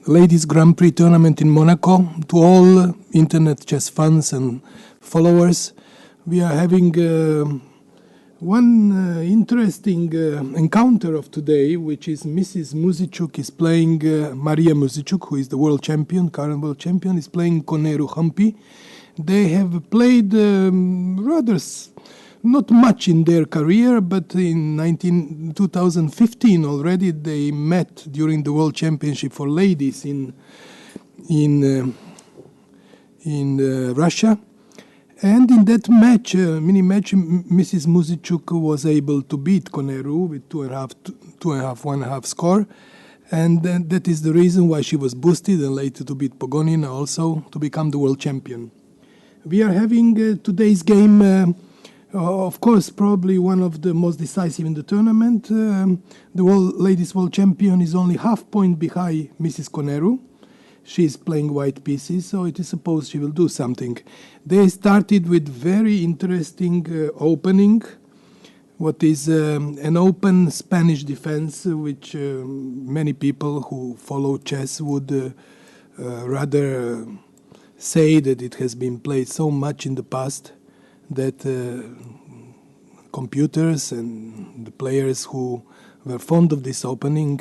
Ladies Grand Prix tournament in Monaco. To all internet chess fans and followers, we are having one interesting encounter of today, which is Mrs. Muzichuk is playing Maria Muzichuk, who is the world champion, current world champion, is playing Koneru Hampi. They have played not much in their career, but in 2015 already they met during the World Championship for ladies in Russia. And in that match, mini match, Mrs. Muzichuk was able to beat Koneru with 1.5 score. And that is the reason why she was boosted and later to beat Pogonina also to become the world champion. We are having today's game, of course, probably one of the most decisive in the tournament. The ladies world champion is only half point behind Mrs. Koneru. She is playing white pieces, so it is supposed she will do something. They started with very interesting opening, what is an open Spanish defense, which many people who follow chess would rather say that it has been played so much in the past that computers and the players who were fond of this opening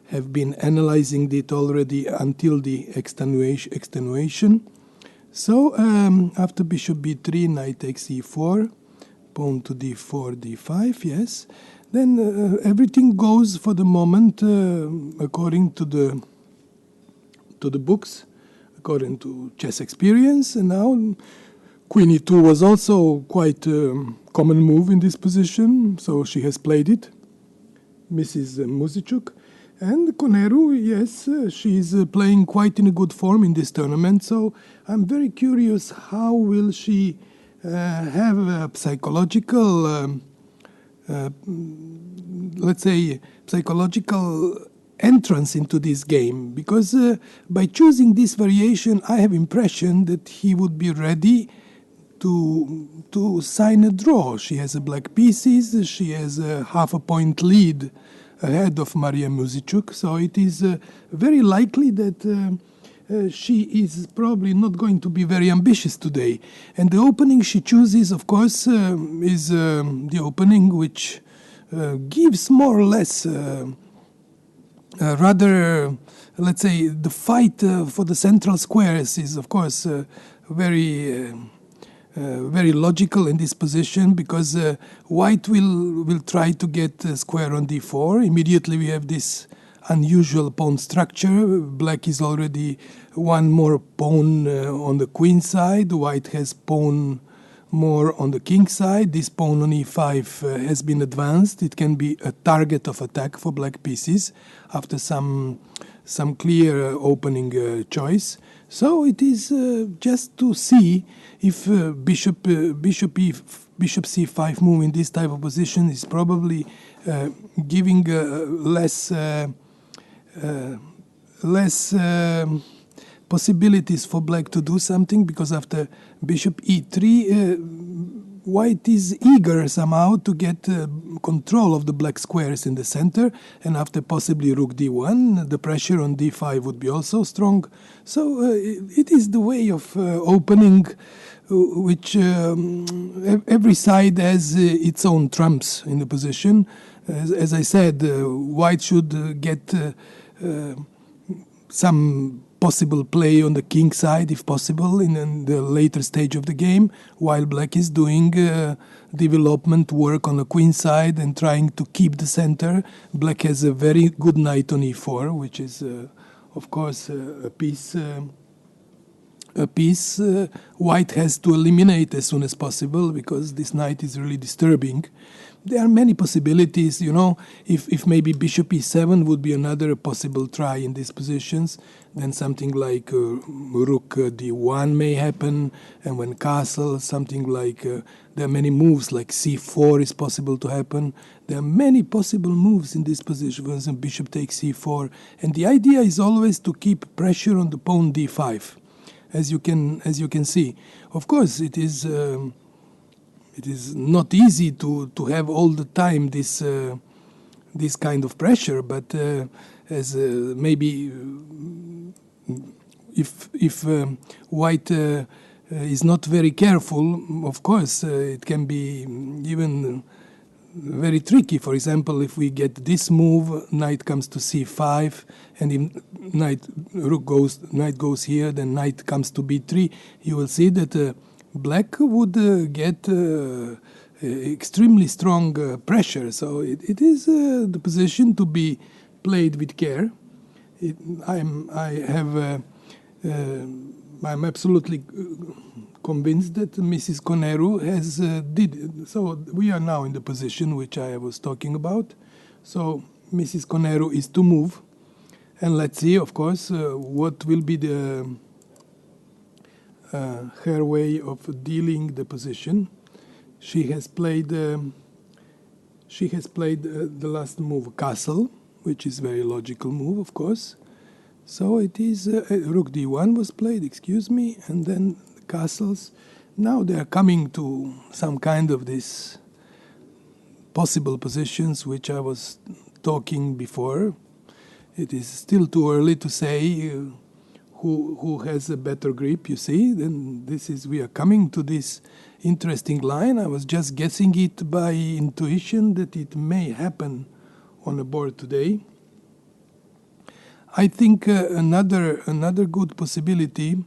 have been analyzing it already until the extenuation. So after bishop b3, knight takes e4, pawn to d4, d5, yes. Then everything goes for the moment according to the books, according to chess experience. And now Queen e2 was also quite a common move in this position, so she has played it, Mrs. Muzichuk. And Koneru, yes, she is playing quite in a good form in this tournament, so I'm very curious how will she have a psychological, let's say, psychological entrance into this game, because by choosing this variation, I have impression that he would be ready to sign a draw. She has a black pieces, she has a half a point lead ahead of Maria Muzichuk, so it is very likely that she is probably not going to be very ambitious today. And the opening she chooses, of course, is the opening which gives more or less rather, let's say, the fight for the central squares is, of course, very logical in this position, because white will try to get square on d4. Immediately we have this unusual pawn structure. Black is already one more pawn on the queen side. White has pawn more on the king side. This pawn on e5 has been advanced. It can be a target of attack for black pieces after some clear opening choice. So it is just to see if bishop c5 move in this type of position is probably giving less possibilities for black to do something, because after bishop e3, white is eager somehow to get control of the black squares in the center, and after possibly rook d1, the pressure on d5 would be also strong. So it is the way of opening, which every side has its own trumps in the position. As I said, white should get some possible play on the king side, if possible, in the later stage of the game, while black is doing development work on the queen side and trying to keep the center. Black has a very good knight on e4, which is, of course, a piece white has to eliminate as soon as possible, because this knight is really disturbing. There are many possibilities, you know, if maybe bishop e7 would be another possible try in these positions, then something like rook d1 may happen, and when castle, something like, there are many moves, like c4 is possible to happen. There are many possible moves in this position, for example, bishop takes c4, and the idea is always to keep pressure on the pawn d5, as you can see. Of course, it is not easy to have all the time this kind of pressure, but as maybe if white is not very careful, of course, it can be even very tricky. For example, if we get this move, knight comes to c5, and if knight goes here, then knight comes to b3. You will see that black would get extremely strong pressure. So it is the position to be played with care. I'm absolutely convinced that Mrs. Koneru has did it. So we are now in the position which I was talking about. So Mrs. Koneru is to move, and let's see, of course, what will be the her way of dealing the position. She has played the last move, castle, which is very logical move, of course. So it is rook d1 was played, excuse me, and then castles. Now they are coming to some kind of this possible positions which I was talking before. It is still too early to say who has a better grip, you see. Then we are coming to this interesting line. I was just guessing it by intuition that it may happen on the board today. I think another good possibility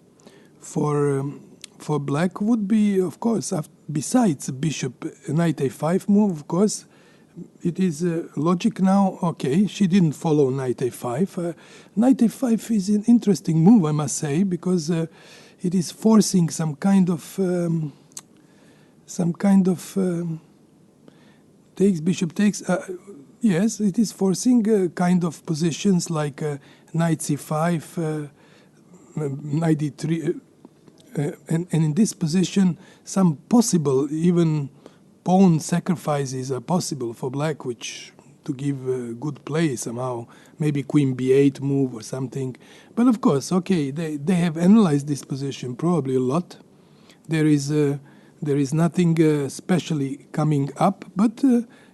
for black would be, of course, besides bishop knight a5 move, of course, it is logic now. Okay, she didn't follow knight a5. Knight a5 is an interesting move, I must say, because it is forcing some kind of takes, bishop takes. Yes, it is forcing kind of positions like knight c5, knight d3, and in this position, some possible even pawn sacrifices are possible for black, which to give good play somehow, maybe queen b8 move or something. But of course, okay, they have analyzed this position probably a lot. There is nothing especially coming up, but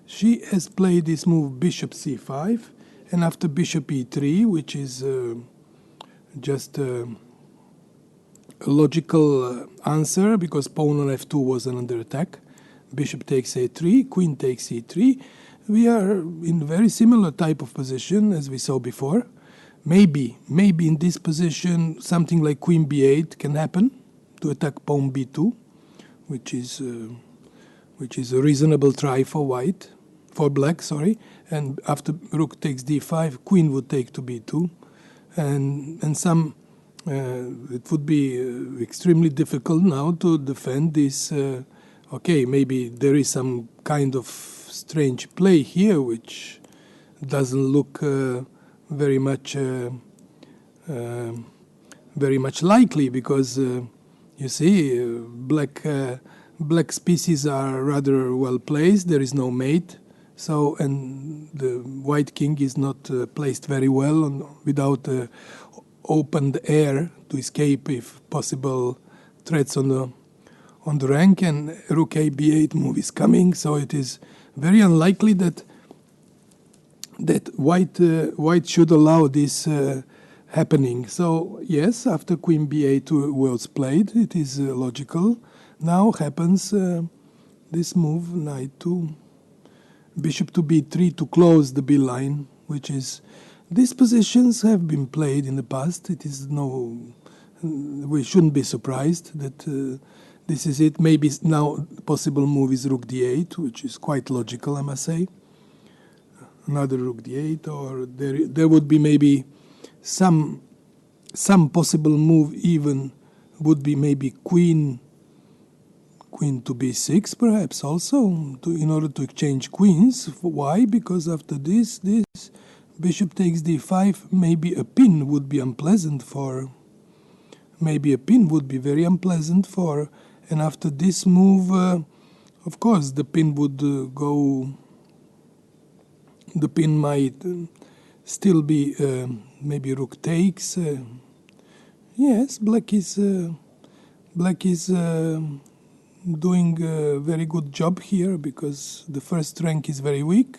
she has played this move bishop c5, and after bishop e3, which is just a logical answer because pawn on f2 was under attack. Bishop takes a3, queen takes e3. We are in a very similar type of position as we saw before. Maybe in this position something like queen b8 can happen to attack pawn b2, which is a reasonable try for black. And after rook takes d5, queen would take to b2, and some it would be extremely difficult now to defend this. Okay, maybe there is some kind of strange play here which doesn't look very much likely, because you see black pieces are rather well placed. There is no mate, so, and the white king is not placed very well without opened air to escape if possible threats on the rank, and rook a b8 move is coming, so it is very unlikely that white should allow this happening. So yes, after queen b8 was played, it is logical. Now happens this move, knight to bishop to b3 to close the b line, which is, these positions have been played in the past. It is we shouldn't be surprised that this is it. Maybe now possible move is rook d8, which is quite logical, I must say. Another rook d8, or there would be maybe some possible move even would be maybe queen to b6 perhaps also, in order to exchange queens. Why? Because after this bishop takes d5, maybe a pin would be unpleasant for, very unpleasant for, and after this move, of course, the pin would go, the pin might still be, maybe rook takes. Yes, black is doing a very good job here, because the first rank is very weak,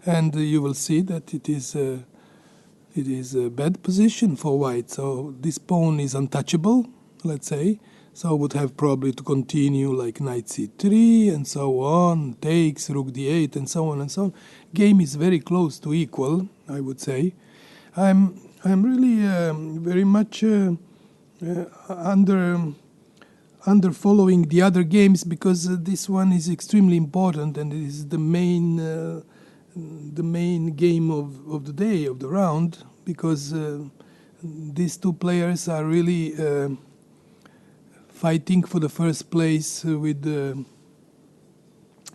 and you will see that it it is a bad position for white. So this pawn is untouchable, let's say. So would have probably to continue like knight c3 and so on, takes, rook d8 and so on and so on. Game is very close to equal, I would say. I'm really very much under following the other games because this one is extremely important and it is the main game of the day, of the round, because these two players are really fighting for the first place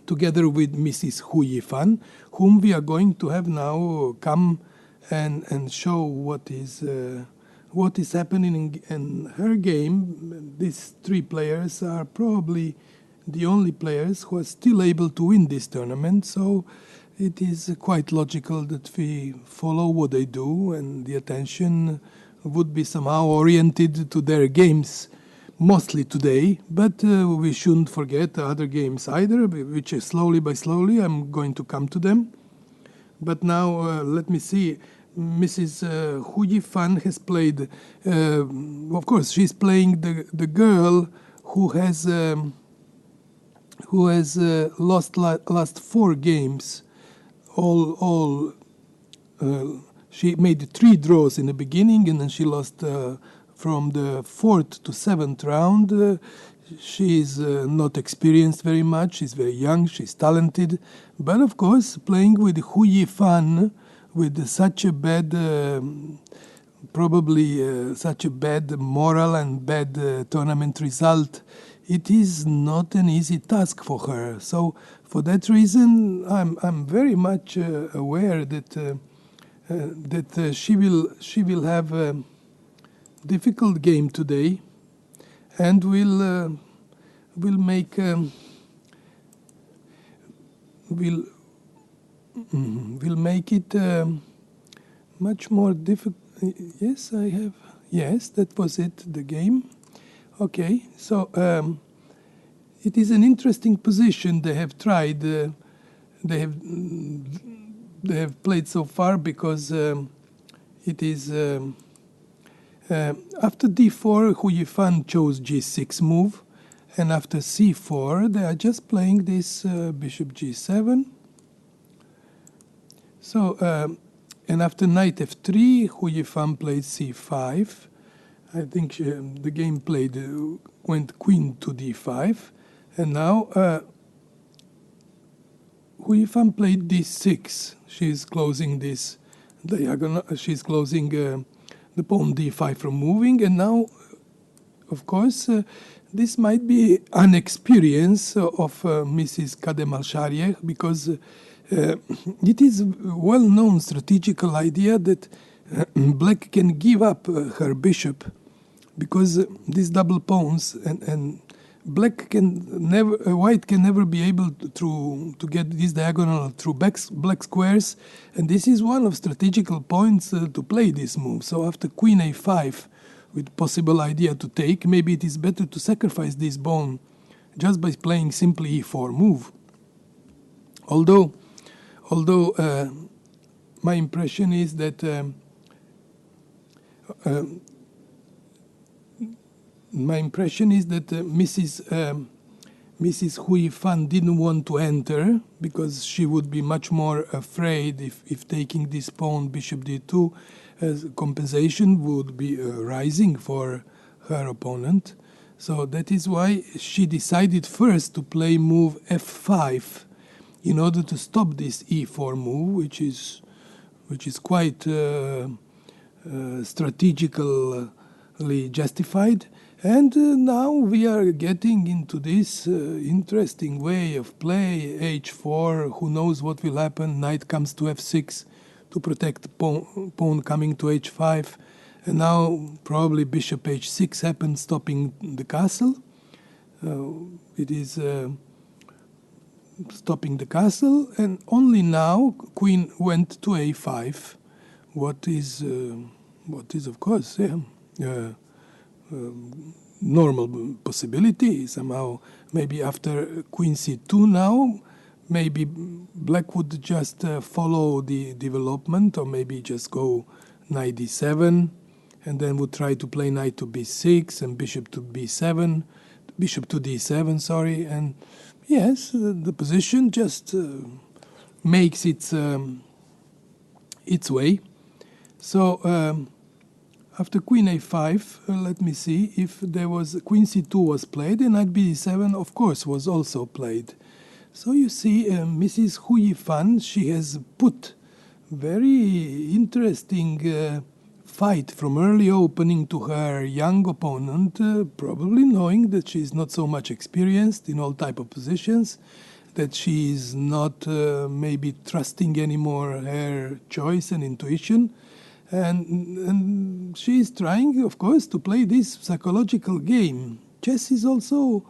together with Mrs. Hu Yifan, whom we are going to have now come and show what is happening in her game. These three players are probably the only players who are still able to win this tournament, so it is quite logical that we follow what they do, and the attention would be somehow oriented to their games mostly today, but we shouldn't forget the other games either, which is slowly by slowly I'm going to come to them. But now let me see. Mrs. Hu Yifan has played, of course, she's playing the girl who has lost last 4 games. She made 3 draws in the beginning, and then she lost from the 4th to 7th round. She is not experienced very much. She's very young. She's talented, but of course, playing with Hu Yifan with such a bad, such a bad moral and bad tournament result, it is not an easy task for her. So, for that reason, I'm very much aware that she will have a difficult game today, and will make will make it much more difficult. Yes, I have. Yes, that was it. The game. Okay, so it is an interesting position they have tried. They have played so far because it is after d4, Hu Yifan chose g6 move, and after c4 they are just playing this bishop g7. So and after knight f3, Hu Yifan played c5. I think the game went queen to d5, and now Hu Yifan played d6. She's closing this diagonal. She's closing the pawn d5 from moving, and now, of course, this might be an experience of Mrs. Kadem-Al-Sharieh, because it is a well-known strategical idea that black can give up her bishop, because these double pawns and white can never be able to get this diagonal through black squares, and this is one of strategical points to play this move. So after queen a5, with possible idea to take, maybe it is better to sacrifice this pawn just by playing simply e4 move. Although my impression is that Mrs. Hu Yifan didn't want to enter, because she would be much more afraid if taking this pawn bishop d2 as compensation would be rising for her opponent. So that is why she decided first to play move f5 in order to stop this e4 move, which is quite strategically justified. And now we are getting into this interesting way of play, h4, who knows what will happen. Knight comes to f6 to protect pawn coming to h5. And now probably bishop h6 happens, stopping the castle. It is stopping the castle, and only now queen went to a5. What is of course normal possibility. Somehow, maybe after queen c2 now, maybe black would just follow the development, or maybe just go knight d7, and then would try to play knight to b6 and bishop to b7, bishop to d7, sorry, and yes, the position just makes its way. So after queen a5, let me see if there was queen c2 was played, and knight b7, of course, was also played. So you see, Mrs. Hu Yifan, she has put very interesting fight from early opening to her young opponent, probably knowing that she's not so much experienced in all type of positions, that she is not maybe trusting anymore her choice and intuition. And she is trying, of course, to play this psychological game. Chess is also,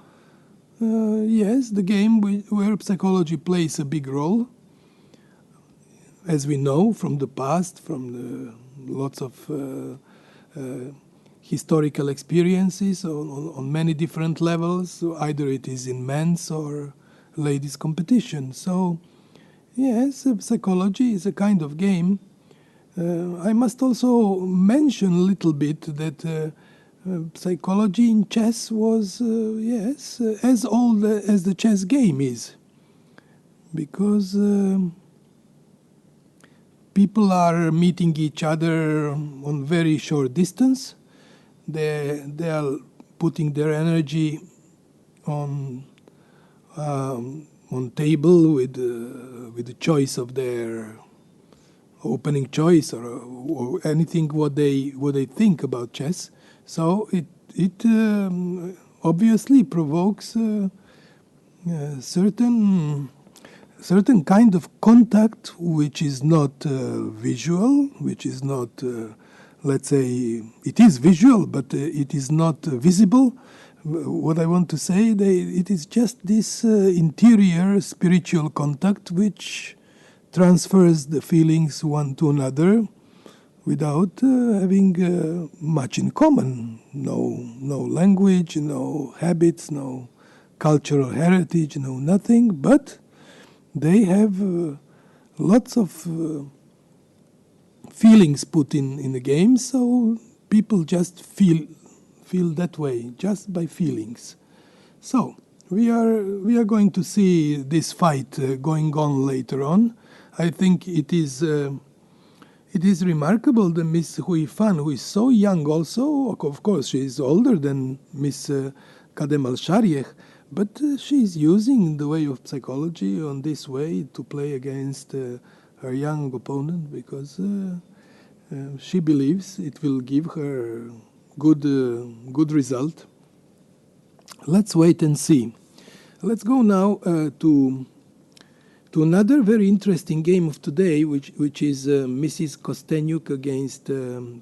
yes, the game where psychology plays a big role, as we know from the past, from the lots of historical experiences on many different levels. So either it is in men's or ladies' competition. So, yes, psychology is a kind of game. I must also mention a little bit that psychology in chess was, yes, as old as the chess game is. Because people are meeting each other on very short distance. They are putting their energy on table with the choice of their opening choice or anything what they think about chess. So it obviously provokes certain kind of contact which is not visual, which is not, let's say, it is visual, but it is not visible. What I want to say, it is just this interior spiritual contact which transfers the feelings one to another without having much in common. No language, no habits, no cultural heritage, no nothing, but they have lots of feelings put in the game, so people just feel that way, just by feelings. So we are going to see this fight going on later on. I think it is remarkable that Miss Hu Yifan, who is so young also, of course she is older than Miss Kadem Al-Sharieh, but she is using the way of psychology on this way to play against her young opponent, because she believes it will give her good result. Let's wait and see. Let's go now to another very interesting game of today, which is Mrs. Kostenyuk against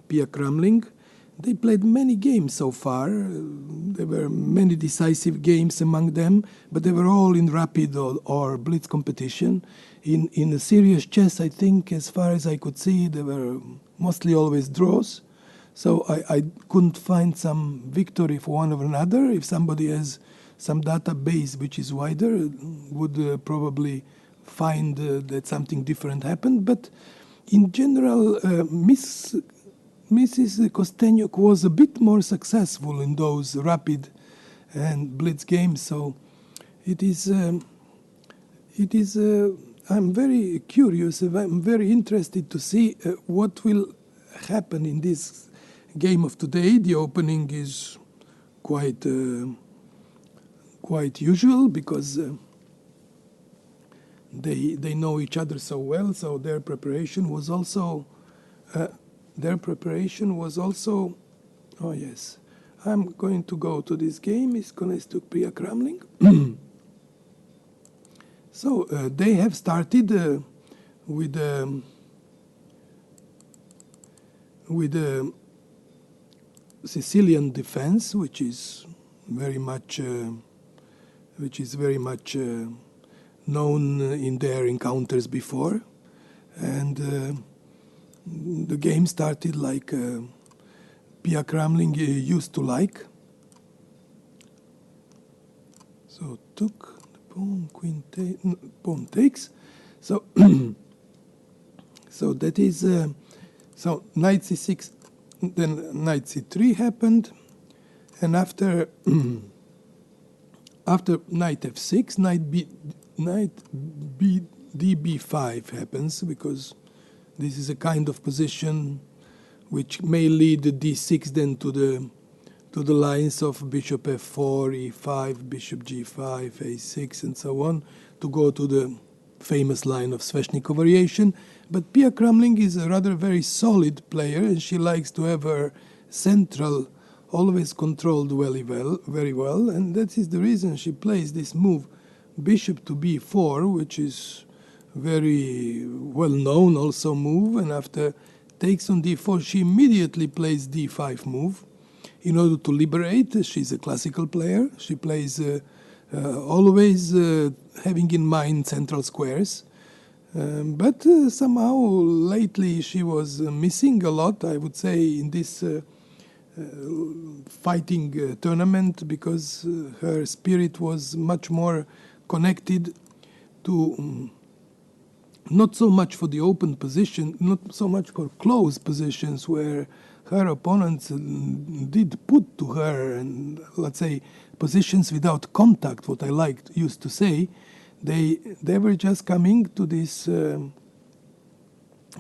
Pia Kramling. They played many games so far. There were many decisive games among them, but they were all in rapid or blitz competition. In a serious chess, I think, as far as I could see, there were mostly always draws. So I couldn't find some victory for one or another. If somebody has some database which is wider, would probably find that something different happened. But in general, Mrs. Kostenyuk was a bit more successful in those rapid and blitz games. So it is. I'm very curious. I'm very interested to see what will happen in this game of today. The opening is quite usual, because they know each other so well. So their preparation was also. Oh yes, I'm going to go to this game. It's Konestuk Pia Kramling. So they have started with Sicilian defense, which is very much known in their encounters before, and the game started like Pia Kramling used to like. So took the pawn takes. So so that is So knight c6, then knight c3 happened, and after after knight f6, db5 happens, because this is a kind of position which may lead the d6 then to the lines of bishop f4, e5, bishop g5, a6, and so on, to go to the famous line of Sveshnikov variation. But Pia Kramling is a rather very solid player, and she likes to have her central always controlled very well, and that is the reason she plays this move, bishop to b4, which is very well known also move, and after takes on d4, she immediately plays d5 move in order to liberate. She's a classical player. She plays always having in mind central squares. But somehow lately she was missing a lot, I would say, in this fighting tournament, because her spirit was much more connected to not so much for the open position, not so much for close positions where her opponents did put to her, and let's say positions without contact, what I used to say. They were just coming to this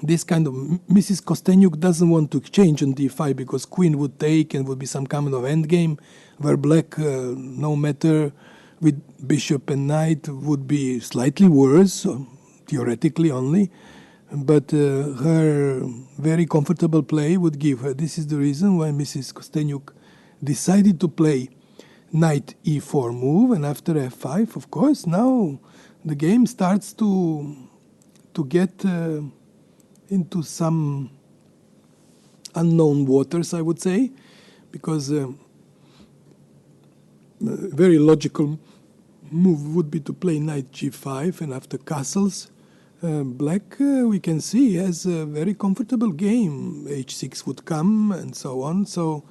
this kind of... Mrs. Kostenyuk doesn't want to exchange on d5 because queen would take and would be some kind of endgame where black, no matter with bishop and knight, would be slightly worse, theoretically only. But her very comfortable play would give her. This is the reason why Mrs. Kostenyuk decided to play knight e4 move, and after f5, of course, now the game starts to get into some unknown waters, I would say, because a very logical move would be to play knight g5, and after castles, black, we can see, has a very comfortable game. h6 would come, and so on. So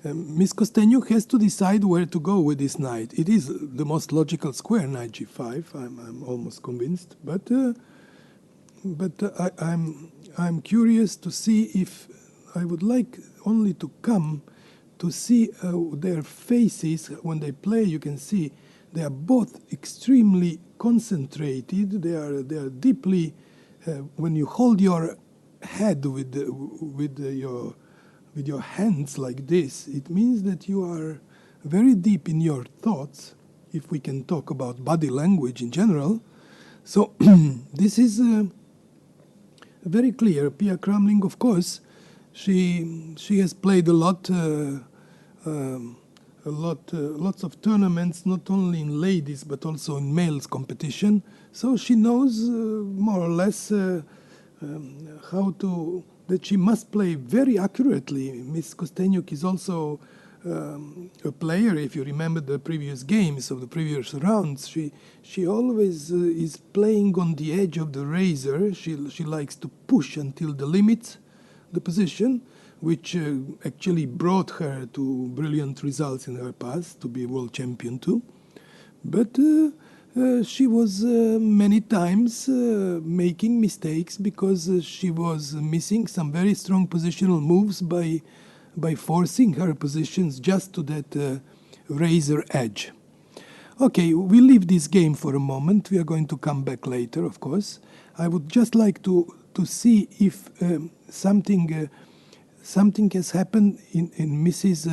Miss Kostenyuk has to decide where to go with this knight. It is the most logical square, knight g5. I'm almost convinced, but I'm curious to see if... I would like only to come to see their faces when they play. You can see they are both extremely concentrated. They are deeply... when you hold your head with your hands like this, it means that you are very deep in your thoughts, if we can talk about body language in general. So this is very clear. Pia Kramling, of course, she has played lots of tournaments, not only in ladies but also in males competition. So she knows more or less that she must play very accurately. Miss Kostenyuk is also a player. If you remember the previous games of the previous rounds, she always is playing on the edge of the razor. She likes to push until the limits the position, which actually brought her to brilliant results in her past, to be world champion too. But she was many times making mistakes because she was missing some very strong positional moves by forcing her positions just to that razor edge. Okay, we leave this game for a moment. We are going to come back later, of course. I would just like to see if something has happened in Mrs.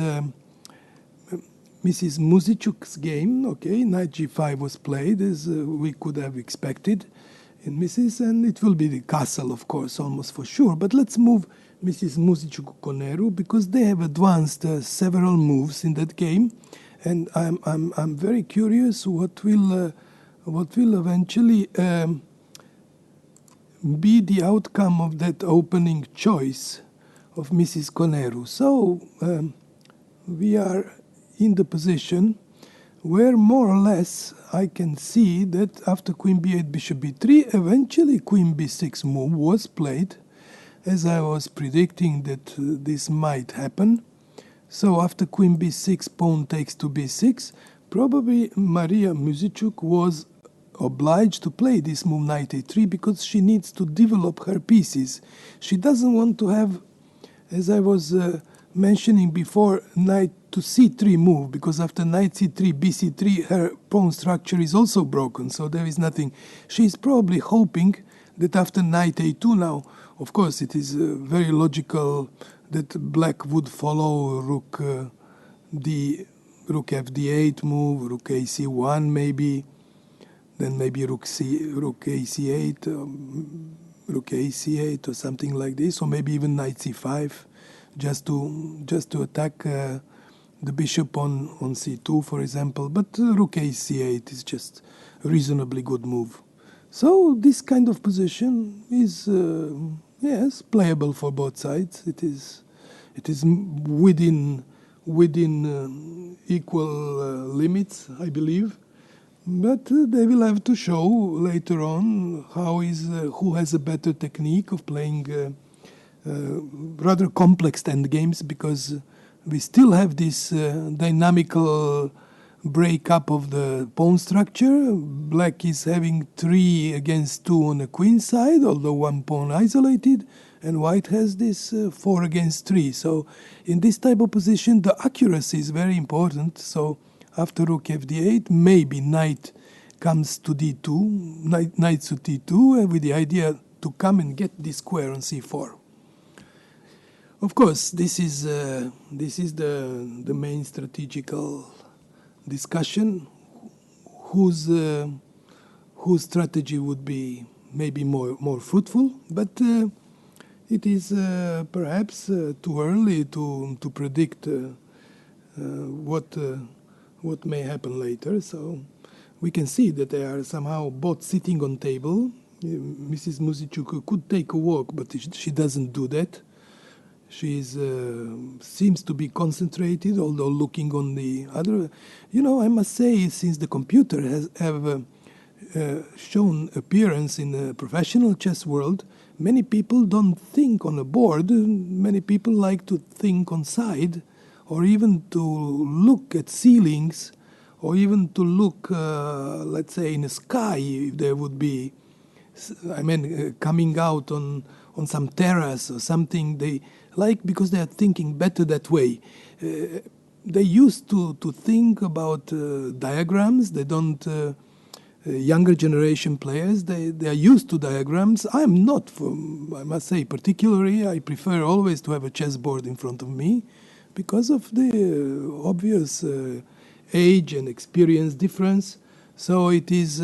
Muzichuk's game. Okay, knight g5 was played as we could have expected in Mrs. And it will be the castle, of course, almost for sure. But let's move Mrs. Muzichuk Koneru, because they have advanced several moves in that game, and I'm very curious what will eventually be the outcome of that opening choice of Mrs. Koneru. So we are in the position where more or less I can see that after queen b8, bishop b3, eventually queen b6 move was played, as I was predicting that this might happen. So after queen b6, pawn takes to b6, probably Maria Muzichuk was obliged to play this move knight a3 because she needs to develop her pieces. She doesn't want to have, as I was mentioning before, knight to c3 move, because after knight c3, bc3, her pawn structure is also broken, so there is nothing. She's probably hoping that after knight a2 now, of course, it is very logical that black would follow rook fd8 move, rook ac1 maybe, then maybe rook ac8, rook ac8 or something like this, or maybe even knight c5, just to attack the bishop on c2, for example. But rook ac8 is just a reasonably good move. So this kind of position is yes, playable for both sides. It is within equal limits, I believe. But they will have to show later on who has a better technique of playing rather complex endgames, because we still have this dynamical breakup of the pawn structure. Black is having 3 against 2 on the queen side, although one pawn isolated, and white has this 4 against 3. So in this type of position, the accuracy is very important. So after rook fd8, maybe knight comes to d2, knight to d2, with the idea to come and get this square on c4. Of course, this is the main strategical discussion. Whose strategy would be maybe more fruitful, but it is perhaps too early to predict what may happen later. So we can see that they are somehow both sitting on table. Mrs. Muzichuk could take a walk, but she doesn't do that. She seems to be concentrated, although looking on the other. I must say, since the computer have shown appearance in the professional chess world, many people don't think on a board. Many people like to think on side, or even to look at ceilings, or even to look, let's say, in the sky, if there would be, coming out on some terrace or something. They like, because they are thinking better that way. They used to think about diagrams. They don't. Younger generation players, they are used to diagrams. I'm not, I must say, particularly. I prefer always to have a chessboard in front of me, because of the obvious age and experience difference. So it is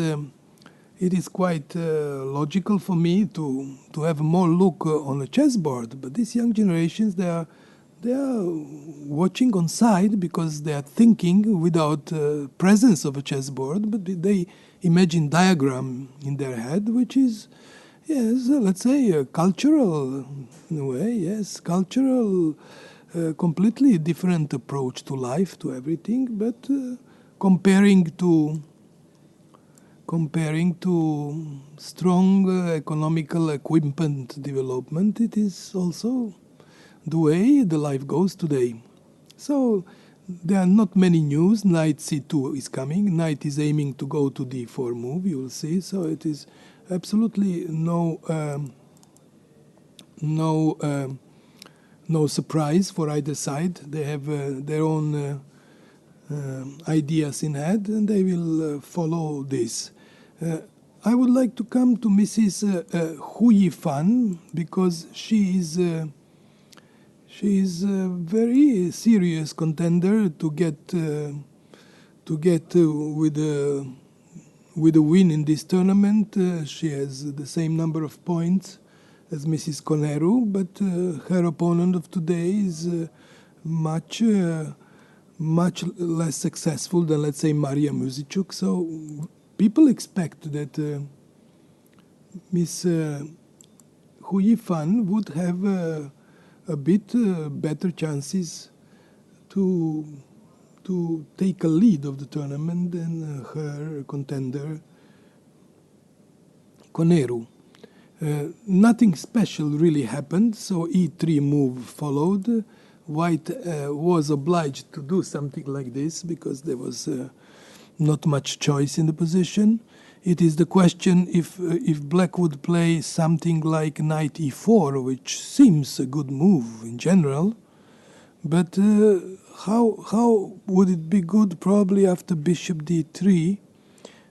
quite logical for me to have more look on a chessboard. But these young generations, they are watching on side because they are thinking without presence of a chessboard, but they imagine diagram in their head, which is, yes, let's say, cultural in a way. Yes, cultural, completely different approach to life, to everything. But comparing to strong economical equipment development, it is also the way the life goes today. So there are not many news. Knight c2 is coming. Knight is aiming to go to d4 move, you will see. So it is absolutely no surprise for either side. They have their own ideas in head, and they will follow this. I would like to come to Mrs. Hu Yifan, because she is a very serious contender to get with a win in this tournament. She has the same number of points as Mrs. Koneru, but her opponent of today is much less successful than, let's say, Maria Muzichuk. So people expect that Miss Hu Yifan would have a bit better chances to take a lead of the tournament than her contender Koneru. Nothing special really happened, so e3 move followed. White was obliged to do something like this because there was not much choice in the position. it is the question if black would play something like knight e4, which seems a good move in general. But how would it be good? Probably after bishop d3,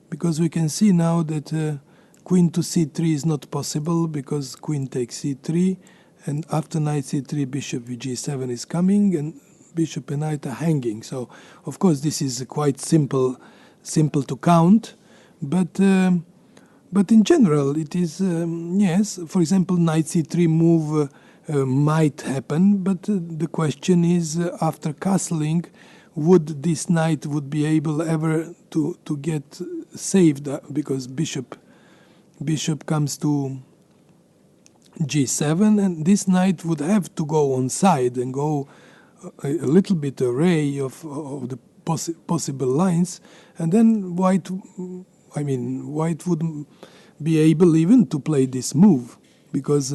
because we can see now that queen to c3 is not possible because queen takes c3, and after knight c3 bishop g7 is coming, and bishop and knight are hanging. So of course this is quite simple to count, but in general it is yes. For example, knight c3 move might happen, but the question is after castling, would this knight would be able ever to get saved because bishop comes to g7, and this knight would have to go on side and go a little bit array of the possible lines, and then white wouldn't be able even to play this move, because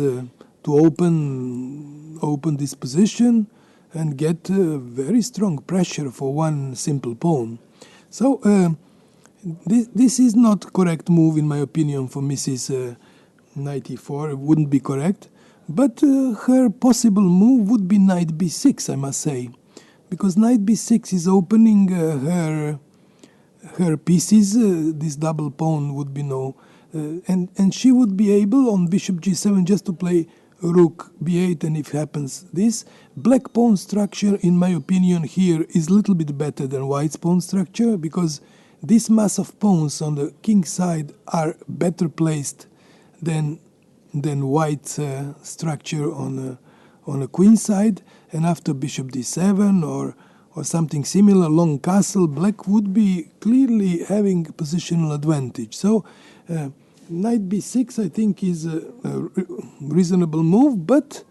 to open this position and get very strong pressure for one simple pawn. So this is not correct move in my opinion for Mrs. Knight e4. It wouldn't be correct, but her possible move would be knight b6, I must say, because knight b6 is opening her pieces. This double pawn would be no, and she would be able on bishop g7 just to play rook b8, and if happens this, black pawn structure in my opinion here is a little bit better than white's pawn structure, because this mass of pawns on the king side are better placed than white's structure on a queen side, and after bishop d7 or something similar, long castle, black would be clearly having positional advantage. So knight b6 I think is a reasonable move, but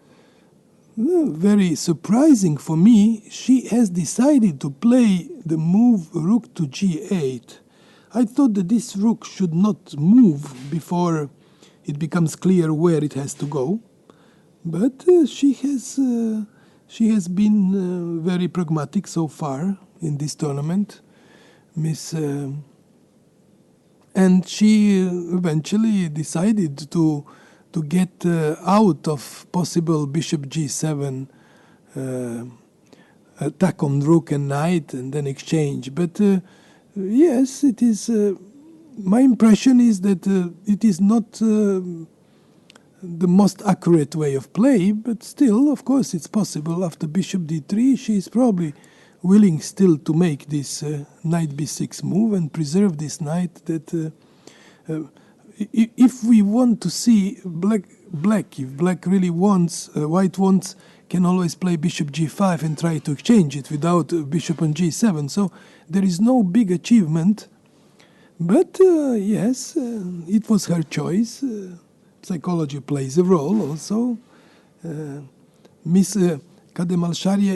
very surprising for me, she has decided to play the move rook to g8. I thought that this rook should not move before it becomes clear where it has to go, but she has been very pragmatic so far in this tournament, and she eventually decided to get out of possible bishop g7 attack on rook and knight and then exchange. But yes, it is. My impression is that it is not the most accurate way of play, but still, of course, it's possible. After bishop d3, she is probably willing still to make this knight b6 move and preserve this knight. That if we want to see if black really wants, white wants, can always play bishop g5 and try to exchange it without bishop on g7. So there is no big achievement. But yes, it was her choice. Psychology plays a role also. Miss Kademalsharia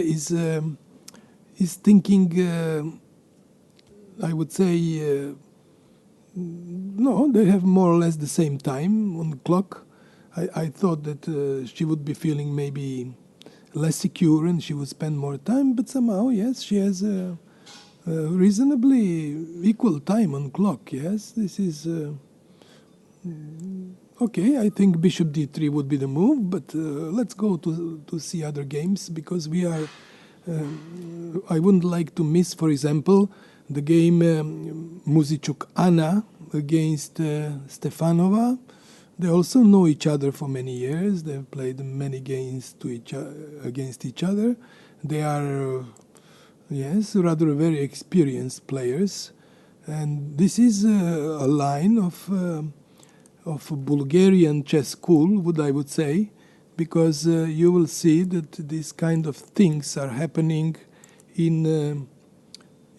is thinking, I would say, no, they have more or less the same time on the clock. I thought that she would be feeling maybe less secure and she would spend more time, but somehow, yes, she has a reasonably equal time on clock. Yes, this is okay. I think bishop d3 would be the move, but let's go to see other games, because we are I wouldn't like to miss, for example, the game Muzichuk Anna against Stefanova. They also know each other for many years. They've played many games against each other. They are yes, rather very experienced players, and this is a line of Bulgarian chess school, I would say, because you will see that these kind of things are happening in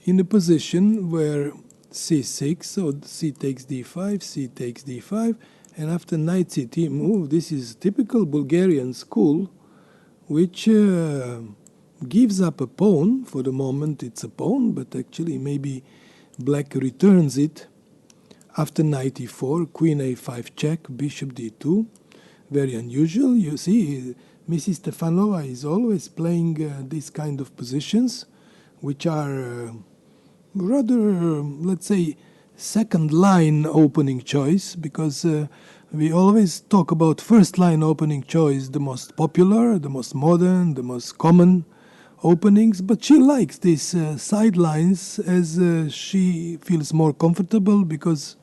a position where c6, so c takes d5, c takes d5, and after knight ct move, this is typical Bulgarian school, which gives up a pawn. For the moment it's a pawn, but actually maybe black returns it after knight e4, queen a5 check, bishop d2. Very unusual. You see, Mrs. Stefanova is always playing these kind of positions, which are rather, let's say, second line opening choice, because we always talk about first line opening choice, the most popular, the most modern, the most common openings, but she likes these sidelines as she feels more comfortable, because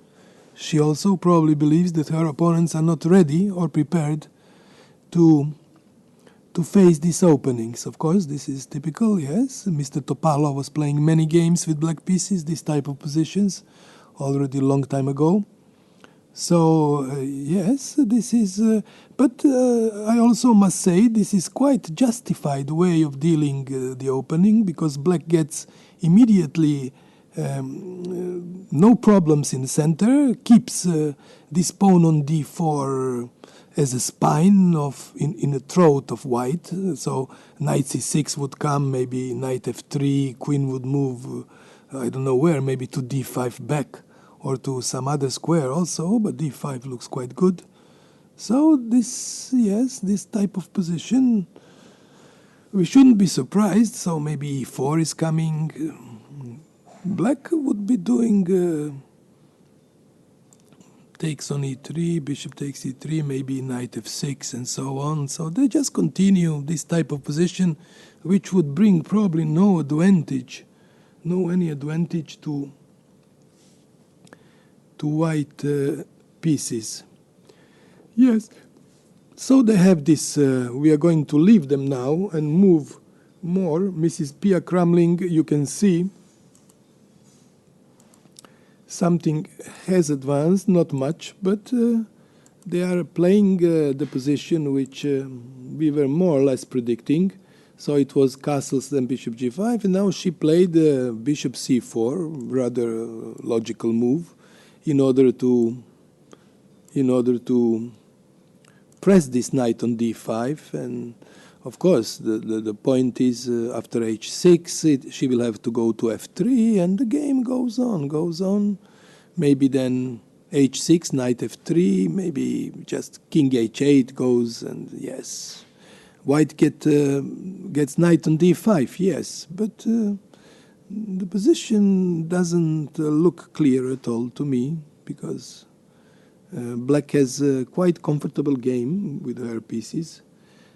she also probably believes that her opponents are not ready or prepared to face these openings. Of course, this is typical, yes. Mr. Topalov was playing many games with black pieces, this type of positions, already a long time ago. So, yes, this is... but I also must say this is quite justified way of dealing the opening, because black gets immediately no problems in the center, keeps this pawn on d4 as a spine in the throat of white. So knight c6 would come, maybe knight f3, queen would move, I don't know where, maybe to d5 back, or to some other square also, but d5 looks quite good. So this, yes, this type of position, we shouldn't be surprised. So maybe e4 is coming. Black would be doing takes on e3, bishop takes e3, maybe knight f6, and so on. So they just continue this type of position, which would bring probably no any advantage to white pieces. Yes, so they have this, we are going to leave them now and move more. Mrs. Pia Kramling, you can see something has advanced, not much, but they are playing the position which we were more or less predicting. So it was castles, then bishop g5, and now she played bishop c4, rather logical move, in order to press this knight on d5. And of course the point is after h6 she will have to go to f3, and the game goes on. Maybe then h6, knight f3, maybe just king h8 goes, and yes, white gets knight on d5, yes, but the position doesn't look clear at all to me, because black has a quite comfortable game with her pieces.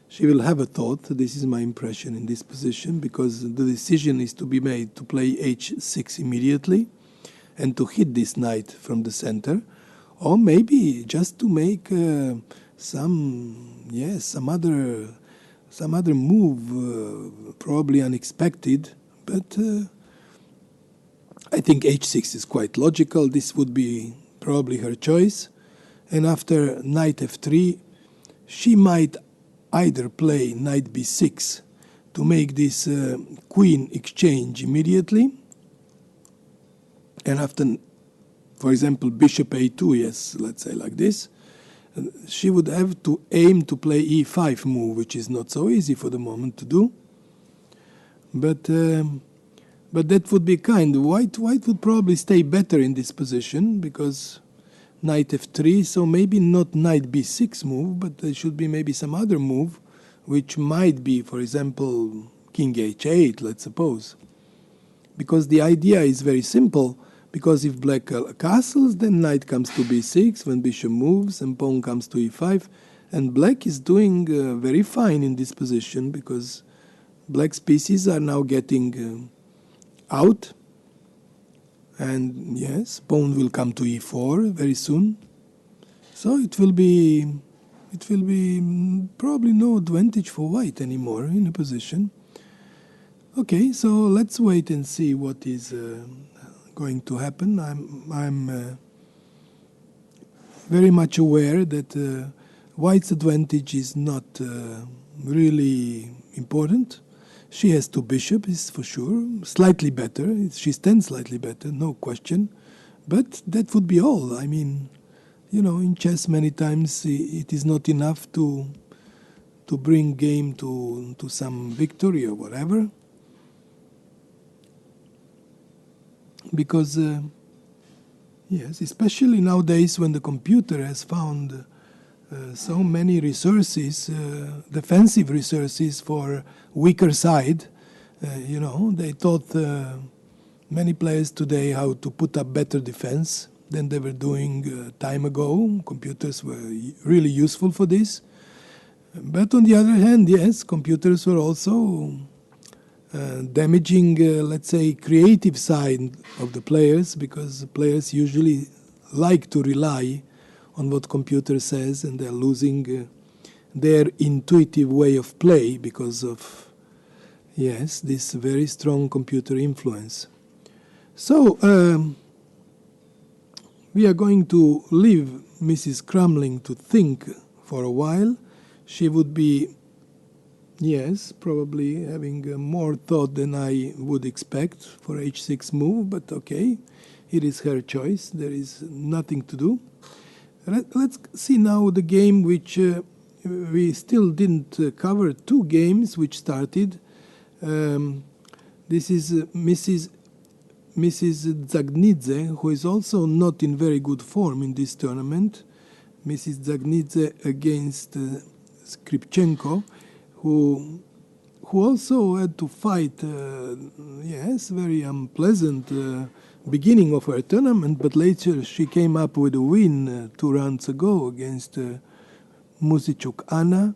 She will have a thought, this is my impression in this position, because the decision is to be made to play h6 immediately and to hit this knight from the center, or maybe just to make some other move, probably unexpected, but I think h6 is quite logical. This would be probably her choice. And after knight f3, she might either play knight b6 to make this queen exchange immediately. And after, for example, bishop a2, yes, let's say like this, she would have to aim to play e5 move, which is not so easy for the moment to do. But that would be kind. White would probably stay better in this position, because knight f3, so maybe not knight b6 move, but there should be maybe some other move, which might be, for example, king h8, let's suppose. Because the idea is very simple, because if black castles, then knight comes to b6 when bishop moves, and pawn comes to e5, and black is doing very fine in this position, because black's pieces are now getting out, and yes, pawn will come to e4 very soon. So it will be probably no advantage for white anymore in a position. Okay, so let's wait and see what is going to happen. I'm very much aware that white's advantage is not really important. She has two bishops, for sure, slightly better. She stands slightly better, no question. But that would be all. I mean, you know, in chess many times it is not enough to bring game to some victory or whatever. Because, yes, especially nowadays when the computer has found so many resources, defensive resources for weaker side, you know, they thought many players today how to put up better defense than they were doing time ago. Computers were really useful for this. But on the other hand, yes, computers were also damaging, let's say, creative side of the players, because players usually like to rely on what computer says, and they're losing their intuitive way of play because of, yes, this very strong computer influence. So we are going to leave Mrs. Crumling to think for a while. She would be, yes, probably having more thought than I would expect for h6 move, but okay, it is her choice. There is nothing to do. Let's see now the game which we still didn't cover. Two games which started. This is Mrs. Zagnidze, who is also not in very good form in this tournament. Mrs. Zagnidze against Skripchenko, who also had to fight, yes, very unpleasant beginning of her tournament, but later she came up with a win 2 rounds ago against Musicuk Anna,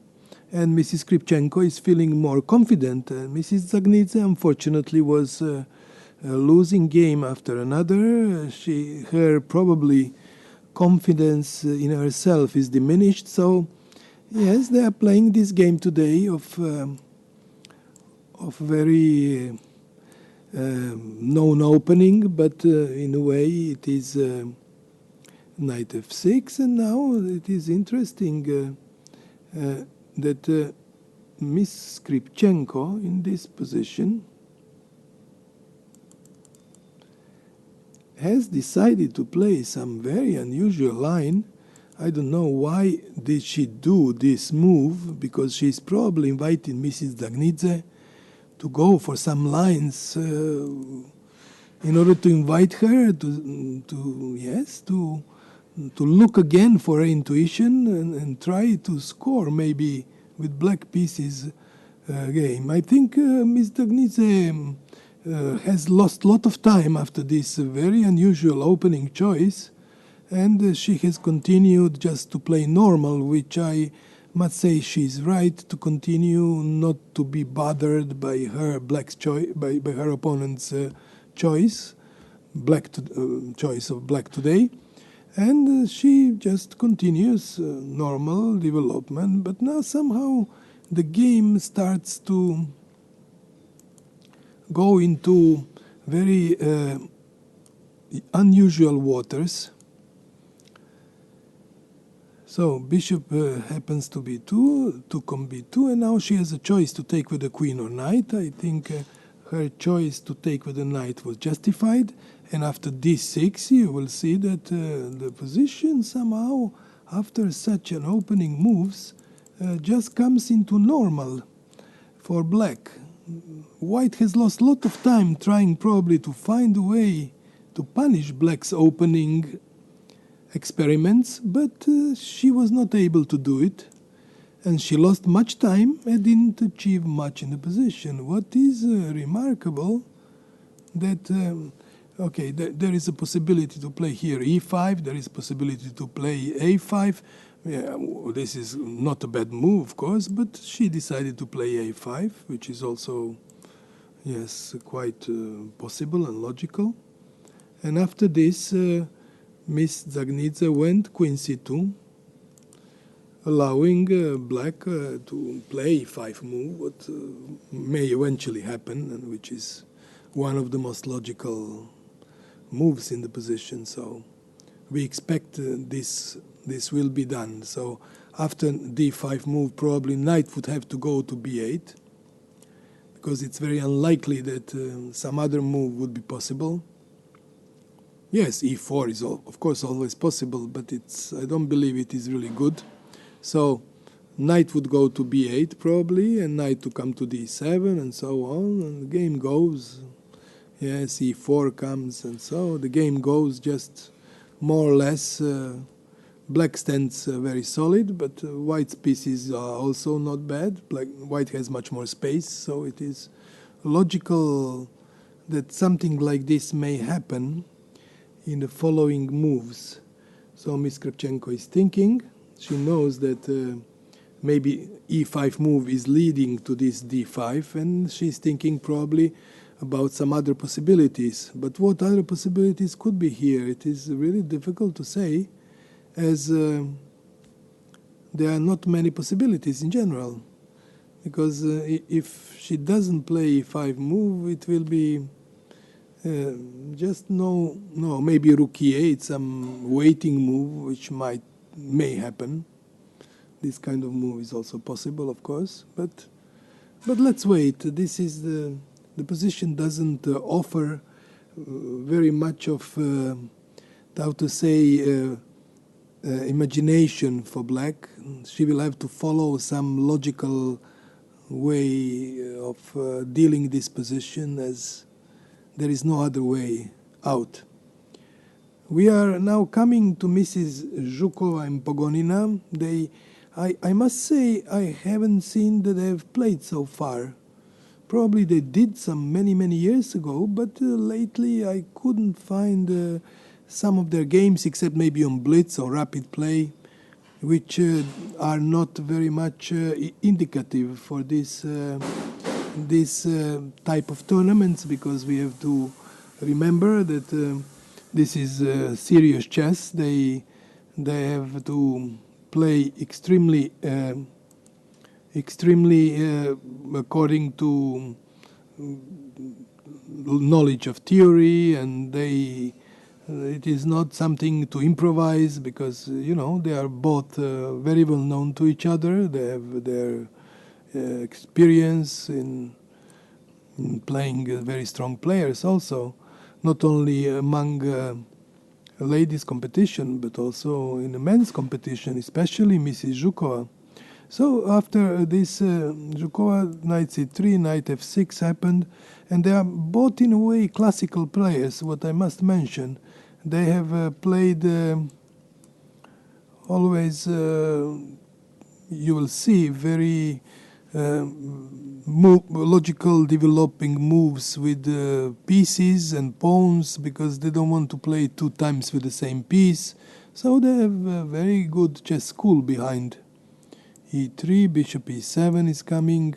and Mrs. Skripchenko is feeling more confident. Mrs. Zagnidze, unfortunately, was a losing game after another. Her probably confidence in herself is diminished, so yes, they are playing this game today of very known opening, but in a way it is knight f6, and now it is interesting that Miss Skripchenko in this position has decided to play some very unusual line. I don't know why did she do this move, because she's probably inviting Mrs. Zagnidze to go for some lines in order to invite her to look again for her intuition and try to score maybe with black pieces game. I think Ms. Zagnidze has lost a lot of time after this very unusual opening choice, and she has continued just to play normal, which I must say she's right to continue, not to be bothered by her black's choice, by her opponent's choice, choice of black today, and she just continues normal development. But now somehow the game starts to go into very unusual waters. So bishop happens to b2, took on b2, and now she has a choice to take with the queen or knight. I think her choice to take with the knight was justified, and after d6 you will see that the position somehow, after such an opening moves, just comes into normal for black. White has lost a lot of time trying probably to find a way to punish black's opening experiments, but she was not able to do it, and she lost much time and didn't achieve much in the position. What is remarkable, that okay, there is a possibility to play here e5, there is a possibility to play a5. Yeah, this is not a bad move, of course, but she decided to play a5, which is also, yes, quite possible and logical. And after this, Miss Zagnidze went queen c2, allowing black to play e5 move, what may eventually happen, and which is one of the most logical moves in the position. So we expect this will be done. So after d5 move, probably knight would have to go to b8, because it's very unlikely that some other move would be possible. Yes, e4 is of course always possible, but I don't believe it is really good. So knight would go to b8 probably, and knight to come to d7, and so on, and the game goes. Yes, e4 comes, and so the game goes just more or less. Black stands very solid, but white's pieces are also not bad. White has much more space, so it is logical that something like this may happen in the following moves. So Miss Kravchenko is thinking. She knows that maybe e5 move is leading to this d5, and she's thinking probably about some other possibilities. But what other possibilities could be here? It is really difficult to say, as there are not many possibilities in general. Because if she doesn't play e5 move, it will be just maybe rook e8, some waiting move, which may happen. This kind of move is also possible, of course, but let's wait. This is the position doesn't offer very much of how to say imagination for black. She will have to follow some logical way of dealing this position, as there is no other way out. We are now coming to Mrs. Zhukova and Pogonina. I must say, I haven't seen that they've played so far. Probably they did some many years ago, but lately I couldn't find some of their games, except maybe on Blitz or Rapid Play, which are not very much indicative for this type of tournaments, because we have to remember that this is serious chess. They have to play extremely according to knowledge of theory, and it is not something to improvise, because they are both very well known to each other. They have their experience in playing very strong players also, not only among ladies competition, but also in the men's competition, especially Mrs. Zhukova. So after this Zhukova, knight c3, knight f6 happened, and they are both in a way classical players, what I must mention. They have played always, you will see, very logical developing moves with pieces and pawns, because they don't want to play 2 times with the same piece. So they have a very good chess school behind. e3, bishop e7 is coming,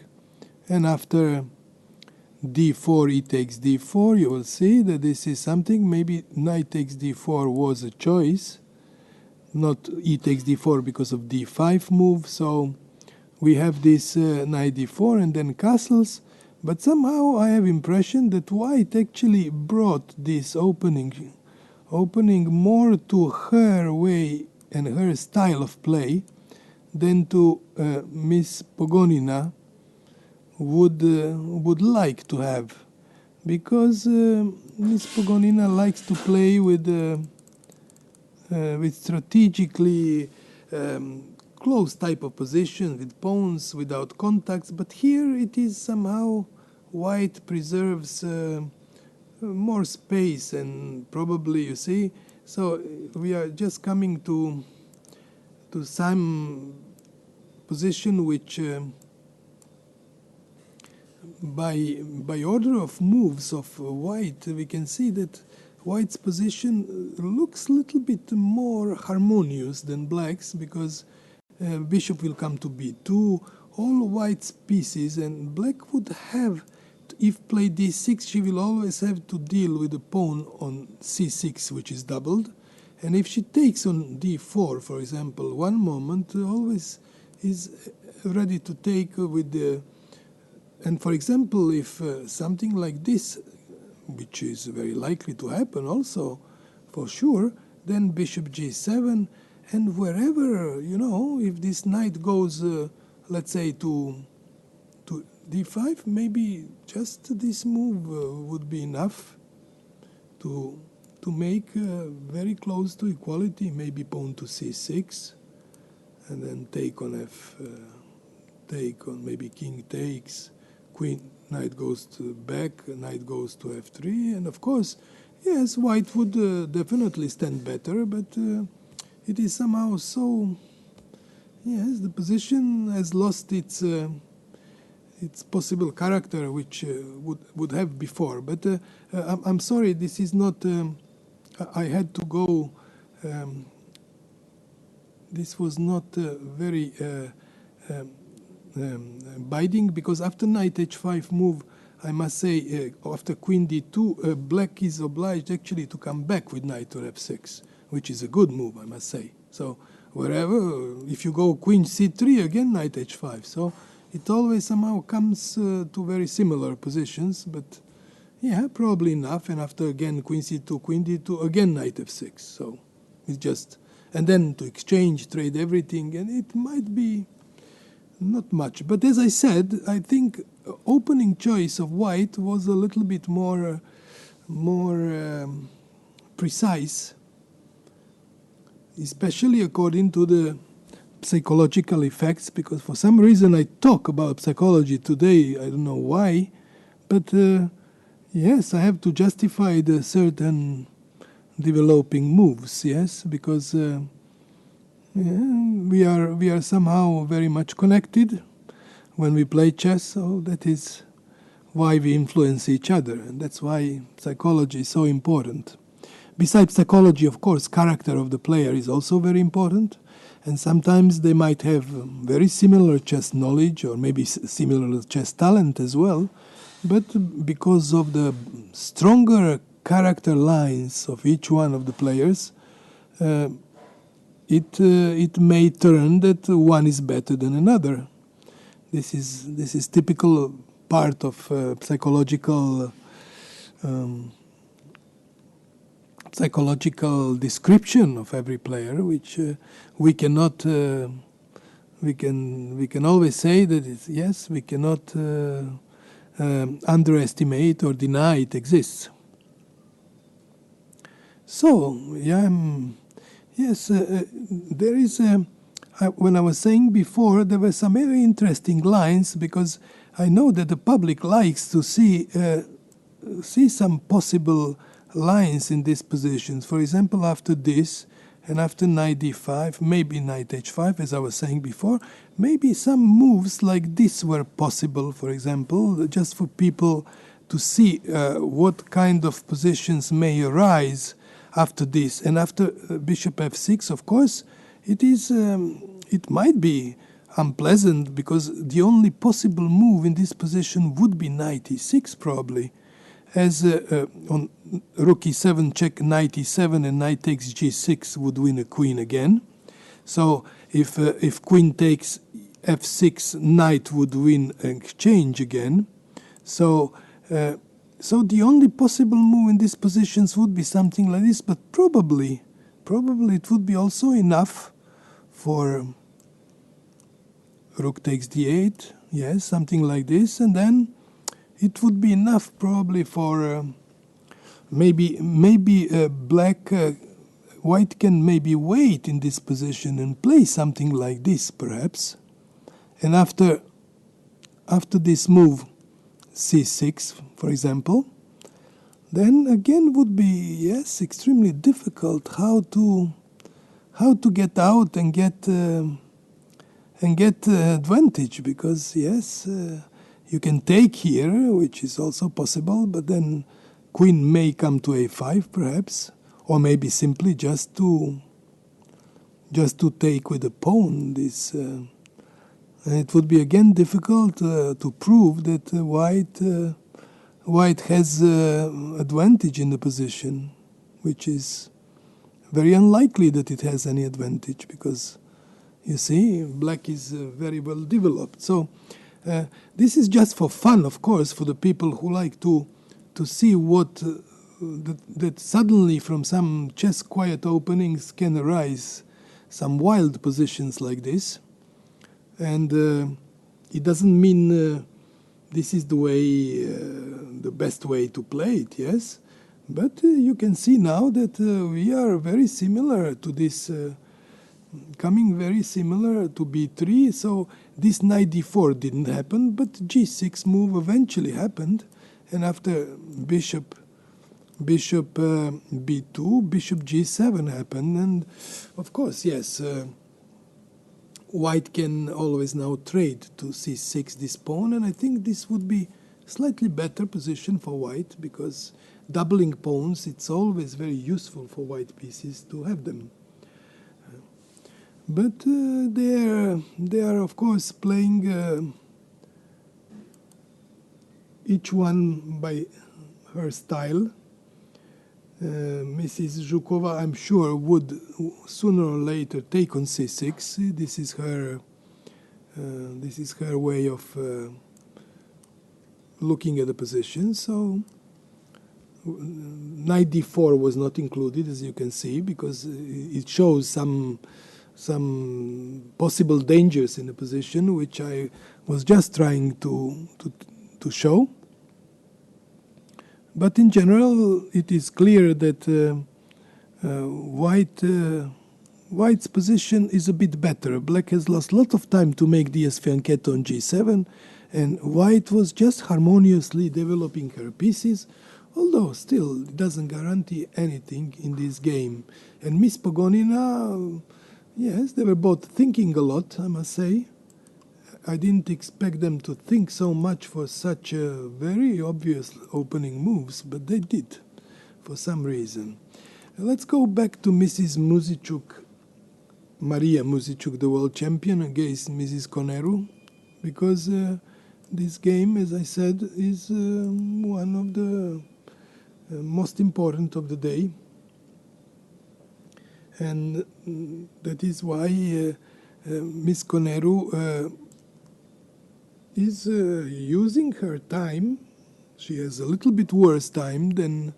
and after d4, e takes d4, you will see that this is something. Maybe knight takes d4 was a choice, not e takes d4 because of d5 move. So we have this knight d4 and then castles, but somehow I have impression that white actually brought this opening more to her way and her style of play than to Miss Pogonina would like to have, because Miss Pogonina likes to play with strategically close type of position, with pawns without contacts. But here it is somehow white preserves more space, and probably, you see, so we are just coming to some position which by order of moves of white, we can see that white's position looks a little bit more harmonious than black's, because bishop will come to b2, all white's pieces, and black would have, if play d6, she will always have to deal with the pawn on c6, which is doubled. And if she takes on d4, for example, one moment always is ready to take with the... And for example, if something like this, which is very likely to happen also, for sure, then bishop g7, and wherever, if this knight goes, let's say, to d5, maybe just this move would be enough to make very close to equality, maybe pawn to c6, and then take on take on, maybe king takes, queen, knight goes to back, knight goes to f3, and of course, yes, white would definitely stand better, but it is somehow so, yes, the position has lost its its possible character which would have before. But I'm sorry, this is not. I had to go. This was not very binding, because after knight h5 move, I must say, after queen d2, black is obliged actually to come back with knight to f6, which is a good move, I must say. So wherever, if you go queen c3, again knight h5. So it always somehow comes to very similar positions, but yeah, probably enough. And after again queen c2, queen d2, again knight f6. So it's just, and then to exchange, trade everything, and it might be not much. But as I said, I think opening choice of white was a little bit more precise, especially according to the psychological effects, because for some reason I talk about psychology today, I don't know why, but yes, I have to justify the certain developing moves, yes, because we are somehow very much connected when we play chess, so that is why we influence each other, and that's why psychology is so important. Besides psychology, of course, character of the player is also very important, and sometimes they might have very similar chess knowledge or maybe similar chess talent as well, but because of the stronger character lines of each one of the players, it may turn that one is better than another. This is typical part of psychological description of every player, which we cannot. We can always say that yes, we cannot underestimate or deny it exists. So yeah. Yes, there is. When I was saying before, there were some very interesting lines, because I know that the public likes to see some possible lines in these positions. For example, after this and after knight d5, maybe knight h5, as I was saying before, maybe some moves like this were possible. For example, just for people to see what kind of positions may arise after this. And after bishop f6, of course, it might be unpleasant, because the only possible move in this position would be knight e6 probably, as on rook e7 check knight e7 and knight takes g6 would win a queen again. So if queen takes f6, knight would win an exchange again. So the only possible move in these positions would be something like this, but probably it would be also enough for rook takes d8, yes, something like this, and then it would be enough probably for maybe white can maybe wait in this position and play something like this perhaps, and after this move c6, for example, then again would be, yes, extremely difficult how to get out and get advantage, because yes, you can take here, which is also possible, but then queen may come to a5 perhaps, or maybe simply just to take with the pawn. This it would be again difficult to prove that white has advantage in the position, which is very unlikely that it has any advantage, because you see, black is very well developed. So this is just for fun, of course, for the people who like to see what that suddenly from some chess quiet openings can arise some wild positions like this. And it doesn't mean this is the way, the best way to play it, yes? But you can see now that we are very similar to this, coming very similar to b3. So this knight d4 didn't happen, but g6 move eventually happened. And after bishop b2, bishop g7 happened. And of course, yes, white can always now trade to c6 this pawn, and I think this would be slightly better position for white, because doubling pawns, it's always very useful for white pieces to have them. But they are of course playing each one by her style. Mrs. Zhukova, I'm sure, would sooner or later take on c6. This is her way of looking at the position. So knight d4 was not included, as you can see, because it shows some possible dangers in the position, which I was just trying to show. But in general, it is clear that white's position is a bit better. Black has lost a lot of time to make ds fianchetto on g7, and white was just harmoniously developing her pieces, although still it doesn't guarantee anything in this game. And Miss Pogonina, yes, they were both thinking a lot, I must say. I didn't expect them to think so much for such very obvious opening moves, but they did, for some reason. Let's go back to Mrs. Muzichuk, Maria Muzichuk, the world champion, against Mrs. Coneru, because this game, as I said, is one of the most important of the day. And that is why Miss Coneru is using her time. She has a little bit worse time than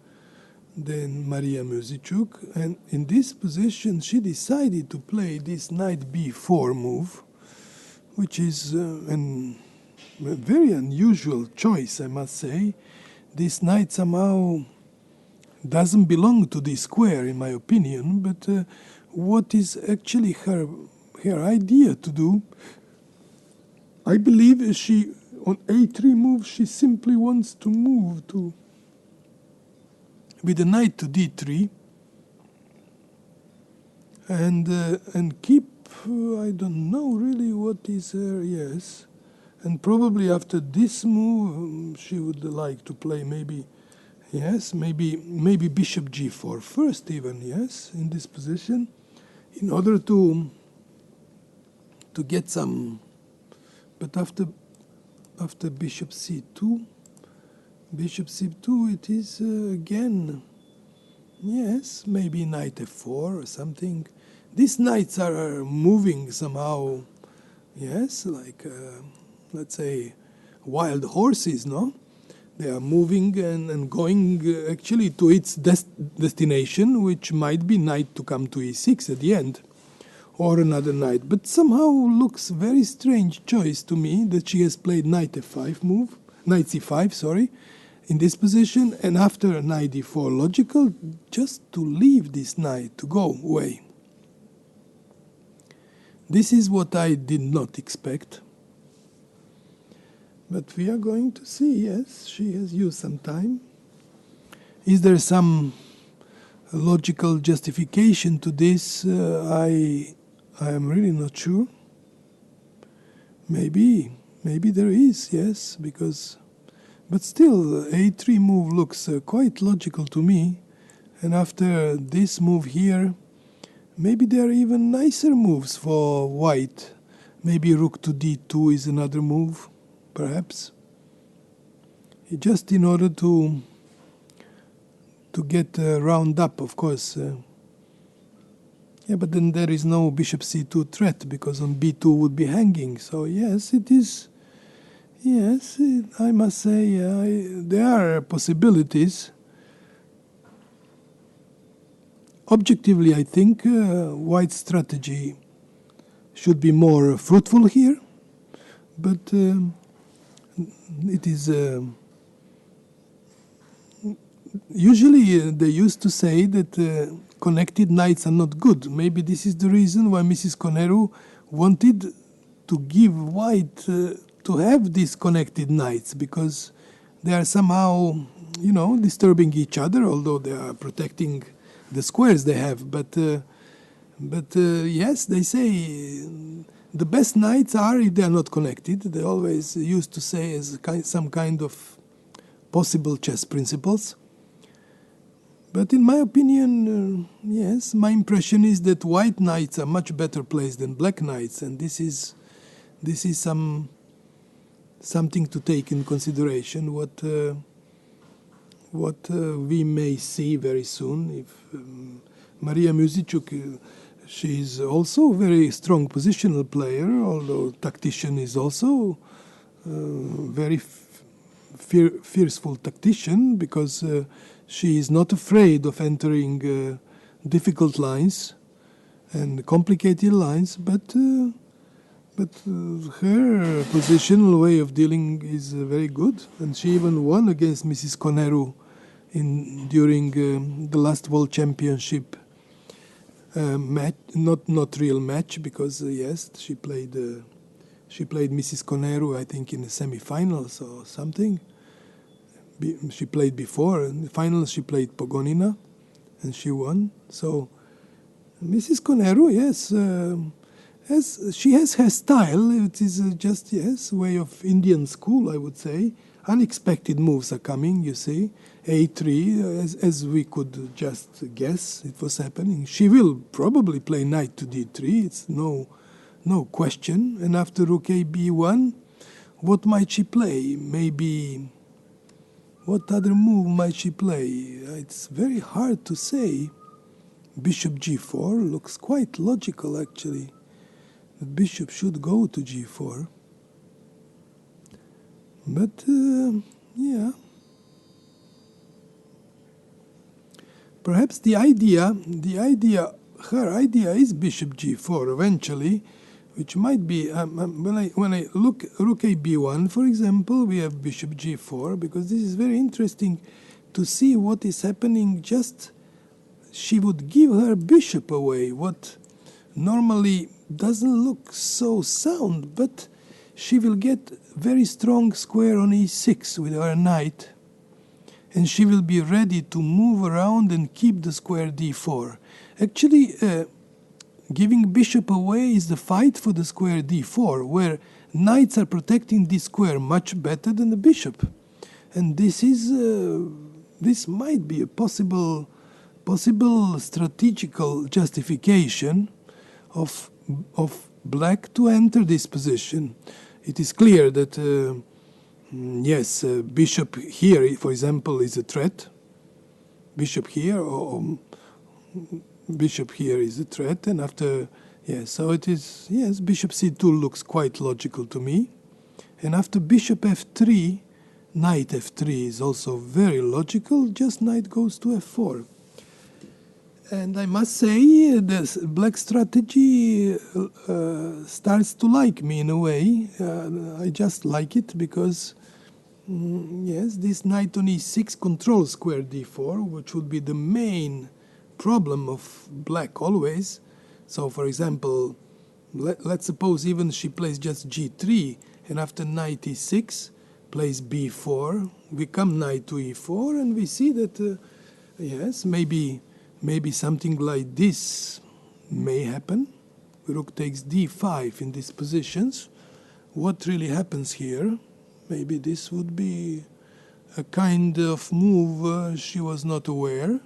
Maria Muzichuk, and in this position she decided to play this knight b4 move, which is a very unusual choice, I must say. This knight somehow doesn't belong to this square, in my opinion, but what is actually her idea to do? I believe she, on a3 move, she simply wants to move with the knight to d3 and keep, I don't know really what is her, yes. And probably after this move, she would like to play maybe bishop g4 first even, yes, in this position, in order to get some. But after bishop c2, it is again, yes, maybe knight f4 or something. These knights are moving somehow, yes, like, let's say, wild horses, no? They are moving and going actually to its destination, which might be knight to come to e6 at the end, or another knight. But somehow looks very strange choice to me that she has played knight f5 move, knight c5, sorry, in this position, and after knight d4 logical, just to leave this knight, to go away. This is what I did not expect. But we are going to see, yes, she has used some time. Is there some logical justification to this? I am really not sure. Maybe there is, yes, because, but still, a3 move looks quite logical to me. And after this move here, maybe there are even nicer moves for white. Maybe rook to d2 is another move, perhaps. Just in order to get round up, of course. Yeah, but then there is no bishop c2 threat, because on b2 would be hanging. So yes, it is. Yes, I must say there are possibilities. Objectively, I think white's strategy should be more fruitful here, but it is. Usually, they used to say that connected knights are not good. Maybe this is the reason why Mrs. Coneru wanted to give white to have these connected knights, because they are somehow, disturbing each other, although they are protecting the squares they have. But yes, they say the best knights are, if they are not connected, they always used to say as some kind of possible chess principles. But in my opinion, yes, my impression is that white knights are much better placed than black knights, and this is something to take in consideration. What we may see very soon. If Maria Muzichuk, she is also a very strong positional player, although tactician is also very fierceful tactician, because she is not afraid of entering difficult lines and complicated lines, but her positional way of dealing is very good, and she even won against Mrs. Coneru during the last World Championship match. Not real match, because yes, she played Mrs. Coneru, I think, in the semi-finals or something. She played before. In the finals, she played Pogonina, and she won. So Mrs. Coneru, yes. She has her style. It is just, yes, way of Indian school, I would say. Unexpected moves are coming, you see. A3, as we could just guess it was happening. She will probably play knight to d3. It's no question. And after rook a b1, what might she play? Maybe, what other move might she play? It's very hard to say. Bishop g4 looks quite logical, actually. The bishop should go to g4. But, yeah. Perhaps her idea is bishop g4 eventually, which might be, when I look rook a b1, for example, we have bishop g4, because this is very interesting to see what is happening. Just, she would give her bishop away, what normally doesn't look so sound, but she will get very strong square on e6 with her knight, and she will be ready to move around and keep the square d4. Actually, giving bishop away is the fight for the square d4, where knights are protecting this square much better than the bishop. And this might be a possible strategical justification of black to enter this position. It is clear that, yes, bishop here, for example, is a threat. Bishop here, or bishop here is a threat, and after, yes, so it is, yes, bishop c2 looks quite logical to me. And after bishop f3, knight f3 is also very logical, just knight goes to f4. And I must say, this black strategy starts to like me in a way. I just like it because, yes, this knight on e6 controls square d4, which would be the main problem of black always. So, for example, let's suppose even she plays just g3, and after knight e6, plays b4, we come knight to e4, and we see that, yes, maybe something like this may happen. Rook takes d5 in these positions. What really happens here? Maybe this would be a kind of move she was not aware.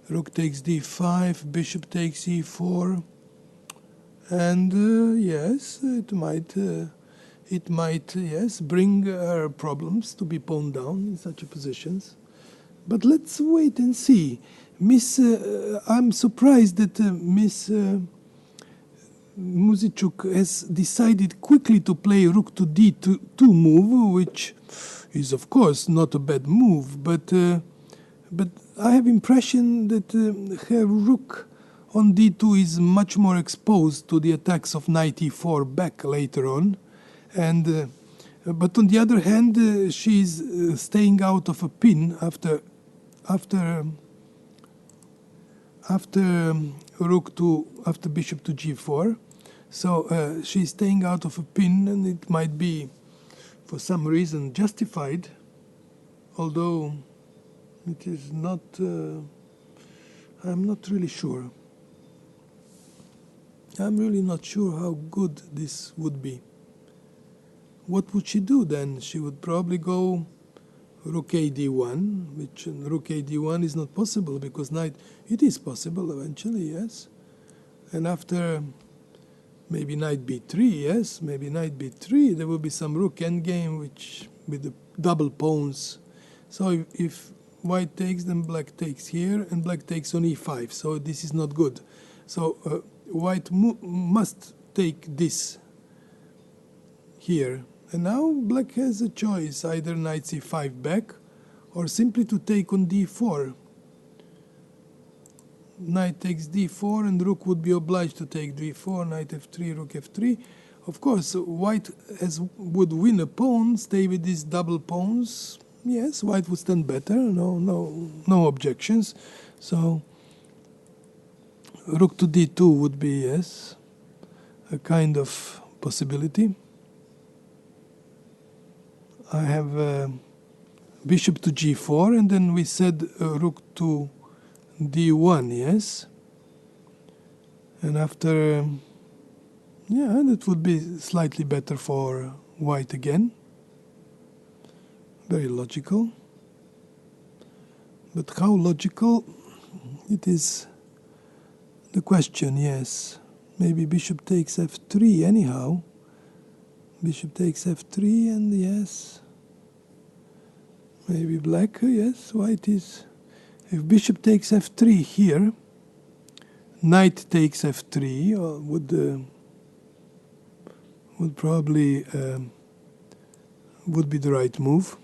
Rook takes d5, bishop takes e4, and yes, it might yes, bring her problems to be pawned down in such positions. But let's wait and see. I'm surprised that Miss Muzichuk has decided quickly to play rook to d2 move, which is of course not a bad move, but I have impression that her rook on d2 is much more exposed to the attacks of knight e4 back later on, and but on the other hand, she is staying out of a pin after bishop to g4, so she's staying out of a pin, and it might be for some reason justified, although it is not, I'm not really sure. I'm really not sure how good this would be. What would she do then? She would probably go rook a d1, which rook a d1 is not possible because knight, it is possible eventually, yes. And after maybe knight b3, yes, maybe knight b3, there will be some rook endgame which with the double pawns. So if white takes, then black takes here, and black takes on e5, so this is not good. So white must take this here. And now black has a choice, either knight c5 back, or simply to take on d4. Knight takes d4, and rook would be obliged to take d4, knight f3, rook f3. Of course, white would win a pawn, stay with these double pawns. Yes, white would stand better, no objections. So rook to d2 would be, yes, a kind of possibility. I have bishop to g4, and then we said rook to d1, yes. And after, yeah, that would be slightly better for white again. Very logical. But how logical? It is the question, yes. Maybe bishop takes f3 anyhow. Bishop takes f3, and yes. Maybe black, yes, white is... If bishop takes f3 here, knight takes f3 would probably would be the right move.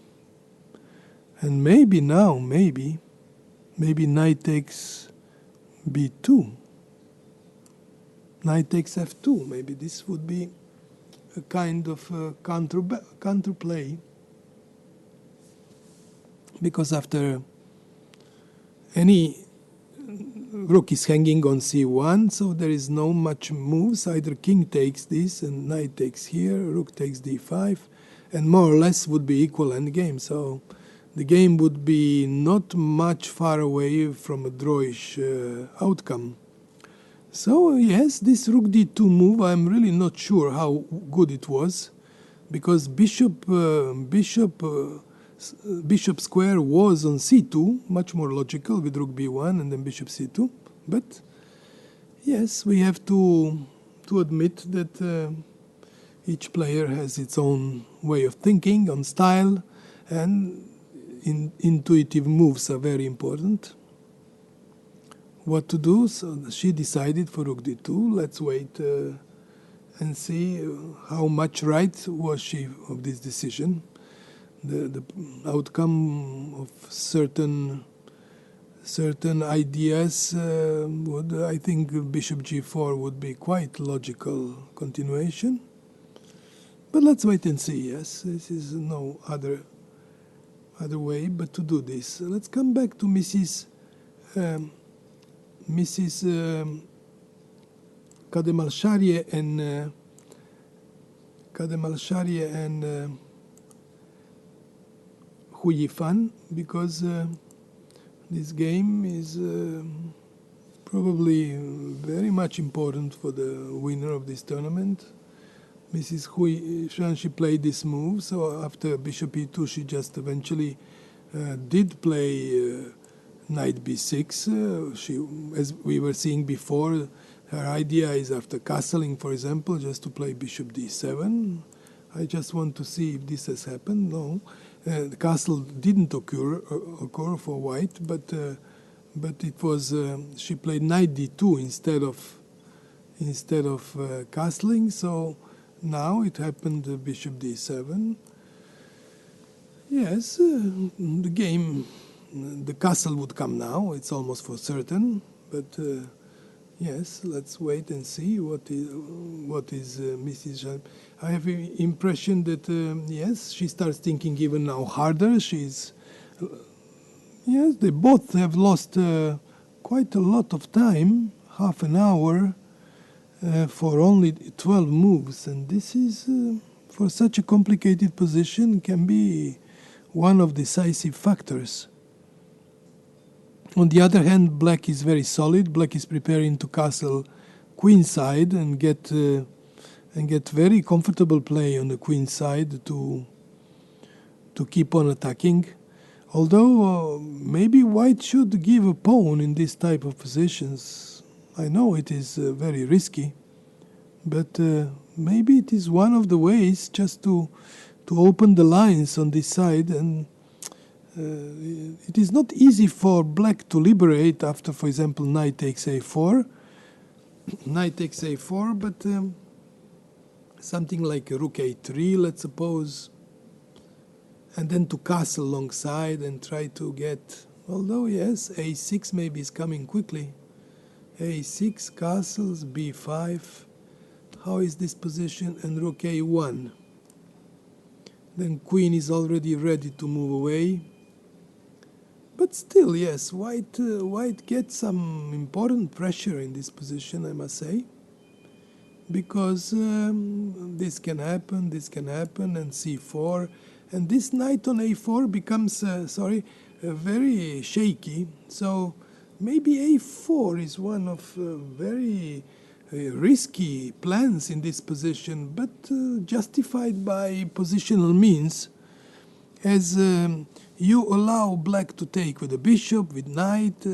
And maybe now, maybe knight takes b2. Knight takes f2. Maybe this would be a kind of counterplay. Because after any rook is hanging on c1, so there is no much moves. Either king takes this and knight takes here, rook takes d5, and more or less would be equal endgame. So the game would be not much far away from a drawish outcome. So yes, this rook d2 move, I'm really not sure how good it was, because bishop square was on c2, much more logical with rook b1 and then bishop c2. But yes, we have to admit that each player has its own way of thinking, on style, and intuitive moves are very important. What to do? So she decided for rook d2. Let's wait and see how much right was she of this decision. The outcome of certain ideas would, I think, bishop g4 would be quite logical continuation. But let's wait and see. Yes, this is no other way but to do this. Let's come back to Mrs. Kademalsharie and Huyifan, because this game is probably very much important for the winner of this tournament. Mrs. Huyifan, she played this move, so after bishop e2 she just eventually did play knight b6. She, as we were seeing before, her idea is after castling, for example, just to play bishop d7. I just want to see if this has happened. No. The castle didn't occur for white, but it was she played knight d2 instead of castling. So now it happened bishop d7. Yes, the game, the castle would come now. It's almost for certain. But yes, let's wait and see what is Mrs. I have the impression that yes, she starts thinking even now harder. She's yes, they both have lost quite a lot of time, half an hour, for only 12 moves, and this is for such a complicated position can be one of decisive factors. On the other hand, black is very solid. Black is preparing to castle queen side and get very comfortable play on the queen side to keep on attacking. Although maybe white should give a pawn in this type of positions. I know it is very risky, but maybe it is one of the ways just to open the lines on this side. And it is not easy for black to liberate after, for example, knight takes a4. Knight takes a4, but something like a rook a3, let's suppose. And then to castle alongside and try to get, although yes, a6 maybe is coming quickly. a6, castles, b5. How is this position? And rook a1. Then queen is already ready to move away. But still, yes, white gets some important pressure in this position, I must say. Because this can happen, and c4. And this knight on a4 becomes, very shaky. So maybe a4 is one of very risky plans in this position, but justified by positional means, as you allow black to take with the bishop, with knight,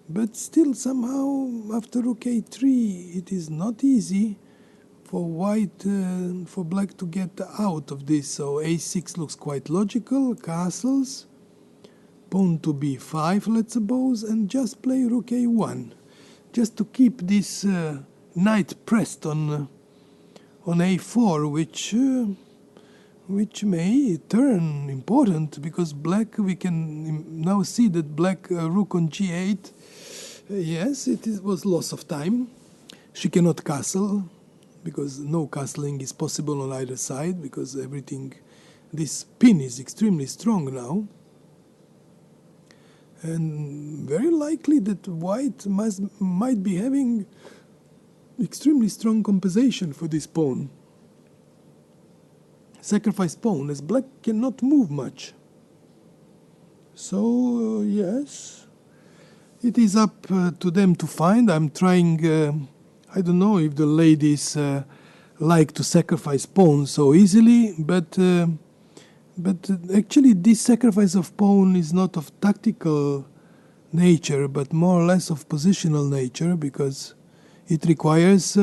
but still somehow after rook a3 it is not easy for black to get out of this. So a6 looks quite logical, castles, pawn to b5, let's suppose, and just play rook a1, just to keep this knight pressed on a4, which may turn important, because black, we can now see that black rook on g8, yes, was loss of time. She cannot castle, because no castling is possible on either side, because everything, this pin is extremely strong now. And very likely that white might be having extremely strong compensation for this pawn. Sacrifice pawn, as black cannot move much. So, yes, it is up to them to find. I'm trying... I don't know if the ladies like to sacrifice pawns so easily, but actually this sacrifice of pawn is not of tactical nature, but more or less of positional nature, because it requires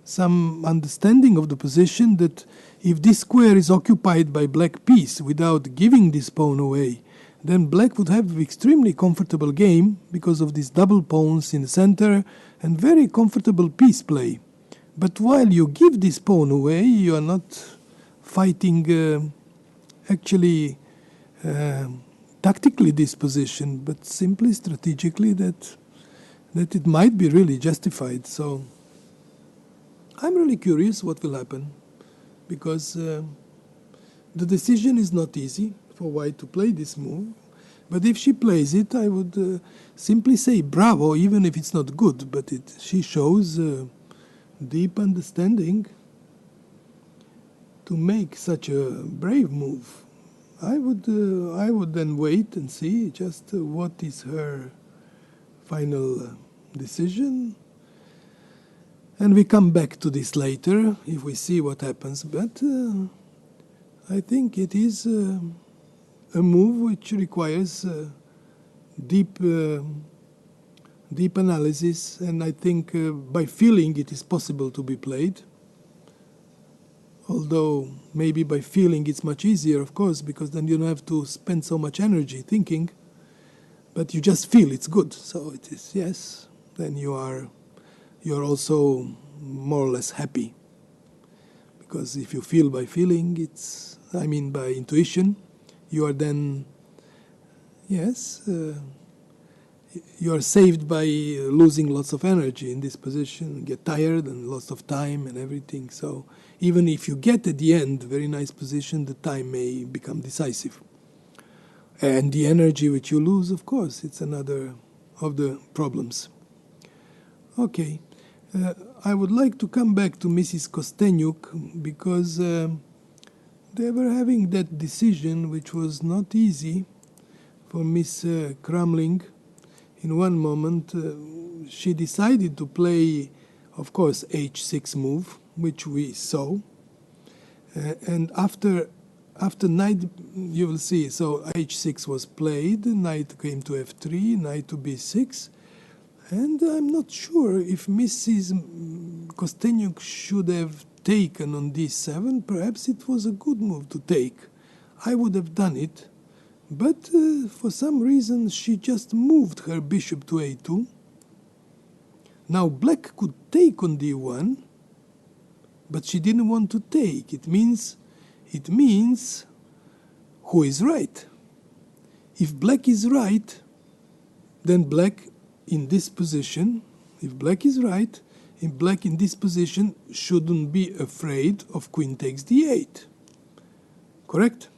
some understanding of the position, that if this square is occupied by black piece without giving this pawn away, then black would have extremely comfortable game because of these double pawns in the center and very comfortable piece play. But while you give this pawn away, you are not fighting actually tactically this position, but simply strategically that it might be really justified. So I'm really curious what will happen, because the decision is not easy for white to play this move. But if she plays it, I would simply say bravo, even if it's not good. But she shows deep understanding to make such a brave move. I would then wait and see just what is her final decision. And we come back to this later if we see what happens. But I think it is a move which requires deep analysis, and I think by feeling it is possible to be played. Although maybe by feeling it's much easier, of course, because then you don't have to spend so much energy thinking, but you just feel it's good. So it is, yes, then you're also more or less happy. Because if you feel by feeling, by intuition, you are then, yes, you are saved by losing lots of energy in this position, get tired and lots of time and everything. So even if you get at the end a very nice position, the time may become decisive. And the energy which you lose, of course, it's another of the problems. Okay, I would like to come back to Mrs. Kostenyuk, because they were having that decision which was not easy for Miss Kramling. In one moment, she decided to play, of course, h6 move, which we saw. And after knight, you will see, so h6 was played, knight came to f3, knight to b6. And I'm not sure if Mrs. Kostenyuk should have taken on d7. Perhaps it was a good move to take. I would have done it. But for some reason, she just moved her bishop to a2. Now black could take on d1, but she didn't want to take. It means who is right? If black is right, then black in this position, if black is right, black in this position shouldn't be afraid of queen takes d8. Correct?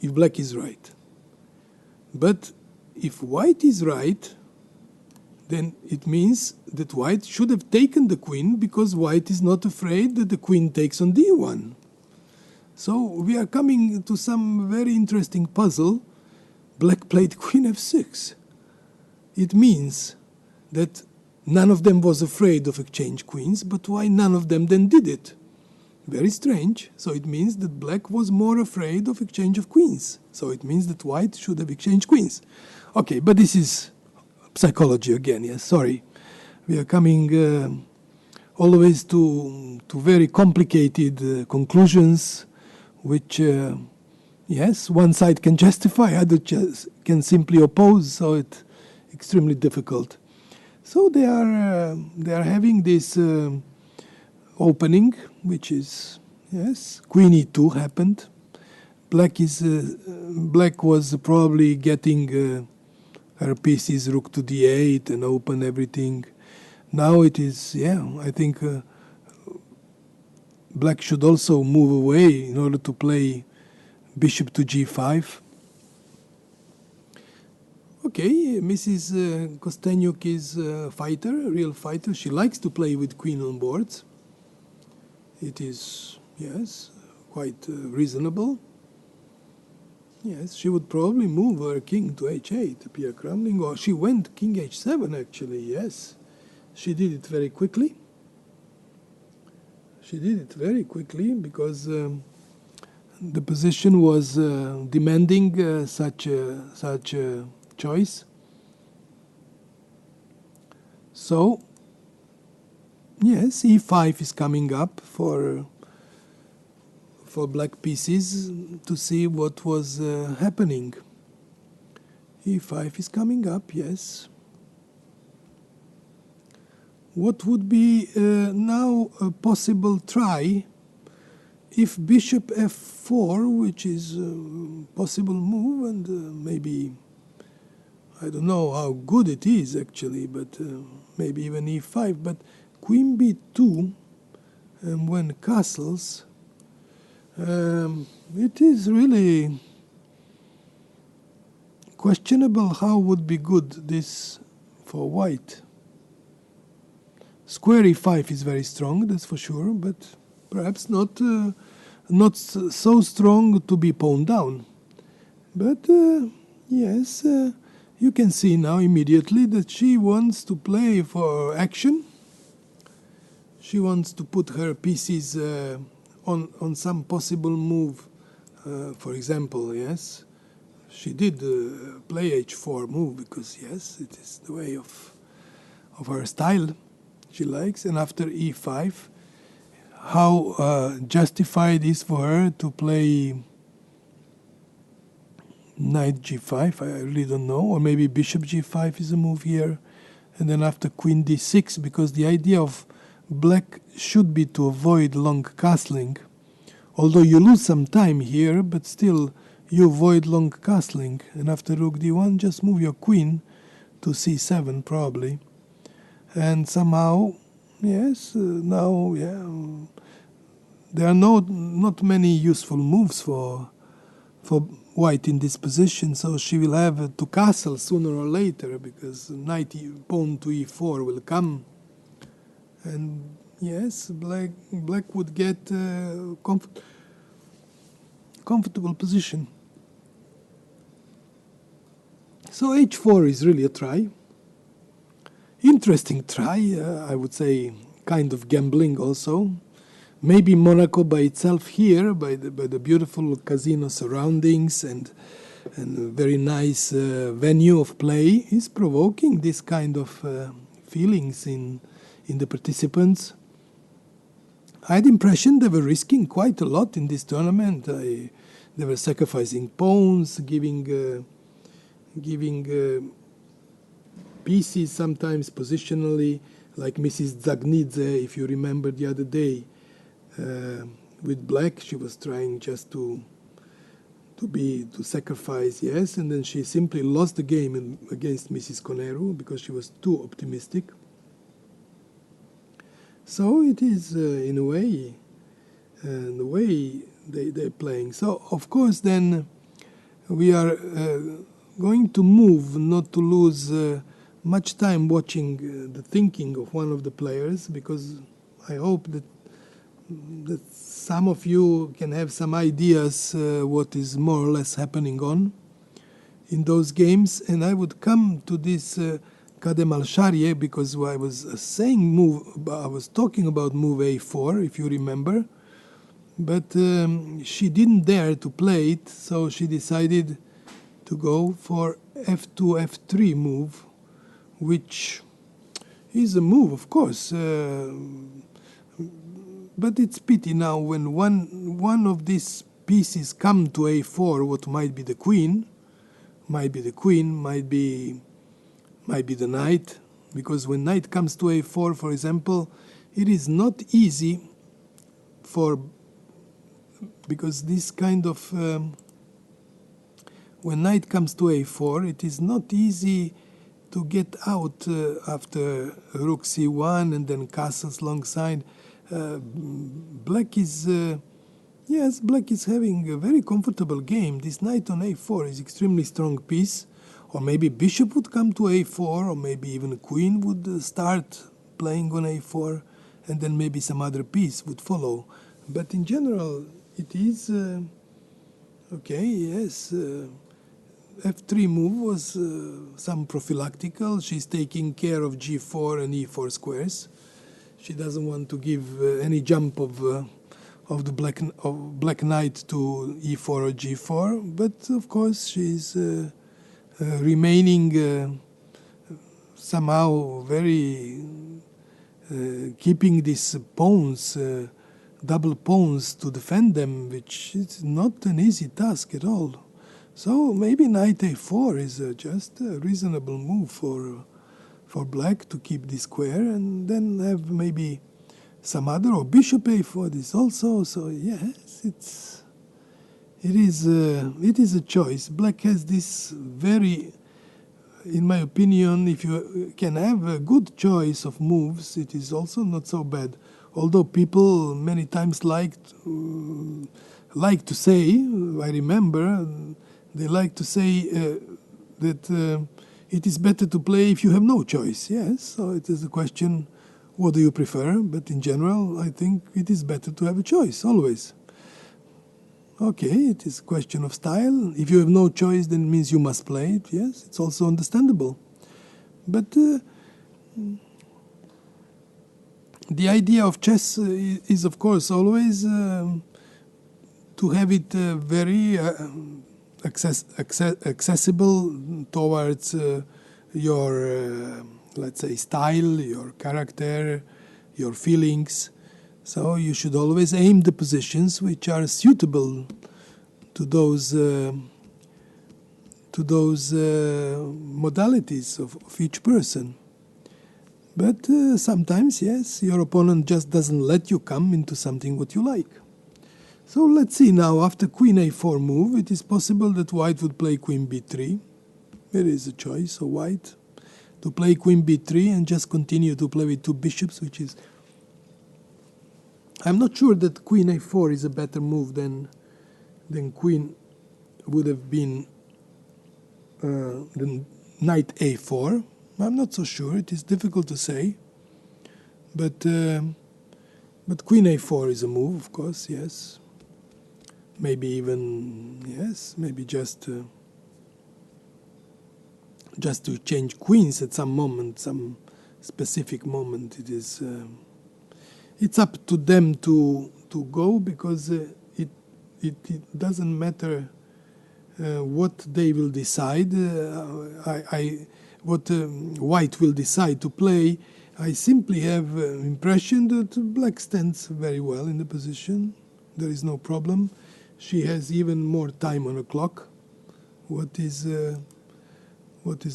If black is right. But if white is right, then it means that white should have taken the queen because white is not afraid that the queen takes on d1. So we are coming to some very interesting puzzle. Black played queen f6. It means that none of them was afraid of exchange queens, but why none of them then did it? Very strange. So it means that black was more afraid of exchange of queens. So it means that white should have exchanged queens. Okay, but this is psychology again, yes, sorry. We are coming always to very complicated conclusions, which, yes, one side can justify, other can simply oppose, so it's extremely difficult. So they are having this opening, which is, yes, queen e2 happened. Black was probably getting her pieces rook to d8 and open everything. Now it is, yeah, I think black should also move away in order to play bishop to g5. Okay, Mrs. Kostenyuk is a fighter, a real fighter. She likes to play with queen on boards. It is, yes, quite reasonable. Yes, she would probably move her king to h8, Pierre Crumbling, or she went king h7 actually, yes. She did it very quickly. She did it very quickly because the position was demanding such a choice. So, yes, e5 is coming up for black pieces to see what was happening. e5 is coming up, yes. What would be now a possible try if bishop f4, which is a possible move, and maybe, I don't know how good it is actually, but maybe even e5, but queen b2, and when castles, it is really questionable how would be good this for white. Square e5 is very strong, that's for sure, but perhaps not so strong to be pawned down. But yes, you can see now immediately that she wants to play for action. She wants to put her pieces on some possible move. For example, yes, she did play h4 move because, yes, it is the way of her style. She likes, and after e5, how justified is for her to play knight g5, I really don't know, or maybe bishop g5 is a move here, and then after queen d6, because the idea of black should be to avoid long castling, although you lose some time here, but still you avoid long castling, and after rook d1 just move your queen to c7 probably. And somehow, yes, now, yeah, there are not many useful moves for white in this position, so she will have to castle sooner or later, because knight pawn to e4 will come, and yes, black would get comfortable position. So h4 is really a try. interesting try, I would say, kind of gambling also. Maybe Monaco by itself here, by the beautiful casino surroundings and a very nice venue of play, is provoking this kind of feelings in the participants. I had the impression they were risking quite a lot in this tournament. They were sacrificing pawns, giving pieces sometimes positionally, like Mrs. Zagnidze, if you remember the other day. With black, she was trying just to sacrifice, yes, and then she simply lost the game against Mrs. Coneru because she was too optimistic. So it is, in a way, the way they're playing. So, of course, then we are going to move, not to lose much time watching the thinking of one of the players, because I hope that some of you can have some ideas what is more or less happening on in those games. And I would come to this Kadem al-Sharie because I was I was talking about move a4, if you remember, but she didn't dare to play it, so she decided to go for f2, f3 move, which is a move, of course, but it's pity now when one of these pieces come to a4, what might be the queen, might be the knight, because when knight comes to a4, for example, it is not easy because this kind of when knight comes to a4, it is not easy to get out after rook c1 and then castles alongside. Black is having a very comfortable game. This knight on a4 is extremely strong piece, or maybe bishop would come to a4, or maybe even a queen would start playing on a4, and then maybe some other piece would follow. But in general, it is okay. Yes, f3 move was some prophylactical. She's taking care of g4 and e4 squares. She doesn't want to give any jump of the black knight to e4 or g4. But of course, she's remaining somehow very keeping these pawns, double pawns to defend them, which is not an easy task at all. So maybe knight a4 is just a reasonable move for black to keep this square, and then have maybe some other, or bishop a4 this also. So yes, it is a choice. Black has this very, in my opinion, if you can have a good choice of moves, it is also not so bad. Although people many times like to say, I remember, they like to say that it is better to play if you have no choice. Yes, so it is a question, what do you prefer? But in general, I think it is better to have a choice, always. Okay, it is a question of style. If you have no choice, then it means you must play it. Yes, it's also understandable. But the idea of chess is, of course, always to have it very accessible towards your, let's say, style, your character, your feelings. So you should always aim the positions which are suitable to those modalities of each person. But sometimes, yes, your opponent just doesn't let you come into something what you like. So let's see now, after queen a4 move, it is possible that white would play queen b3. There is a choice of white to play queen b3 and just continue to play with two bishops, which is... I'm not sure that queen a4 is a better move than queen would have been than knight a4. I'm not so sure. It is difficult to say. But queen a4 is a move, of course, yes. Maybe even, yes, maybe just to change queens at some moment, some specific moment. It's up to them to go, because it doesn't matter what they will decide. What White will decide to play. I simply have impression that Black stands very well in the position. There is no problem. She has even more time on the clock, what is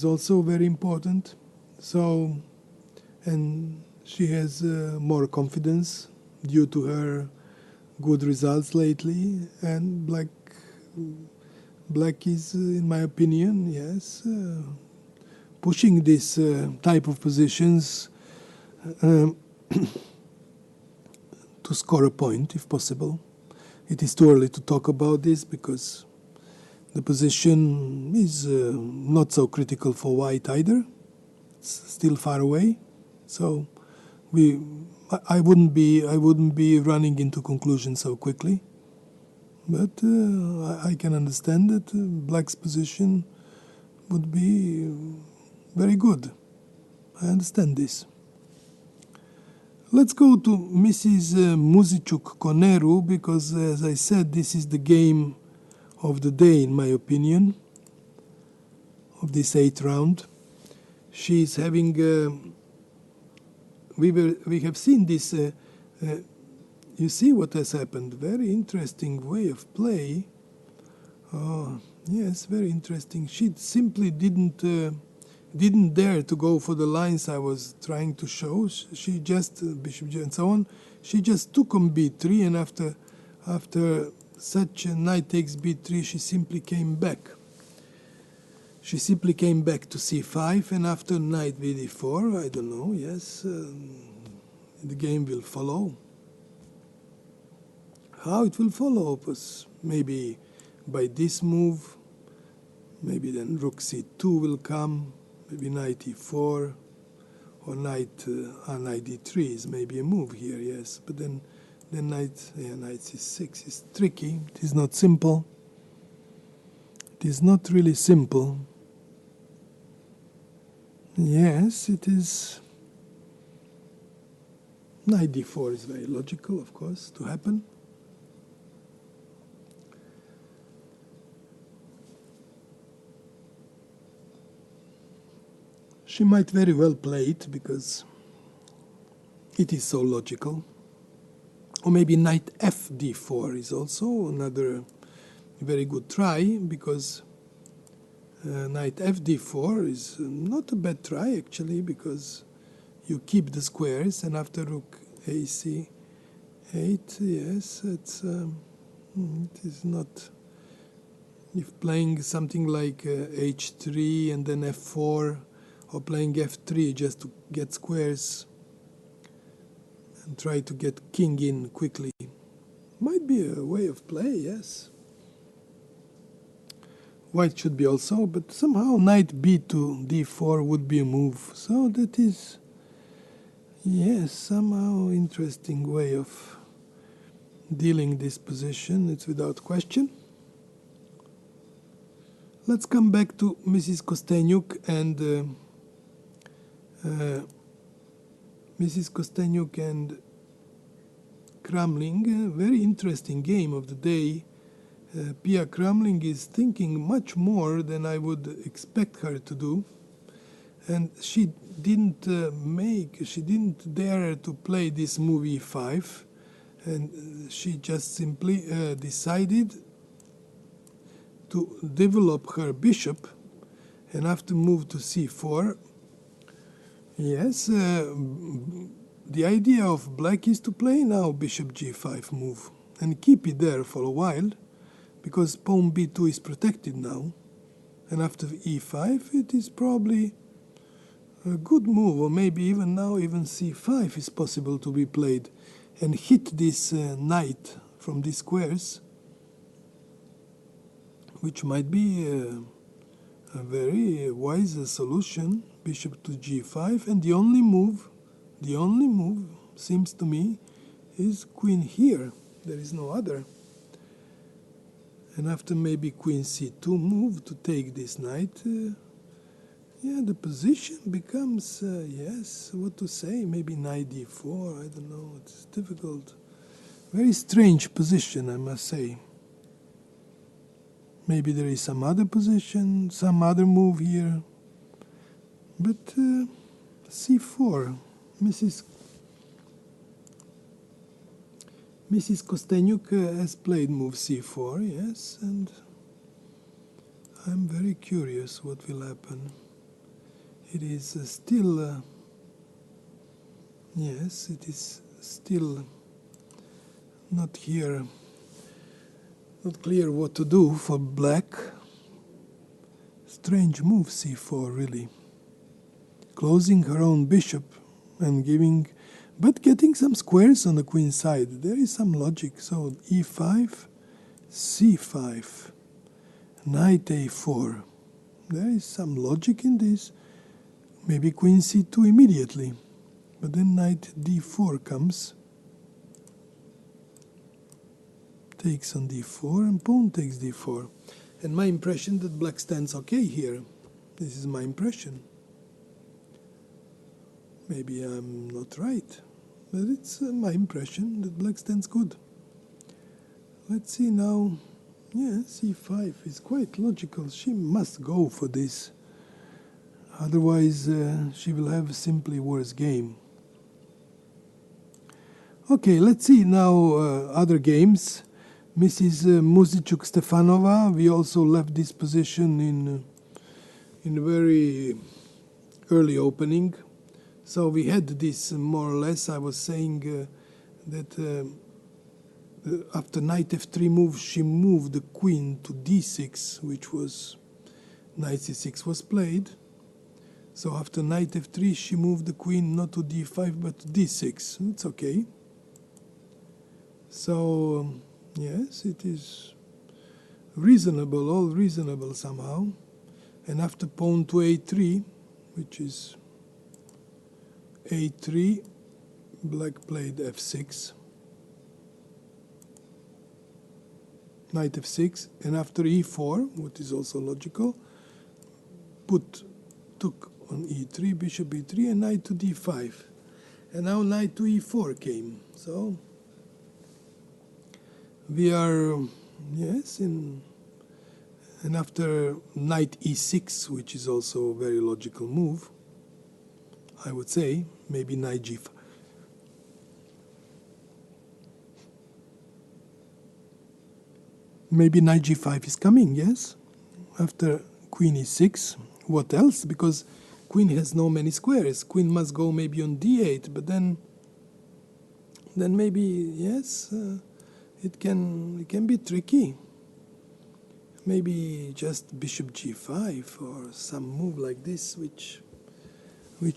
also very important. So, and she has more confidence due to her good results lately. And Black is, in my opinion, yes, pushing this type of positions to score a point, if possible. It is too early to talk about this, because the position is not so critical for White either. It's still far away, so I wouldn't be running into conclusions so quickly. But I can understand that Black's position would be very good. I understand this. Let's go to Mrs. Muzicuk-Koneru, because, as I said, this is the game of the day, in my opinion, of this 8th round. She's having... we have seen this... you see what has happened. Very interesting way of play. Oh, yes, very interesting. She simply didn't dare to go for the lines I was trying to show. She just, bishop G and so on, she just took on b3, and after such a knight takes b3, she simply came back. She simply came back to c5, and after knight bd4, I don't know, yes, the game will follow. How it will follow? Maybe by this move, maybe then rook c2 will come, maybe knight e4, or knight d3 is maybe a move here, yes. But then knight c6 is tricky. It is not simple. It is not really simple. Yes, it is. Knight d4 is very logical, of course, to happen. She might very well play it, because it is so logical. Or maybe knight fd4 is also another very good try, because knight fd4 is not a bad try, actually, because you keep the squares, and after rook ac8, yes, it is not... If playing something like h3 and then f4, or playing f3 just to get squares and try to get king in quickly, might be a way of play, yes. White should be also, but somehow knight b2 d4 would be a move. So that is, yes, somehow interesting way of dealing this position. It's without question. Let's come back to Mrs. Kostenyuk and Mrs. Kostenyuk and Kramling. A very interesting game of the day. Pia Kramling is thinking much more than I would expect her to do, and she didn't dare to play this move e5, and she just simply decided to develop her bishop, and after move to c4. Yes, the idea of Black is to play now bishop g5 move and keep it there for a while, because pawn b2 is protected now, and after e5 it is probably a good move, or maybe even now even c5 is possible to be played and hit this knight from these squares, which might be a very wise solution. Bishop to g5, and the only move seems to me is queen here. There is no other. And after maybe queen c2 move to take this knight, Yeah, the position becomes, yes, what to say, maybe knight d4, I don't know, it's difficult. Very strange position, I must say. Maybe there is some other position, some other move here. But c4, Mrs. Kostenyuk has played move c4, yes, and I'm very curious what will happen. It is still, yes, it is still not here, not clear what to do for black. Strange move c4, really. Closing her own bishop and giving, but getting some squares on the queen side. There is some logic. So e5, c5, knight a4. There is some logic in this. Maybe queen c2 immediately. But then knight d4 comes. Takes on d4 and pawn takes d4. And my impression that black stands okay here. This is my impression. Maybe I'm not right, but it's my impression that black stands good. Let's see now. Yeah, c5 is quite logical. She must go for this. Otherwise, she will have a simply worse game. Okay, let's see now other games. Mrs. Muzichuk-Stefanova, we also left this position in very early opening. So we had this more or less. I was saying that after knight f3 move, she moved the queen to d6, which was knight c6 was played. So after knight f3, she moved the queen not to d5 but to d6. It's okay. So yes, it is reasonable, all reasonable somehow. And after pawn to a3, which is a3, black played f6, knight f6, and after e4, what is also logical, took on e3, bishop e3, and knight to d5. And now knight to e4 came. So we are, yes, and after knight e6, which is also a very logical move, I would say, maybe knight g5. Maybe knight g5 is coming, yes? After queen e6, what else? Because queen has no many squares. Queen must go maybe on d8, but then maybe, yes, it can be tricky. Maybe just bishop g5 or some move like this, which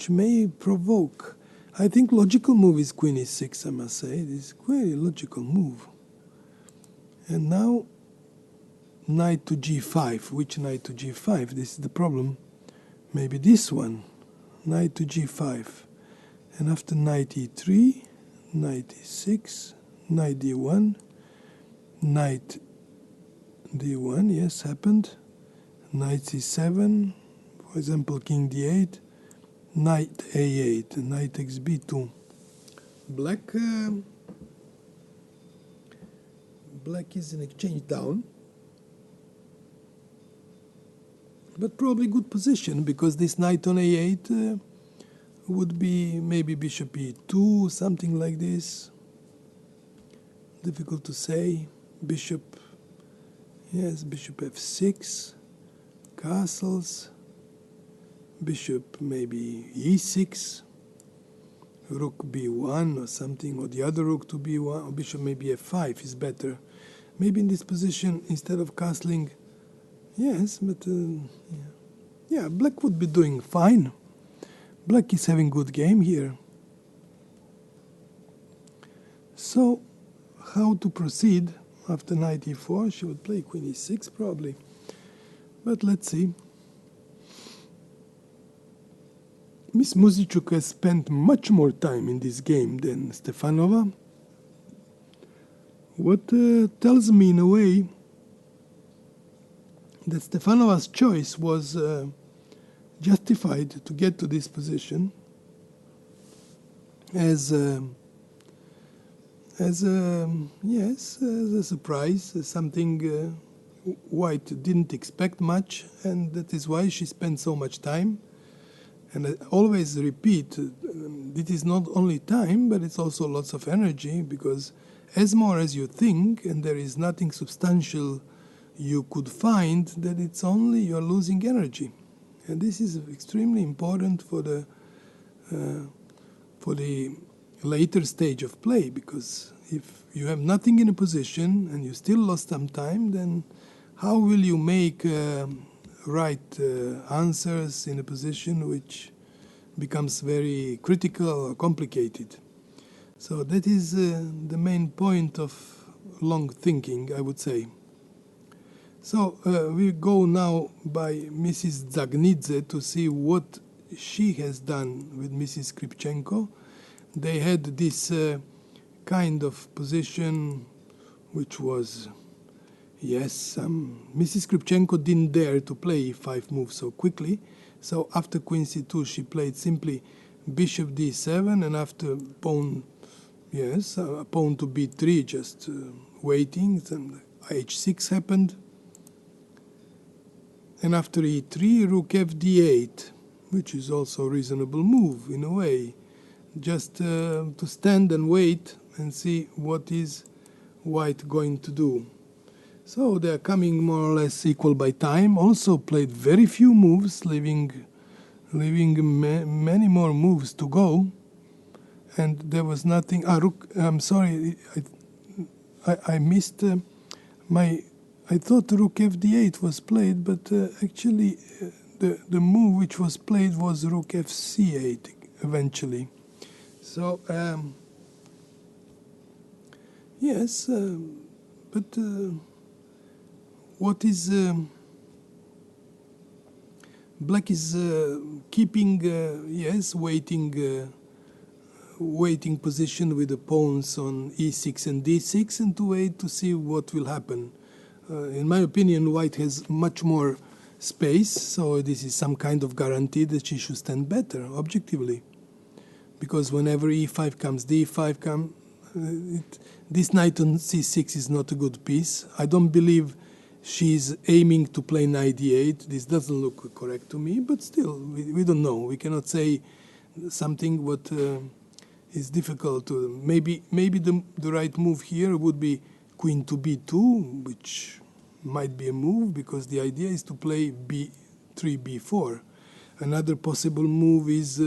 may provoke. I think logical move is queen e6, I must say. It is a very logical move. And now knight to g5. Which knight to g5? This is the problem. Maybe this one. Knight to g5. And after knight e3, knight e6, knight d1, knight d1, yes, happened. Knight c7, for example, king d8, knight a8, knight takes b2. Black is in exchange down, but probably good position, because this knight on a8 would be maybe bishop e2, something like this. Difficult to say. Bishop, yes, bishop f6, castles, bishop maybe e6, rook b1 or something, or the other rook to b1, or bishop maybe f5 is better. Maybe in this position, instead of castling, yes, but yeah, black would be doing fine. Black is having good game here. So, how to proceed? After knight e4, she would play queen e6 probably. But let's see. Miss Muzichuk has spent much more time in this game than Stefanova. What tells me in a way that Stefanova's choice was justified to get to this position as yes, as a surprise, as something White didn't expect much, and that is why she spent so much time. And I always repeat, it is not only time, but it's also lots of energy, because as more as you think, and there is nothing substantial you could find, that it's only you're losing energy. And this is extremely important for the later stage of play, because if you have nothing in a position and you still lost some time, then how will you make right answers in a position which becomes very critical or complicated? So that is the main point of long thinking, I would say. So we go now by Mrs. Zagnidze to see what she has done with Mrs. Skripchenko. They had this kind of position which was, yes, Mrs. Skripchenko didn't dare to play e5 move so quickly. So after queen c2, she played simply bishop d7, and after pawn, yes, pawn to b3, just waiting, and h6 happened. And after e3, rook f d8, which is also a reasonable move in a way, just to stand and wait and see what is White going to do. So they are coming more or less equal by time. Also played very few moves, leaving many more moves to go. And there was nothing. I'm sorry, I missed I thought rook f d8 was played, but actually the move which was played was rook f c8 eventually. So yes, but what is Black is keeping yes, waiting position with the pawns on e6 and d6, and to wait to see what will happen. In my opinion, White has much more space, so this is some kind of guarantee that she should stand better, objectively. Because whenever e5 comes, d5 comes, this knight on c6 is not a good piece. I don't believe she's aiming to play knight d8. This doesn't look correct to me, but still, we don't know. We cannot say something what is difficult to... Maybe the right move here would be queen to b2, which might be a move, because the idea is to play b3, b4. Another possible move is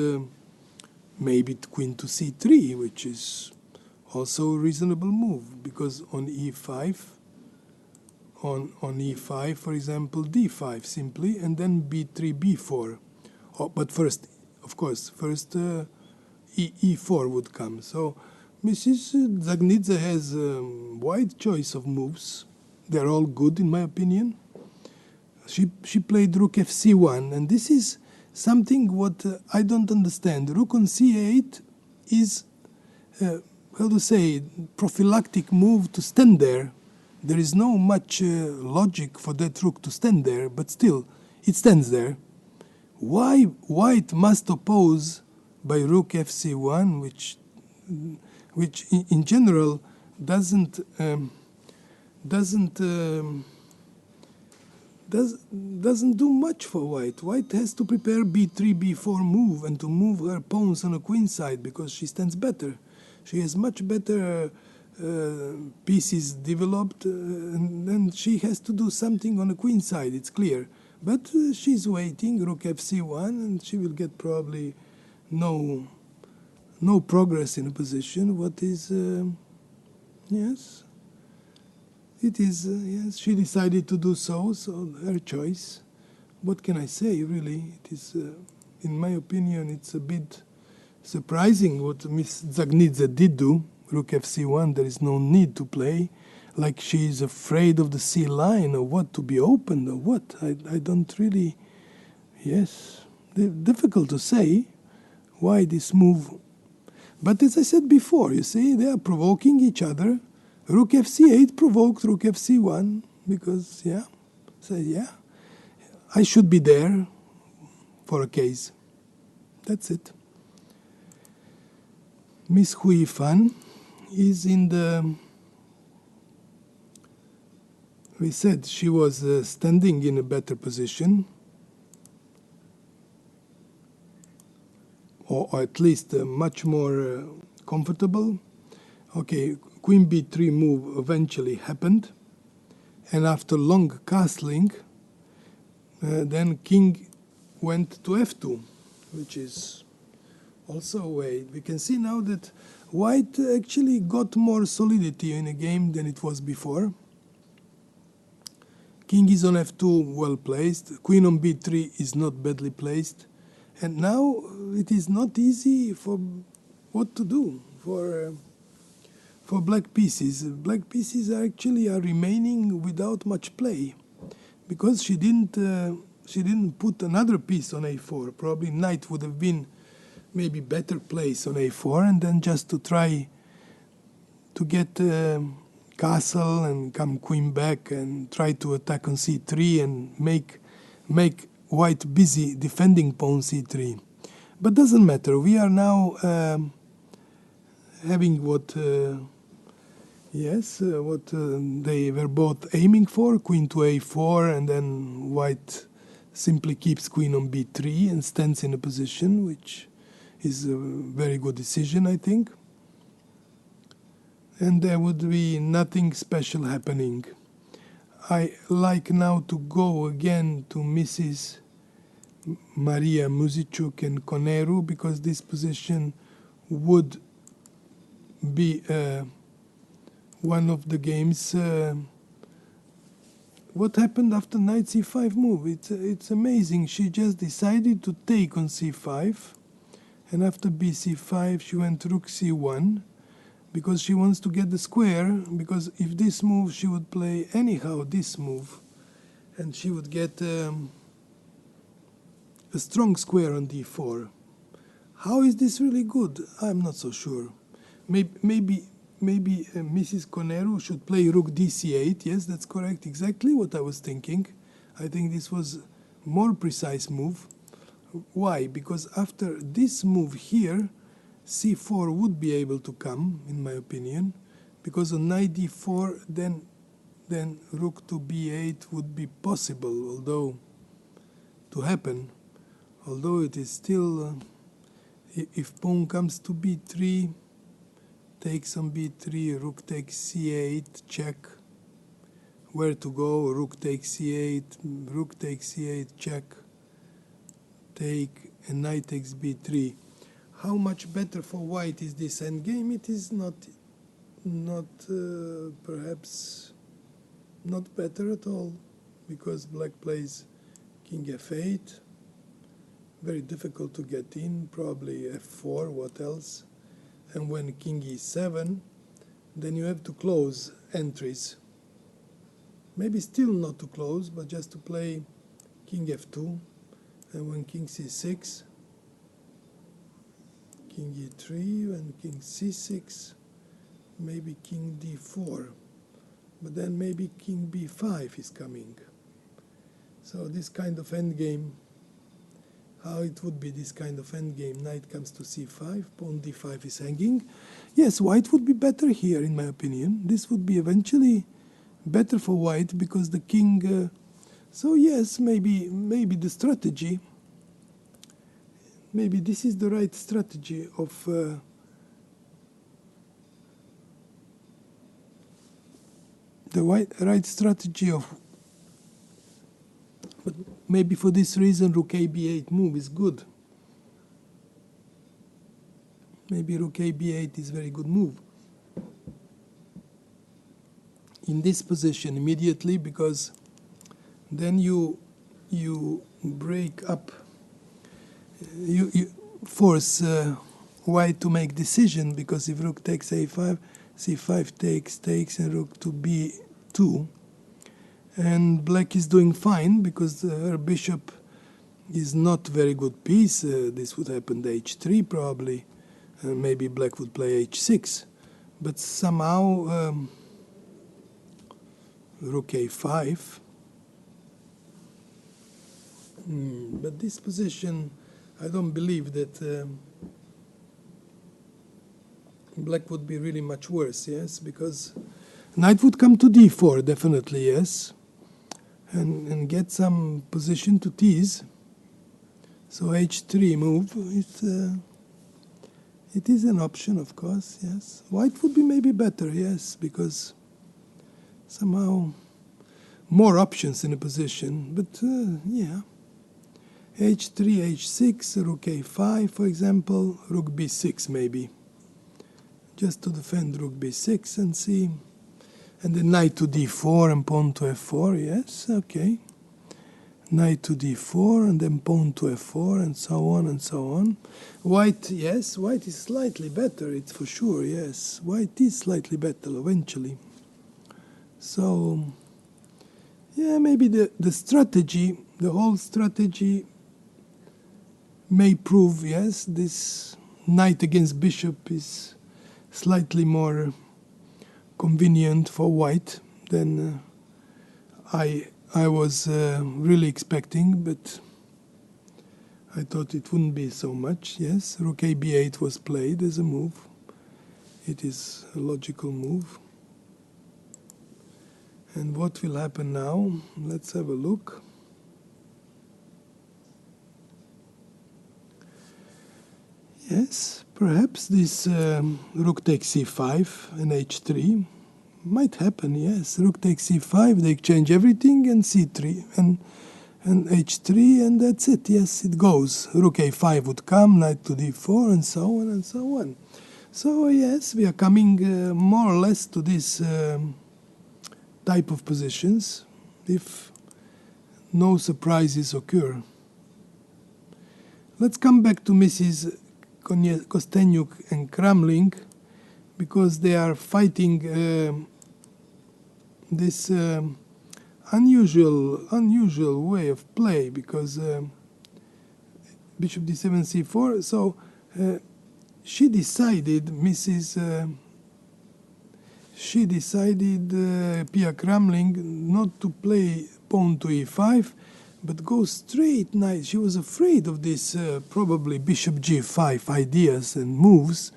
maybe queen to c3, which is also a reasonable move, because on e5, for example, d5 simply, and then b3, b4. Oh, but first, of course, e4 would come. So Mrs. Zagnidze has a wide choice of moves. They're all good, in my opinion. She played rook fc1, and this is something what I don't understand. Rook on c8 is, how to say, prophylactic move to stand there. There is no much logic for that rook to stand there, but still, it stands there. Why White must oppose by rook fc1, which in general doesn't do much for White. White has to prepare b3, b4 move, and to move her pawns on a queen side, because she stands better. She has much better pieces developed, and then she has to do something on the queen side, it's clear. But she's waiting, rook fc1, and she will get probably no progress in a position. What is... yes, it is, yes, she decided to do so her choice. What can I say, really? It is, in my opinion, it's a bit surprising what Miss Zagnidze did do. Rook fc1, there is no need to play. Like she is afraid of the c line, or what, to be opened, or what? I don't really... Yes, difficult to say why this move. But as I said before, you see, they are provoking each other. Rook fc8 provoked rook fc1, because, yeah, I should be there for a case. That's it. Miss Hui Fan is in the... We said she was standing in a better position, or at least much more comfortable. Okay, Queen B3 move eventually happened, and after long castling, then King went to F2, which is also a way. We can see now that White actually got more solidity in a game than it was before. King is on F2, well placed. Queen on B3 is not badly placed. And now it is not easy for what to do for black pieces. Black pieces actually are remaining without much play, because she didn't put another piece on A4. Probably knight would have been maybe better place on A4, and then just to try to get castle and come queen back and try to attack on C3 and make White busy defending pawn C3. But doesn't matter. We are now having what they were both aiming for, queen to A4, and then White simply keeps queen on B3 and stands in a position which is a very good decision, I think. And there would be nothing special happening. I like now to go again to Mrs. Maria Muzichuk and Koneru, because this position would be one of the games. What happened after knight c5 move? It's amazing. She just decided to take on c5, and after bc5 she went rook c1, because she wants to get the square, because if this move she would play anyhow this move, and she would get a strong square on d4. How is this really good? I'm not so sure. Maybe Mrs. Koneru should play rook dc8. Yes, that's correct. Exactly what I was thinking. I think this was a more precise move. Why? Because after this move here, c4 would be able to come, in my opinion, because on knight d4, then rook to b8 would be possible, although it is still, if pawn comes to b3, takes on b3, rook takes c8, check. Where to go? Rook takes c8, rook takes c8, check, take, and knight takes b3. How much better for White is this endgame? It is not perhaps not better at all, because Black plays king f8. Very difficult to get in, probably f4, what else? And when king e7, then you have to close entries. Maybe still not to close, but just to play king f2, and when king c6, king e3, and king c6, maybe king d4, but then maybe king b5 is coming. So this kind of endgame, how it would be this kind of endgame, knight comes to c5, pawn d5 is hanging. Yes, White would be better here, in my opinion. This would be eventually better for White, because the king... so yes, maybe the strategy, maybe this is the right strategy of... right strategy of... But maybe for this reason rook a b8 move is good. Maybe rook a b8 is a very good move in this position immediately, because then you break up, you force White to make decision, because if rook takes a5, c5 takes, and rook to b2. And Black is doing fine, because her bishop is not very good piece. This would happen to h3 probably. Maybe Black would play h6. But somehow rook a5. But this position, I don't believe that black would be really much worse, yes, because knight would come to d4, definitely, yes, and get some position to tease. So h3 move, it is an option, of course, yes. White would be maybe better, yes, because somehow more options in a position, but yeah. h3, h6, rook a5, for example, rook b6 maybe. Just to defend rook b6 and see. And then knight to d4 and pawn to f4, yes, okay. Knight to d4 and then pawn to f4 and so on and so on. White, yes, white is slightly better, it's for sure, yes. White is slightly better eventually. So, yeah, maybe the strategy, the whole strategy may prove, yes, this knight against bishop is slightly more convenient for white than I was really expecting, but I thought it wouldn't be so much, yes. Rook a b8 was played as a move. It is a logical move. And what will happen now? Let's have a look. Yes, perhaps this rook takes c5 and h3 might happen, yes. Rook takes c5, they exchange everything, and c3 and h3, and that's it, yes, it goes. Rook a5 would come, knight to d4, and so on and so on. So, yes, we are coming more or less to this type of positions if no surprises occur. Let's come back to Mrs. Kostenyuk and Kramling, because they are fighting this unusual way of play, because bishop d7 c4. So she decided, Pia Kramling, not to play pawn to e5, but go straight knight. She was afraid of this probably bishop g5 ideas and moves,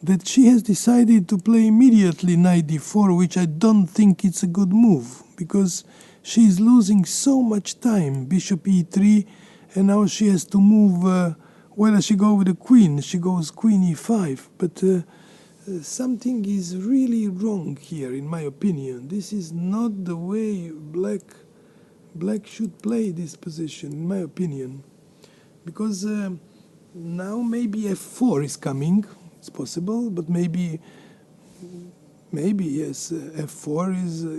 that she has decided to play immediately knight d4, which I don't think it's a good move, because she is losing so much time. Bishop e3, and now she has to move. Where does she go with the queen? She goes queen e5, but something is really wrong here, in my opinion. This is not the way black should play this position, in my opinion, because now maybe f4 is coming. It's possible, but maybe yes, f4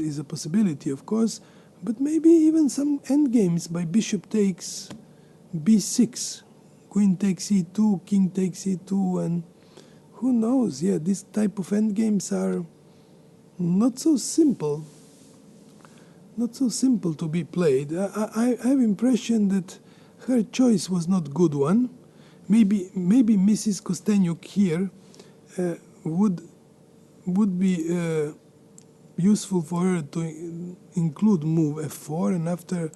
is a possibility, of course, but maybe even some endgames by bishop takes b6, queen takes e2, king takes e2, and who knows? Yeah, this type of endgames are not so simple to be played. I have impression that her choice was not good one. Maybe Mrs. Kostenyuk here would be useful for her to include move f4, and after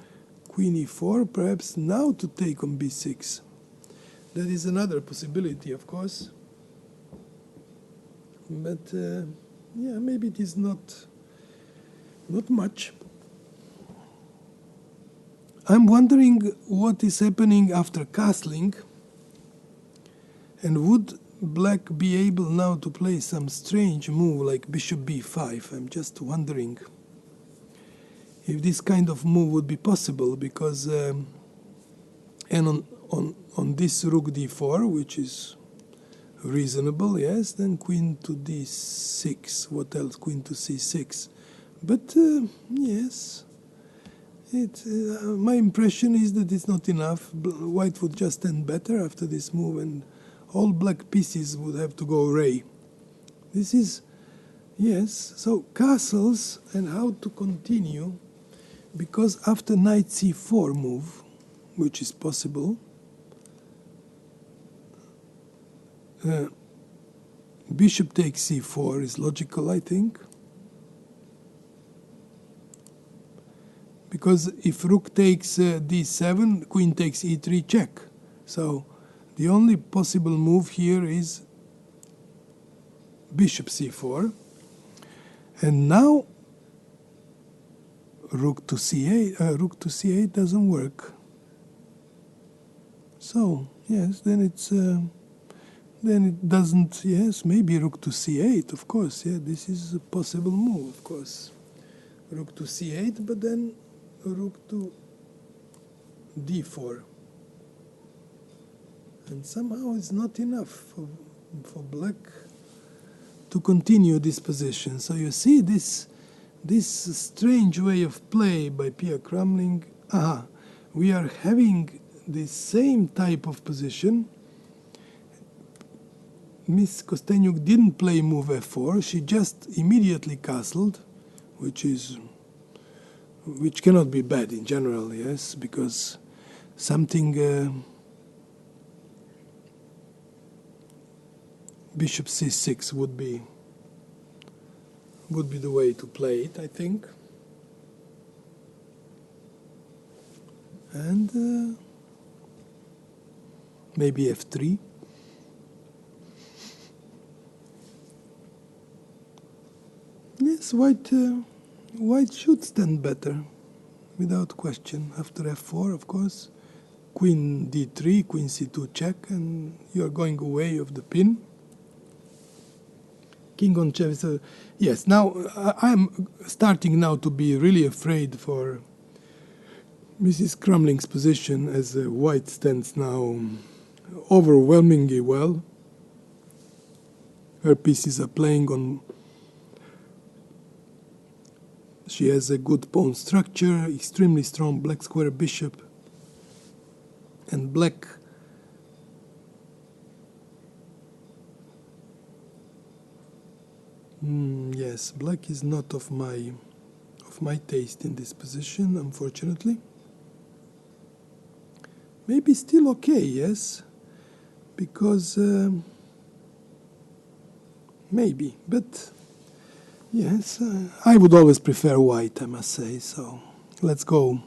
queen e4, perhaps now to take on b6. That is another possibility, of course. But yeah, maybe it is not much. I'm wondering what is happening after castling, and would black be able now to play some strange move like bishop b5? I'm just wondering if this kind of move would be possible, because and on this rook d4, which is reasonable, yes, then queen to d6. What else? Queen to c6. But yes, my impression is that it's not enough. White would just stand better after this move, and all black pieces would have to go away. This is, yes, so castles and how to continue, because after knight c4 move, which is possible, bishop takes c4 is logical, I think, because if rook takes d7, queen takes e3 check. So the only possible move here is bishop c4. And now rook to c8 doesn't work. So yes, then it doesn't. Yes, maybe rook to c8. Of course, yeah, this is a possible move. Of course, rook to c8, but then rook to d4, and somehow it's not enough for black to continue this position. So you see this strange way of play by Pia Kramling. We are having the same type of position. Miss Kostenyuk didn't play move f4. She just immediately castled, which cannot be bad in general, yes, because something bishop c6 would be the way to play it, I think. And maybe f3. Yes, white should stand better, without question. After f4, of course, queen d3, queen c2 check, and you are going away of the pin. King on chess. Yes, now I'm starting now to be really afraid for Mrs. Kramling's position, as white stands now overwhelmingly well. Her pieces are playing on. She has a good pawn structure, extremely strong black square bishop, and black yes, black is not of my taste in this position, unfortunately. Maybe still okay, yes, because maybe, but yes, I would always prefer white, I must say. So let's go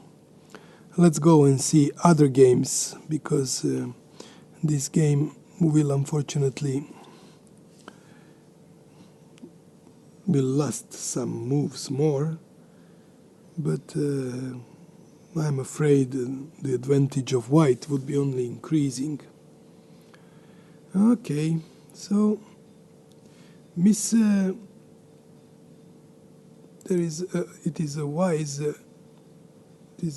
and see other games, because this game will unfortunately last some moves more, but I'm afraid the advantage of white would be only increasing. Okay, so Miss it is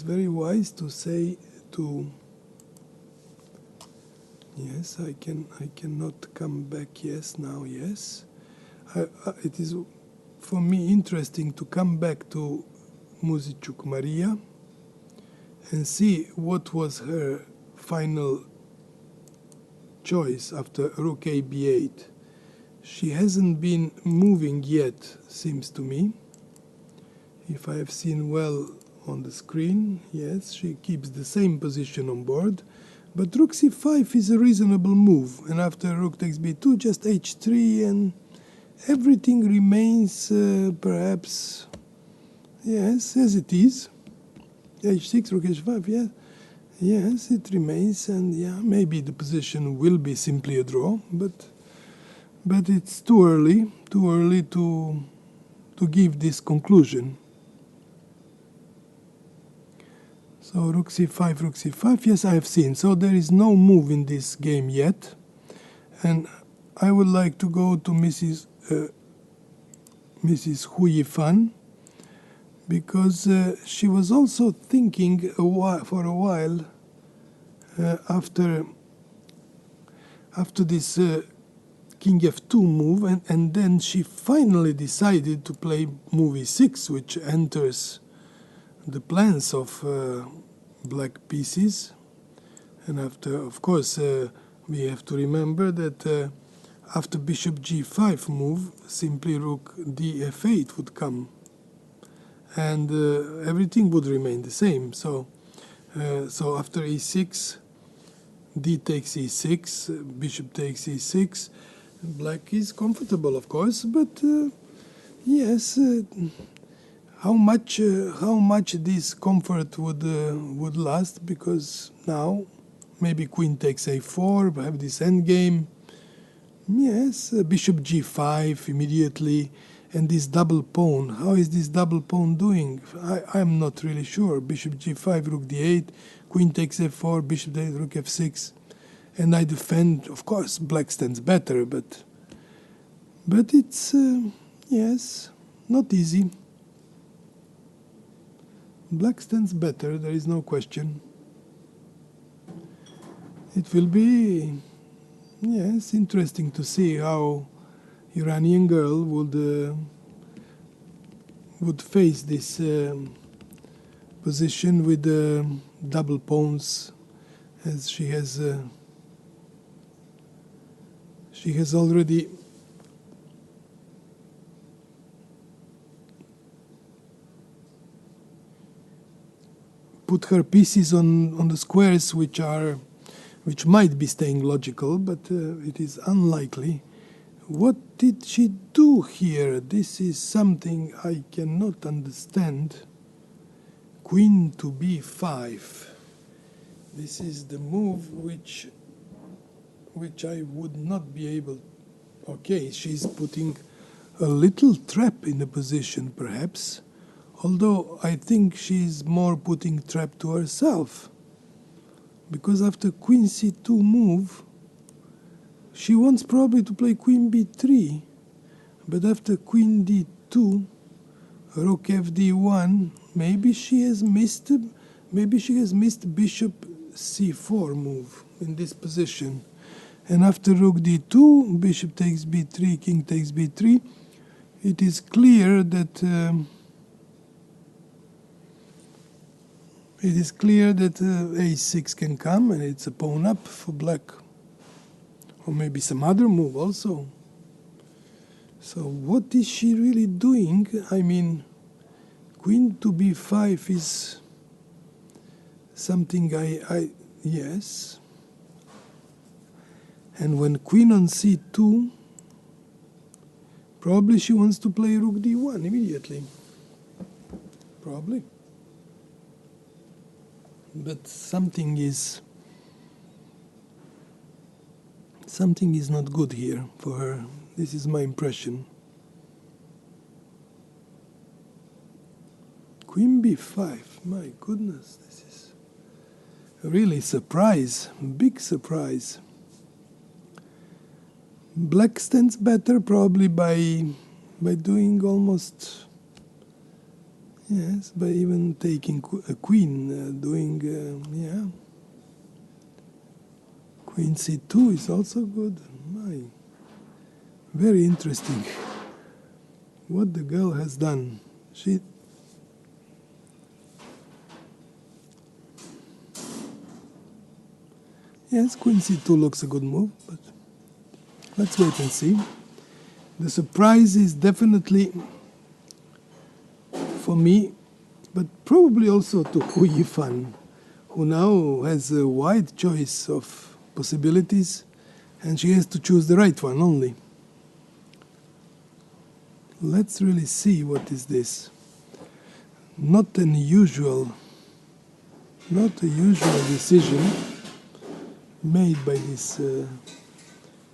very wise to say to. Yes, I cannot come back. Yes, now yes. It is for me interesting to come back to Muzicuk Maria and see what was her final choice after rook a b8. She hasn't been moving yet, seems to me. If I have seen well on the screen, yes, she keeps the same position on board. But rook c5 is a reasonable move, and after rook takes b2, just h3, and everything remains perhaps, yes, as it is. h6, rook h5, yeah. Yes, it remains, and yeah, maybe the position will be simply a draw, but it's too early to give this conclusion. So rook c5, yes, I have seen. So there is no move in this game yet, and I would like to go to Mrs. Hu Yifan, because she was also thinking for a while after this king f2 move, and then she finally decided to play move e6, which enters the plans of black pieces. And after, of course, we have to remember that after bishop g5 move, simply rook d f8 would come, and everything would remain the same. So after e6, d takes e6, bishop takes e6. Black is comfortable, of course, but yes, how much this comfort would last, because now maybe queen takes a4, have this endgame. Yes, bishop g5 immediately, and this double pawn. How is this double pawn doing? I'm not really sure. Bishop g5, rook d8, queen takes f4, bishop d8, rook f6, and I defend. Of course, black stands better, but it's yes, not easy. Black stands better, there is no question. It will be, yes, interesting to see how Iranian girl would face this position with double pawns, as she has already put her pieces on the squares which might be staying logical, but it is unlikely. What did she do here? This is something I cannot understand. Queen to b5. This is the move which I would not be able. Okay, she's putting a little trap in the position, perhaps. Although I think she's more putting trap to herself. Because after queen c2 move, she wants probably to play queen b3. But after queen d2, rook fd1, maybe she has missed bishop c4 move in this position. And after rook d2, bishop takes b3, king takes b3, it is clear that a6 can come, and it's a pawn up for black. Or maybe some other move also. So what is she really doing? I mean, queen to b5 is something yes. And when queen on c2, probably she wants to play rook d1 immediately. Probably. But something is not good here for her. This is my impression. Queen b5, my goodness, this is really surprise, big surprise. Black stands better probably by doing almost, yes, by even taking a queen, yeah. Queen c2 is also good. My, very interesting what the girl has done. Yes, queen c2 looks a good move, but let's wait and see. The surprise is definitely for me, but probably also to Hu Yifan, who now has a wide choice of possibilities, and she has to choose the right one only. Let's really see what is this. Not a usual decision made by this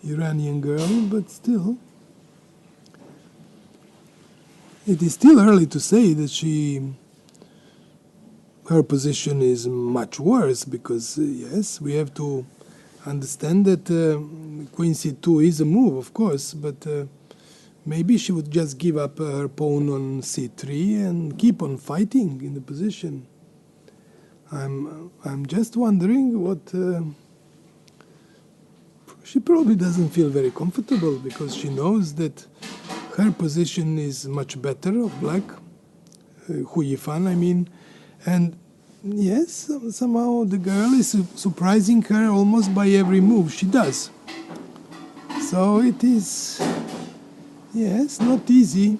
Iranian girl, but still, it is still early to say that her position is much worse, because yes, we have to understand that queen c2 is a move, of course, but maybe she would just give up her pawn on c3 and keep on fighting in the position. I'm just wondering what. She probably doesn't feel very comfortable, because she knows that her position is much better of black, Hu Yifan, I mean, and yes, somehow the girl is surprising her almost by every move she does. So it is, yes, not easy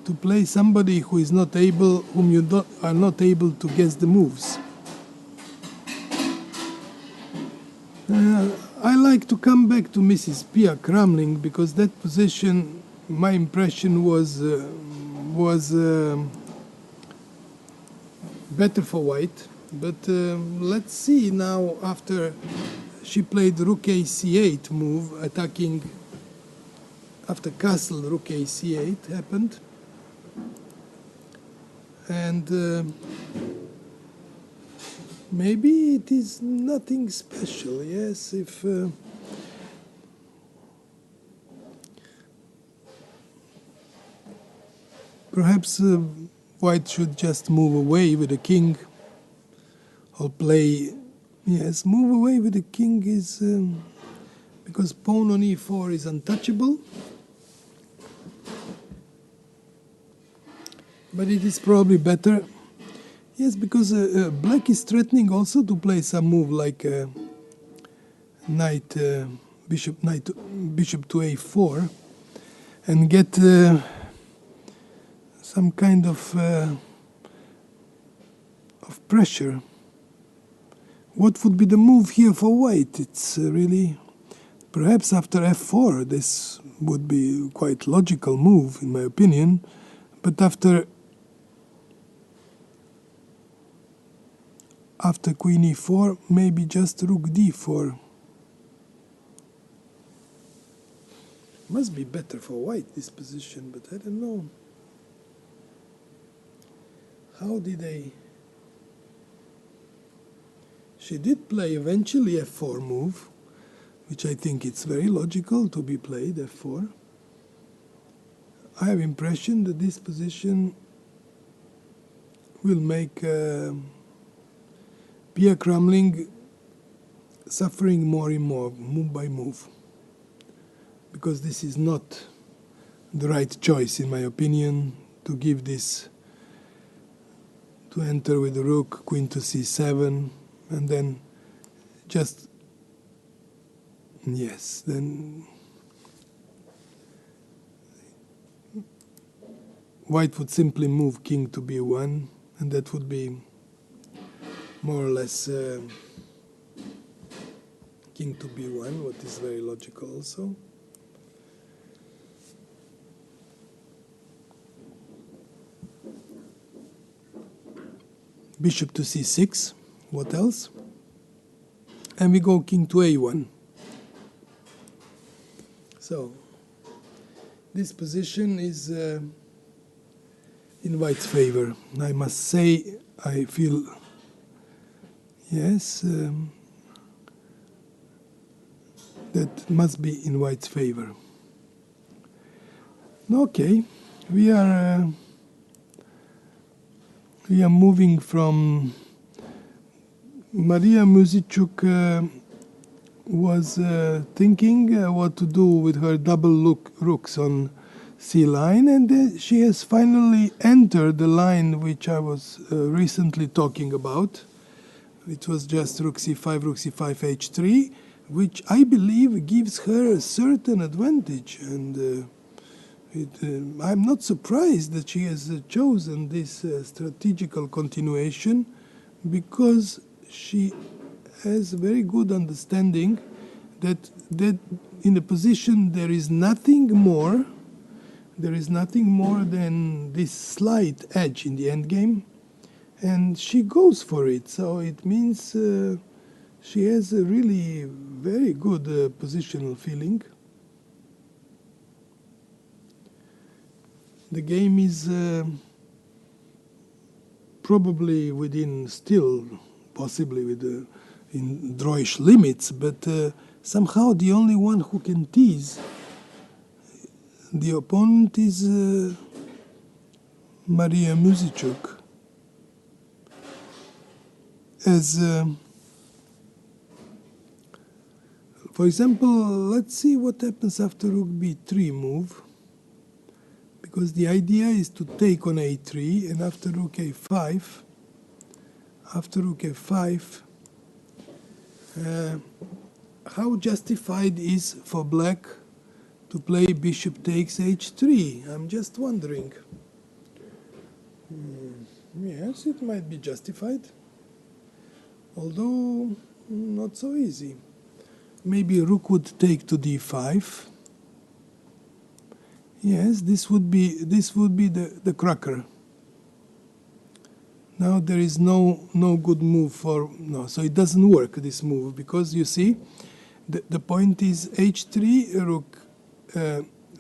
to play somebody who is not able, whom you are not able to guess the moves. I like to come back to Mrs. Pia Kramling, because that position, my impression was was better for white. But let's see now, after she played rook a c8 move, attacking after castle, rook a c8 happened. And maybe it is nothing special, yes, if perhaps white should just move away with the king, or play, yes, move away with the king is, because pawn on e4 is untouchable. But it is probably better, yes, because black is threatening also to play some move like knight, bishop to a4, and get some kind of pressure. What would be the move here for white? It's really, perhaps after f4, this would be quite logical move in my opinion, but after queen e4, maybe just rook d4. Must be better for white, this position, but I don't know. How did they... She did play eventually f4 move, which I think it's very logical to be played, f4. I have impression that this position will make Pia Kramling suffering more and more, move by move, because this is not the right choice, in my opinion, to give this, to enter with the rook, queen to c7, and then just, yes, then white would simply move king to b1, and that would be more or less king to b1, what is very logical also. Bishop to c6, what else? And we go king to a1. So, this position is in white's favor. I must say, I feel, yes, that must be in white's favor. Okay, we are moving from Maria Muzichuk was thinking what to do with her double rooks on C line, and she has finally entered the line which I was recently talking about. It was just rook c5, rook c5, h3, which I believe gives her a certain advantage, and I'm not surprised that she has chosen this strategical continuation, because she has a very good understanding that in the position there is nothing more than this slight edge in the endgame, and she goes for it. So it means she has a really very good positional feeling. The game is probably within, still possibly in drawish limits, but somehow the only one who can tease the opponent is Maria Muzichuk. As for example, let's see what happens after rook b3 move, because the idea is to take on a3, and after rook a5, how justified is for black to play bishop takes h3? I'm just wondering. Yes, it might be justified, although not so easy. Maybe rook would take to d5, Yes, this would be the cracker. Now there is no good move for no, so it doesn't work this move because you see, the point is h3, rook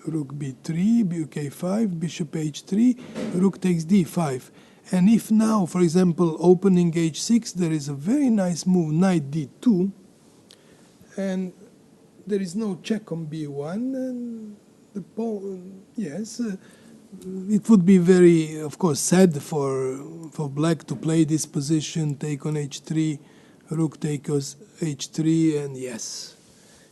b3, rook a5, bishop h3, rook takes d5. And if now, for example, opening h6, there is a very nice move, knight d2, and there is no check on b1, and the pawn, yes, it would be very, of course, sad for black to play this position, take on h3, rook takes h3, and yes,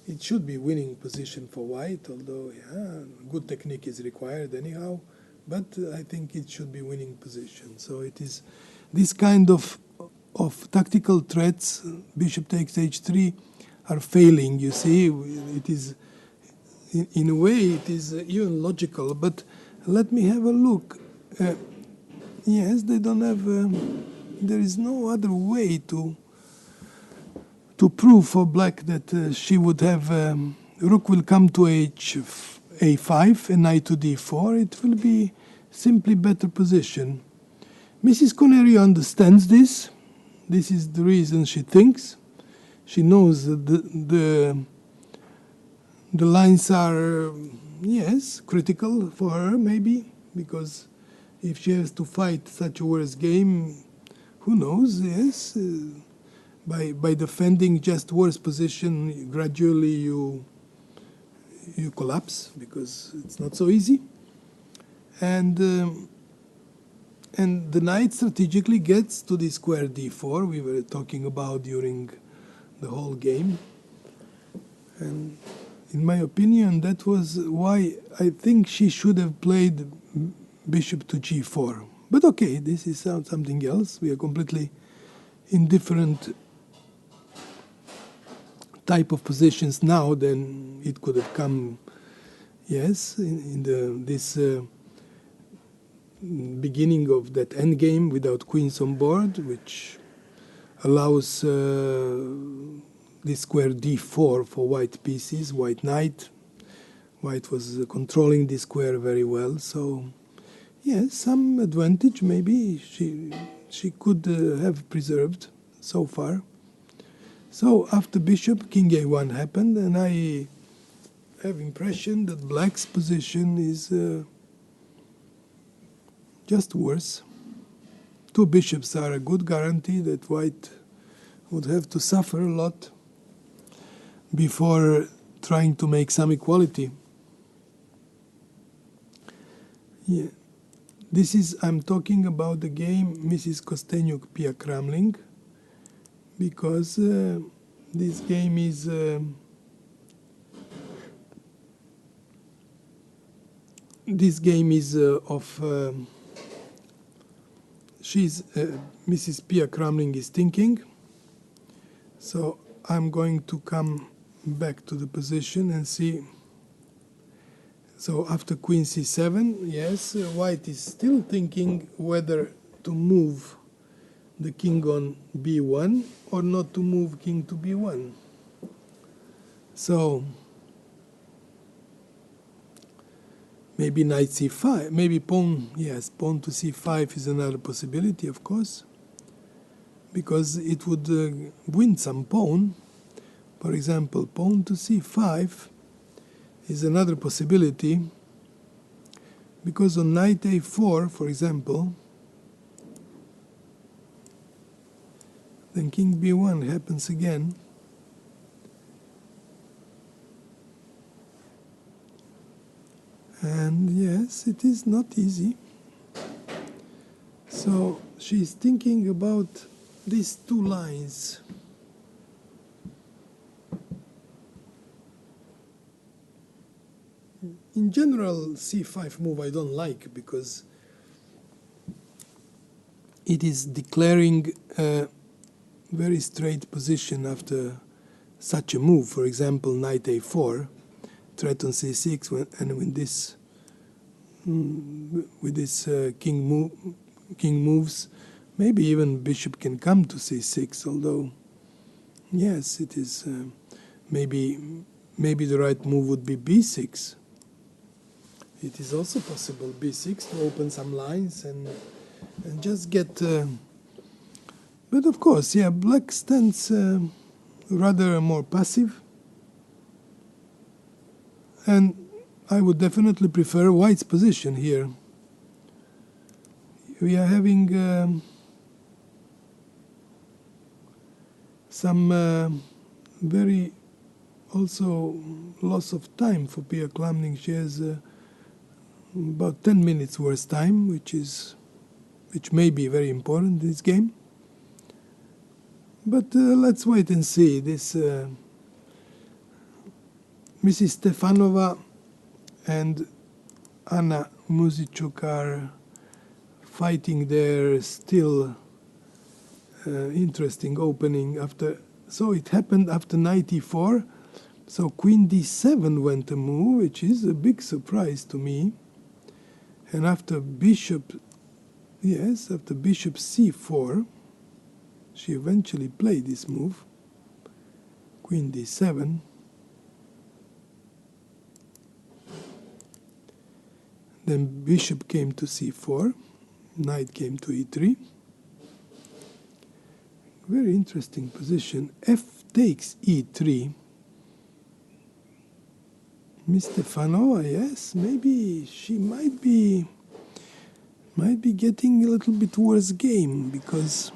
it should be winning position for white, although, yeah, good technique is required anyhow, but I think it should be winning position. So it is this kind of tactical threats, bishop takes h3, are failing, you see. It is, in a way, it is even logical, but let me have a look. Yes, they don't have, there is no other way to prove for black that she would have, rook will come to a5 and knight to d4. It will be simply better position. Mrs. Connery understands this. This is the reason she thinks. She knows that the lines are, yes, critical for her, maybe, because if she has to fight such a worse game, who knows, yes, by defending just worse position, gradually you collapse, because it's not so easy. And the knight strategically gets to the square d4 we were talking about during the whole game. And in my opinion, that was why I think she should have played bishop to g4. But okay, this is something else. We are completely in different type of positions now than it could have come, yes, in this beginning of that endgame without queens on board, which allows this square d4 for white pieces, white knight. White was controlling the square very well, so yes, some advantage maybe she could have preserved so far. So after bishop, king a1 happened, and I have impression that black's position is just worse. Two bishops are a good guarantee that white would have to suffer a lot before trying to make some equality. Yeah. This is, I'm talking about the game Mrs. Kostenyuk-Pia Kramling, because this game is of Mrs. Pia Kramling is thinking. So I'm going to come back to the position and see. So after queen c7, yes, white is still thinking whether to move the king on b1 or not to move king to b1. So maybe knight c5, maybe pawn, yes, pawn to c5 is another possibility, of course, because it would win some pawn. For example, pawn to c5 is another possibility, because on knight a4, for example, then king b1 happens again. And yes, it is not easy. So she's thinking about these two lines. In general, c5 move I don't like, because it is declaring a very straight position after such a move. For example, knight a4, threat on c6, and with this king moves, maybe even bishop can come to c6. Although, yes, it is maybe the right move would be b6. it is also possible b6 to open some lines and just get... but of course, yeah, black stands rather more passive. And I would definitely prefer white's position here. We are having some very also loss of time for Pia Klamning. She has about 10 minutes worth time, which may be very important in this game. But let's wait and see. This Mrs. Stefanova and Anna Muzichuk are fighting their still interesting opening after. So it happened after knight e4. So queen d7 went a move, which is a big surprise to me. And after bishop, yes, after bishop c4, she eventually played this move, queen d7. Then bishop came to c4, knight came to e3. Very interesting position. F takes e3. Miss Stefanova, yes, maybe she might be getting a little bit worse game, because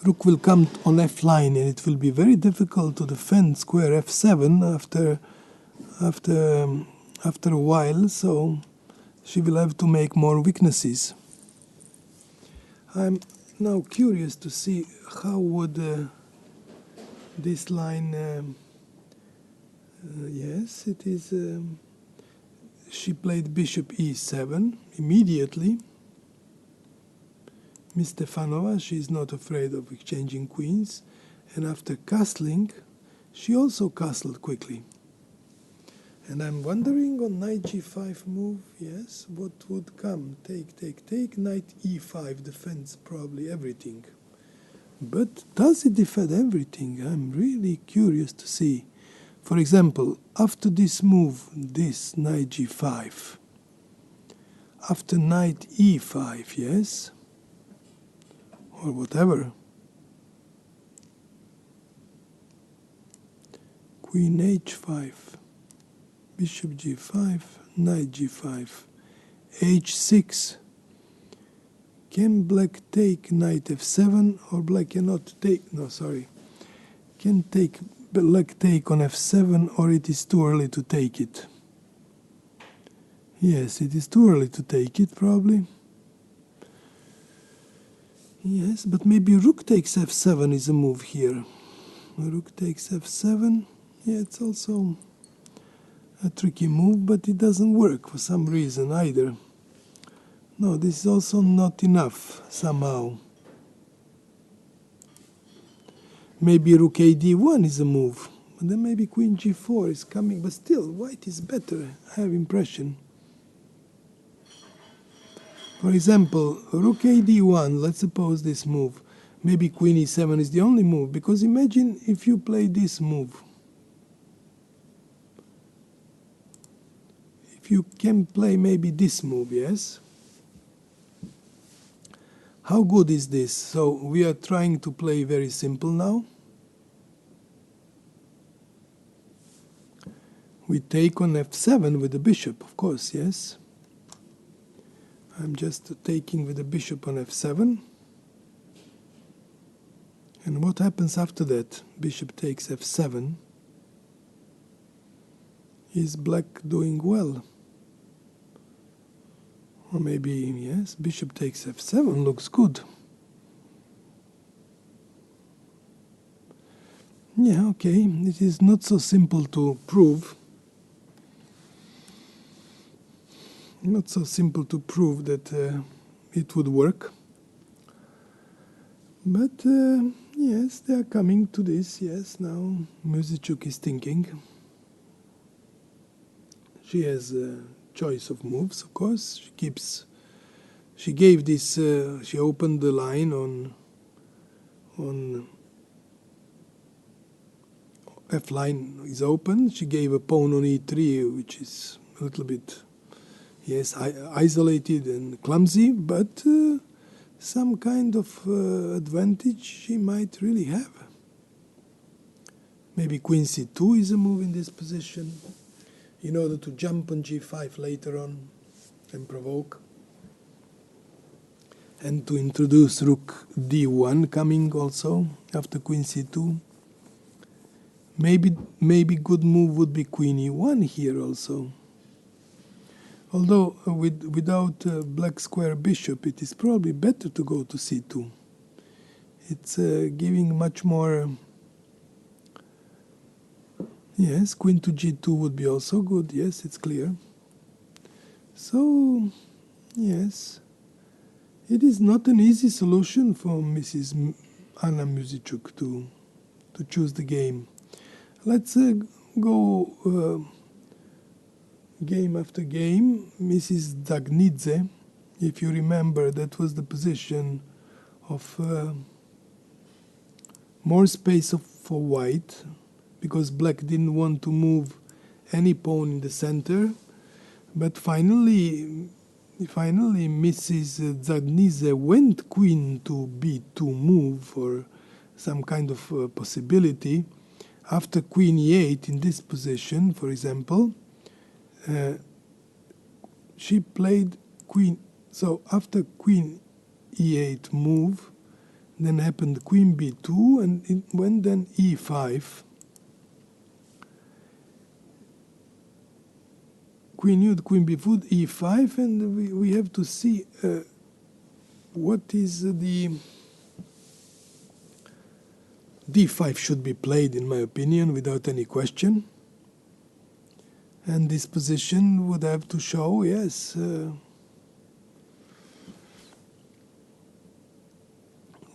rook will come on f line and it will be very difficult to defend square f7 after a while, so she will have to make more weaknesses. I'm now curious to see how would this line... yes, it is... she played bishop e7 immediately. Miss Stefanova, she is not afraid of exchanging queens. And after castling, she also castled quickly. And I'm wondering on knight g5 move, yes, what would come? Take, knight e5 defends probably everything. But does it defend everything? I'm really curious to see. For example, after this move, this knight g5, after knight e5, yes, or whatever, queen h5, bishop g5, knight g5, h6. Can black take knight f7, or black cannot take, no, sorry, can take black take on f7, or it is too early to take it? Yes, it is too early to take it, probably. Yes, but maybe rook takes f7 is a move here. Rook takes f7. Yeah, it's also a tricky move, but it doesn't work for some reason either. No, this is also not enough somehow. Maybe rook a d1 is a move. But then maybe queen g4 is coming. But still, white is better, I have impression. For example, rook a d1, let's suppose this move. Maybe queen e7 is the only move. Because imagine if you play this move. If you can play maybe this move, yes? How good is this? So we are trying to play very simple now. We take on f7 with the bishop, of course, yes. I'm just taking with the bishop on f7. And what happens after that? Bishop takes f7. Is black doing well? Or maybe, yes, bishop takes f7 looks good. Yeah, okay, it is not so simple to prove. Not so simple to prove that it would work. But yes, they are coming to this, yes, now Muzichuk is thinking. She has a choice of moves, of course. She gave this, she opened the line on f line is open. She gave a pawn on e3, which is a little bit, yes, isolated and clumsy, but some kind of advantage she might really have. Maybe queen c2 is a move in this position in order to jump on g5 later on and provoke. And to introduce rook d1 coming also after queen c2. Maybe good move would be queen e1 here also. Although without black square bishop, it is probably better to go to c2. It's giving much more. Yes, queen to g2 would be also good. Yes, it's clear. So, yes, it is not an easy solution for Mrs. Anna Muzychuk to choose the game. Let's go game after game. Mrs. Dagnidze, if you remember, that was the position of more space for white, because black didn't want to move any pawn in the center. But finally Mrs. Dagnidze went queen to b2 move for some kind of possibility. After queen e8 in this position, for example, she played queen. So after queen e8 move, then happened queen b2, and it went then e5. Queen u, queen b4, e5, and we have to see what is the d5 should be played, in my opinion, without any question. And this position would have to show, yes,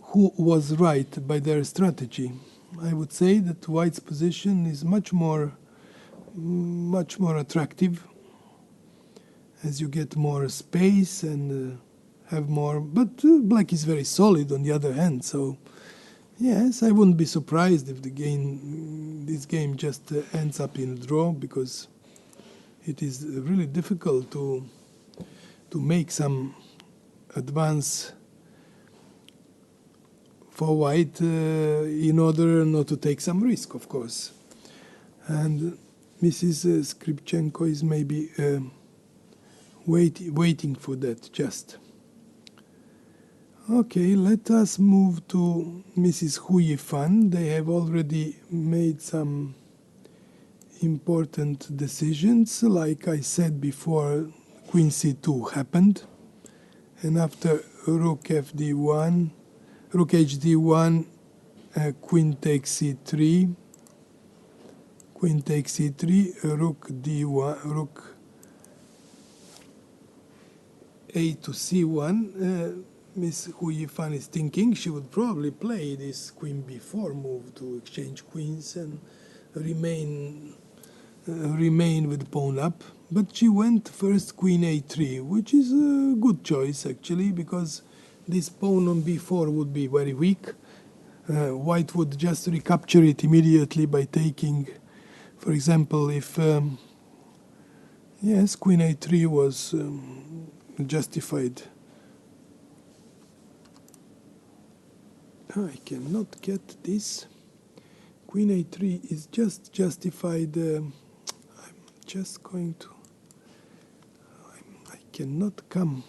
who was right by their strategy. I would say that white's position is much more attractive, as you get more space and have more. But black is very solid on the other hand, so yes, I wouldn't be surprised if this game just ends up in a draw, because it is really difficult to make some advance for white in order not to take some risk, of course. And Mrs. Skripchenko is maybe waiting for that just. Okay, let us move to Mrs. Huyifan. They have already made some important decisions. Like I said before, queen c2 happened. And after rook fd1, rook hd1, queen takes c3, queen takes c3, rook d1, rook a to c1. Miss Huyifan is thinking she would probably play this queen b4 move to exchange queens and remain with pawn up. But she went first queen a3, which is a good choice actually, because this pawn on b4 would be very weak. White would just recapture it immediately by taking, for example, if yes, queen a3 was justified. I cannot get this. Queen a3 is just justified. I'm just going to. I cannot come.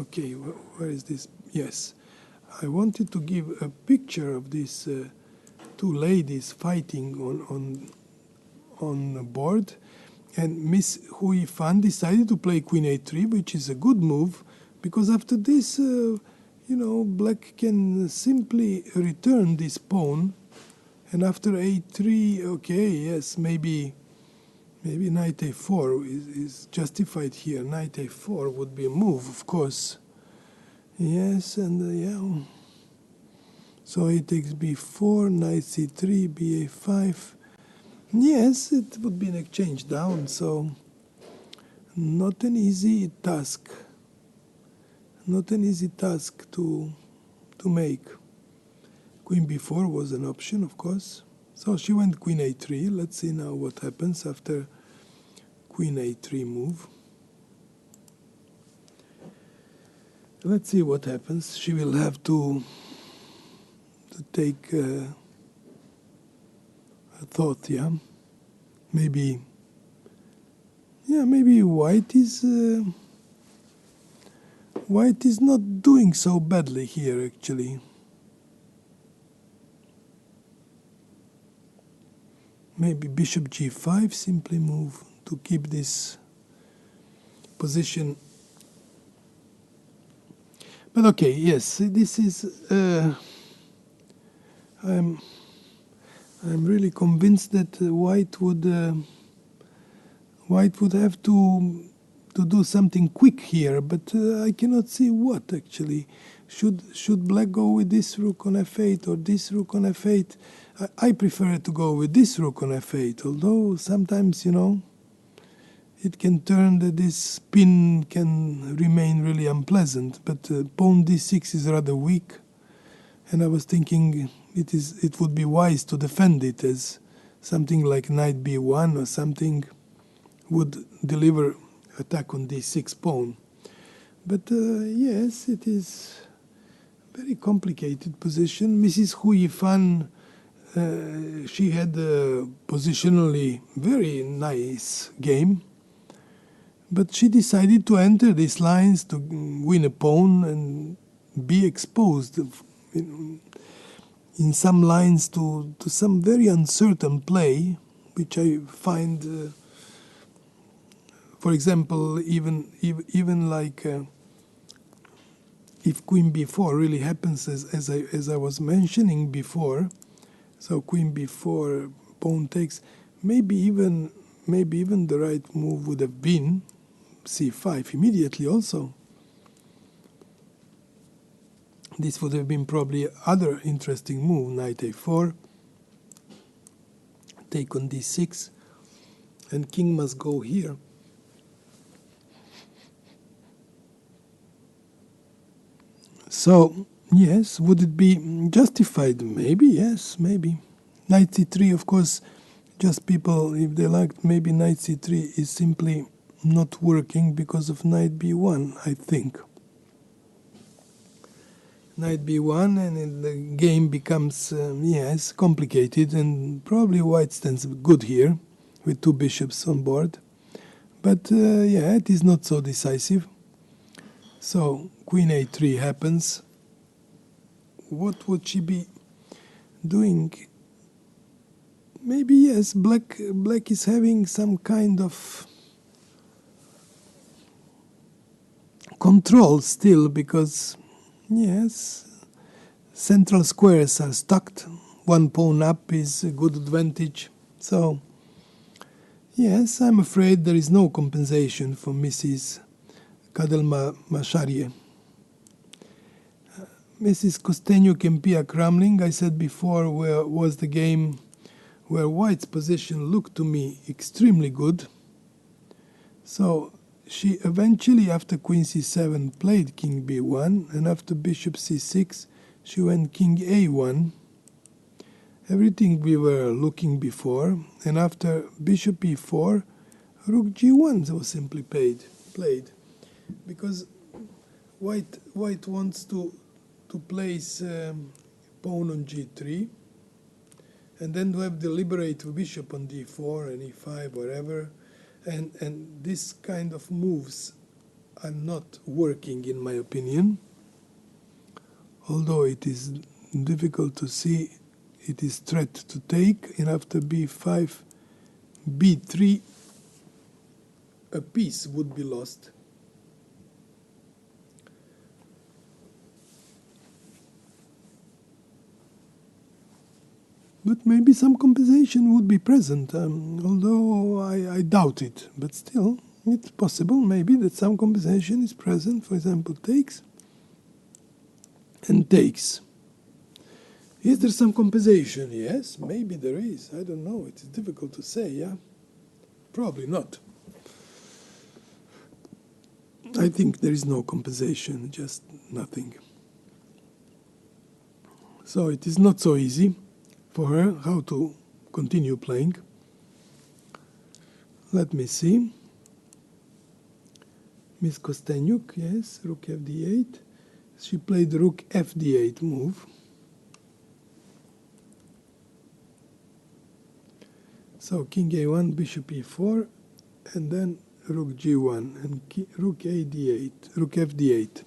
Okay, where is this? Yes, I wanted to give a picture of these two ladies fighting on the board, and Miss Huyifan decided to play queen a3, which is a good move. Because after this, black can simply return this pawn, and after a3, okay, yes, maybe knight a4 is justified here. Knight a4 would be a move, of course. Yes, and yeah. So he takes b4, knight c3, ba5. Yes, it would be an exchange down, so not an easy task. Not an easy task to make. Queen b4 was an option, of course. So she went queen a3. Let's see now what happens after queen a3 move. Let's see what happens. She will have to take a thought, yeah. Maybe white is not doing so badly here, actually. Maybe bishop g5, simply move to keep this position. But okay, yes, this is. I'm really convinced that white would have to do something quick here, but I cannot see what actually. Should black go with this rook on f8 or this rook on f8? I prefer to go with this rook on f8, although sometimes, it can turn that this pin can remain really unpleasant, but pawn d6 is rather weak, and I was thinking it would be wise to defend it, as something like knight b1 or something would deliver attack on d6 pawn. But yes, it is very complicated position. Mrs. Hu Yifan, she had a positionally very nice game, but she decided to enter these lines to win a pawn and be exposed in some lines to some very uncertain play, which I find, for example, even like if queen b4 really happens as I was mentioning before, so queen b4, pawn takes, maybe even the right move would have been c5 immediately also. This would have been probably other interesting move, knight a4, take on d6, and king must go here. So, yes, would it be justified? Maybe, yes, maybe. Knight c3, of course, just people, if they like, maybe knight c3 is simply not working because of knight b1, I think. Knight b1, and the game becomes, yes, complicated, and probably white stands good here, with two bishops on board. But, yeah, it is not so decisive. So, queen a3 happens. What would she be doing? Maybe, yes, black is having some kind of control still, because, yes, central squares are stacked. One pawn up is a good advantage. So, yes, I'm afraid there is no compensation for Mrs. Kadelma-Masharie. Mrs. Kostenyu-Kempia-Kramling, I said before, was the game where white's position looked to me extremely good. So she eventually, after queen c7, played king b1, and after bishop c6, she went king a1. Everything we were looking before, and after bishop e4, rook g1 was simply played, because white wants to place pawn on g3, and then to have the liberate bishop on d4 and e5, wherever, and this kind of moves are not working, in my opinion. Although it is difficult to see, it is threat to take, and after b5, b3, a piece would be lost. But maybe some compensation would be present, although I doubt it. But still, it's possible maybe that some compensation is present. For example, takes and takes. Is there some compensation? Yes, maybe there is. I don't know. It's difficult to say, yeah? Probably not. I think there is no compensation, just nothing. So it is not so easy for her how to continue playing. Let me see. Miss Kostenyuk, yes, rook fd8. She played rook fd8 move. So king a1, bishop e4, and then rook g1 and rook ad8, rook fd8.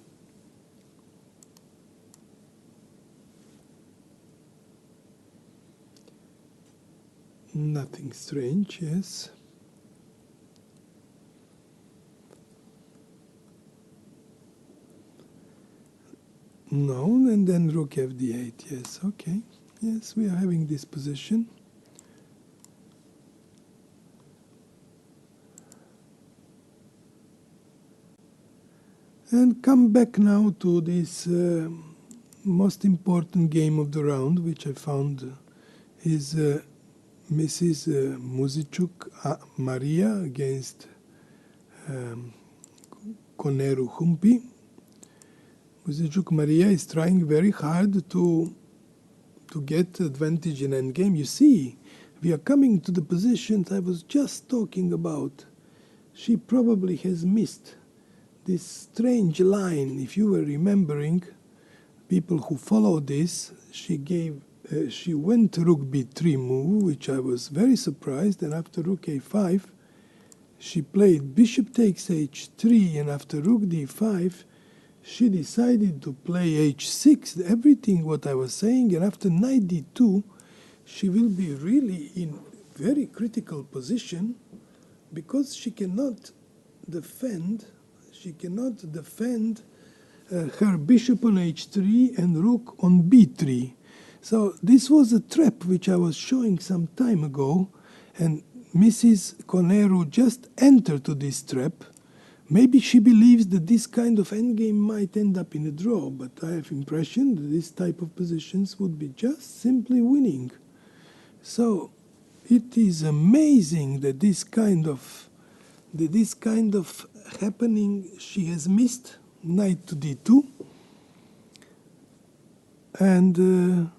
Nothing strange, yes. No, and then rook fd8, yes, okay. Yes, we are having this position. And come back now to this most important game of the round, which I found is Mrs. Muzicuk Maria against Koneru Humpi. Muzicuk Maria is trying very hard to get advantage in endgame. You see, we are coming to the positions I was just talking about. She probably has missed this strange line. If you were remembering, people who follow this, she went to rook b3 move, which I was very surprised, and after rook a5, she played bishop takes h3, and after rook d5, she decided to play h6, everything what I was saying, and after knight d2, she will be really in very critical position because she cannot defend her bishop on h3 and rook on b3. So this was a trap which I was showing some time ago, and Mrs. Koneru just entered to this trap. Maybe she believes that this kind of endgame might end up in a draw, but I have impression that this type of positions would be just simply winning. So it is amazing that this kind of happening she has missed, knight to d2, and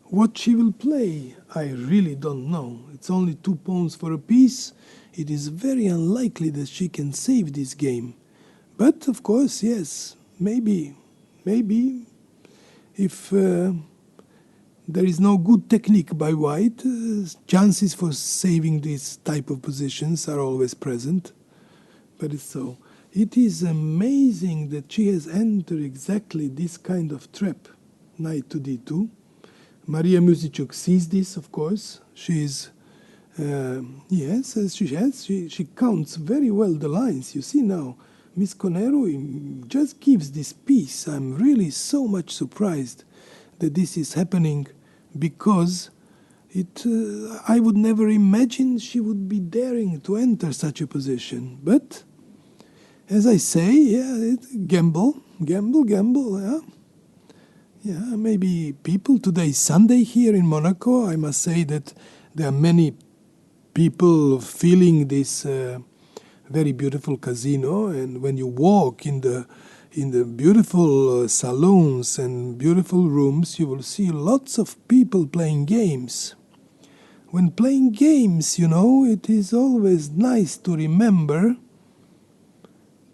what she will play, I really don't know. It's only 2 pawns for a piece. It is very unlikely that she can save this game. But of course, yes, maybe if there is no good technique by white, chances for saving this type of positions are always present. But it's so. It is amazing that she has entered exactly this kind of trap, knight to d2. Maria Muzicuk sees this, of course. She is, yes, as she counts very well the lines. You see now, Miss Koneru just gives this piece. I'm really so much surprised that this is happening, because I would never imagine she would be daring to enter such a position. But as I say, yeah, gamble, yeah. Yeah, maybe people, today is Sunday here in Monaco. I must say that there are many people feeling this very beautiful casino, and when you walk in the beautiful salons and beautiful rooms, you will see lots of people playing games. When playing games, you know, it is always nice to remember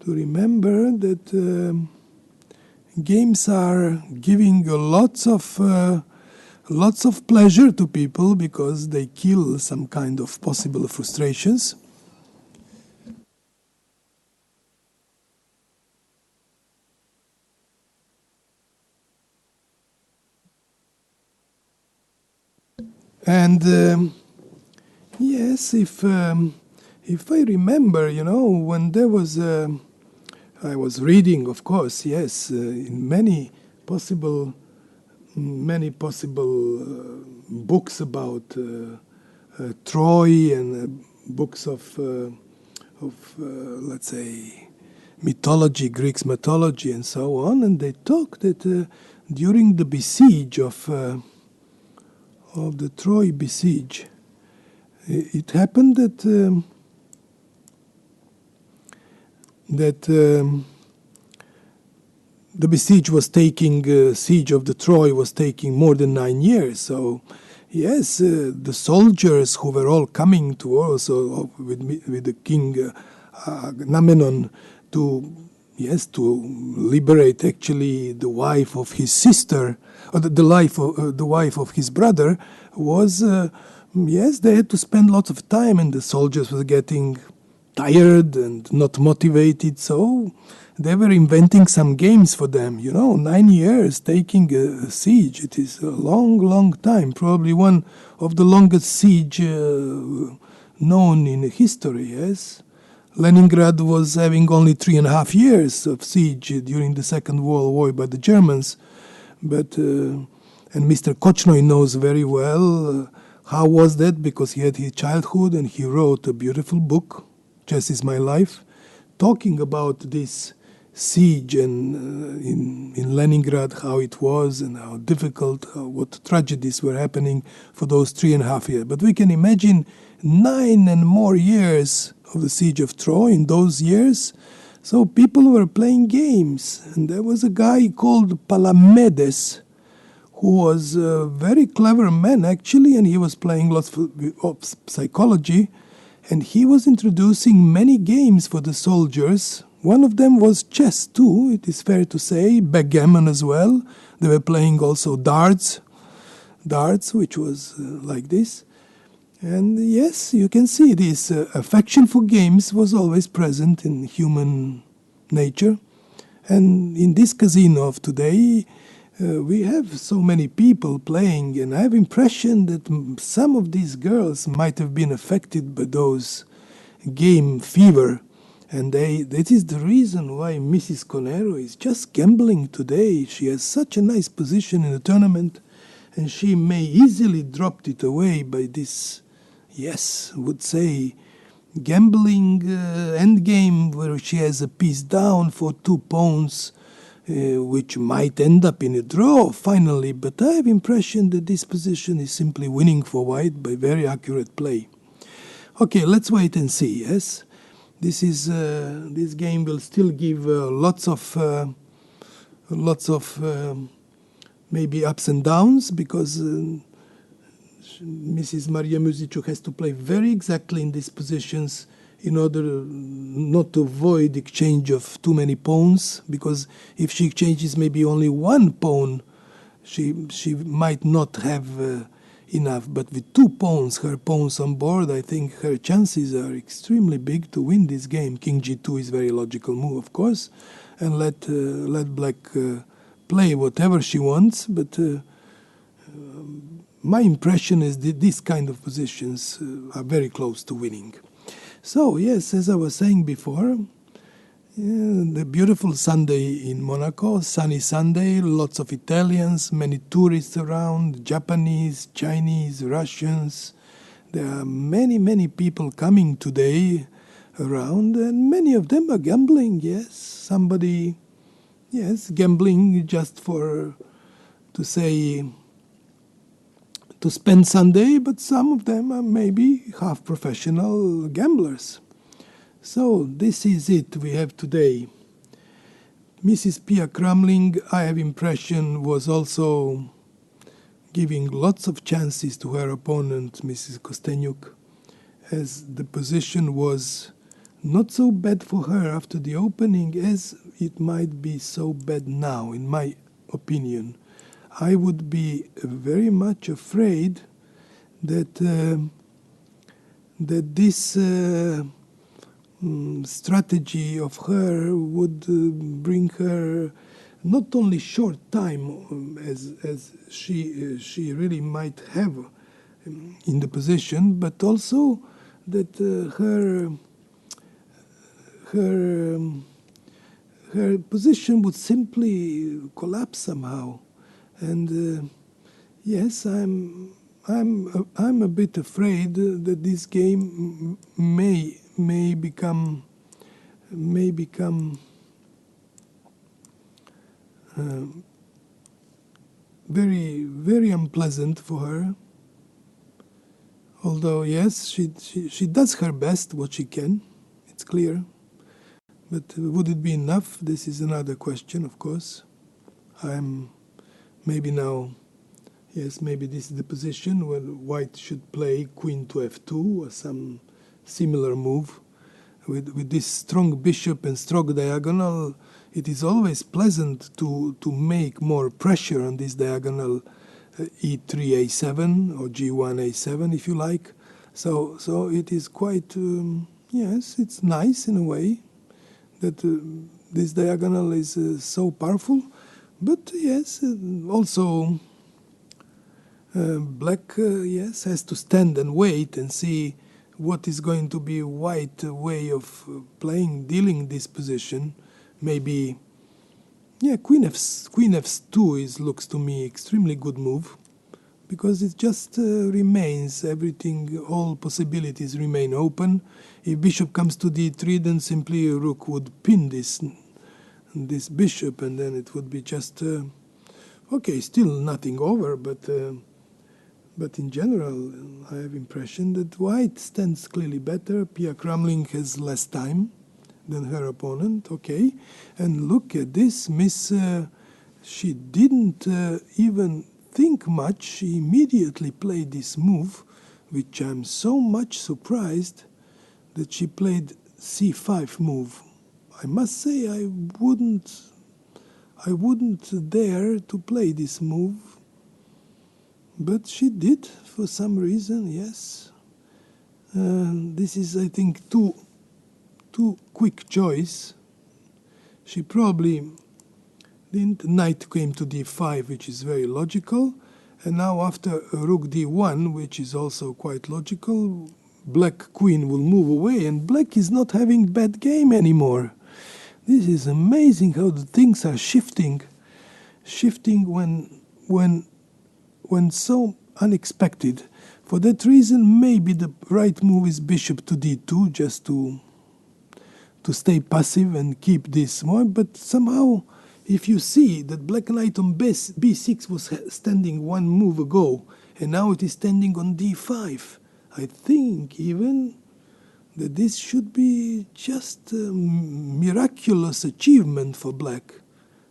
that games are giving lots of pleasure to people, because they kill some kind of possible frustrations. And yes, if I remember, you know, when there was I was reading, of course, yes, in many possible books about Troy, and books of let's say mythology, Greek mythology, and so on. And they talk that during the besiege of the Troy besiege, it happened that the besiege was taking, siege of the Troy was taking more than 9 years. So yes, the soldiers who were all coming to also with the king Namenon to liberate actually the wife of his sister, or the wife of his brother, was they had to spend lots of time, and the soldiers were getting tired and not motivated, so they were inventing some games for them. 9 years taking a siege. It is a long, long time. Probably one of the longest siege known in history, yes. Leningrad was having only 3.5 years of siege during the Second World War by the Germans. But, and Mr. Kochnoy knows very well how was that, because he had his childhood and he wrote a beautiful book, Chess is My Life, talking about this siege and in Leningrad, how it was and how difficult, what tragedies were happening for those 3.5 years. But we can imagine 9 and more years of the siege of Troy in those years. So people were playing games. And there was a guy called Palamedes, who was a very clever man, actually, and he was playing lots of psychology. And he was introducing many games for the soldiers. One of them was chess, too, it is fair to say, backgammon as well. They were playing also darts, which was like this. And yes, you can see this affection for games was always present in human nature. And in this casino of today, we have so many people playing, and I have impression that some of these girls might have been affected by those game fever. And that is the reason why Mrs. Conero is just gambling today. She has such a nice position in the tournament, and she may easily drop it away by this, would say, gambling endgame, where she has a piece down for 2 pawns, which might end up in a draw finally. But I have impression that this position is simply winning for white by very accurate play. Okay, let's wait and see, yes? This game will still give lots of maybe ups and downs, because Mrs. Maria Musichuk has to play very exactly in these positions in order not to avoid exchange of too many pawns, because if she exchanges maybe only one pawn, she might not have enough. But with 2 pawns, her pawns on board, I think her chances are extremely big to win this game. King g2 is a very logical move, of course, and let black play whatever she wants. But my impression is that these kind of positions are very close to winning. So yes, as I was saying before, the beautiful Sunday in Monaco, sunny Sunday, lots of Italians, many tourists around, Japanese, Chinese, Russians. There are many, many people coming today around, and many of them are gambling, yes. Somebody, gambling just to spend Sunday, but some of them are maybe half professional gamblers. So this is it we have today. Mrs. Pia Kramling, I have impression, was also giving lots of chances to her opponent, Mrs. Kostenyuk, as the position was not so bad for her after the opening as it might be so bad now, in my opinion. I would be very much afraid that this strategy of her would bring her not only short time as she really might have in the position, but also that her position would simply collapse somehow. And yes, I'm a bit afraid that this game may become very, very unpleasant for her. Although yes, she does her best, what she can. It's clear. But would it be enough? This is another question, of course. I'm maybe now Yes, maybe this is the position where white should play queen to f2 or some similar move. With this strong bishop and strong diagonal, it is always pleasant to make more pressure on this diagonal e3 a7 or g1 a7 if you like. So it is quite, yes, it's nice in a way that this diagonal is so powerful. But yes, also black, yes, has to stand and wait and see what is going to be white way of dealing this position. Maybe, yeah, queen f2 looks to me extremely good move, because it just remains everything, all possibilities remain open. If bishop comes to d3, then simply rook would pin this bishop, and then it would be just okay, still nothing over, but in general, I have impression that white stands clearly better. Pia Kramling has less time than her opponent, okay. And look at this, she didn't even think much. She immediately played this move, which I'm so much surprised that she played c5 move. I must say I wouldn't dare to play this move. But she did, for some reason, yes. This is, I think, too quick choice. She probably didn't. Knight came to d5, which is very logical. And now after rook d1, which is also quite logical, black queen will move away, and black is not having bad game anymore. This is amazing how the things are shifting when so unexpected. For that reason, maybe the right move is bishop to d2, just to stay passive and keep this more. But somehow, if you see that black knight on b6 was standing one move ago, and now it is standing on d5, I think even that this should be just a miraculous achievement for black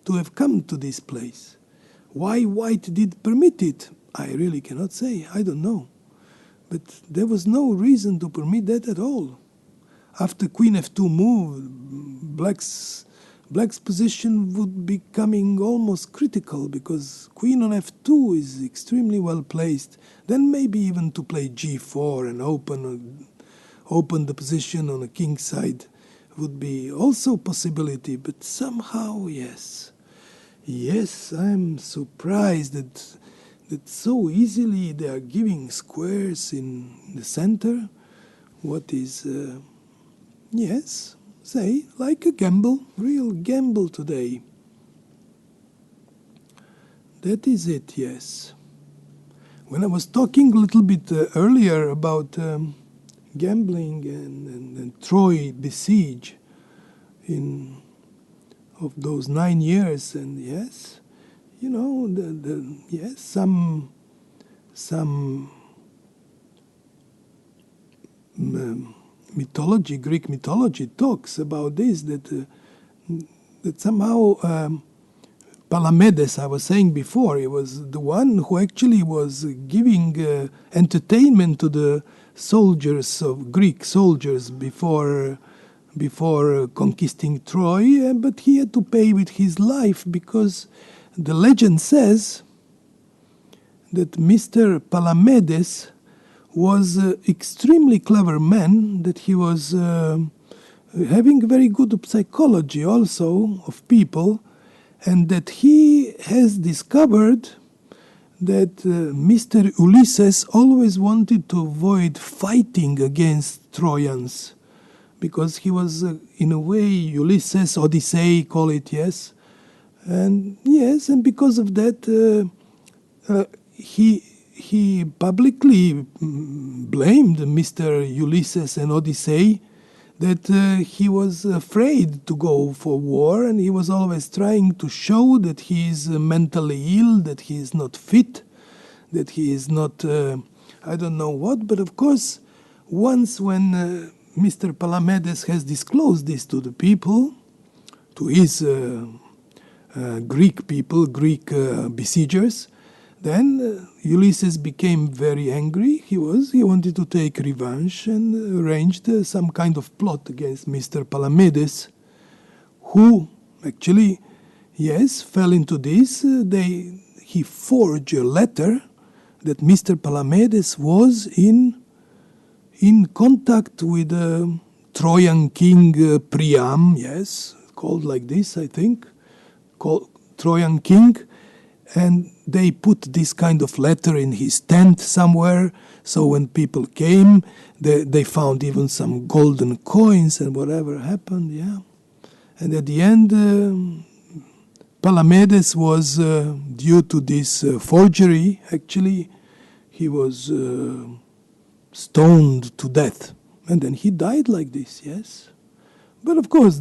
to have come to this place. Why white did permit it, I really cannot say. I don't know. But there was no reason to permit that at all. After queen f2 move, black's position would be becoming almost critical, because queen on f2 is extremely well placed. Then maybe even to play g4 and open the position on the king side would be also a possibility. But somehow, yes, I'm surprised that so easily they are giving squares in the center. What is, yes, say, like a gamble, real gamble today. That is it, yes. When I was talking a little bit earlier about gambling and Troy besiege of those 9 years, and yes, you know, yes, some mythology, Greek mythology, talks about this, that somehow Palamedes, I was saying before, he was the one who actually was giving entertainment to the soldiers of Greek soldiers before conquisting Troy, but he had to pay with his life, because the legend says that Mr. Palamedes was an extremely clever man, that he was having very good psychology also of people, and that he has discovered that Mr. Ulysses always wanted to avoid fighting against Trojans, because he was, in a way, Ulysses, Odyssey, call it, yes. And yes, and because of that, he publicly blamed Mr. Ulysses and Odyssey, that he was afraid to go for war, and he was always trying to show that he is mentally ill, that he is not fit, that he is not, I don't know what. But of course, once when Mr. Palamedes has disclosed this to the people, to his Greek people, Greek besiegers, Then Ulysses became very angry. He wanted to take revenge and arranged some kind of plot against Mr. Palamedes, who actually, yes, fell into this. He forged a letter that Mr. Palamedes was in contact with Trojan king Priam, yes, called like this, I think, called Trojan king, and they put this kind of letter in his tent somewhere, so when people came, they found even some golden coins and whatever happened, yeah. And at the end, Palamedes was, due to this forgery, actually, he was stoned to death. And then he died like this, yes. But of course,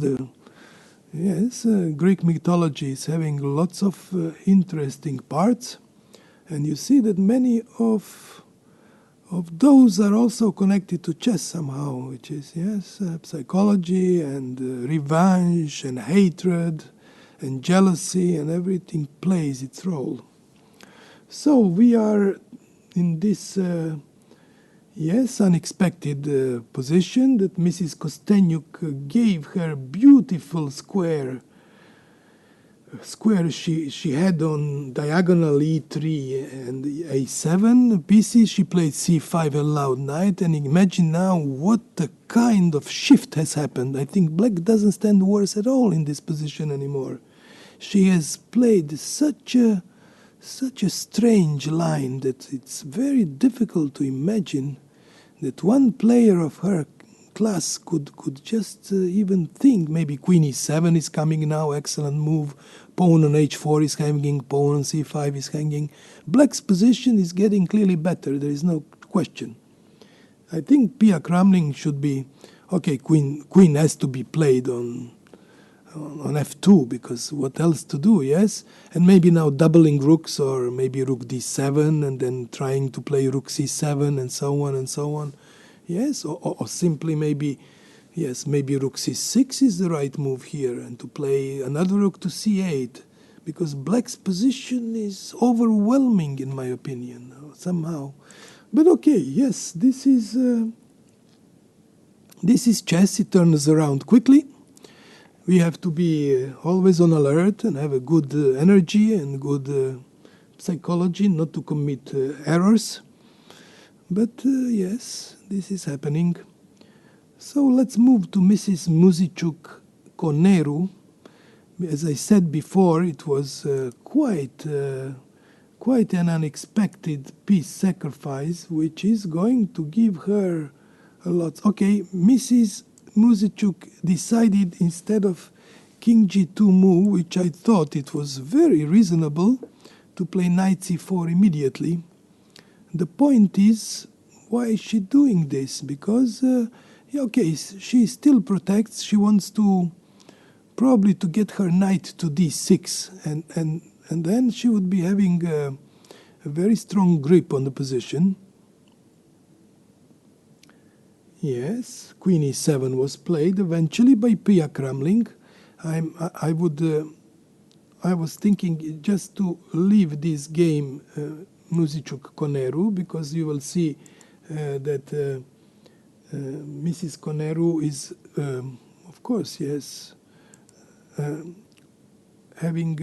Greek mythology is having lots of interesting parts. And you see that many of those are also connected to chess somehow, which is, yes, psychology and revenge and hatred and jealousy, and everything plays its role. So we are in this, unexpected position that Mrs. Kostenyuk gave her beautiful square she had on diagonal e3 and a7 pieces. She played c5 allowed knight, and imagine now what a kind of shift has happened. I think black doesn't stand worse at all in this position anymore. She has played such a strange line that it's very difficult to imagine that one player of her class could just even think. Maybe queen e7 is coming now, excellent move. Pawn on h4 is hanging, pawn on c5 is hanging. Black's position is getting clearly better, there is no question. I think Pia Kramling should be, okay, queen has to be played on f2, because what else to do, yes? And maybe now doubling rooks, or maybe rook d7, and then trying to play rook c7, and so on and so on. Yes, or simply maybe rook c6 is the right move here, and to play another rook to c8, because black's position is overwhelming in my opinion, somehow. But okay, yes, this is chess. It turns around quickly. We have to be always on alert and have a good energy and good psychology, not to commit errors. But yes, this is happening. So let's move to Mrs. Muzichuk Koneru. As I said before, it was quite an unexpected piece sacrifice, which is going to give her a lot. Okay, Mrs. Muzichuk decided, instead of king g2 move, which I thought it was very reasonable, to play knight c4 immediately. The point is, why is she doing this? Because, she still protects. She wants to probably to get her knight to d6, and then she would be having a very strong grip on the position. Yes, queen e7 was played eventually by Pia Kramling. I was thinking just to leave this game, Muzichuk Koneru, because you will see that Mrs. Koneru is, of course, yes, having.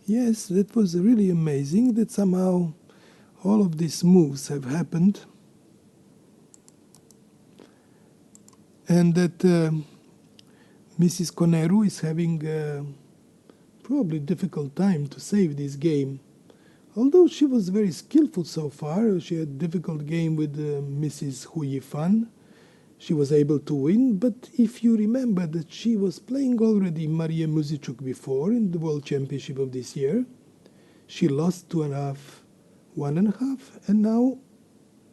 Yes, that was really amazing that somehow all of these moves have happened. And that Mrs. Koneru is having probably difficult time to save this game. Although she was very skillful so far, she had a difficult game with Mrs. Hu Yifan. She was able to win, but if you remember that she was playing already Maria Muzichuk before in the World Championship of this year, she lost 2.5, 1.5, and now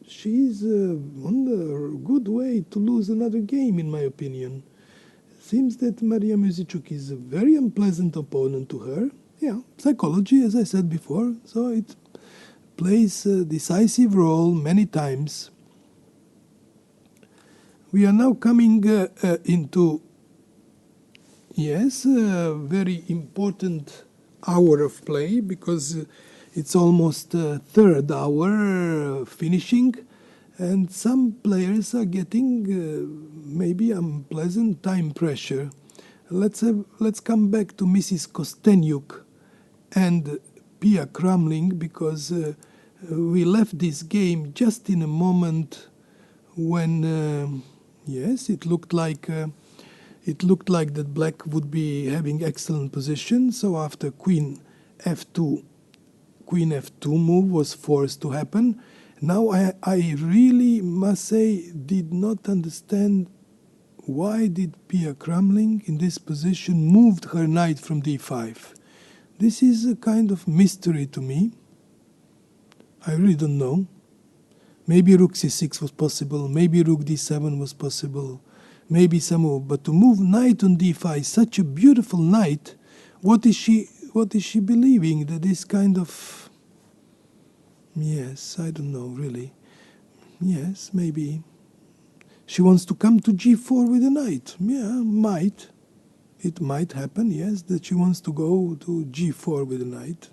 she's on the good way to lose another game, in my opinion. Seems that Maria Muzichuk is a very unpleasant opponent to her. Yeah, psychology, as I said before, so it plays a decisive role many times. We are now coming into, yes, a very important hour of play, because it's almost third hour finishing, and some players are getting maybe unpleasant time pressure. Let's come back to Mrs. Kostenyuk and Pia Kramling, because we left this game just in a moment when yes, it looked like that black would be having excellent position. So after Queen F2 move was forced to happen. Now I really must say did not understand why did Pia Kramling in this position moved her knight from d5. This is a kind of mystery to me. I really don't know. Maybe rook c6 was possible, maybe rook d7 was possible, maybe some move. But to move knight on d5, such a beautiful knight, what is she believing? That this kind of... Yes, I don't know, really. Yes, maybe. She wants to come to g4 with a knight. Yeah, might. It might happen, yes, that she wants to go to g4 with a knight.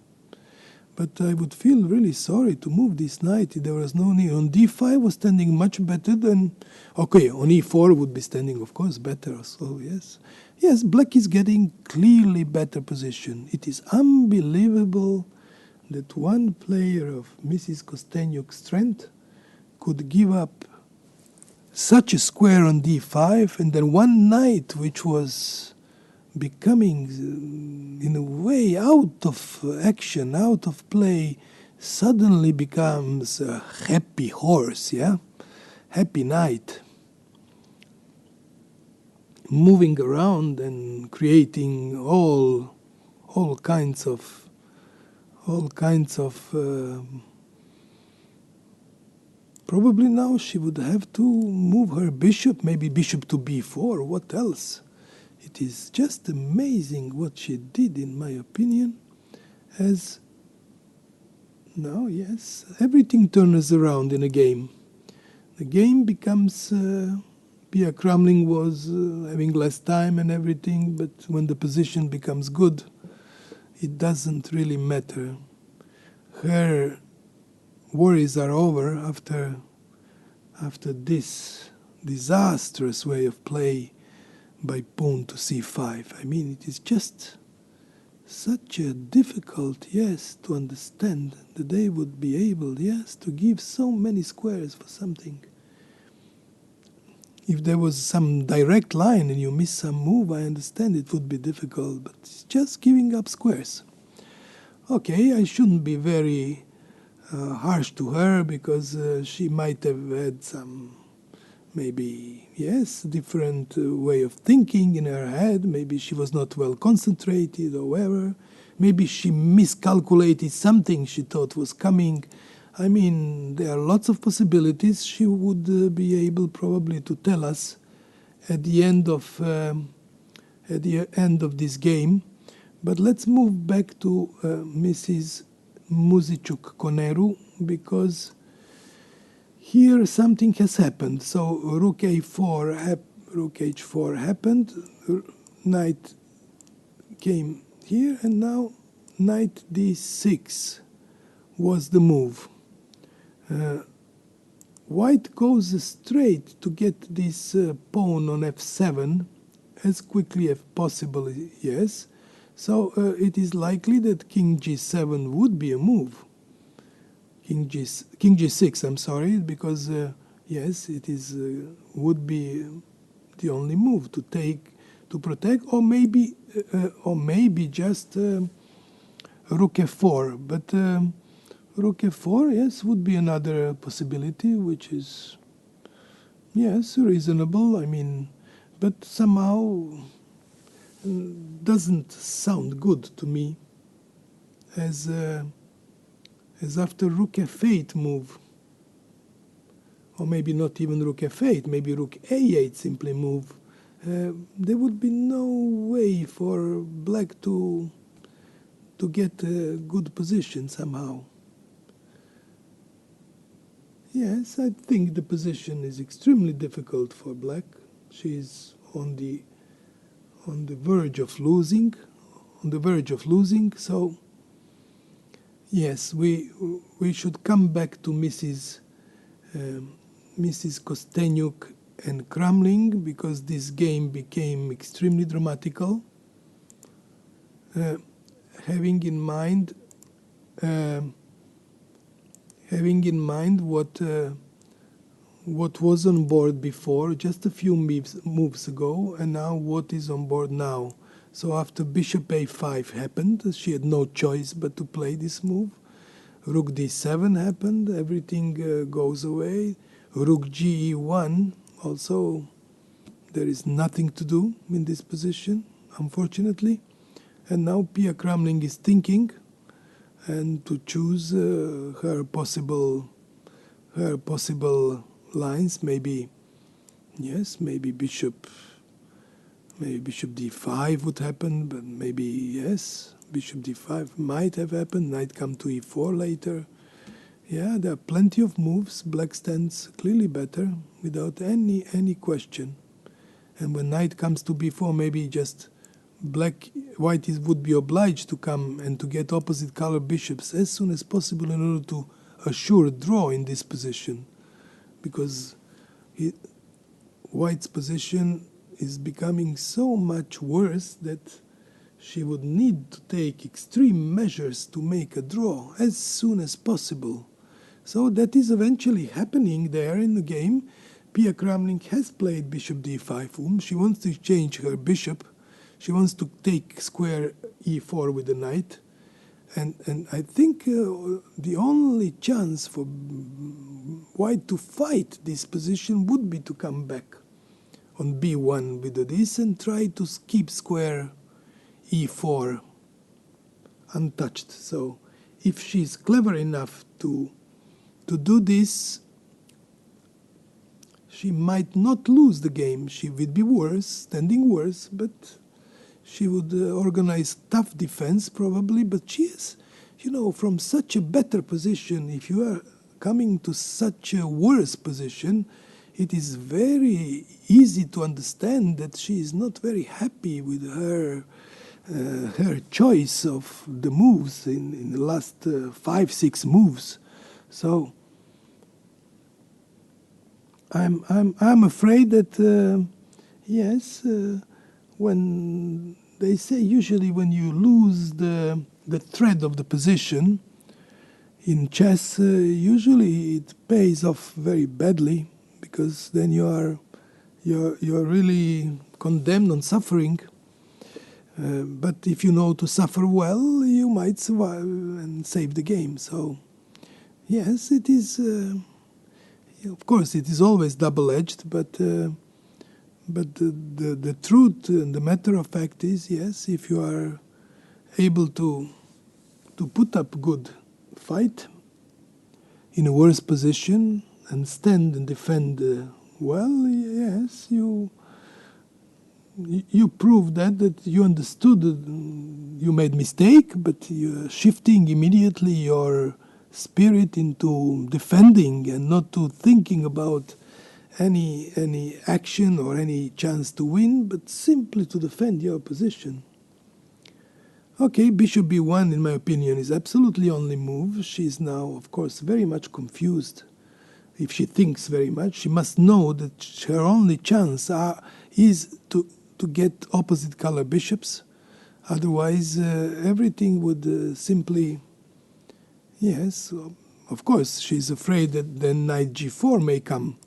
But I would feel really sorry to move this knight. There was no need. On d5 was standing much better than... Okay, on e4 would be standing, of course, better. So, yes. Yes, black is getting clearly better position. It is unbelievable that one player of Mrs. Kostenyuk's strength could give up such a square on d5, and then one knight which was becoming in a way out of action, out of play, suddenly becomes a happy horse, yeah? Happy knight. Moving around and creating all kinds of probably now she would have to move her bishop, maybe bishop to b4, what else? It is just amazing what she did, in my opinion, as now, yes, everything turns around in a game. The game becomes, Pia Kramling was having less time and everything, but when the position becomes good, it doesn't really matter. Her worries are over after this disastrous way of play by pawn to c5. I mean, it is just such a difficult, yes, to understand that they would be able, yes, to give so many squares for something. If there was some direct line and you miss some move, I understand it would be difficult, but it's just giving up squares. Okay, I shouldn't be very harsh to her, because she might have had some, maybe, yes, different way of thinking in her head. Maybe she was not well concentrated or whatever. Maybe she miscalculated something she thought was coming. I mean, there are lots of possibilities. She would be able probably to tell us at the end of this game. But let's move back to Mrs. Muzichuk-Koneru, because here something has happened. So rook a4, rook h4 happened, knight came here, and now knight d6 was the move. White goes straight to get this pawn on f7 as quickly as possible, yes. So it is likely that king g7 would be a move. King g6, I'm sorry, because yes, it is would be the only move to protect, or maybe just rook f4. But rook f4, yes, would be another possibility, which is, yes, reasonable. I mean, but somehow doesn't sound good to me, as after rook f8 move, or maybe not even rook f8, maybe rook a8 simply move. There would be no way for black to get a good position somehow. Yes, I think the position is extremely difficult for black. She is on the verge of losing, on the verge of losing. So yes, we should come back to Mrs. Kostenyuk and Kramling, because this game became extremely dramatical. Having in mind what was on board before, just a few moves ago, and now what is on board now. So after bishop a5 happened, she had no choice but to play this move. Rook d7 happened, everything goes away. Rook ge1, also there is nothing to do in this position, unfortunately. And now Pia Kramling is thinking and to choose her possible lines. Maybe, yes, maybe bishop d5 would happen, but maybe, yes, bishop d5 might have happened. Knight come to e4 later. Yeah, there are plenty of moves. Black stands clearly better without any question. And when knight comes to b4, maybe just white would be obliged to come and to get opposite color bishops as soon as possible in order to assure a draw in this position, because white's position is becoming so much worse that she would need to take extreme measures to make a draw as soon as possible. So that is eventually happening there in the game. Pia Kramling has played bishop d5. She wants to change her bishop. She wants to take square e4 with the knight. And I think the only chance for white to fight this position would be to come back on b1 with this and try to keep square e4 untouched. So if she's clever enough to do this, she might not lose the game. She would be worse, standing worse, but she would organize tough defense probably. But she is, from such a better position, if you are coming to such a worse position, it is very easy to understand that she is not very happy with her choice of the moves in the last 5-6 moves. So I'm afraid that yes, when they say usually when you lose the thread of the position in chess, usually it pays off very badly, because then you're really condemned on suffering. But if you know to suffer well, you might survive and save the game. So yes, it is. Of course, it is always double-edged, but the truth and the matter of fact is, yes, if you are able to put up good fight in a worse position and stand and defend well, yes, you prove that you understood you made mistake, but you're shifting immediately your spirit into defending and not to thinking about any action or any chance to win, but simply to defend your position. Okay, bishop b1, in my opinion, is absolutely only move. She is now, of course, very much confused. If she thinks very much, she must know that her only chance is to get opposite color bishops. Otherwise, everything would simply... Yes, of course, she's afraid that then knight g4 may come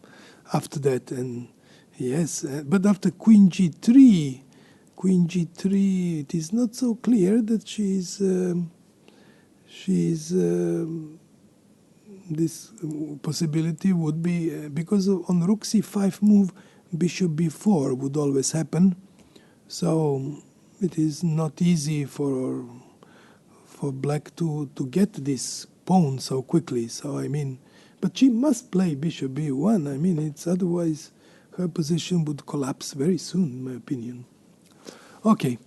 after that. And yes, but after queen g3, it is not so clear that this possibility would be, because on rook c5 move, bishop b4 would always happen. So it is not easy for black to get this pawn so quickly. So I mean, but she must play bishop b1. I mean, it's otherwise her position would collapse very soon, in my opinion. Okay,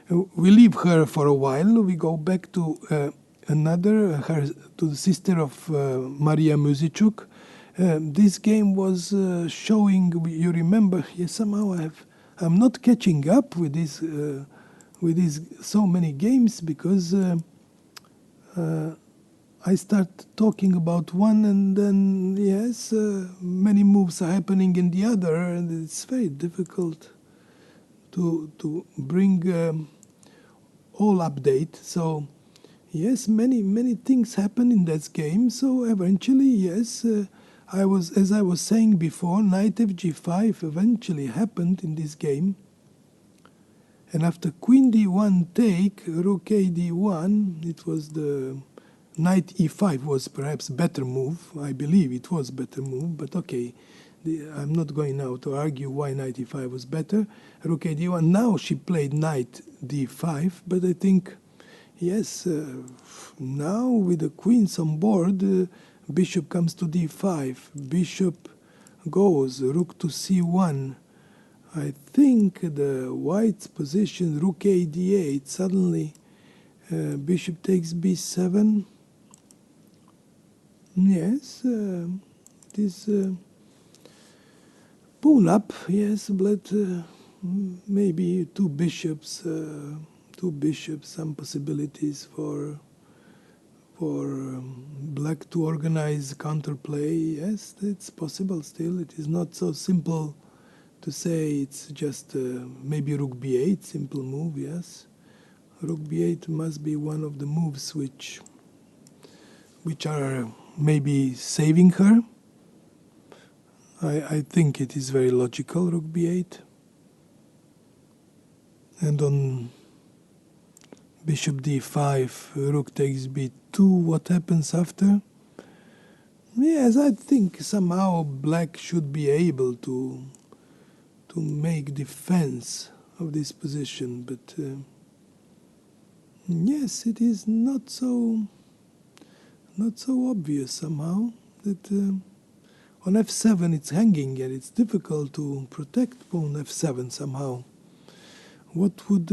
we leave her for a while. We go back to to the sister of Maria Muzichuk. This game was showing. You remember? Yes, somehow I'm not catching up with this. with these so many games, because I start talking about one, and then yes, many moves are happening in the other, and it's very difficult to bring all update. So yes, many things happen in that game. So eventually, yes, as I was saying before, knight fg5 eventually happened in this game. And after queen d1 take, rook a d1, it was the knight e5 was perhaps better move. I believe it was better move, but okay. I'm not going now to argue why knight e5 was better. Rook a d1. Now she played knight d5, but I think, yes, now with the queens on board, bishop comes to d5, bishop goes, rook to c1. I think the white's position, rook a d8, suddenly bishop takes b7. Yes, it is pawn up, yes, but maybe two bishops, some possibilities for black to organize counterplay. Yes, it's possible still. It is not so simple to say it's just maybe rook b8, simple move, yes. Rook b8 must be one of the moves which are maybe saving her. I think it is very logical, rook b8. And on bishop d5, rook takes b2, what happens after? Yes, I think somehow black should be able to make defense of this position, but yes, it is not so obvious somehow that on f7 it's hanging, and it's difficult to protect pawn f7 somehow. What would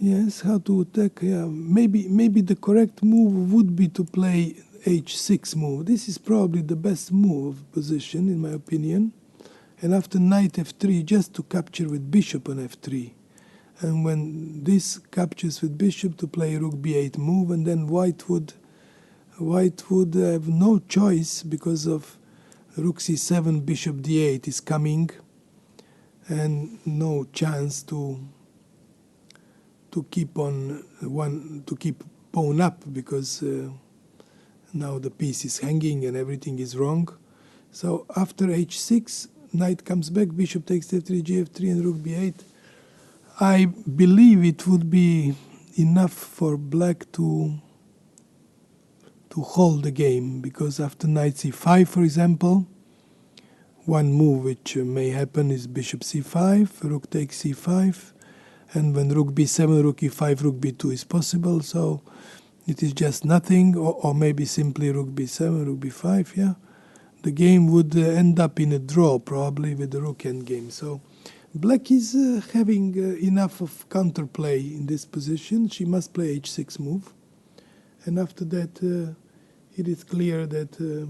yes, how to attack? Yeah, maybe the correct move would be to play h6 move. This is probably the best move position in my opinion. And after knight f3, just to capture with bishop on f3. And when this captures with bishop, to play rook b8 move, and then white would have no choice because of rook c7, bishop d8 is coming, and no chance to keep pawn up, because now the piece is hanging and everything is wrong. So after h6, knight comes back, bishop takes f3, gf3, and rook b8. I believe it would be enough for black to hold the game, because after knight c5, for example, one move which may happen is bishop c5, rook takes c5, and when rook b7, rook e5, rook b2 is possible, so it is just nothing, or maybe simply rook b7, rook b5, yeah. The game would end up in a draw, probably, with the rook endgame. So black is having enough of counterplay in this position. She must play h6 move. And after that, it is clear that the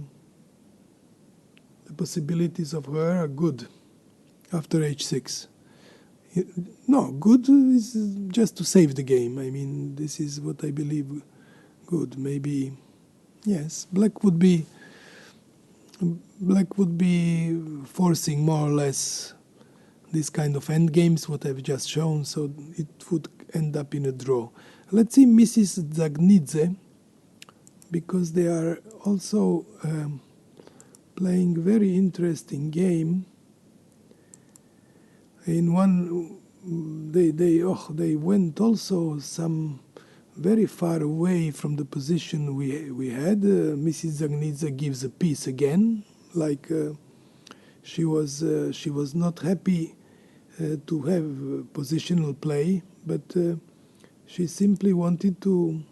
possibilities of her are good after h6. No, good is just to save the game. I mean, this is what I believe good. Maybe, yes, black would be forcing more or less this kind of endgames, what I've just shown, so it would end up in a draw. Let's see Mrs. Zagnidze, because they are also playing very interesting game. In one, they went also some very far away from the position we had. Mrs. Zagnidze gives a piece again, like she was not happy to have positional play, but she simply wanted to.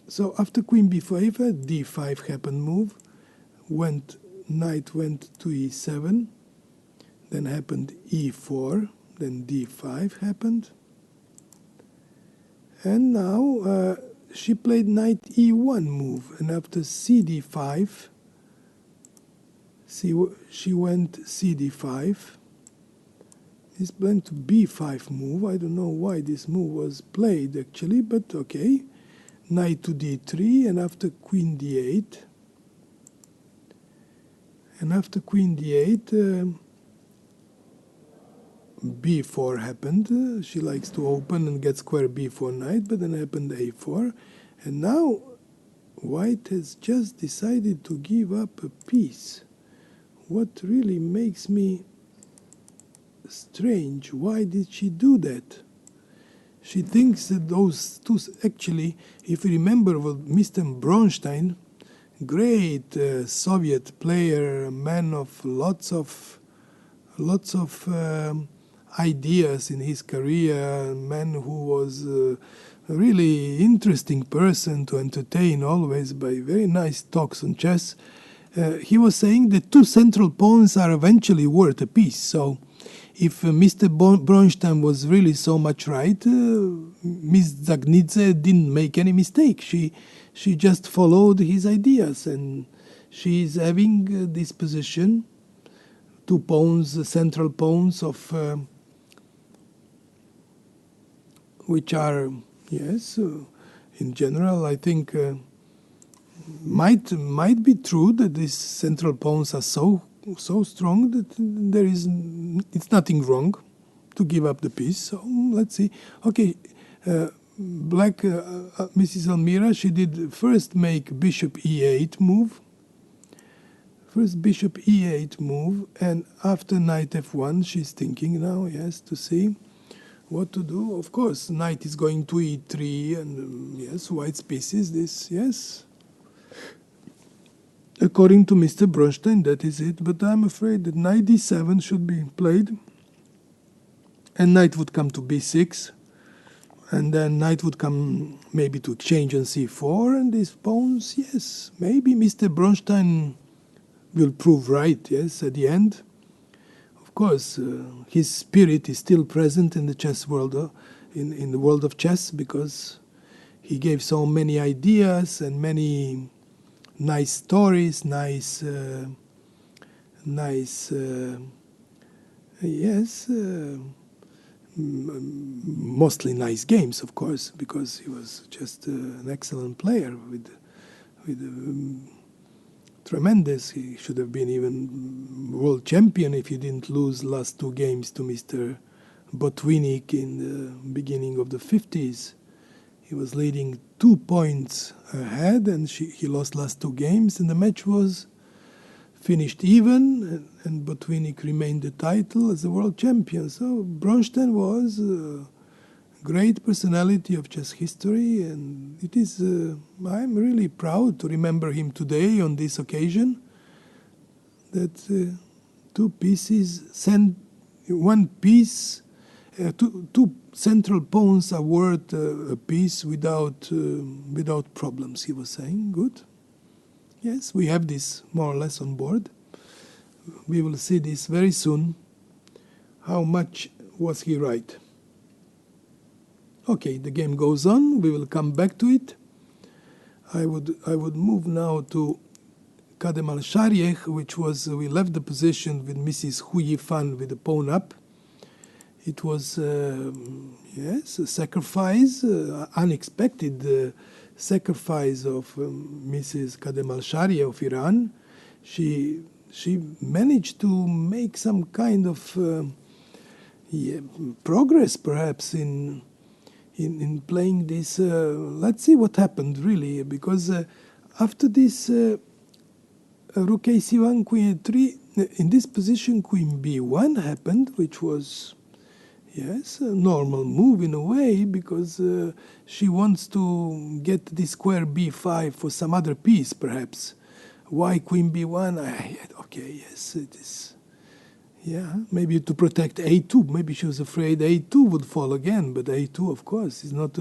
So after queen b5, d5 happened move, knight went to e7, then happened e4, then d5 happened. And now she played knight e1 move, and after cd5, she went cd5, He's playing to b5 move. I don't know why this move was played actually, but okay. Knight to d3, and after queen d8. And after queen d8, b4 happened. She likes to open and get square b4 knight, but then happened a4. And now white has just decided to give up a piece. What really makes me strange, why did she do that? She thinks that those two, actually, if you remember what Mr. Bronstein, great Soviet player, man of lots of ideas in his career, a man who was a really interesting person to entertain always by very nice talks on chess. He was saying that two central pawns are eventually worth a piece. So if Mr. Bronstein was really so much right, Ms. Zagnidze didn't make any mistake. She just followed his ideas, and she is having this position, two pawns, central pawns of which are, yes, in general, I think might be true that these central pawns are so strong that it's nothing wrong to give up the piece. So let's see. Okay, black Mrs. Almira, she did first make bishop e8 move. First bishop e8 move, and after knight f1, she's thinking now, yes, to see what to do. Of course, knight is going to e3, and yes, white's pieces, this, yes. According to Mr. Bronstein, that is it, but I'm afraid that knight d7 should be played, and knight would come to b6, and then knight would come maybe to exchange on c4, and these pawns, yes, maybe Mr. Bronstein will prove right, yes, at the end. Of course, his spirit is still present in the chess world, in the world of chess, because he gave so many ideas and many nice stories, mostly nice games, of course, because he was just an excellent player with tremendous. He should have been even world champion if he didn't lose last two games to Mr. Botvinnik in the beginning of the 50s. He was leading 2 points ahead, and he lost last two games, and the match was finished even, and Botvinnik remained the title as the world champion. So Bronstein was a great personality of chess history, and it is I'm really proud to remember him today on this occasion, that two pieces send one piece, two central pawns are worth a piece without problems, he was saying. Good. Yes, we have this more or less on board. We will see this very soon. How much was he right? Okay, the game goes on. We will come back to it. I would move now to Kadem al-Sharieh, which was, we left the position with Mrs. Hu Yifan with the pawn up. It was, yes, a sacrifice, unexpected sacrifice of Mrs. Kadem al-Sharieh of Iran. She managed to make some kind of progress, perhaps, in playing this. Let's see what happened, really, because after this rook a1, queen a3, in this position queen b1 happened, which was, yes, a normal move in a way, because she wants to get this square b5 for some other piece, perhaps. Why queen b1? Okay, yes, it is. Yeah, maybe to protect a2. Maybe she was afraid a2 would fall again, but a2, of course, is not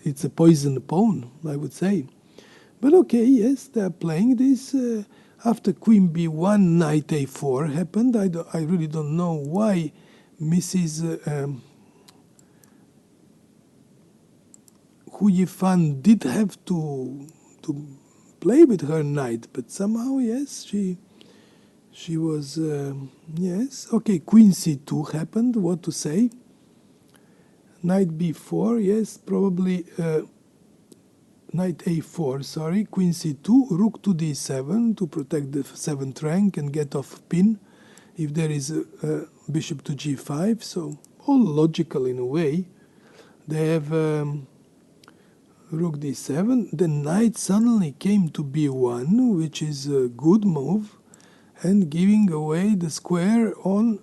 it's a poisoned pawn, I would say. But okay, yes, they're playing this. After queen b1, knight a4 happened. I really don't know why Mrs. Hu Yifan did have to play with her knight, but somehow, yes, she She was, yes, okay, queen c2 happened, what to say? Knight b4, yes, probably knight a4, sorry, queen c2, rook to d7 to protect the 7th rank and get off pin if there is a bishop to g5, so all logical in a way. They have rook d7, the knight suddenly came to b1, which is a good move, and giving away the square on,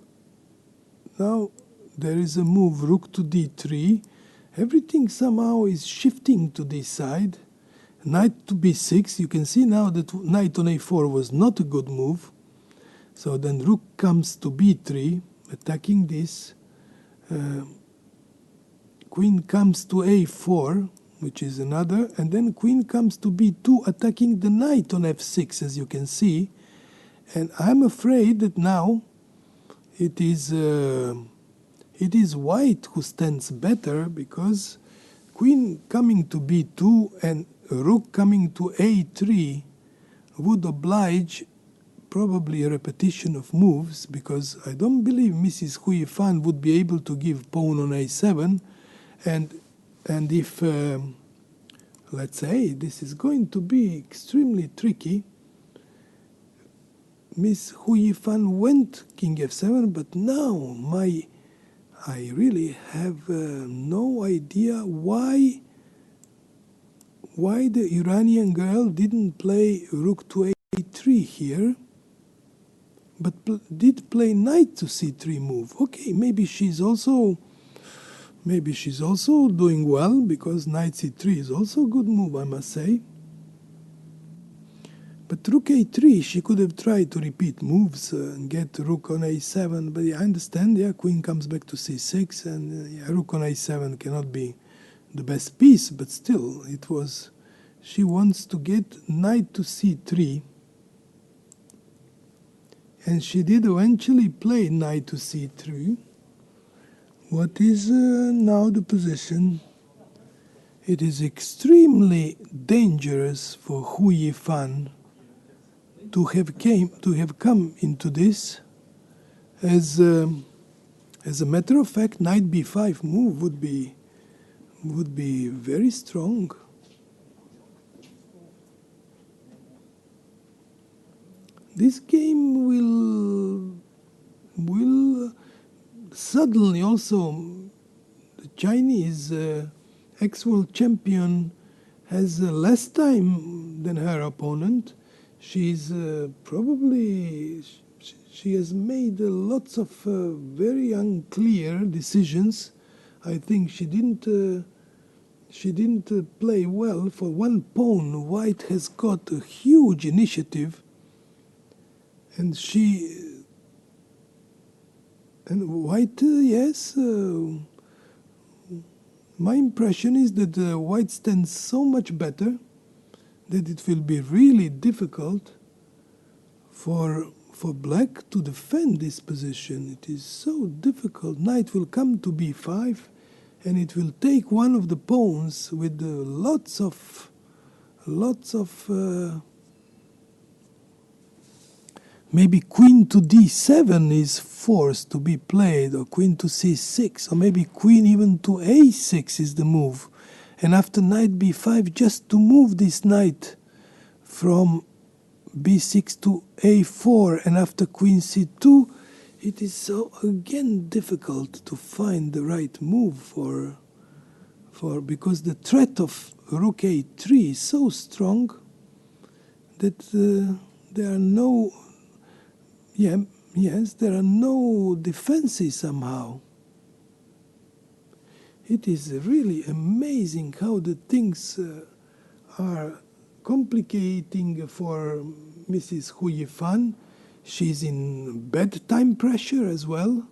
now there is a move, rook to d3, everything somehow is shifting to this side. Knight to b6, you can see now that knight on a4 was not a good move, so then rook comes to b3, attacking this, queen comes to a4, which is another, and then queen comes to b2, attacking the knight on f6, as you can see. And I'm afraid that now it is white who stands better, because queen coming to b2 and rook coming to a3 would oblige probably a repetition of moves, because I don't believe Mrs. Hui Fan would be able to give pawn on a7, and if let's say this is going to be extremely tricky. Miss Hui Fan went king f7, but now I really have no idea why the Iranian girl didn't play rook to a3 here, but did play knight to c3 move. Okay, maybe she's also doing well, because knight c3 is also a good move, I must say. But rook a3, she could have tried to repeat moves and get rook on a7, but yeah, I understand, yeah, queen comes back to c6, and yeah, rook on a7 cannot be the best piece, but still, it was, she wants to get knight to c3, and she did eventually play knight to c3. What is now the position? It is extremely dangerous for Hu Yifan to have come into this. As a matter of fact, knight b5 move would be very strong. This game will suddenly also, the Chinese ex-world champion has less time than her opponent. She's probably, she has made lots of very unclear decisions. I think she didn't play well. For one pawn, white has got a huge initiative, and white, yes, my impression is that white stands so much better that it will be really difficult for black to defend this position. It is so difficult. Knight will come to b5, and it will take one of the pawns with lots of maybe queen to d7 is forced to be played, or queen to c6, or maybe queen even to a6 is the move. And after knight b5, just to move this knight from b6 to a4, and after queen c2, it is so again difficult to find the right move for because the threat of rook a3 is so strong that there are no there are no defenses somehow. It is really amazing how the things are complicating for Mrs. Hu Yifan. She's in bad time pressure as well,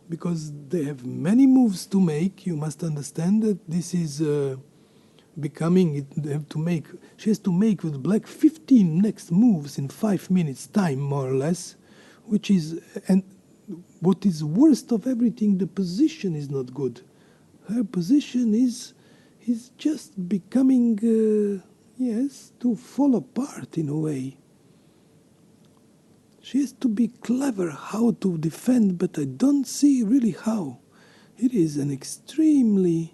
because they have many moves to make. You must understand that this is becoming, she has to make with black 15 next moves in 5 minutes time, more or less, which is, and what is worst of everything, the position is not good. Her position is just becoming, to fall apart in a way. She has to be clever how to defend, but I don't see really how. It is an extremely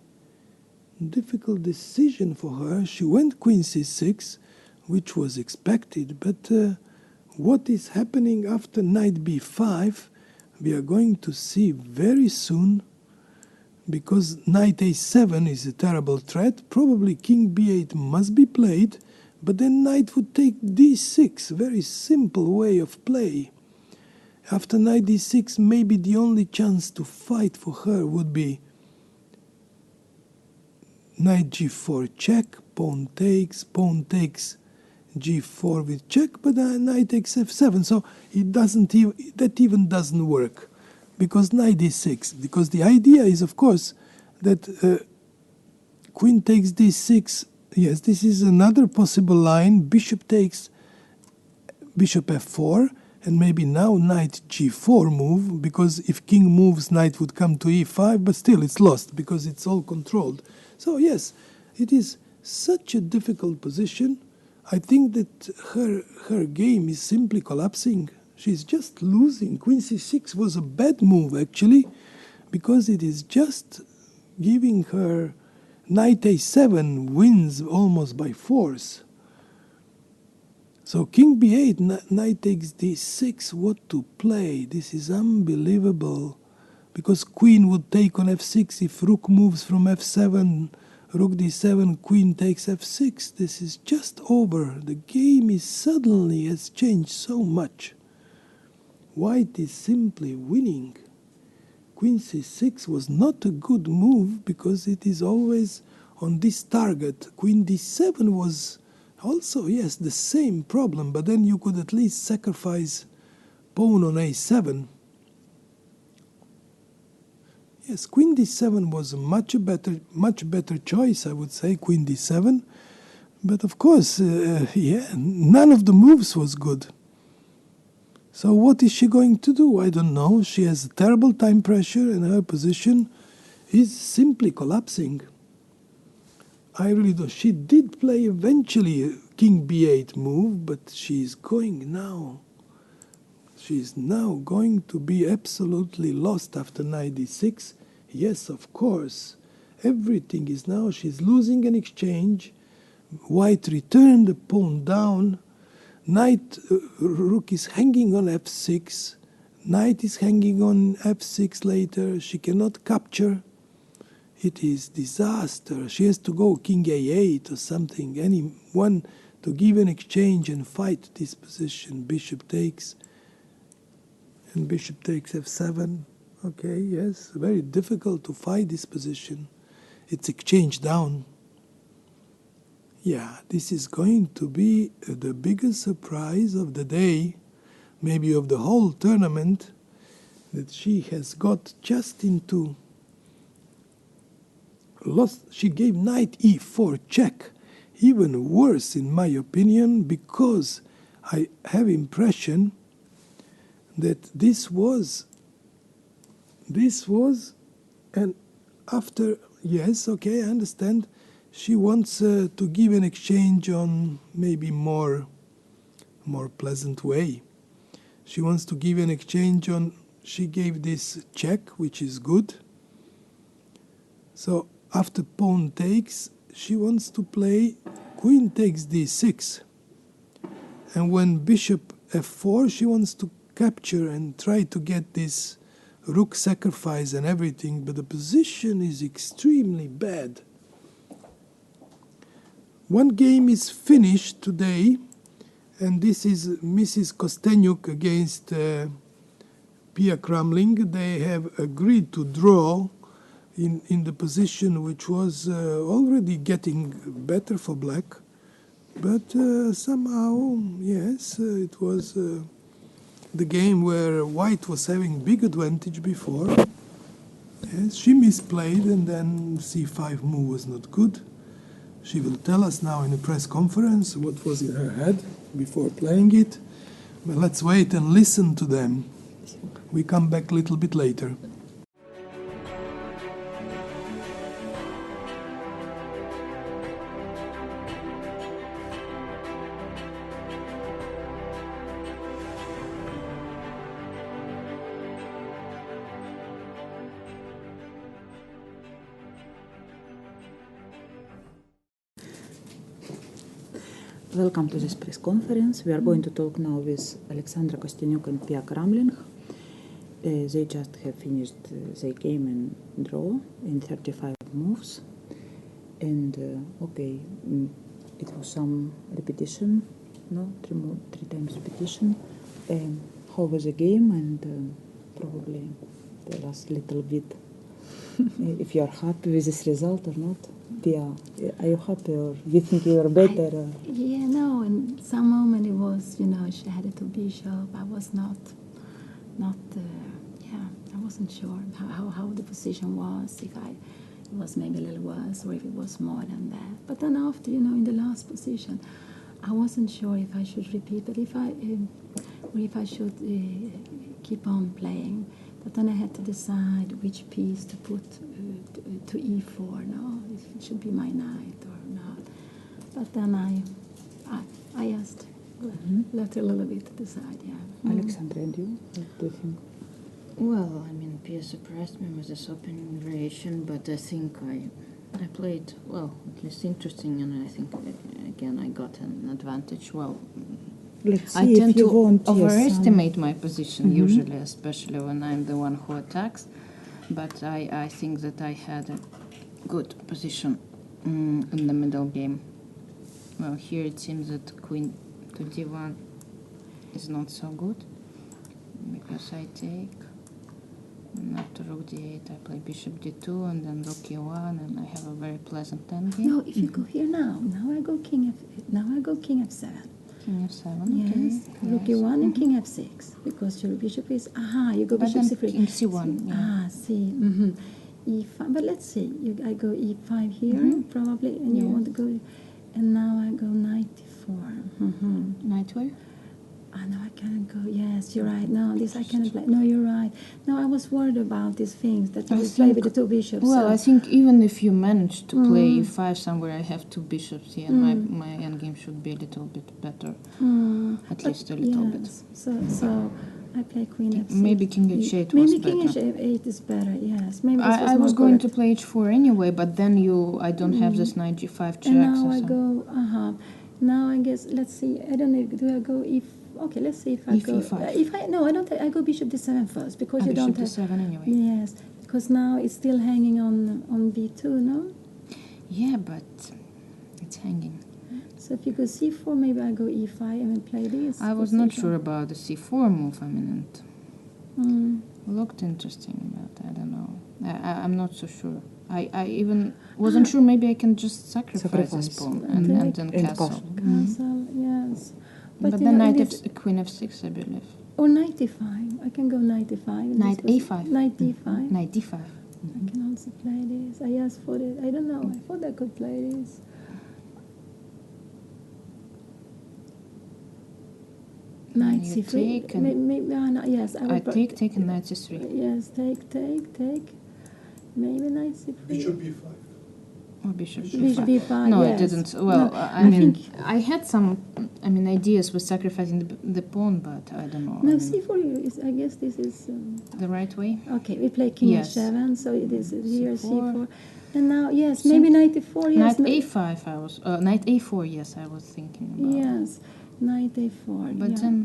difficult decision for her. She went queen c6, which was expected, but what is happening after knight b5, we are going to see very soon, because knight a7 is a terrible threat. Probably king b8 must be played, but then knight would take d6, very simple way of play. After knight d6, maybe the only chance to fight for her would be knight g4 check, pawn takes g4 with check, but knight takes f7, so it doesn't even, that even doesn't work, because knight d6, because the idea is, of course, that queen takes d6. Yes, this is another possible line. Bishop takes bishop f4, and maybe now knight g4 move, because if king moves, knight would come to e5, but still it's lost because it's all controlled. So yes, it is such a difficult position. I think that her game is simply collapsing. She's just losing. Queen c6 was a bad move, actually, because it is just giving her knight a7 wins almost by force. So king b8, knight takes d6, what to play? This is unbelievable, because queen would take on f6. If rook moves from f7, rook d7, queen takes f6. This is just over. The game is suddenly has changed so much. White is simply winning. Queen c6 was not a good move because it is always on this target. Queen d7 was also, yes, the same problem, but then you could at least sacrifice pawn on a7. Yes, queen d7 was a much better choice, I would say, queen d7. But of course, none of the moves was good. So what is she going to do? I don't know. She has a terrible time pressure and her position is simply collapsing. I really don't. She did play eventually a king b8 move, but she's going now. She's now going to be absolutely lost after knight d6. Yes, of course. Everything is now. She's losing an exchange. White returned the pawn down. Knight, rook is hanging on f6. Knight is hanging on f6 later. She cannot capture. It is disaster. She has to go king a8 or something. Anyone to give an exchange and fight this position. Bishop takes. And bishop takes f7. Okay, yes. Very difficult to fight this position. It's exchange down. Yeah, this is going to be the biggest surprise of the day, maybe of the whole tournament, that she has got just into lost. She gave knight e4 check, even worse in my opinion, because I have impression that this was, and after, yes, okay, I understand. She wants to give an exchange on maybe more pleasant way. She wants to give an exchange on, she gave this check, which is good. So after pawn takes, she wants to play queen takes d6. And when bishop f4, she wants to capture and try to get this rook sacrifice and everything, but the position is extremely bad. One game is finished today, and this is Mrs. Kostenyuk against Pia Kramling. They have agreed to draw in the position which was already getting better for black. But somehow, yes, it was the game where white was having big advantage before. Yes, she misplayed, and then c5 move was not good. She will tell us now in a press conference what was in her head before playing it. But let's wait and listen to them. We come back a little bit later. Welcome to this press conference. We are going to talk now with Alexandra Kostyanyuk and Pia Kramling. They just have finished their game and draw in 35 moves. And it was some repetition, no? Three times repetition. How was the game? And probably tell us a little bit if you are happy with this result or not. Pia, are you happy or you think you are better? In some moment it was, she had it to bishop. I was not, I wasn't sure how the position was, if it was maybe a little worse or if it was more than that. But then after, in the last position, I wasn't sure if I should repeat it, or if I should keep on playing. But then I had to decide which piece to put to e4 now, if it should be my knight or not. But then I just left a little bit to decide, Alexandra, and you? What do you think? Well, Pia surprised me with this opening variation, but I think I played, well, at least interesting, and I think, again, I got an advantage. Well, Let's see I tend if you to want, overestimate my position, usually, especially when I'm the one who attacks. But I think that I had a good position in the middle game. Well, here it seems that queen to d1 is not so good, because I take, and after rook d8 I play bishop d2 and then rook e1, and I have a very pleasant endgame. No, if you go here now I go king f7. King f7, Yes, okay. rook e1 and king f6, because your bishop is, you go But bishop then c3. king c1, yeah. C. E5, but let's see, I go e5 here, probably, and you Yeah. want to go, and now I go knight d4. Knight where? No, I cannot go. Yes, you're right. No, this I cannot play. No, you're right. No, I was worried about these things that you I will play with think- the two bishops. Well, so- I think even if you manage to play e5 somewhere, I have two bishops here, and my endgame should be a little bit better, at least a little bit. So I play queen f6. Maybe king h8 was Maybe king better. h8 is better. Yes, maybe this I was more going correct. to play h4 anyway, but then I don't have this knight g5 checks. And now or I something. go. Now I guess let's see. I don't know. Do I go if? Okay, let's see if I go. E5. If I no, I don't. I go bishop d7 first because you Bishop don't have. d7 anyway. Yes, because now it's still hanging on b2. No. Yeah, but it's hanging. So if you go c4, maybe I go e5 and play this. I was not sure about the c4 move. It looked interesting, but I don't know. I'm not so sure. I even wasn't sure. Maybe I can just sacrifice this pawn and then castle. Castle, yes. But you then know, knight this- queen f6, I believe. or knight d5. I can go knight d5. in Knight this position. a5. Knight d5. Knight d5. I can also play this. I asked for it. I don't know. I thought I could play this. Knight You c3. take and- Maybe, no, yes, I will. I take and knight c3. Yes, take. Maybe knight c3. Bishop b5. Or bishop Bishop b5. b5. No, yes. it didn't. Well, No, I mean, think- I had some, ideas with sacrificing the pawn, but I don't know. No, I mean, c4 is. I guess this is. the right way. Okay, we play king Yes. h7, so it is here C4. c4. And now, yes, maybe knight d4, yes. Knight a5. Knight a4. Yes, I was thinking about. Yes, knight a4. But yeah. then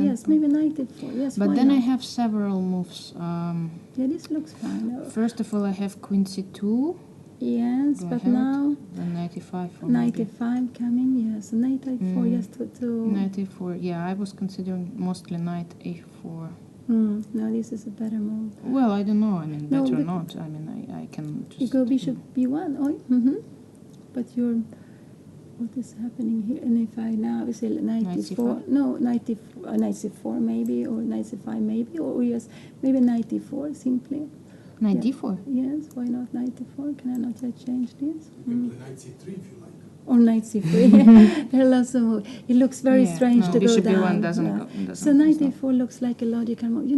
Yes, maybe knight a4, yes, But why then I not? have several moves. Yeah, this looks fine. First of all, I have queen c2. Yes, Do I but have it? now, Then knight e5. Or knight maybe a5 coming, yes. Knight a4, yes, to... Knight a4. Yeah, I was considering mostly knight a4. No, this is a better move. Well, I don't know. No, Better but- not. I can just... You go bishop b1, but you're... What is happening here? And if I now say knight Knight d4, c5? no, knight c4 maybe, or knight c5 maybe, or yes, maybe knight d4 simply. Knight Yeah. d4. Yes, why not knight d4? Can I not change this? You can play knight c3 if you like. Or knight c3. There are lots of moves. It looks very Yeah, strange no, to go bishop down. b1 doesn't yeah. go- doesn't- So knight it's not- d4 looks like a logical move.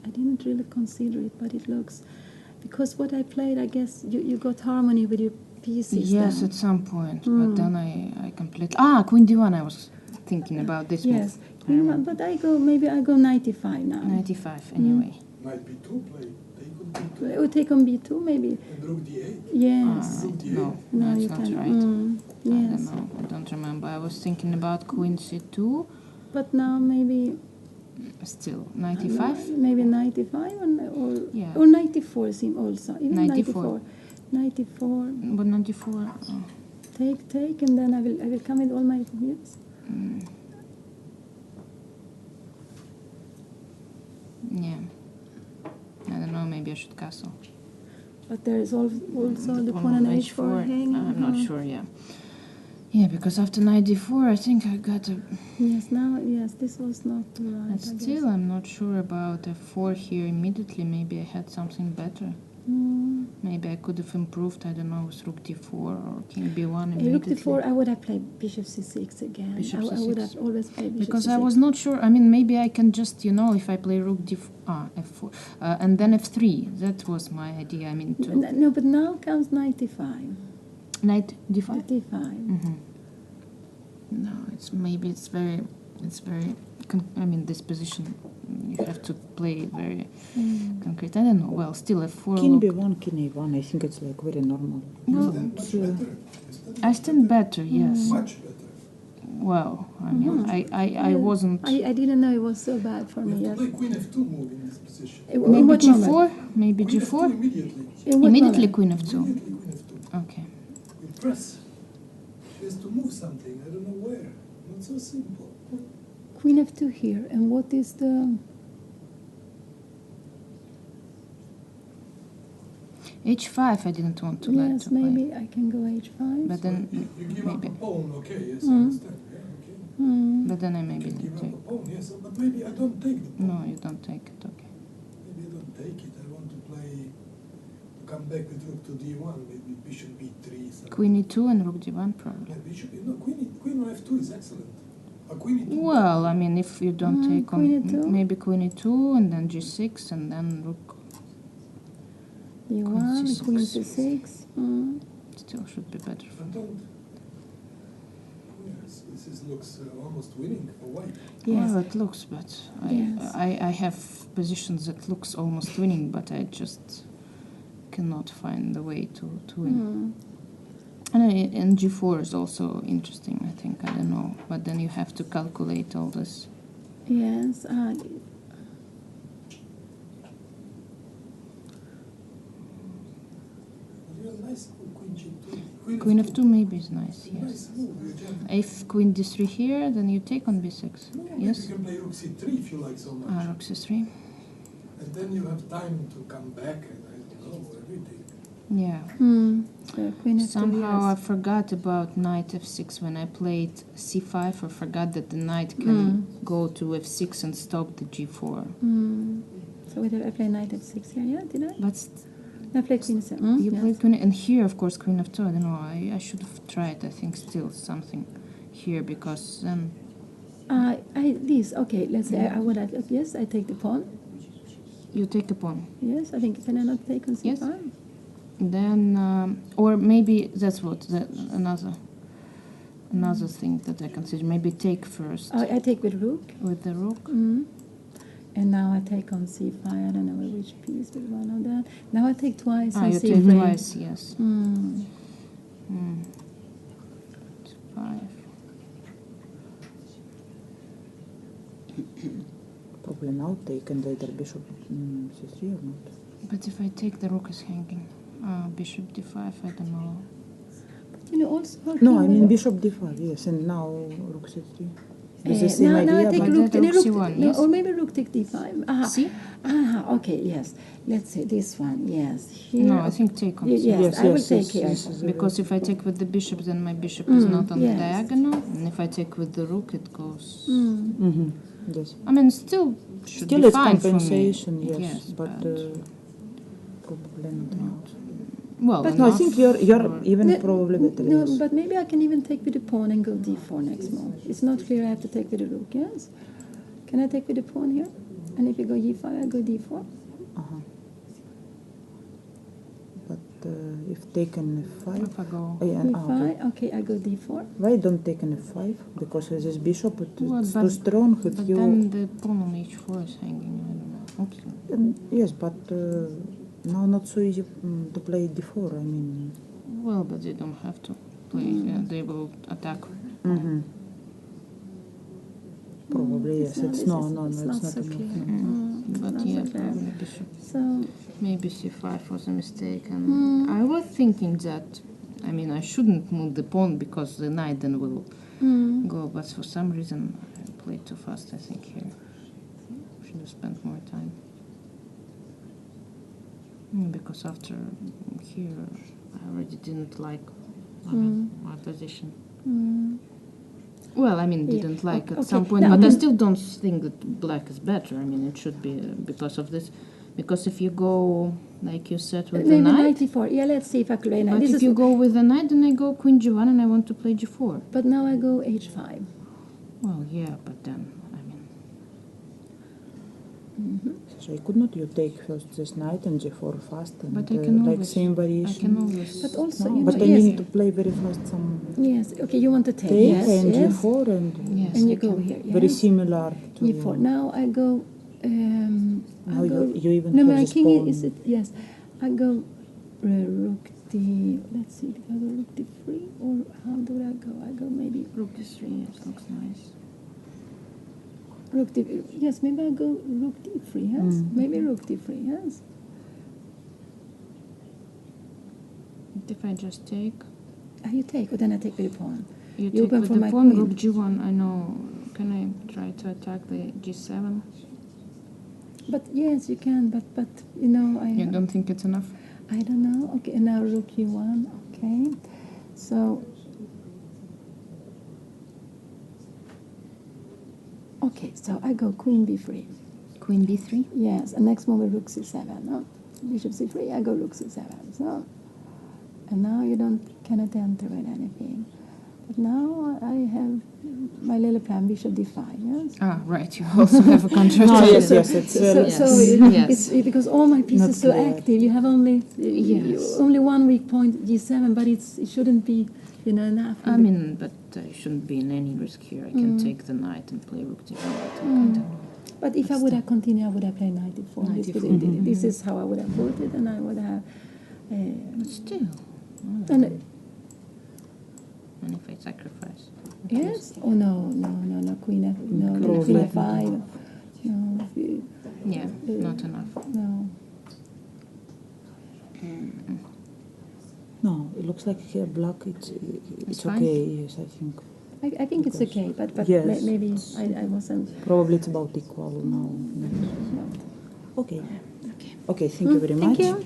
I didn't really consider it, but it looks... Because what I played, I guess, you got harmony with your pieces. Yes, then. at some point. But then I completely... queen d1 I was thinking about this Yes, move. I remember. but maybe I go knight d5 now. Knight e5 anyway. Knight b2 play. Take on d2. We take on b2 maybe. And rook d8. Yes. No. No, it's you not can. right. I don't Yes. know. I don't remember. I was thinking about queen c2. But now maybe Still 95. maybe 95 or Yeah. or 94 seem also even 94. 94. But 94. Take, and then I will come with all my yes. Yeah. I don't know. Maybe I should castle. But there is also the Pawn pawn on on h4 hanging. I'm not sure. Yeah. Yeah, because after 94, I think I got a. Yes, now yes, this was not right. And still, I'm not sure about f4 here immediately. Maybe I had something better. Maybe I could have improved. I don't know, with rook d4 or king b1 immediately. Rook d4, I would have played bishop c6 again. Bishop I would c6. have always played bishop Because c6. I was not sure. I mean, maybe I can just, if I play rook f4, and then f3. That was my idea. I mean, No, but now comes 95. knight d5. 95. No, it's very. I mean, this position, you have to play very concrete. I don't know. Well, still f4. King b1, king a1, I think it's like very normal. Well, Much better. I stand better. Yes. Much better. Well, I mean, I wasn't. I didn't know it was so bad for You me. have to Yes. play queen f2 move in this position. In Maybe what g4. moment? Maybe Queen g4. f2 immediately. In what Immediately moment? queen f2. Immediately queen f2. Okay. You press. She has to move something. I don't know where. Not so simple. Queen f2 here, and what is the? h5. I didn't want to let Yes, to play. maybe I can go h5. But then You give up maybe. a pawn, okay, yes, I understand. Yeah, okay. But then I maybe You didn't give up take. a pawn, yes, but maybe I don't take the pawn. No, you don't take it. Okay. Maybe I don't take it. I want to play, to come back with rook to d1, maybe bishop b3. Something. Queen e2 and rook d1 probably. Yeah, bishop, queen on f2 is excellent. A queen e2. Well, I mean, if you don't take on queen e2. maybe queen e2 and then g6 and then rook e1, c6. queen c6. still should be better for But don't. Yes, looks almost winning for white. Yes. Well, it looks, but Yes. I have positions that looks almost winning, but I just cannot find the way to win. And g4 is also interesting, I think. I don't know, but then you have to calculate all this. Yes. Nice queen g2. Queen f2 maybe is nice, yes. Nice move. If queen d3 here, then you take on b6. Yes. You can play rook c3 if you like so much. Rook c3. And then you have time to come back and I don't know, everything. Yeah. So queen f2. Somehow I yes. forgot about knight f6 when I played c5. I forgot that the knight can go to f6 and stop the g4. So I play knight f6 here, yeah? Did I? But I played queen f7. you Yes. played queen, and here, of course, queen f2. I don't know. I should have tried. I think still something here because then. Okay. Let's say I would have. Yes, I take the pawn. You take a pawn. Yes, I think can I not take on c5? Yes. Then, or maybe that's another thing that I consider. Maybe take first I take with rook. with the rook. And now I take on c5. I don't know which piece, but one of that. Now I take twice on You c3. take twice, yes. 5. Probably now taken later bishop c3 or not. But if I take, the rook is hanging. Bishop d5, I don't know. But you know, also. No, I mean bishop d5, yes, and now rook c3. It's the same now idea, I take but rook, that rook c1, no, yes? or maybe rook take d5. See? Okay, yes. Let's say this one, yes. Here. No, I think take on Yes, c1. I will take here. this is a Because if I take with the bishop, then my bishop is not on the yes. diagonal. And if I take with the rook, it goes... yes. I mean, still should Still be it's fine compensation, for me. yes, but probably not. Well, But no, I enough think you're for- even No, probably better. No, yes. but maybe I can even take with the pawn and go d4 next move. It's not clear I have to take with the rook, yes? Can I take with the pawn here? And if you go e5, I go d4? Uh-huh. But if taken f5, If I go... e5, okay, I go d4. why don't take an f5? Because this bishop it's Well, too but- strong. If But you then the pawn on h4 is hanging. I don't know. Oops. yes, but No, not so easy to play d4. I mean, Well, but they don't have to play. They will attack. probably yes. It's no, it's not so enough. clear. No. But not yeah, so clear. probably bishop. So Maybe c5 was a mistake, and I was thinking that, I mean, I shouldn't move the pawn because the knight then will go, but for some reason I played too fast, I think, here. Should have spent more time. Because after here, I already didn't like my position. Well, I mean, didn't like at some point, Now, but I still don't think that black is better. I mean, it should be because of this. Because if you go, like you said, with the maybe knight, 94. Yeah, let's see if I could play knight. but if you go with the knight, then I go queen g1 and I want to play g4. But now I go h5. Well, yeah, but then, I mean, So could not you take first this knight and g4 fast and but I can like always, same I variation? can always. But also, No, you but know, I yes, mean to play very fast some yes. Okay, you want to take. take Yes, and yes. g4 and Yes, And you I go can. here. Yes. very similar to e4. Now I go. Now I go. you even No, have my this king pawn. is it? Yes. I go rook d. Let's see. Did I go rook d3 or how do I go? I go maybe Rook d3, yes, looks nice. rook d. Yes, maybe I go rook d3. Yes, maybe rook d3. Yes. If I just take, You take, or then I take with the pawn. you You take open with for the my pawn, queen. rook g1, I know. Can I try to attack the g7? But yes, you can. But you know, You don't think it's enough? I don't know. Okay, and now rook e1. Okay, so. Okay, so I go queen b3. Queen b3? Yes, and next move rook c7. No, bishop c3. I go rook c7. So, and now you cannot enter with anything. But now I have my little plan, bishop d5. Yes. Ah, right, you also have a contract. No, yes, it's So, very so Yes. it's because all my pieces Not so clear. active. You have only Yes. only one weak point, g7, but it shouldn't be enough. I mean, but I shouldn't be in any risk here. I can take the knight and play rook d1. But if I would have continued, I would have played knight d4. Knight This, d4. this is how I would have put it, and I would have. But still, And and if I sacrifice? yes? Oh no, queen f, no, queen f5. No, Yeah, not enough. no. No, it looks like here black. It's fine? okay. Yes, I think I think it's okay, but Yes. maybe I wasn't. probably it's about equal now. No. Okay. Okay. Okay. Thank you very much. Thank you.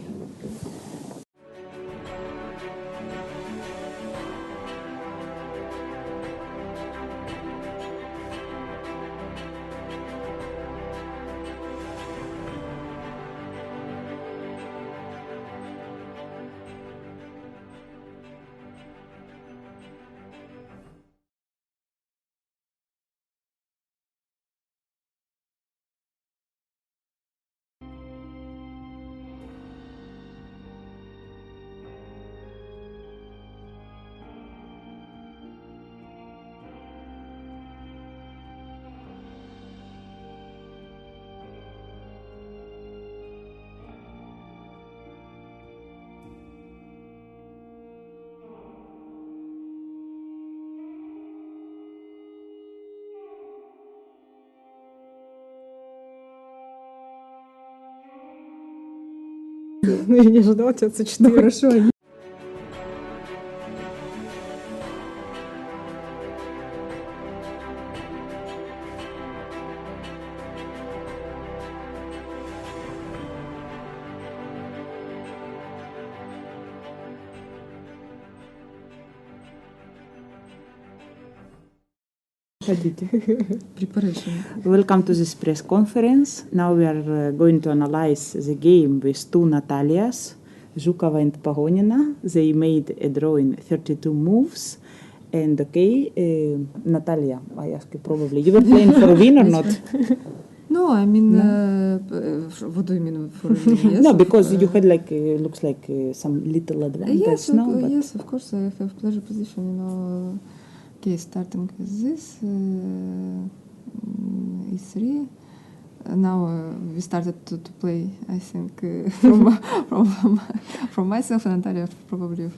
Я не ждала тебя c4. Хорошо. Welcome to this press conference. Now we are going to analyze the game with two Natalias, Zhukova and Pagonina. They made a draw in 32 moves. And okay, Natalia, I ask you probably, you were playing for a win or not? No, I mean, what do you mean for yes? No, because you had like, looks like some little advantage yes, now. But yes, of course, I have pleasure position, you know. Okay, starting with this, e3. now we started to play, I think, from myself and Natalia probably,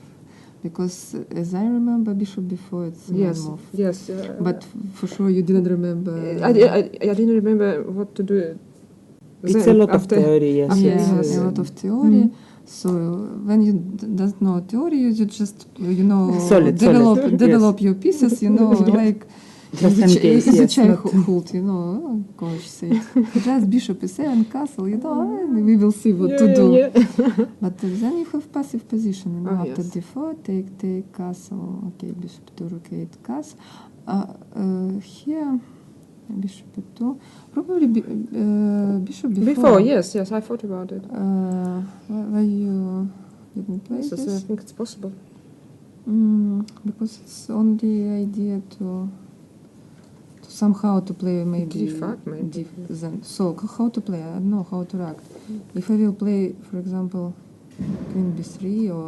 because as I remember, bishop before it's Yes, one move. yes. But for sure you didn't remember. I didn't remember what to do. It's then a lot of after- theory, yes. Yeah, It's, a lot of theory. So when you don't know theory, you just Solid. develop your pieces, like Just in case, as a yes, not- childhood, coach said, just bishop e7, castle, and we will see what to do. Yeah. But then you have passive position, after Yes. d4, take castle, okay, bishop to rook 8, castle. Here, bishop e2, probably bishop Before, yes, I thought about it. Why you didn't play Yes, I this? think it's possible. Because it's only idea to somehow to play maybe D5 maybe. Then. So how to play? I don't know how to react. If I will play, for example, queen b3 or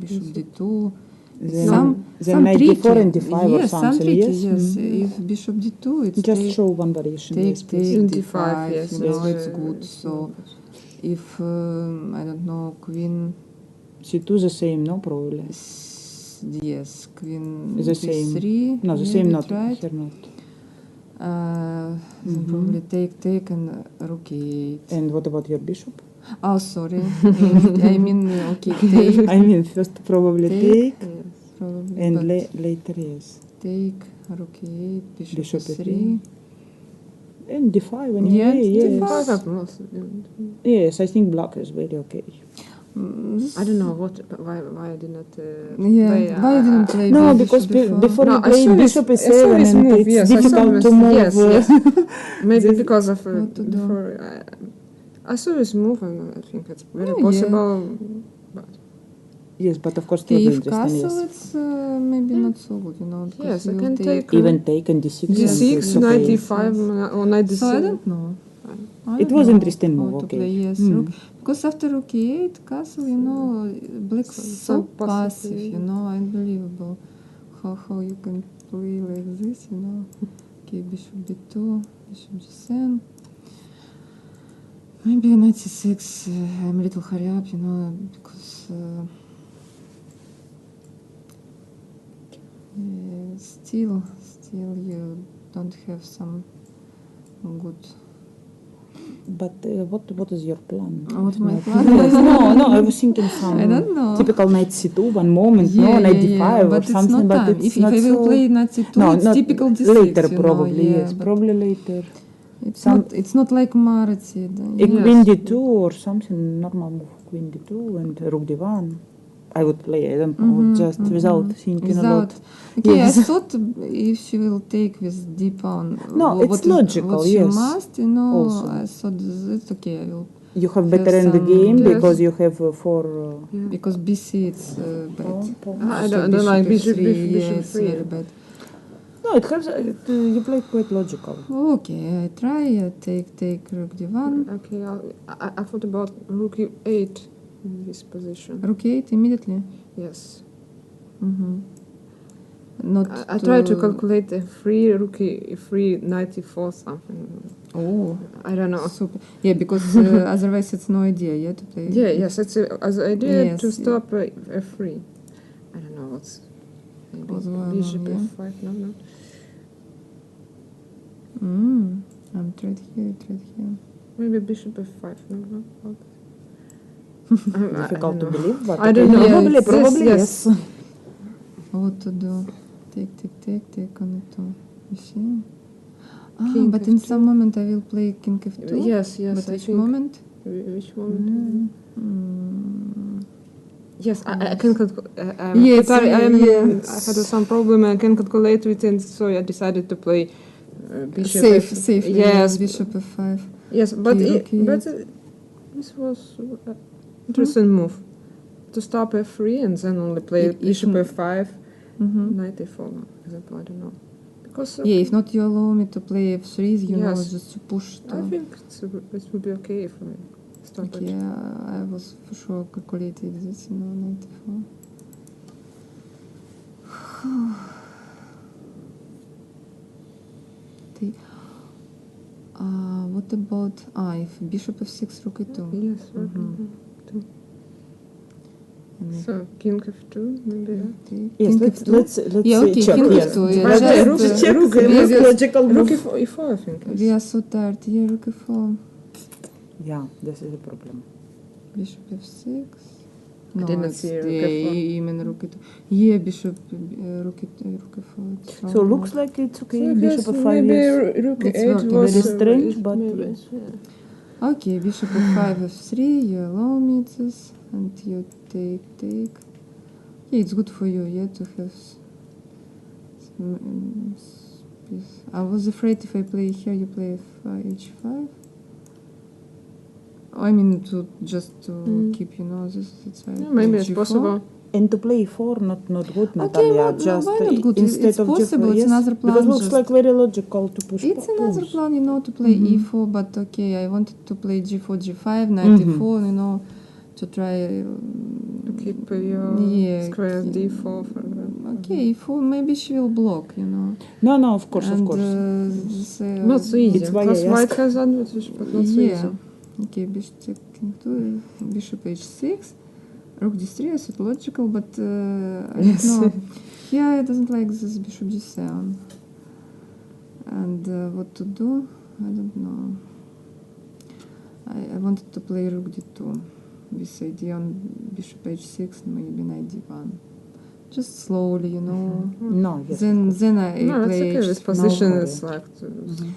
bishop d2, Then knight d4 and d5 or yes, some something, tricky, yes. If bishop d2, it's Just show one variation. take, yes, please. take, D5, d5, yes, it's good. So if I don't know, queen. C2 the same, no, probably. Yes, queen The same. b3. No, the maybe same not. tried. Here not. Then probably take and rook 8. And what about your bishop? Oh, sorry. I mean, okay, take. I mean, first probably take Probably, and but later, yes. take, rook 8, bishop Bishop e3. And d5 anyway, Yeah, yes. D5. Yes, I think black is very okay. I don't know why I did not Yeah, play. why you didn't play No, bishop because before No, you I play saw bishop I saw e7 his and move, it's yes, I saw difficult his- to move. yes. Maybe because of What to do? before I saw his move and I think it's very Yeah. possible. But Yes, but of course Okay, not if interesting, castle, yes. it's maybe not so good, because yes, I you'll can take Even take and d6 and d6, it's okay. knight d5 or knight d7. So I don't know. I It don't was know interesting how move, to okay. play, yes, rook. Because after rook 8, castle, black so Some passive, passive, unbelievable. How you can play like this, Okay, bishop b2, bishop g7. Maybe knight c6, I'm a little hurry up, because still you don't have some good. But what is your plan? What's my No, plan? yes, no, I was thinking some I don't know. typical knight c2 one moment, no, knight d5 or but it's something, not but time. it's If not I will so... play knight c2, No, it's not typical d6. later probably, yes, but probably later. It's not like Marti. A queen d2 or something, normal move, queen d2 and rook d1. I would play, I don't know, just without thinking a lot. Okay, Yes. I thought if she will take with d pawn. No, it's logical, what she yes. must, Also. I thought it's okay. I will You have better Have end the some- game Yes. because you have four... because BC it's bad. I don't like bishop e3, bishop yeah, it's free. very bad. No, it has... you play quite logical. Okay, I try. I take rook d1, Okay, I thought about rook e8 in this position. rook 8 immediately. Yes. Not I tried to calculate a free rook e3, knight e4 something. Oh, I don't know. super. Yeah, because otherwise it's no idea. Yeah, to play. Yes, it's as idea Yes, to yeah. stop f3. I don't know what's maybe Was one, bishop yeah. f5. No. I'm tried here. Maybe bishop f5. No. Difficult to believe, but I don't know. Probably yes. What to do? Take on it too. You see? King But in f2. some moment I will play king f2. Yes. But I which think. moment? Which moment? Yes, I can Yes, I had some problem. I can calculate it, and so I decided to play bishop. Safe. Yes, Bishop f5. yes, but Okay. this was interesting move to stop f3 and then only play If bishop n- f5, knight e4. For example, I don't know because Yeah, if not you allow me to play f3, Yes. just to push. I think it would be okay if I stop Okay, it. I was for sure calculated this, knight e4. What about if bishop f6, rook e2? Yes, rook e2. So king f2, maybe. Yes, King let's f2? Yeah, okay, check king here. f2. Yeah, But just, rook check rook the most yes, logical rook move. e4, I think. we are so tired. Yeah, rook e4. Yeah, this is a problem. Bishop f6. I didn't it's, see rook yeah, f4. именно rook e2. Yeah, bishop, rook e4. It's So wrong looks move. like it's okay. So Bishop yes, f5 maybe is rook It's e8 working. was Very strange, but maybe, yes. yeah. Okay, bishop f5, f3. You allow me this, and you take. Yeah, it's good for you. Yeah, to have. Piece. I was afraid if I play here, you play h5. I mean, to keep, this. It's Yeah, maybe it's possible. And to play e4, not good, Okay, Natalia. no, why not good? Instead It's of possible. G4, It's yes, another plan. because looks just- like very logical to push. It's another pawns. plan, to play e4, but okay, I wanted to play g4, g5, knight e4, to try. To keep your square d4 for example. Okay, e4, maybe she will block, No, of course, and, of course. Not so easy. It's why Plus I white asked. has advantage, but not so easy. Okay, bishop king 2, bishop h6, rook d3. I thought logical, but I don't know. Here I doesn't like this bishop g7. And what to do? I don't know. I wanted to play rook d2 with idea on bishop h6, maybe knight d1. Just slowly, No, yes. Then I No, it's play okay. This h6. position No is like to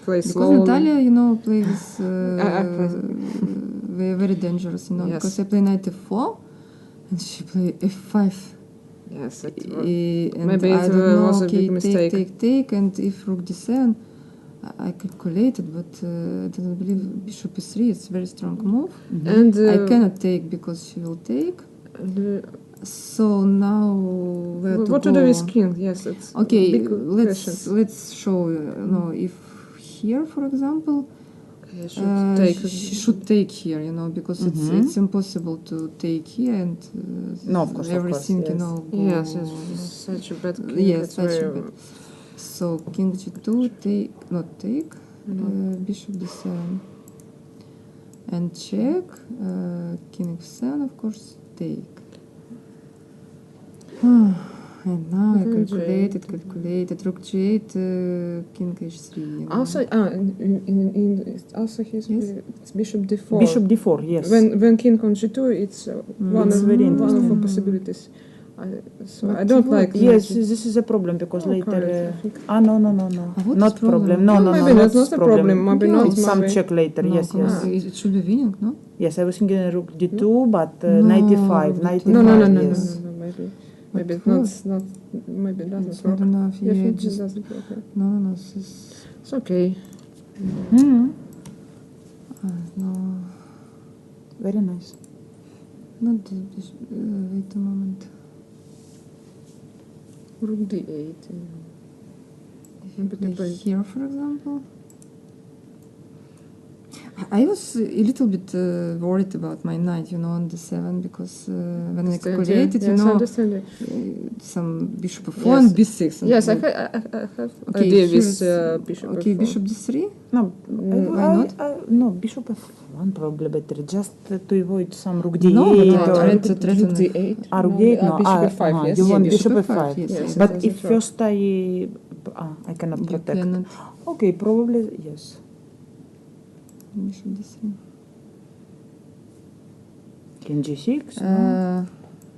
play Because slowly. Natalia, plays I very dangerous, Yes. because I play knight f4 and she play f5. Yes, it And maybe I it don't know, was a okay, big mistake. take, and if rook d7, I calculated, but I don't believe bishop e3. It's a very strong move. And I cannot take because she will take. So now where to what go? to do with king? Yes, it's Okay, big questions. let's show. If here, for example, Okay, should take. she should take here, because it's impossible to take here and No, of course, everything, yes. go. Yes, it's such a bad king. Yes, it's such a very, bad. So king g2, not take, bishop d7, and check, king f7, of course, take. And now I King calculated, rook g8, king h3. Also, also his Yes? it's bishop d4. Bishop d4, yes. When king on g2, it's one It's of very one of the interesting. possibilities. So But I don't what? like Yes, this is a problem because correct, later. I think. No. What Not is problem? problem. No, Maybe not that's not a problem. Maybe Yeah. not. It's some maybe. check later. No, Yes, come yes. on, it should be winning, no? Yes, I was thinking rook d2, but No, knight e5, rook knight d2. e5. No, Yes. Maybe it's But not. Maybe it doesn't It's work. not enough. Yeah, Yeah, it just doesn't work. Yeah. no. This is It's okay. no, Very nice. not this. Wait a moment. Rook d8. Maybe to play. Here, for example. I was a little bit worried about my knight, on the 7, because when I calculated, yes, I understand it. some bishop f4 Yes. and b6. And Yes, I like, have okay, idea here with it's- bishop. Okay, f4. bishop d3. No, Why not? No, bishop f1 probably better, just to avoid some rook No, d8. but I or- tried to Rook d8. rook d8, no. Bishop f5. Yes. You want Yeah, bishop bishop f5. f5, yes, Yes. yes. But Doesn't if work. first I cannot You protect. cannot. Okay, probably yes. Bishop d3. King g6. No?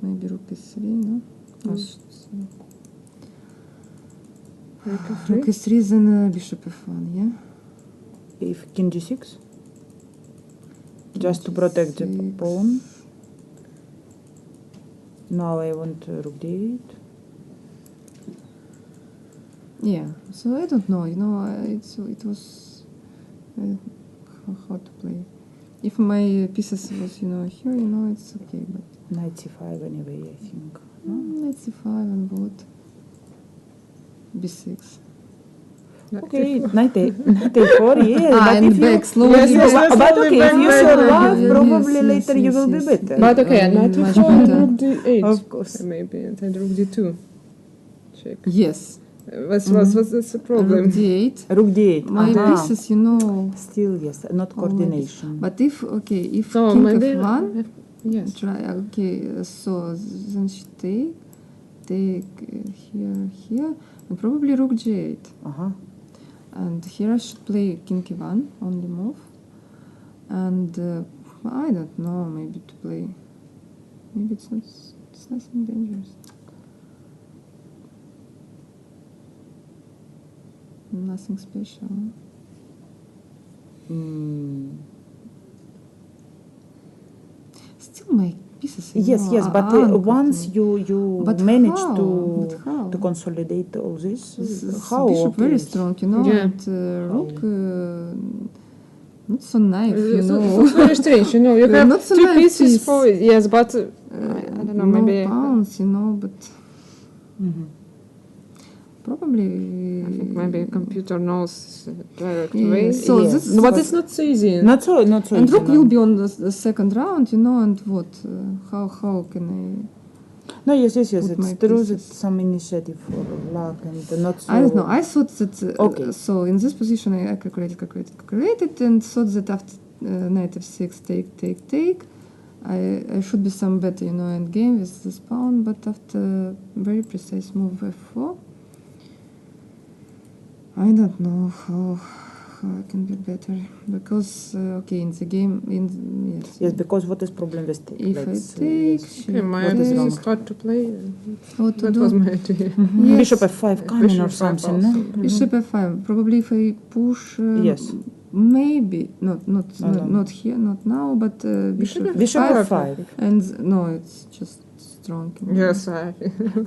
Maybe rook e3, no? Rook f3. Rook e3, then bishop f1, yeah? If king g6, just to protect the G6. pawn. Now I want rook d8. Yeah, so I don't know, it was how to play. If my pieces was, here, it's okay, but Knight c5 anyway, I think. No? knight c5 and both b6. Okay, knight a4, yes. But and if you, back slowly. Yes, yes, back. yes. but slowly okay, back, if you back, survive, back. probably Yes, later yes, you will yes, be yes. better. But okay, knight much e4 and better. rook d8. Of course. Maybe and then rook d2. Check. Yes, What's the problem? Rook d8. Rook d8. My pieces, you know. Still, yes, not coordination. But if So king maybe f1, yes. try. Okay, so then she take here, and probably rook g8. And here I should play king e1, only move. And I don't know, maybe to play. Maybe it's nothing dangerous. Nothing special. Still my pieces. Yes, but once you But manage how? to consolidate all this, How? Bishop very strong, you know, Yeah. and rook not so naive, you know. It's very strange, you know. You have Not so two nice pieces piece. for it, yes, but I don't know, no maybe pawns, you know, but probably. I think maybe computer knows direct Yeah, way. so Yes. this, No, but it's not so easy. not so and easy, rook no. will be on the second round, you know, and what? How can No, yes, put it's my true that pieces. some initiative for luck and not so. I don't know. I thought that Okay. so in this position I calculated, and thought that after knight f6 take, I should be some better, you know, end game with this pawn. But after very precise move f4, I don't know how I can be better because okay, in the game Yes, because what is problem with take? if I Let's, take, yes. she Okay, my What is idea wrong? is hard to play. what to That do? was my idea. Yes. Bishop f5 coming or Bishop f5 something, no? also. Bishop f5. Probably if I push. Yes. Maybe not no. here, not now, but bishop Bishop f5. f5. And no, it's just strong. Yes, I.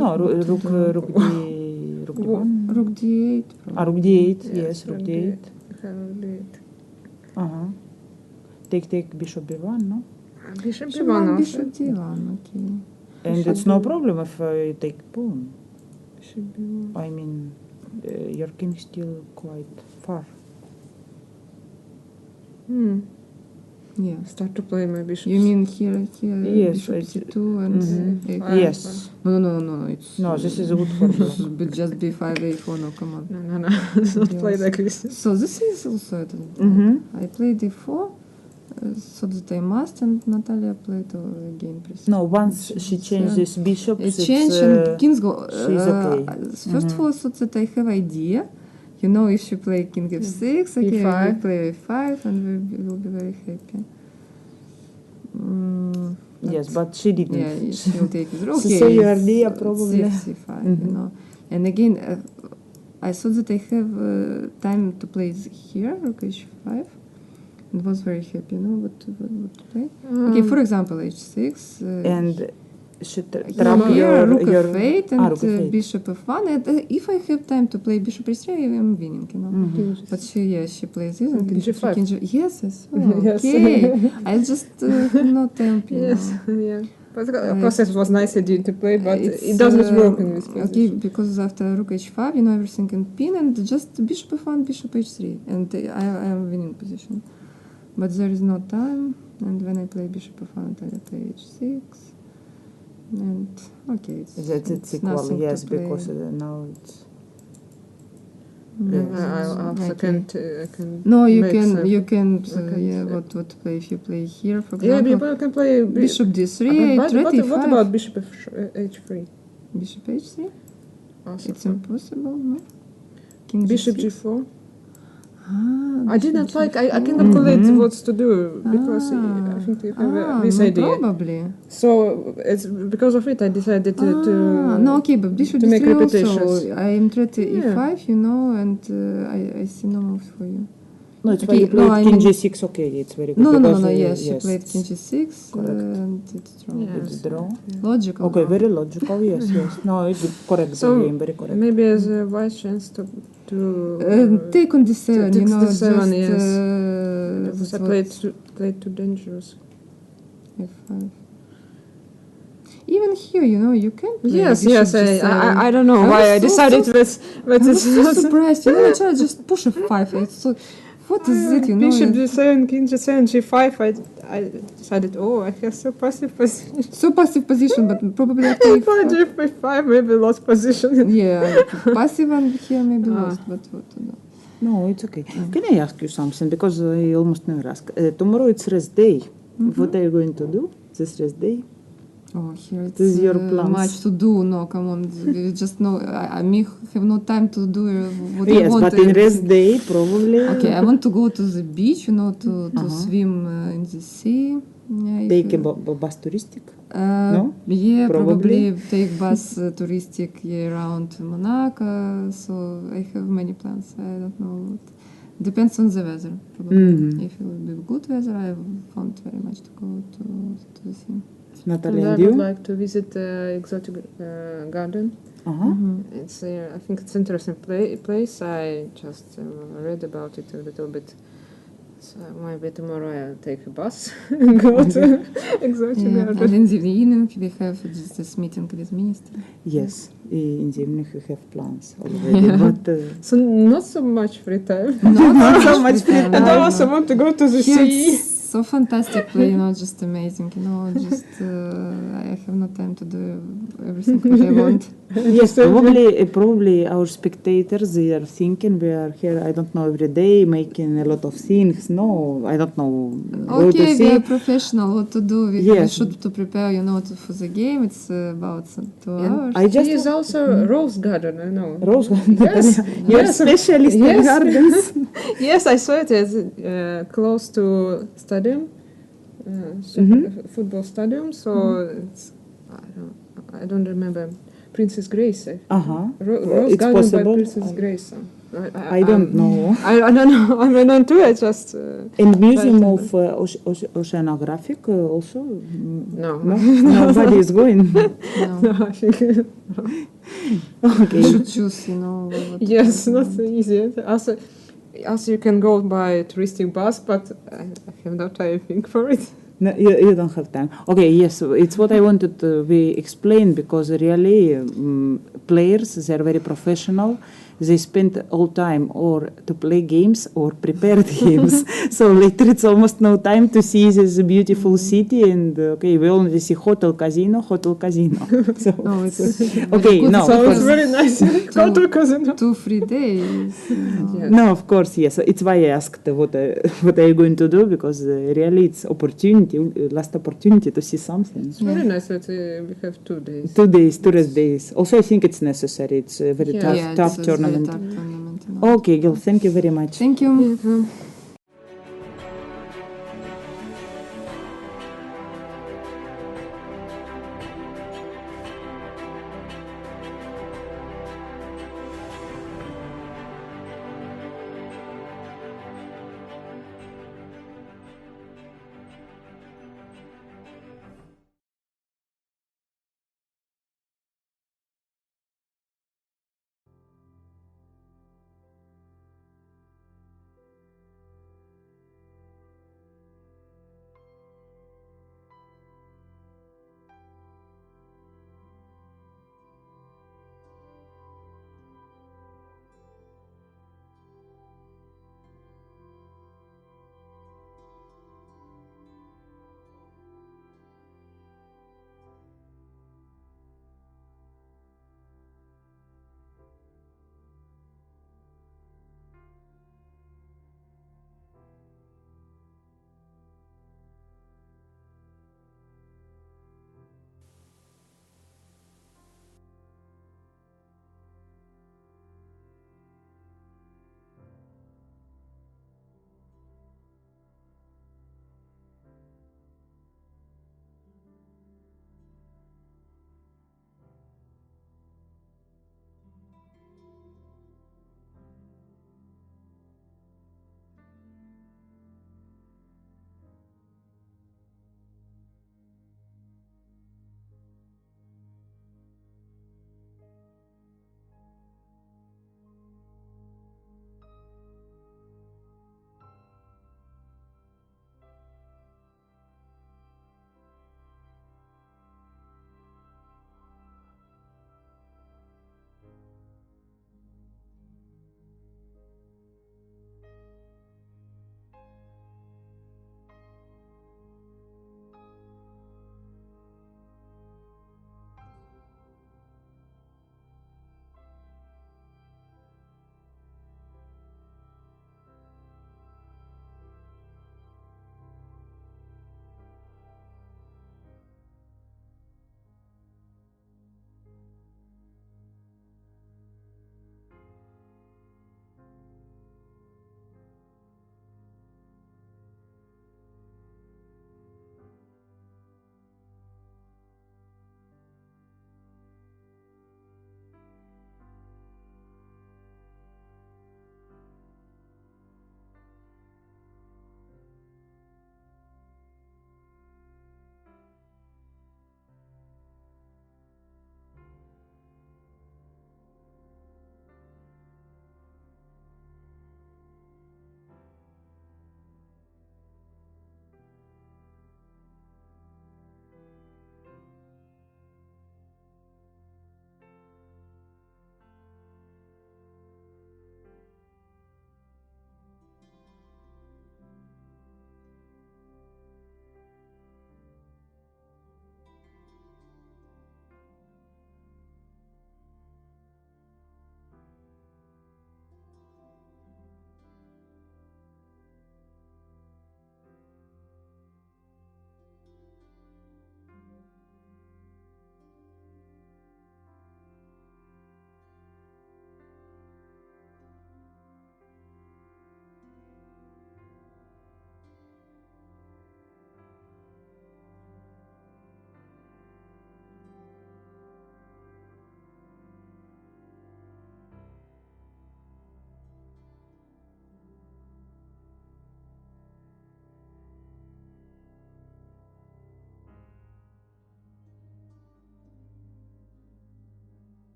No, rook d1. Rook d8. Rook d8. Yes, rook d8. Take bishop b1, no? Bishop Bishop b1 also. bishop d1. Okay. And it's no problem if you take pawn. Bishop b1. I mean, your king is still quite far. Yeah. Start to play my bishop. You mean here Yes, bishop I- c2 and a5? Yes. No. It's No, this is good for you. but just b5 a4. No, come on. No. Don't play like this. So this is also I don't Mhm. like. I played d4, so that I must, and Natalia played again. No, once she changes bishops, It changed and kings go. she's okay. First of all, so that I have idea. You know, if you play king f6, okay, E5. we play f5, and we will be very happy. Yes, but she didn't. Yeah, she will take it. She Okay, saw your idea probably. 6c5, you know. And again, I thought that I have time to play here, rook h5. And was very happy, you know, what to play. Okay, for example, h6. And she trap Here, rook your f8 and rook f8. bishop f1. And if I have time to play bishop h3, I'm winning, you know. But she plays this and King bishop g5. king g. Yes. Oh, Yes. okay. I just have no temp, you Yes, know. yeah. But of course, it was nice idea to play, but It's, it doesn't work in this Okay, position. because after rook h5, you know, everything can pin, and just bishop f1, bishop h3, and I am winning position. But there is no time, and when I play bishop f1, I play h6, and okay, It's equal, nothing yes, to play. because now it's. I also Okay. can. No, you make can some- you can can yeah, say- what to play if you play here, for Yeah, example, people can play bishop d3, But h3, what about bishop h3? bishop h3? Also, It's impossible, no? King bishop g6? g4. Ah, I didn't bishop like. I g4. can calculate what to do because Ah. I think you have this no, idea. Probably. So it's because of it I decided to. No, okay, but bishop to make d3 repetitions. also. I am threat Yeah. e5, you know, and I see no moves for you. No, it's Okay, why you no, played I king mean- g6, okay, it's very good. No, because, yes, she played king g6, correct. and it's strong. Yeah. It's draw. Logical. Okay, very logical, yes. No, it's correct So the game, very correct. maybe as a wise chance to Take on d7, Take you know, d7, just yes. that's I what- played too dangerous. f5. Even here, you know, you can play Yes, bishop yes. g7. I don't know I why was I so- decided so- that I was it's so surprised. You know, I tried just push f5. It's so what is it? You know, Bishop G7, King G7, G5. I decided, I have so passive position. so passive position, but probably I For take. G5, maybe lost position. Yeah, passive and here maybe lost, but what to do? No, it's okay. Can I ask you something? Because I almost never ask. Tomorrow it's rest day. What are you going to do this rest day? Oh, here it's This is your plans. much to do. No, come on, we just know. I may have no time to do what I Yes, want. but in rest day probably. Okay, I want to go to the beach, to swim in the sea. Yeah, if Take a you- bus touristic. No? Yeah, Probably. probably take bus touristic around Monaco. So I have many plans. I don't know. Depends on the weather. Probably. If it will be good weather, I want very much to go to the sea. Natalie, And I and would you? like to visit exotic garden. It's I think it's interesting place. I just read about it a little bit. So maybe tomorrow I'll take a bus and go to exotic Yeah, garden. and in the evening we have just this meeting with minister. Yes, in the evening you have plans already. But So not so much free time. Not so much free time. And I also want to go to the Here sea. it's so fantastic play, just amazing. Just I have no time to do everything what I want. yes, probably our spectators, they are thinking we are here, I don't know, every day making a lot of things. No, I don't know. Go to Okay, we see. are professional. What to do? We Yes. should to prepare, for the game. It's about 2 hours. I just He is also rose garden, I know. Rose Yes. You're Yes. specialist in Yes. gardens. Yes, I saw it as close to stadium, football stadium. So it's I don't remember Princess Grace. Rose It's Garden possible. by Princess Grace. I don't know. I don't know. I don't do it. Just And Museum Right. of Oceanographic also? no. No, nobody is going. No, I think You Okay. should choose, what yes, you not want. so easy. Also, you can go by touristic bus, but I have no time, I think, for it. No, you don't have time. Okay, yes, it's what I wanted to be explained because really players, they are very professional. They spend all time or to play games or prepared games. So later it's almost no time to see this beautiful city and we only see hotel, casino. So, No, it's okay, good no. So of it's course. very nice. Go to casino. 2-3 days. Yes. No, of course, yes. It's why I asked what are you going to do because really it's last opportunity to see something. It's very nice that we have 2 days. 2 days, 2 rest days. Also, I think it's necessary. It's a very Yeah. tough it's tournament. Very tough tournament. Okay, Gil, thank you very much. Thank you. Yeah.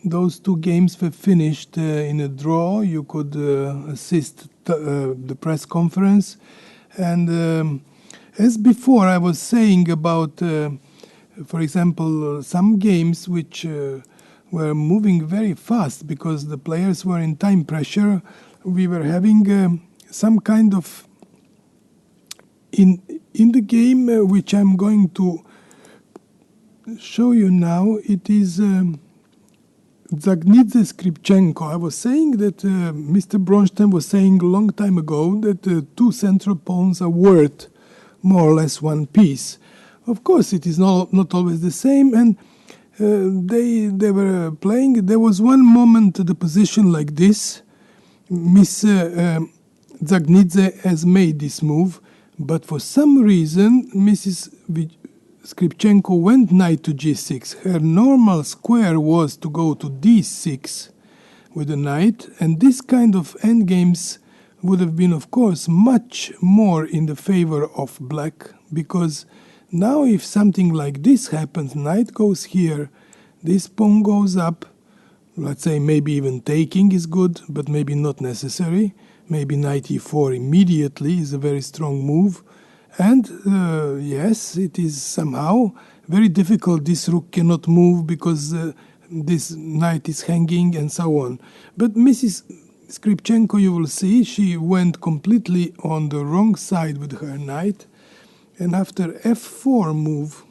Those two games were finished in a draw. You could assist the press conference. And as before, I was saying about, for example, some games which were moving very fast because the players were in time pressure. We were having some kind of in the game which I'm going to show you now. It is Zagnidze Skripchenko. I was saying that Mr. Bronstein was saying a long time ago that two central pawns are worth more or less one piece. Of course, it is not always the same, and they were playing. There was one moment the position like this. Miss Zagnidze has made this move, but for some reason, Mrs. Skripchenko went knight to g6. Her normal square was to go to d6 with the knight, and this kind of endgames would have been, of course, much more in the favor of black, because now if something like this happens, knight goes here, this pawn goes up, let's say maybe even taking is good, but maybe not necessary. Maybe knight e4 immediately is a very strong move. And yes, it is somehow very difficult. This rook cannot move because this knight is hanging and so on. But Mrs. Skripchenko, you will see, she went completely on the wrong side with her knight. And after f4 move,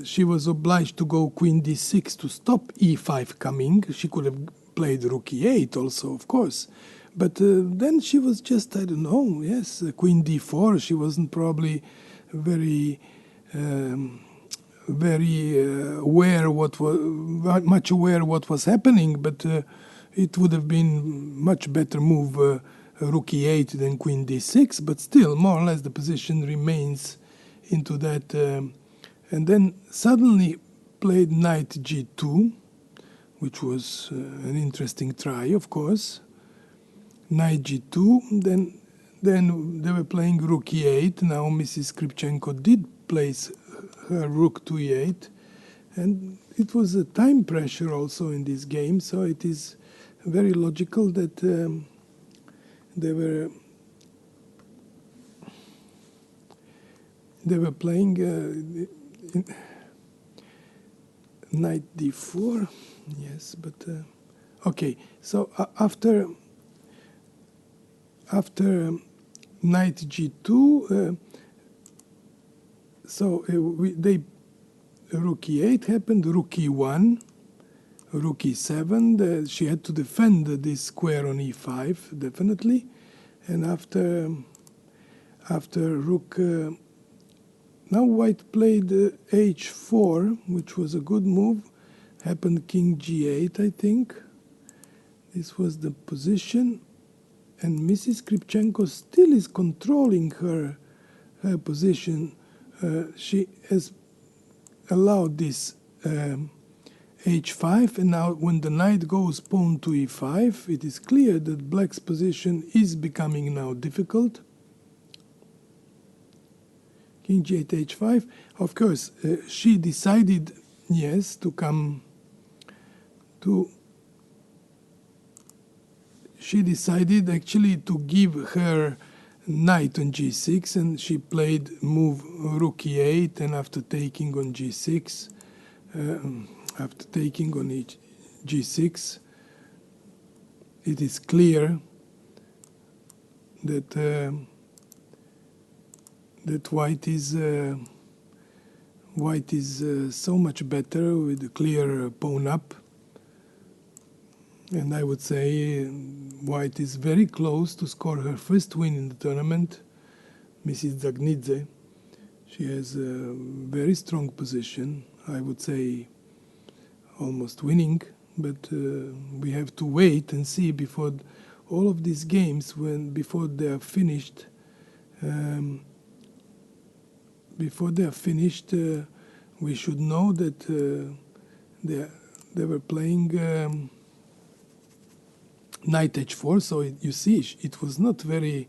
she was obliged to go queen d6 to stop e5 coming. She could have played rook e8 also, of course. But then she was just, I don't know, yes, queen d4. She wasn't probably very aware much aware what was happening. But it would have been much better move rook e8 than queen d6. But still, more or less, the position remains into that. And then suddenly played knight g2, which was an interesting try, of course. Knight g2, then they were playing rook e8. Now Mrs. Skripchenko did place her rook to e8, and it was a time pressure also in this game, so it is very logical that they were playing knight d4, yes, but okay, so after knight g2, rook e8 happened, rook e1, rook e7. She had to defend this square on e5, definitely. And after rook, now white played h4, which was a good move. Happened king g8, I think. This was the position. And Mrs. Skripchenko still is controlling her position. She has allowed this h5, and now when the knight goes pawn to e5, it is clear that black's position is becoming now difficult. King g8, h5. Of course, she decided, yes, to come to... She decided actually to give her knight on g6, and she played move rook e8, and after taking on g6, after taking on g6, it is clear that that white is so much better with a clear pawn up. And I would say white is very close to score her first win in the tournament. Mrs. Zagnidze, she has a very strong position. I would say almost winning, but we have to wait and see before all of these games, before they are finished. We should know that they were playing knight h4, so you see it was not very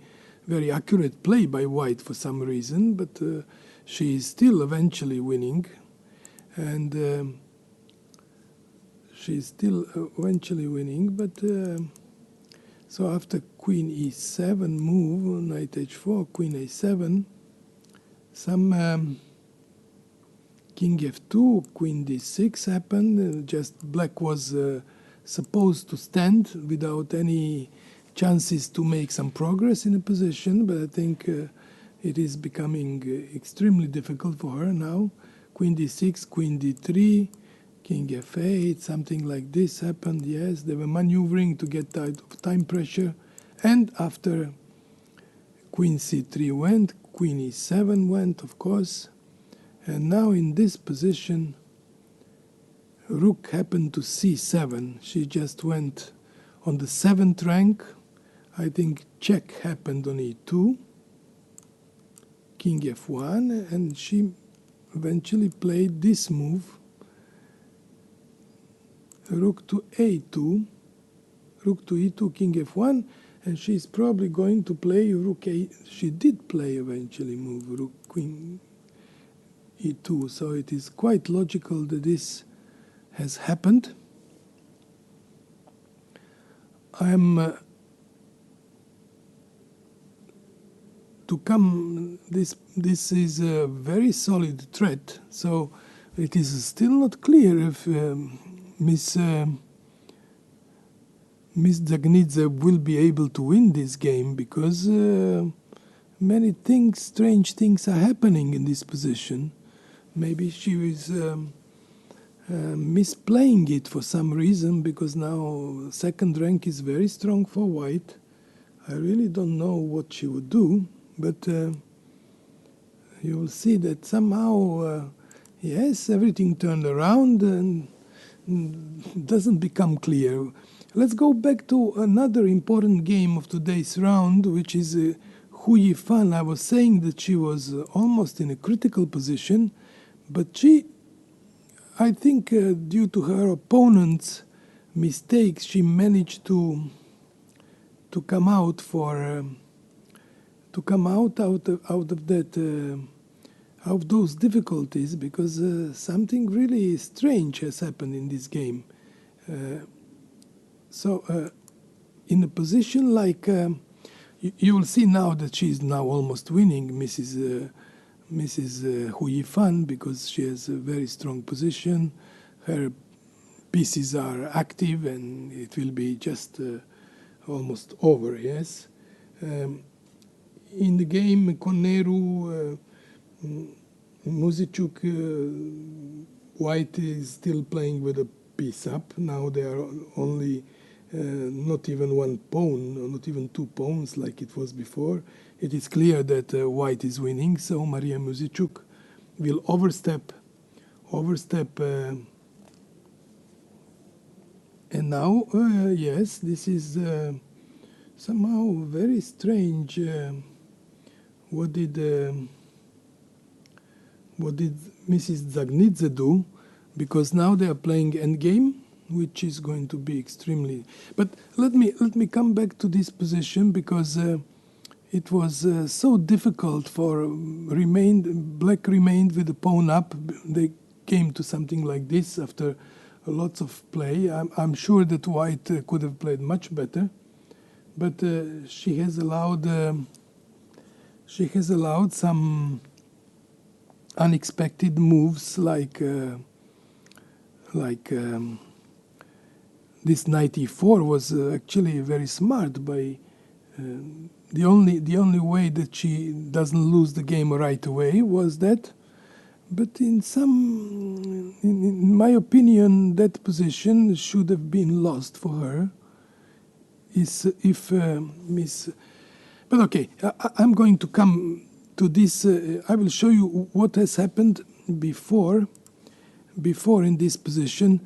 accurate play by white for some reason, but she is still eventually winning, and she's still eventually winning. But so after Queen E7 move, Knight H4, Queen A7, some King F2, Queen D6 happened. Just Black was supposed to stand without any chances to make some progress in a position, but I think it is becoming extremely difficult for her now. Queen D6, Queen D3, King F8, something like this happened. Yes, they were maneuvering to get out of time pressure. And after Queen C3 went, Queen E7 went, of course. And now in this position, Rook happened to C7. She just went on the 7th rank. I think check happened on E2. King F1, and she eventually played this move. Rook to A2, Rook to E2, King F1, and she's probably going to play Rook A. She did play eventually move Rook Queen E2, so it is quite logical that this has happened. I'm to come. This is a very solid threat, so it is still not clear if Miss Dzagnidze will be able to win this game, because many things, strange things are happening in this position. Maybe she is misplaying it for some reason, because now second rank is very strong for white. I really don't know what she would do, but you will see that somehow, yes, everything turned around and doesn't become clear. Let's go back to another important game of today's round, which is Hu Yifan. I was saying that she was almost in a critical position, but she, I think, due to her opponent's mistakes, she managed to come out of those difficulties, because something really strange has happened in this game. So in a position like you will see now that she is now almost winning, Mrs. Hu Yifan, because she has a very strong position. Her pieces are active, and it will be just almost over. Yes. In the game, Koneru, Muzicuk, white is still playing with a piece up. Now they are only not even one pawn, or not even two pawns like it was before. It is clear that white is winning, so Maria Muzicuk will overstep, and now, yes, this is somehow very strange. What did Mrs. Dzagnidze do? Because now they are playing endgame, which is going to be extremely. But let me come back to this position, because it was so difficult for Black remained with the pawn up. They came to something like this after lots of play. I'm sure that white could have played much better, but she has allowed some unexpected moves, like this knight e4 was actually very smart. By the only way that she doesn't lose the game right away was that. But in my opinion, that position should have been lost for her. But okay, I'm going to come to this. I will show you what has happened before in this position.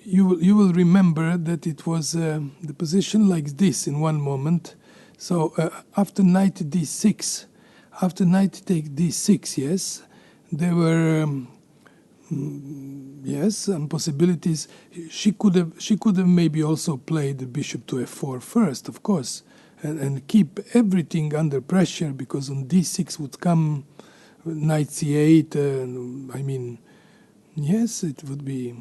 You will remember that it was the position like this in one moment. So after knight d6, after knight take d6, yes, there were some possibilities. She could have maybe also played the bishop to f4 first, of course, and keep everything under pressure, because on d6 would come knight c8. I mean, yes, it would be...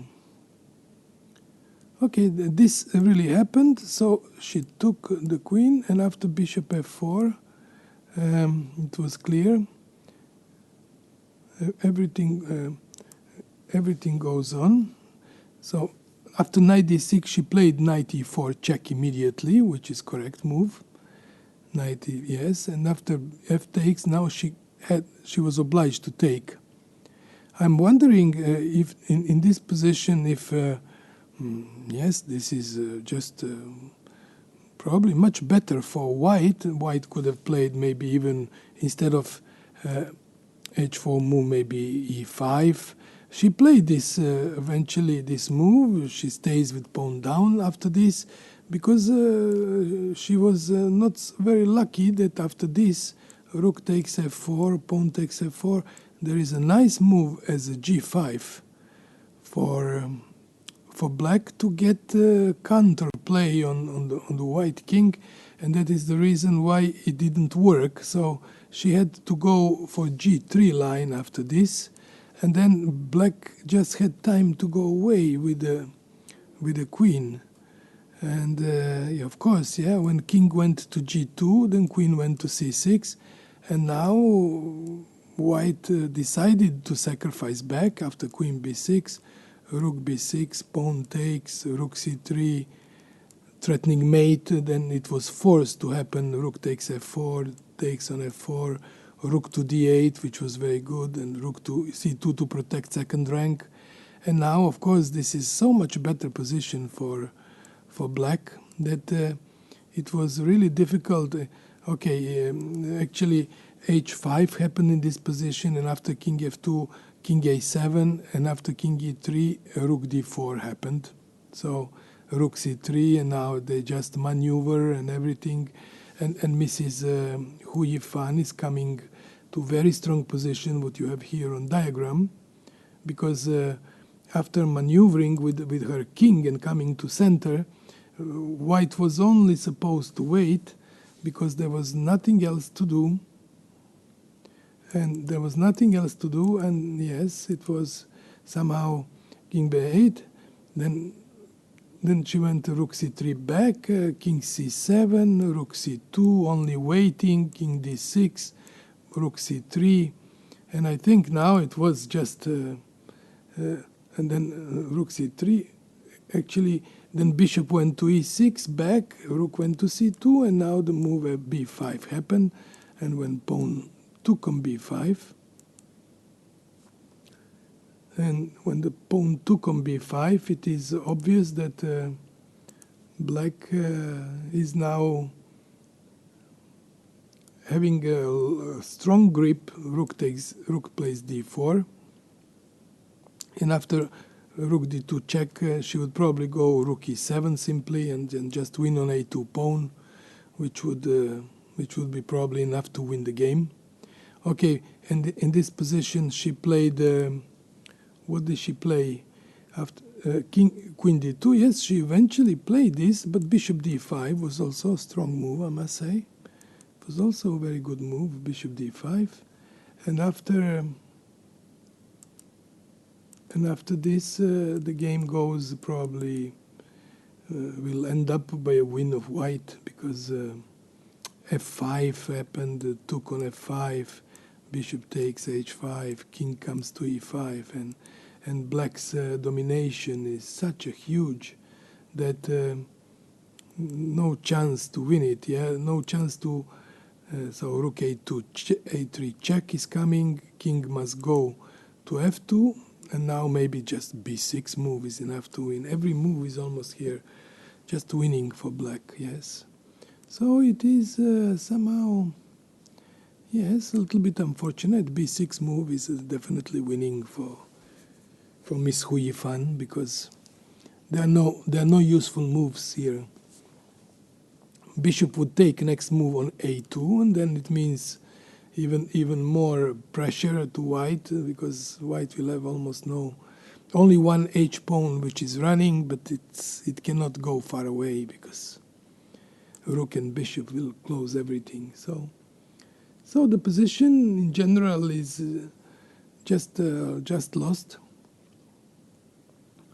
Okay, this really happened. So she took the queen, and after bishop f4, it was clear. Everything goes on. So after knight d6, she played knight e4 check immediately, which is correct move. Knight yes, and after f takes, now she was obliged to take. I'm wondering if in this position, if yes, this is just probably much better for white. White could have played maybe even instead of h4 move, maybe e5. She played this eventually this move. She stays with pawn down after this, because she was not very lucky that after this rook takes f4, pawn takes f4. There is a nice move as a g5 for black to get counter play on the white king, and that is the reason why it didn't work. So she had to go for g3 line after this, and then black just had time to go away with the queen. And of course, yeah, when king went to g2, then queen went to c6, and now white decided to sacrifice back after queen b6, rook b6, pawn takes, rook c3, threatening mate. Then it was forced to happen. Rook takes f4, takes on f4, rook to d8, which was very good, and rook to c2 to protect second rank. And now, of course, this is so much better position for black that it was really difficult. Actually, h5 happened in this position, and after king f2, king a7, and after king e3, rook d4 happened. So rook c3, and now they just maneuver and everything. And Mrs. Hu Yifan is coming to very strong position, what you have here on diagram, because after maneuvering with her king and coming to center, white was only supposed to wait, because there was nothing else to do. And yes, it was somehow king b8. Then she went to rook c3 back, king c7, rook c2, only waiting, king d6, rook c3. And I think now it was just, and then rook c3. Actually, then bishop went to e6 back, rook went to c2, and now the move at b5 happened. And when pawn took on b5, and when the pawn took on b5, it is obvious that black is now having a strong grip. Rook plays d4, and after rook d2 check, she would probably go rook e7 simply, and then just win on a2 pawn, which would be probably enough to win the game. Okay, and in this position she played. What did she play? After queen d2. Yes, she eventually played this, but bishop d5 was also a strong move, I must say. It was also a very good move, bishop d5, and after this, the game goes probably will end up by a win of white, because f5 happened, took on f5, bishop takes h5, king comes to e5, and black's domination is such a huge that no chance to win it. Yeah, no chance to. So rook a2, a3 check is coming. King must go to f2, and now maybe just b6 move is enough to win. Every move is almost here just winning for black. Yes, so it is somehow. Yes, a little bit unfortunate. b6 move is definitely winning for Miss Hu Yifan, because there are no useful moves here. Bishop would take next move on a2, and then it means even more pressure to white, because white will have only one h pawn which is running, but it cannot go far away, because rook and bishop will close everything. So So the position in general is just lost.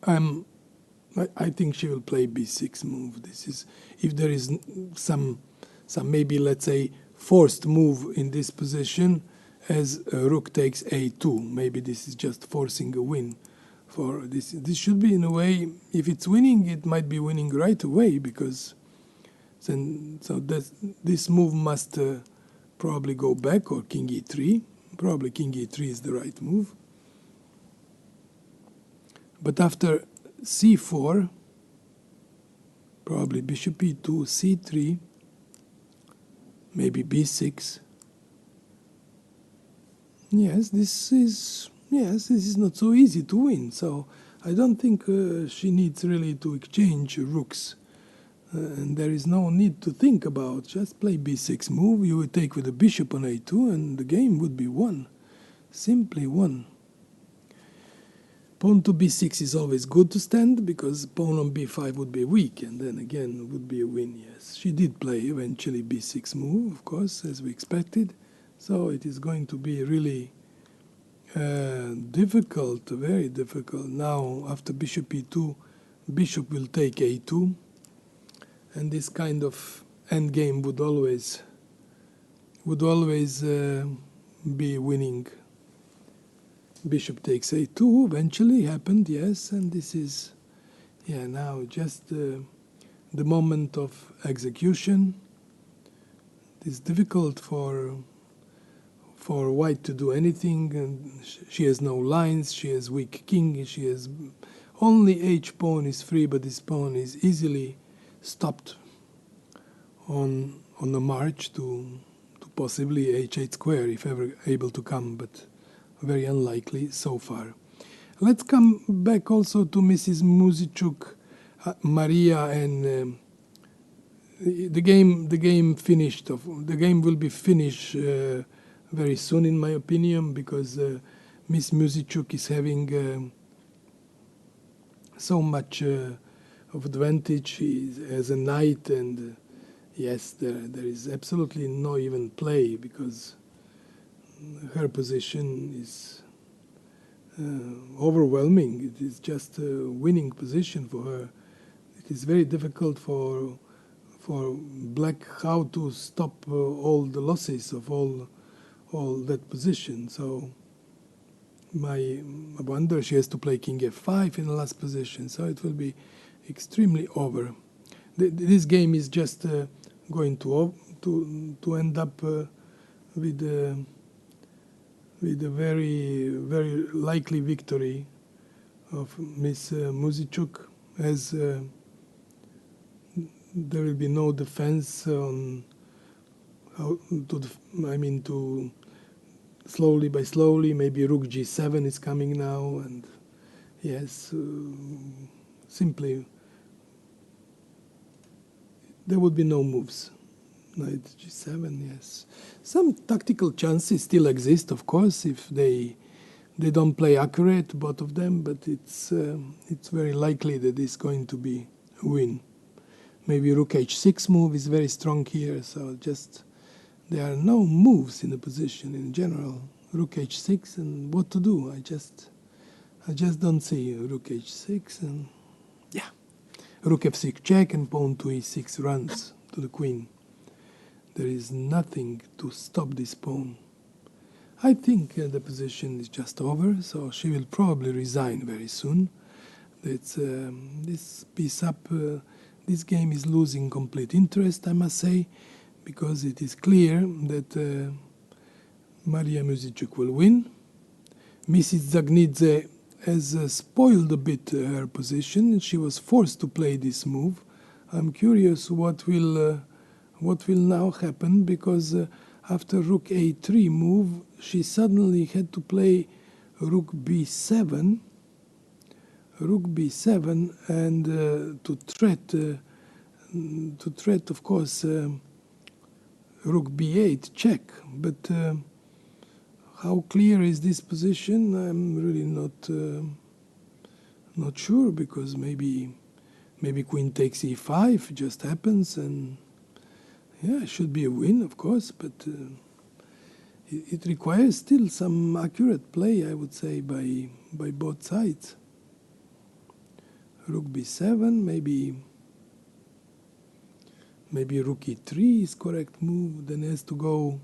I think she will play b6 move. This is if there is some maybe, let's say, forced move in this position, as rook takes a2. Maybe this is just forcing a win. For this should be, in a way, if it's winning, it might be winning right away, because then this move must probably go back, or king e3. Probably king e3 is the right move. But after c4, probably bishop e2, c3, maybe b6. Yes, this is not so easy to win. So I don't think she needs really to exchange rooks. And there is no need to think about. Just play b6 move. You would take with the bishop on a2, and the game would be won. Simply won. Pawn to b6 is always good to stand, because pawn on b5 would be weak, and then again would be a win. Yes, she did play eventually b6 move, of course, as we expected. So it is going to be really difficult, very difficult. Now, after bishop e2, bishop will take a2, and this kind of endgame would always be winning. Bishop takes a2 eventually happened, yes, and this is, now just the moment of execution. It is difficult for white to do anything, and she has no lines, she has weak king, she has only h pawn is free, but this pawn is easily stopped on the march to possibly h8 square, if ever able to come, but very unlikely so far. Let's come back also to Mrs. Muzichuk, Maria, and the game finished. The game will be finished very soon, in my opinion, because Miss Muzichuk is having so much of advantage. She has a knight, and yes, there is absolutely no even play, because her position is overwhelming. It is just a winning position for her. It is very difficult for black how to stop all the losses of all that position. So I wonder, she has to play king f5 in the last position, so it will be extremely over. This game is just going to end up with a very, very likely victory of Miss Muzichuk, as there will be no defense on how to slowly by slowly. Maybe rook g7 is coming now, and yes, simply there would be no moves. Knight g7, yes. Some tactical chances still exist, of course, if they don't play accurate, both of them, but it's very likely that it's going to be a win. Maybe rook h6 move is very strong here, so just there are no moves in the position in general. Rook h6, and what to do? I just don't see rook h6, and yeah, rook f6 check, and pawn to e6 runs to the queen. There is nothing to stop this pawn. I think the position is just over, so she will probably resign very soon. It's this piece up. This game is losing complete interest, I must say, because it is clear that Maria Muzichuk will win. Mrs. Zagnidze has spoiled a bit her position. She was forced to play this move. I'm curious what will now happen, because after rook a3 move, she suddenly had to play rook b7, and to threat, of course, rook b8 check. But how clear is this position? I'm really not sure, because maybe queen takes e5 just happens, and yeah, it should be a win, of course, but it requires still some accurate play, I would say, by both sides. Rook b7, maybe rook e3 is correct move. Then has to go.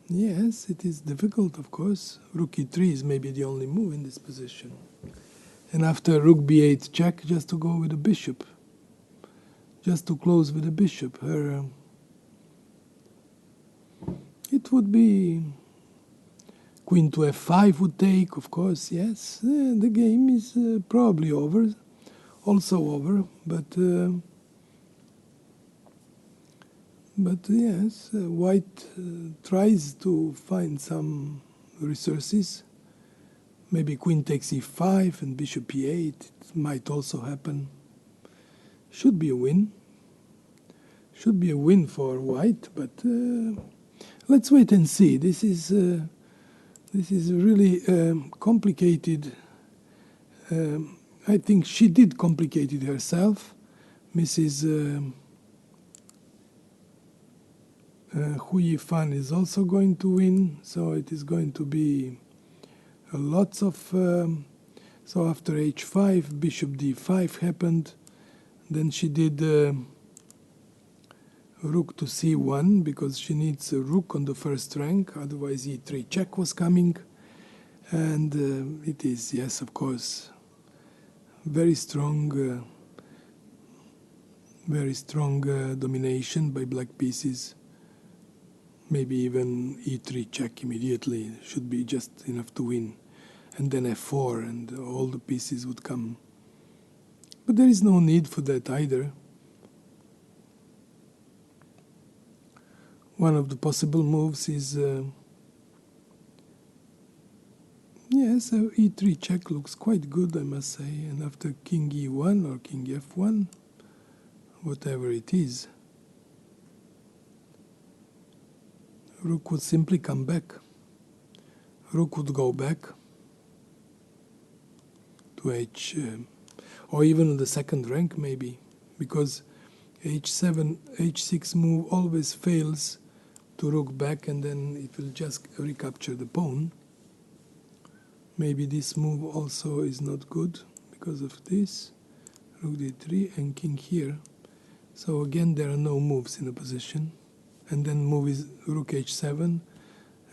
Yes, it is difficult, of course. Rook e3 is maybe the only move in this position. And after rook b8 check, just to go with the bishop. Just to close with the bishop. It would be queen to f5 would take, of course, yes. The game is probably over, also over, but yes, white tries to find some resources. Maybe queen takes e5 and bishop e8. It might also happen. Should be a win. Should be a win for white, but let's wait and see. This is really complicated. I think she did complicate it herself. Mrs. Hu Yifan is also going to win, so it is going to be lots of. So after h5, bishop d5 happened. Then she did rook to c1 because she needs a rook on the first rank, otherwise e3 check was coming. And it is, yes, of course, very strong domination by black pieces. Maybe even e3 check immediately should be just enough to win. And then f4 and all the pieces would come. But there is no need for that either. One of the possible moves is, yes, e3 check looks quite good, I must say. And after king e1 or king f1, whatever it is, rook would simply come back. Rook would go back to or even on the second rank maybe, because h7, h6 move always fails to rook back, and then it will just recapture the pawn. Maybe this move also is not good because of this. Rook d3 and king here. So again there are no moves in the position. And then move is rook h7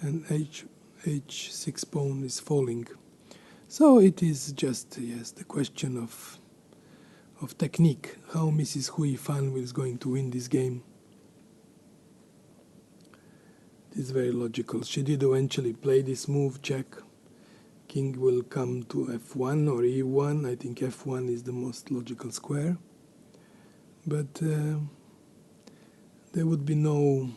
and h6 pawn is falling. So it is just, yes, the question of technique, how Mrs. Hu Yifan is going to win this game. It is very logical. She did eventually play this move, check. King will come to f1 or e1. I think f1 is the most logical square. But there would be no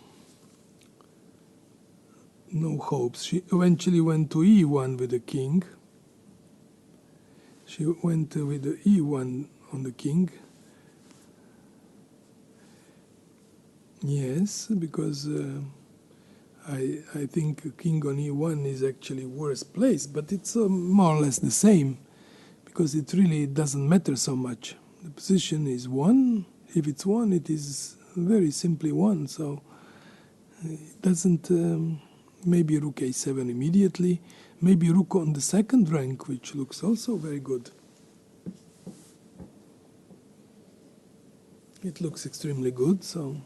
hopes. She eventually went to e1 with the king. She went with the e1 on the king. Yes, because I think king on e1 is actually worse place, but it's more or less the same, because it really doesn't matter so much. The position is 1. If it's 1, it is very simply 1, so it doesn't. Maybe rook a7 immediately, maybe rook on the second rank, which looks also very good. It looks extremely good, so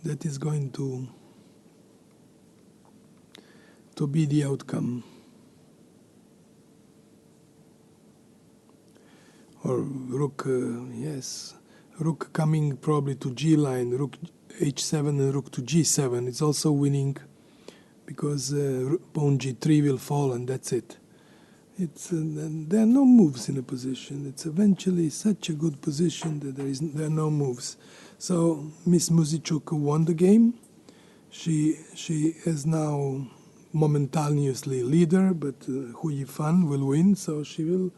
that is going to be the outcome. Or rook, yes, rook coming probably to g line, rook h7 and rook to g7. It's also winning because pawn g3 will fall and that's it. There are no moves in a position. It's eventually such a good position that there are no moves. So Miss Muzichuk won the game. She is now momentaneously leader, but Hu Yifan will win. So she will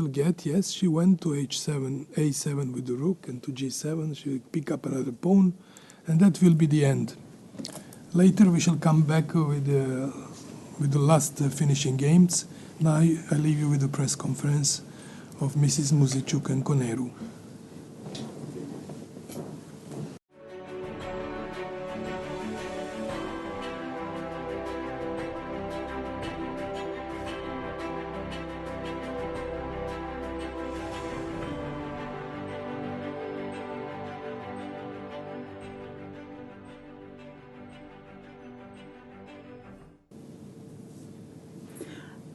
get, yes, she went to h7, a7 with the rook, and to g7 she will pick up another pawn, and that will be the end. Later we shall come back with the last finishing games. Now I leave you with the press conference of Mrs. Muzichuk and Koneru.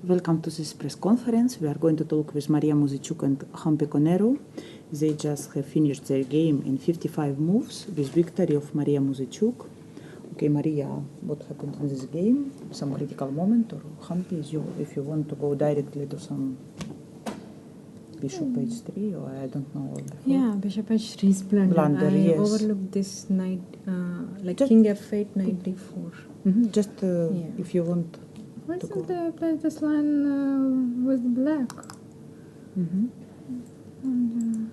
Welcome to this press conference. We are going to talk with Maria Muziciuk and Hampe Conero. They just have finished their game in 55 moves with victory of Maria Muziciuk. Okay, Maria, what happened in this game? Some critical moment, or Hampe, if you want to go directly to some bishop h3, or I don't know. Yeah, bishop h3 is blunder. Blunder, I yes. overlooked this knight, like Just- king f8, knight d4. Just Yeah. if you want Why to didn't go. they play this line with black? Mhm. And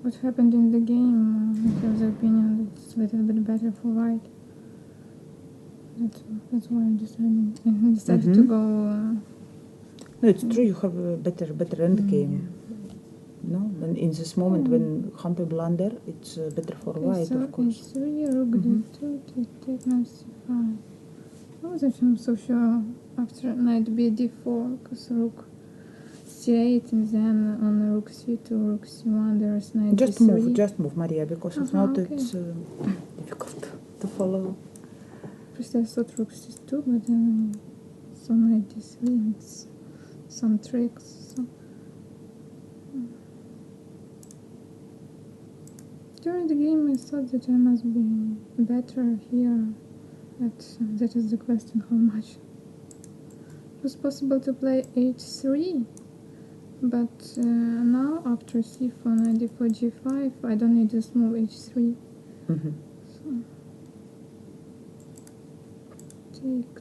what happened in the game? I have the opinion that it's a little bit better for white. That's why I decided to go. No, it's true. You have a better end game. No, and in this moment when Hampe blunder, it's better for white, So of course. h3, rook d2, take knight c5. I wasn't so sure after knight b d4, because rook c8, and then on rook c2, rook c1, there is knight Just d3. move, Maria, because if Uh-huh, not, okay. it's difficult to follow. First I thought rook c2, but then I saw knight d3 and some tricks. So. During the game I thought that I must be better here, but that is the question, how much. It was possible to play h3, but now after c4, knight d4, g5, I don't need this move h3. Mhm. So, take.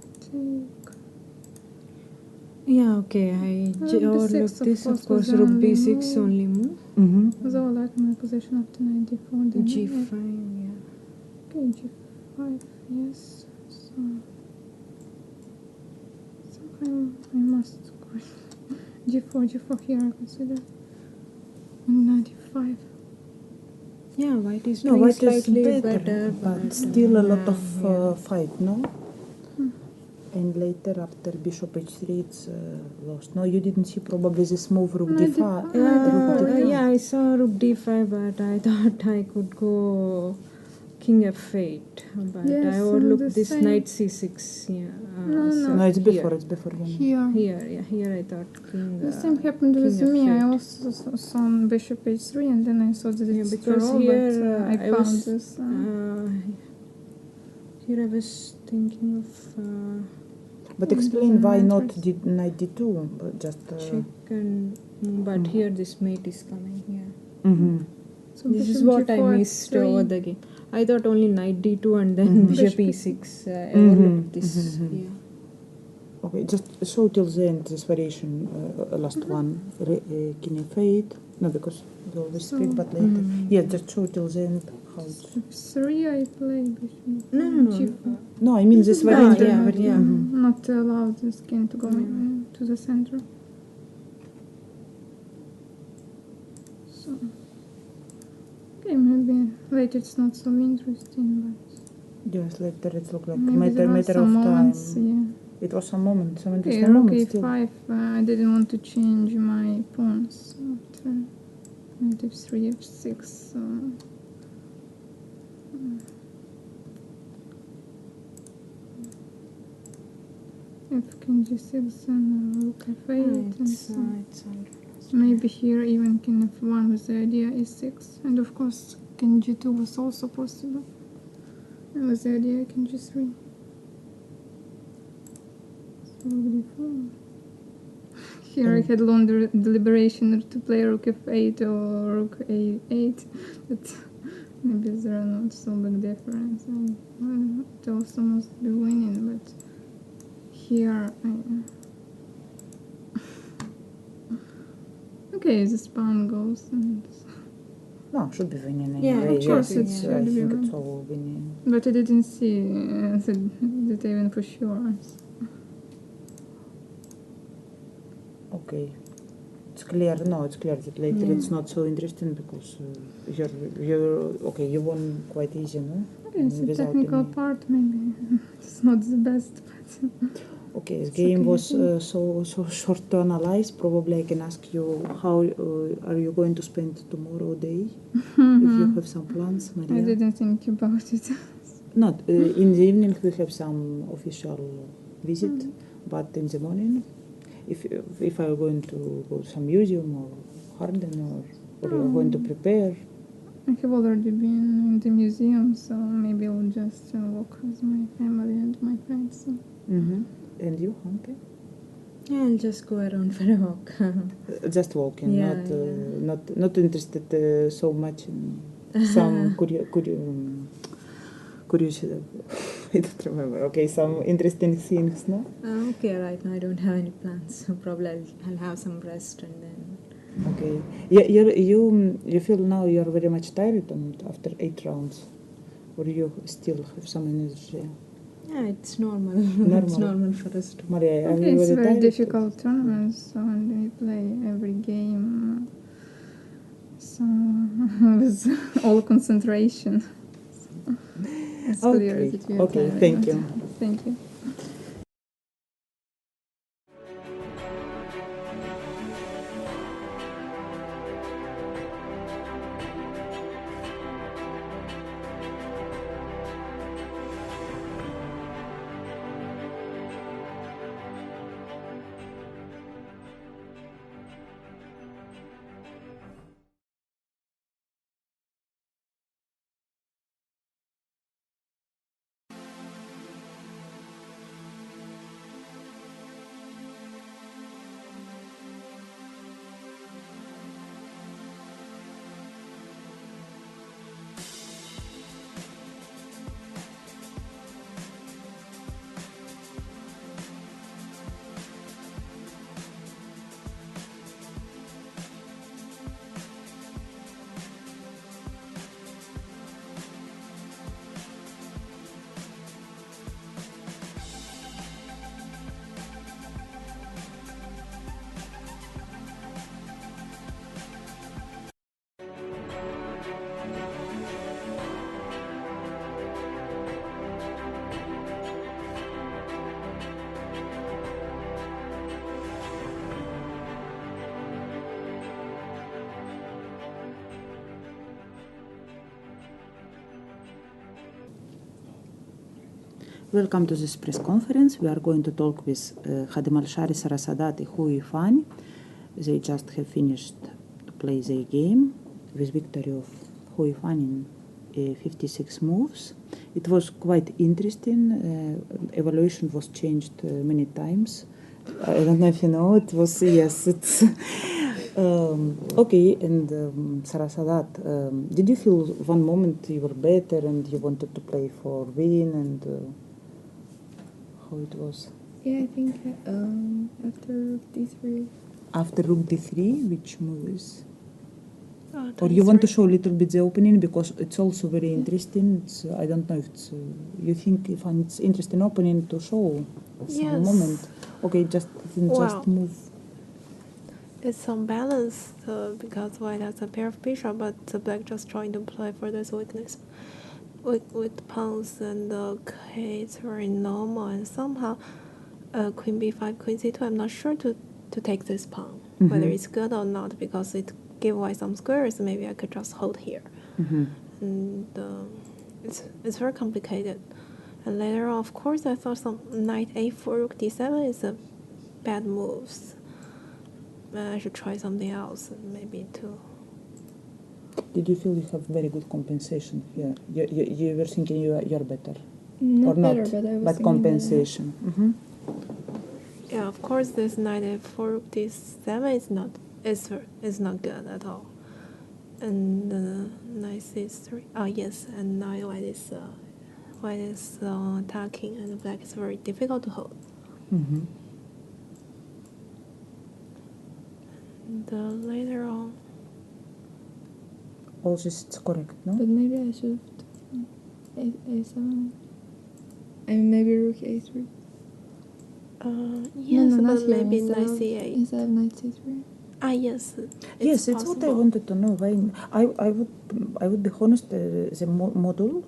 Yeah, okay, I Rook overlooked b6, this, of of course, course, was the rook only b6 move. only move. Though I like my position after knight d4, then g5, yeah. okay, g5, yes. So somehow I must go g4 here, I consider. And knight d5. Yeah, white is No, doing white is slightly better, but still a lot of fight, no? And later after bishop h3, it's lost. No, you didn't see probably this move rook Knight d5. d5. Yeah, I saw rook d5, but I thought I could go king f8, but Yes, I overlooked the this same. knight c6. Yeah, No. No, it's before. It's before. Here. Here I thought king. The same happened with king me. I f8. also saw bishop h3, and then I thought that Yeah, it's because draw, here but I I found was this. here I was thinking of But explain doesn't why matter. not knight d2, but just. check and but here this mate is coming here. Mhm. So This is bishop what I g4, missed f3. over the game. I thought only knight d2 and then bishop Bishop e6. I overlooked this. Yeah. Okay, just show till the end this variation, last one, king f8. No, because we always speak, but later. Yeah, just show till the end how it's. f3 I play bishop No. g4. No, I mean this variation. yeah. Not to allow this king to go to the center. So, okay, maybe later it's not so interesting, but Yes, later it looked like maybe there are matter some of time. moments. Yeah. It was some moment, some Okay, interesting rook moment still. a5. I didn't want to change my pawns after knight f3, f6. So. If king g6 and rook f8, and so maybe here even king f1 with the idea e6, and of course king g2 was also possible, and with the idea king g3. So rook d4. Here I had long deliberation to play rook f8 or rook a8, but maybe there are not so big difference. It also must be winning, but here okay, this pawn goes and No, should be winning Yeah, anyway. of course Yes, it I should be think winning. it's all winning. but I didn't see that even for sure. Okay. It's clear. No, it's clear that later it's not so interesting because you won quite easy, no? Okay, it's the Without technical any- part, maybe it's not the best, but Okay, the game was so short to analyze. Probably I can ask you how are you going to spend tomorrow day? If you have some plans, Maria. I didn't think about it. Not in the evening we have some official visit, but in the morning if I'm going to go to some museum or garden or you're going to prepare. I have already been in the museum, so maybe I'll just walk with my family and my friends. So. And you, Hanke? Yeah, I'll just go around for a walk. Just walking, Yeah, not interested so much in some curious. I don't remember. Okay, some interesting things, no? Okay, right now I don't have any plans. So probably I'll have some rest and then. Okay. Yeah, you feel now you're very much tired after 8 rounds, or you still have some energy? Yeah, it's normal. Normal. It's normal for us to. Maria, are Okay, you it's very very tired? difficult tournaments, so and we play every game. So with all concentration. It's clear Okay. that we are Okay. tired. Thank you. Thank you. Welcome to this press conference. We are going to talk with Khademalshari Sarasadati Huifan. They just have finished to play their game with victory of Huifan in 56 moves. It was quite interesting. Evaluation was changed many times. I don't know if you know. It was it's okay. And Sarasadat, did you feel one moment you were better and you wanted to play for win and? How it was? Yeah, I think after D3. After rook d3, which move is? Or you want to show a little bit the opening because it's also very interesting. It's, I don't know if it's you think if it's interesting opening to show some moment. Okay, just move. It's unbalanced because white has a pair of bishop, but the black just trying to play for this weakness. With pawns and okay, it's very normal, and somehow queen b5, queen c2. I'm not sure to take this pawn, whether it's good or not, because it gave white some squares. Maybe I could just hold here, and it's very complicated. And later on, of course, I thought some knight a4, rook d7 is a bad moves. I should try something else, maybe to. Did you feel you have very good compensation here? You were thinking you're better? Not or better, not? but I was But thinking compensation. Yeah, of course, this knight a4, rook d7 is not good at all. And knight c3. Oh yes, and now white is attacking, and black is very difficult to hold. And later on. All this is correct, no? But maybe I should have a7. I mean, maybe rook a3. Yes, no, but not maybe here. knight c8. Instead of knight c3. Yes. Yes, it's what I wanted to know. I would be honest. The model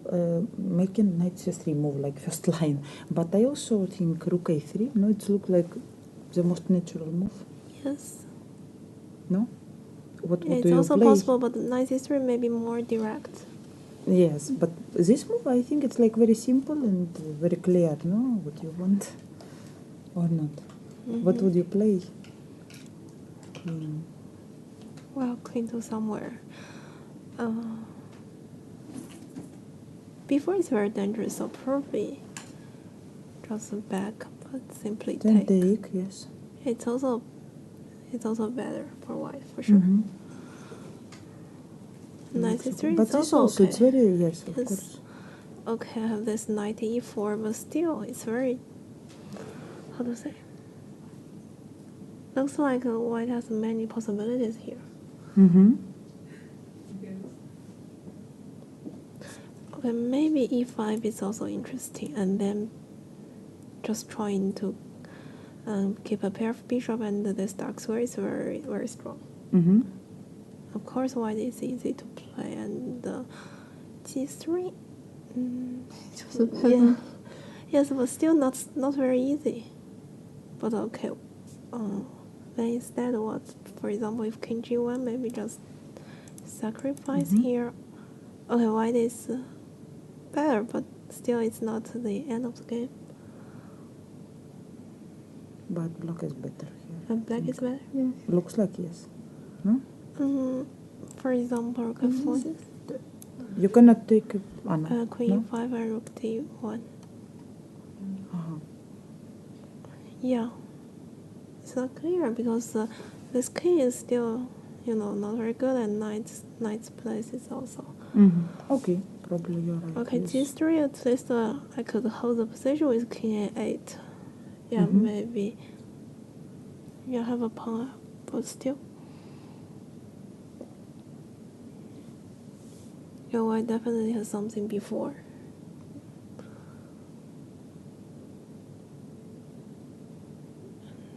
making knight c3 move like first line, but I also think rook a3. No, it looks like the most natural move. Yes. No. What It's do you also play? possible, but knight c3 may be more direct. Yes, but this move I think it's like very simple and very clear. No, what you want or not? What would you play? Well, queen to somewhere. Before it's very dangerous, so probably just back, but simply Then take. take, yes. It's also better for white for sure. Knight e3 But is this also also, okay. it's very, yes, of Yes. course. Okay, I have this knight e4, but still, it's very, how to say? Looks like white has many possibilities here. Okay, maybe e5 is also interesting, and then just trying to keep a pair of bishop, and this dark square is very, very strong. Of course, white is easy to play, and g3. Yeah. Yes, but still not very easy. But okay. Then instead, what? For example, if king g1, maybe just sacrifice here. Okay, white is better, but still, it's not the end of the game. But black is better here. And black is better. Yeah. Looks like yes. No? For example, rook f1, You cannot take no? queen e5, and rook d1. Yeah, it's not clear because this king is still, not very good, and knight's place is also. Okay, probably you're right. Okay, yes. g3, at least I could hold the position with king a8. Yeah, maybe. Yeah, have a pawn, but still. Yeah, white definitely has something before.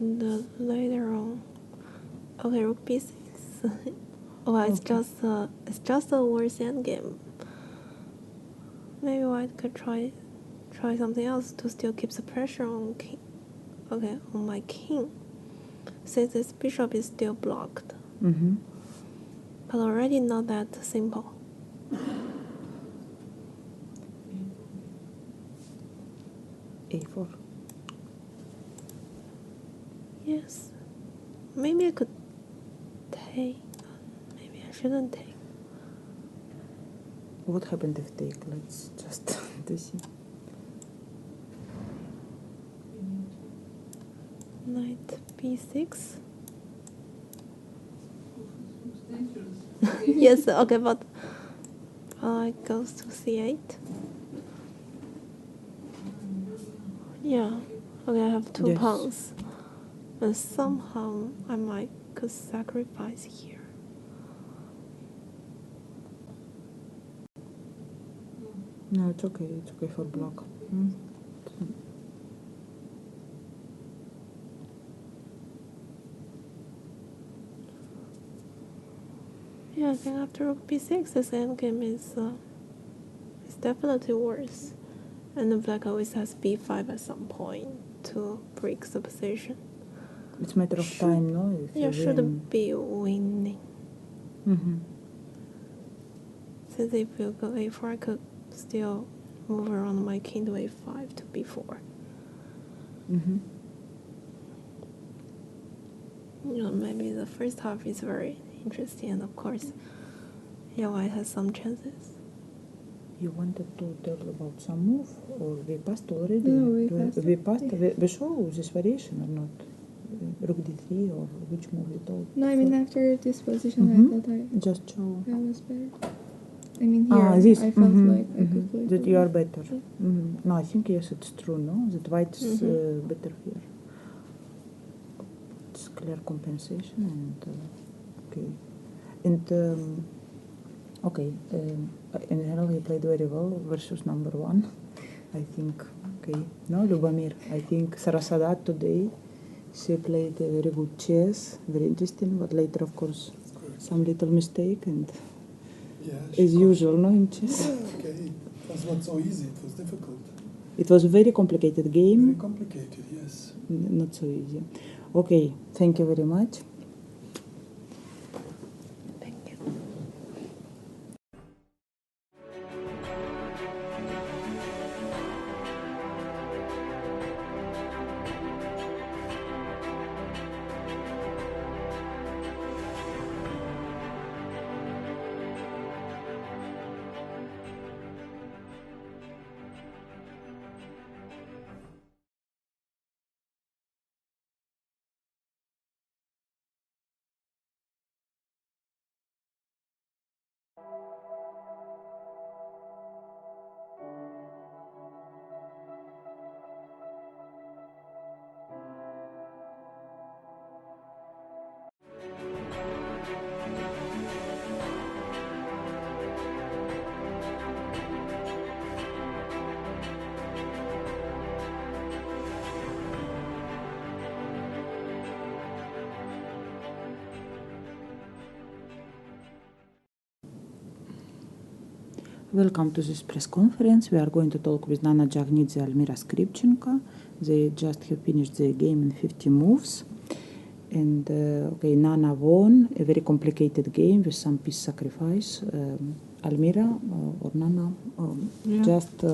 And later on, okay, rook b6. Well, it's just a worse endgame. Maybe white could try something else to still keep the pressure on king. Okay, on my king, since this bishop is still blocked. But already not that simple. A4. Yes, maybe I could take. Maybe I shouldn't take. What happened if take? Let's just to see. Knight b6. Yes, okay, but it goes to c8. Yeah, okay, I have two Yes. pawns, and somehow I might could sacrifice here. No, it's okay. It's okay for block. Yeah, I think after rook b6, this endgame is definitely worse. And the black always has b5 at some point to break the position. It's a matter of time, no? If Yeah, you should win. be winning. Since if you go a4, I could still move around my king to a5 to b4. Maybe the first half is very interesting, and of course, yeah, white has some chances. You wanted to tell about some move, or we passed already? No, we passed. We passed. We show this variation or not? Rook d3 or which move we told? No, I mean after this position, I thought Just show. I was better. I mean here, This. I felt like I could play. That for you are white. better. No, I think yes, it's true. No, that white's better here. It's clear compensation and okay. And okay. In general, he played very well versus number one. I think. Okay. No, Ljubomir. I think Sarasadat today. She played a very good chess, very interesting, but later, of course, some little mistake and as usual, no, in chess. Yeah, okay. It was not so easy. It was difficult. It was a very complicated game. Very complicated, yes. Not so easy. Okay, thank you very much. Welcome to this press conference. We are going to talk with Nana Jagnidze and Almira Skripchenko. They just have finished their game in 50 moves. And okay, Nana won a very complicated game with some piece sacrifice. Almira or Nana, just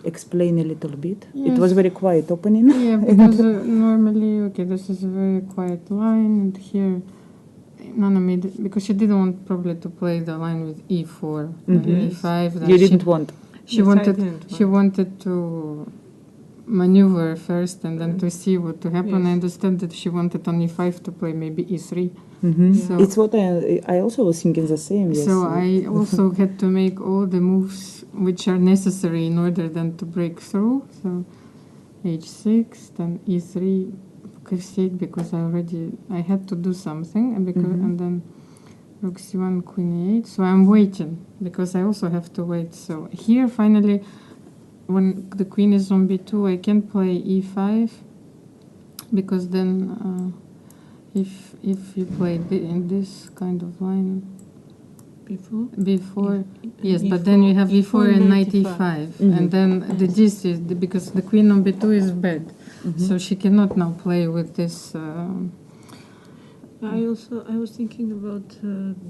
explain a little bit. Yes. It was very quiet opening. Yeah, because normally, okay, this is a very quiet line, and here Nana made it, because she didn't want probably to play the line with e4 and e5. That You didn't want. She Yes, I wanted. didn't She want. wanted to maneuver first and then to see what to happen. Yes. I understand that she wanted on e5 to play maybe e3. So It's what I also was thinking the same. Yes. So I also had to make all the moves which are necessary in order then to break through. So h6, then e3, f8, because I had to do something, and because and then rook c1, queen e8. So I'm waiting because I also have to wait. So here finally, when the queen is on b2, I can play e5 because then. If you play in this kind of line before, yes, but then you have e4 and knight e5, and then the gist is because the queen on b2 is bad, so she cannot now play with this. I was thinking about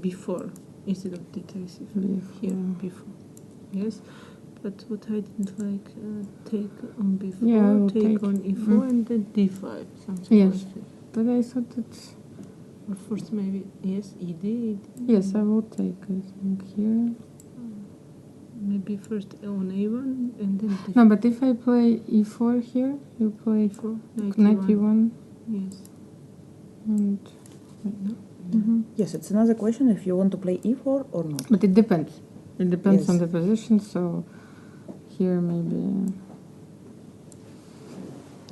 before instead of d3 here before. Yes, but what I didn't like take on before, Yeah, I will take take. on e4 and then d5 something Yes. like that. But I thought it's Or first maybe yes ed. yes, I will take. I think here. Maybe first on a1 and then d5. No, but if I play e4 here, you play knight e1, Yes. and Yes, it's another question if you want to play e4 or not. but it depends. It depends Yes. on the position. So here maybe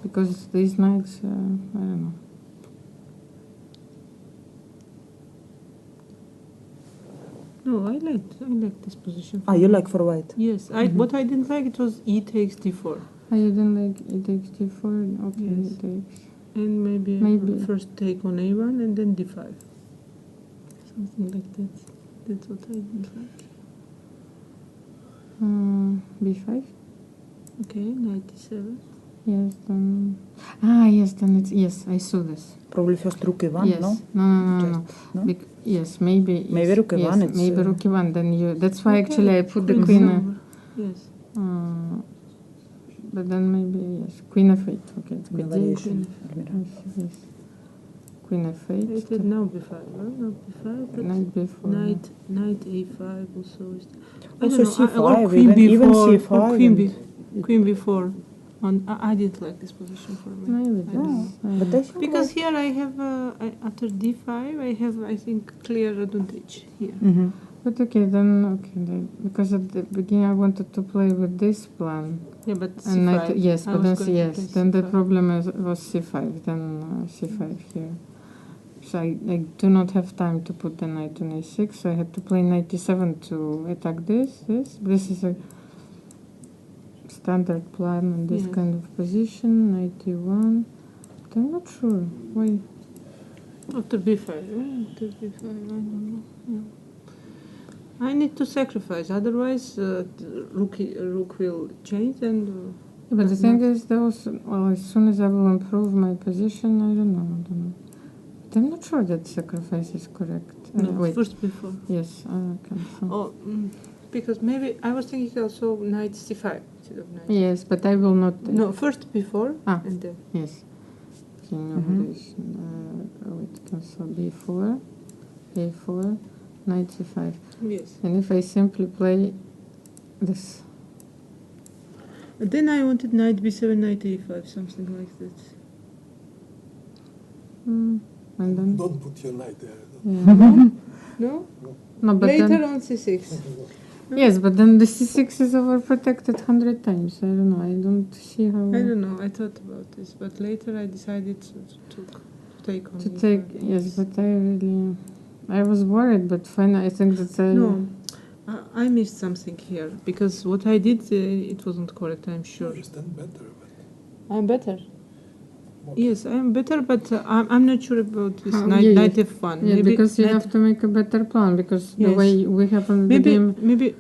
because these knights, I don't know. No, I liked this position. You like for white? Yes, what I didn't like it was e takes d4 Oh, you didn't like it takes d4? Okay, Yes. it takes. and maybe first take on a1 and then d5. Something like that. That's what I didn't like. b5? Okay, knight d7. Yes, then. Yes, then it's. Yes, I saw this. Probably first rook e1, Yes. no? No. No? Yes, maybe. Maybe yes, rook e1, Yes, it's, maybe rook e1. Then you. That's why Okay, actually I put the queen queen. over. Yes. But then maybe yes, queen f8. Okay, it's good. Evaluation, Almira. Yes. Queen I f8. did now b5, no b5, but Knight b4. knight a5 also is. I Also don't know, c5, or queen even b4, c5 or queen and- queen b4. I didn't like this position for me. Maybe I don't know. But I think Because here I have after d5 I have I think clear advantage here. But because at the beginning I wanted to play with this plan. Yeah, but And c5. knight, yes, I but was then going to yes, play then the c5. problem was c5. Then c5 here. So I do not have time to put the knight on a6. So I had to play knight e7 to attack this. This is a standard plan in this Yes. kind of position. Knight e1. But I'm not sure why. After b5, after b5, I don't know. Yeah. I need to sacrifice, otherwise rook will change and. But the thing is, as soon as I will improve my position, I don't know. But I'm not sure that sacrifice is correct. No, Wait. first before. Yes, I can. Because maybe I was thinking also knight c5 instead of knight. Yes, but I will not. No, first before and then. Yes. So it cancel b4, a4, knight c5. Yes. And if I simply play this. Then I wanted knight b7, knight a5, something like that. And then. Don't put your knight there. Yeah. No? No, but Later then, on c6. yes, but then the c6 is overprotected 100 times. I don't know. I don't see how. I don't know. I thought about this, but later I decided to take on. To take, yes, but I was worried, but finally I think that No, I missed something here because what I did it wasn't correct. I'm sure. You stand better. I'm better. Yes, I am better, but I'm not sure about this Yeah, knight f1. Yeah, Maybe because you knight- have to make a better plan, because the Yes. way we have in the maybe game. maybe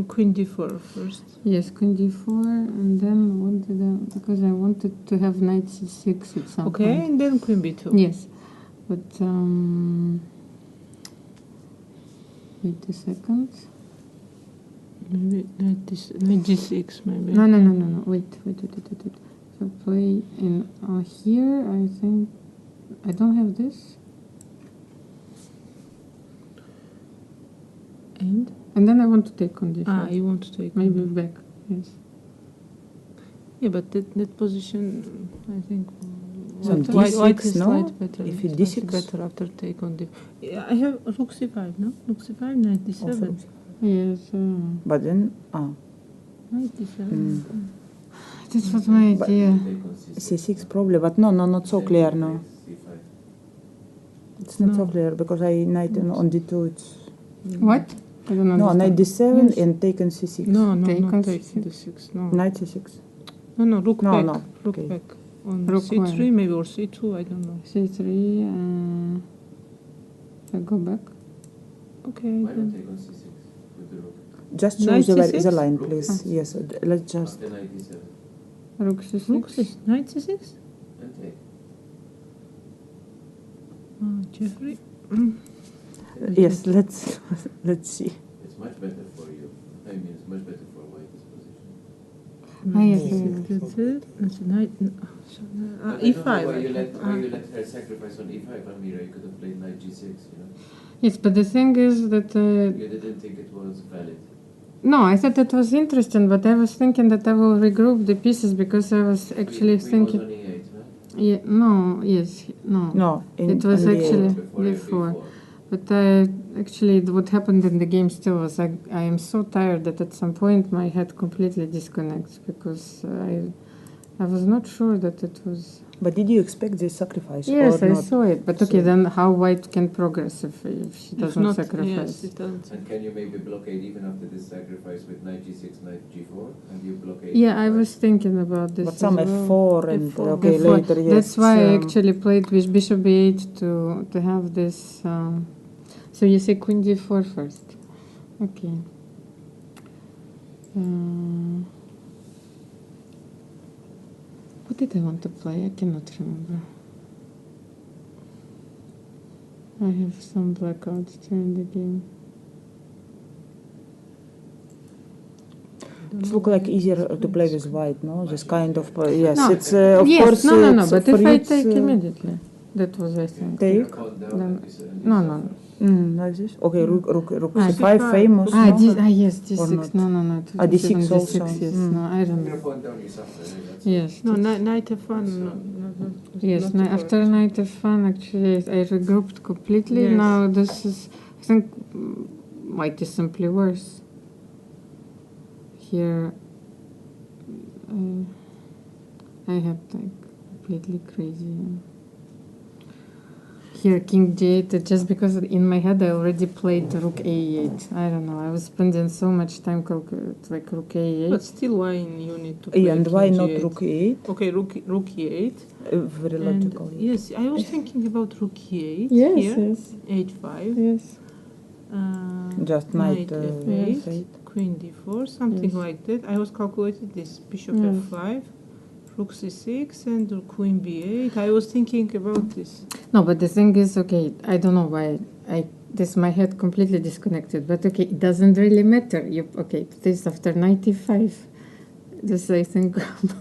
queen d4 first. Yes, queen d4, and then what did I, because I wanted to have knight c6 at some Okay, point. and then queen b2. Yes, but wait a second. Maybe knight g6, maybe. No. Wait. So play in here. I think I don't have this, and then I want to take on d4. You want to take Maybe on back. Yes. Yeah, but that position, I think. So White d6, is no? slight better. If It's d6? much better after take on d. Yeah, I have rook c5, no? Rook c5, knight d7. Also. Yes. But then, Knight d7. This was my idea. c6 probably, but no, not so clear, no. It's not so clear, because I knight on d2, it's... What? I don't No, understand. knight d7 Yes. and take on c6. No, Take on not take c6. d6, no. Knight c6. No, rook No, back. no, Rook okay. back. On Rook c3 where? maybe, or c2, I don't know. c3. I go back. Okay. Why not Then. take on c6 with the rook? Just Knight choose the c6? line, Rook please. c6. Yes, let's just... After knight d7 Rook c6. Rook c6. Knight c6? and take. Jeffrey. Yes, let's see. It's much better for you. I mean, it's much better for white this position. Yes. That's it. That's knight. But I don't know e5. why you let her sacrifice on e5, Amira. You could have played knight g6, you know. Yes, but the thing is that You didn't think it was valid. no, I thought it was interesting, but I was thinking that I will regroup the pieces, because I was actually Queen thinking. was on e8, huh? Yeah, no, yes, no. No, It was on the actually Before before. But actually, what happened in the game still was I am so tired that at some point my head completely disconnects, because I was not sure that it was. But did you expect this sacrifice Yes, or I not? saw it. But okay, So- then how white can progress if she If doesn't not, sacrifice? yes, it doesn't. And can you maybe blockade even after this sacrifice with knight g6, knight g4, and you blockade? Yeah, I e5? was thinking about this. But some as well. f4 and F4. okay F4. later, yes. That's why I actually played with bishop b8 to have this. So you say queen d4 first. Okay. What did I want to play? I cannot remember. I have some blackouts during the game. It looks like easier to play with white, no? This kind of yes, No. it's of Yes, course. no. it's But for if you I it's, take immediately, that was I think. take. Pawn down, Then- and this- and No, this no. off. Like this. Okay, rook Ah, c5 c5. famous. Ah, no? yes, Or d6. not? No. Ah, d6 even also. Yes, Mm. no, I don't Your know. pawn down is after, that's Yes. No, that's- knight f1. Yes, not after correct. knight f1, actually, I regrouped completely. Yes. Now this is, I think, white is simply worse. Here, I had like completely crazy. Here, king d8, just because in my head I already played rook a8. I don't know. I was spending so much time like rook a8. But still, why you need to play Yeah, and why king not g8? rook e8? Okay, rook e8. Very And logical. yes, I was thinking about rook e8 Yes, here, yes, h5, yes. Just knight f8, f8. queen d4, something Yes. like that. I was calculating this bishop Yes. f5, rook c6, and queen b8. I was thinking about this. No, but the thing is, okay, I don't know why my head completely disconnected. But okay, it doesn't really matter. This after 95. This I think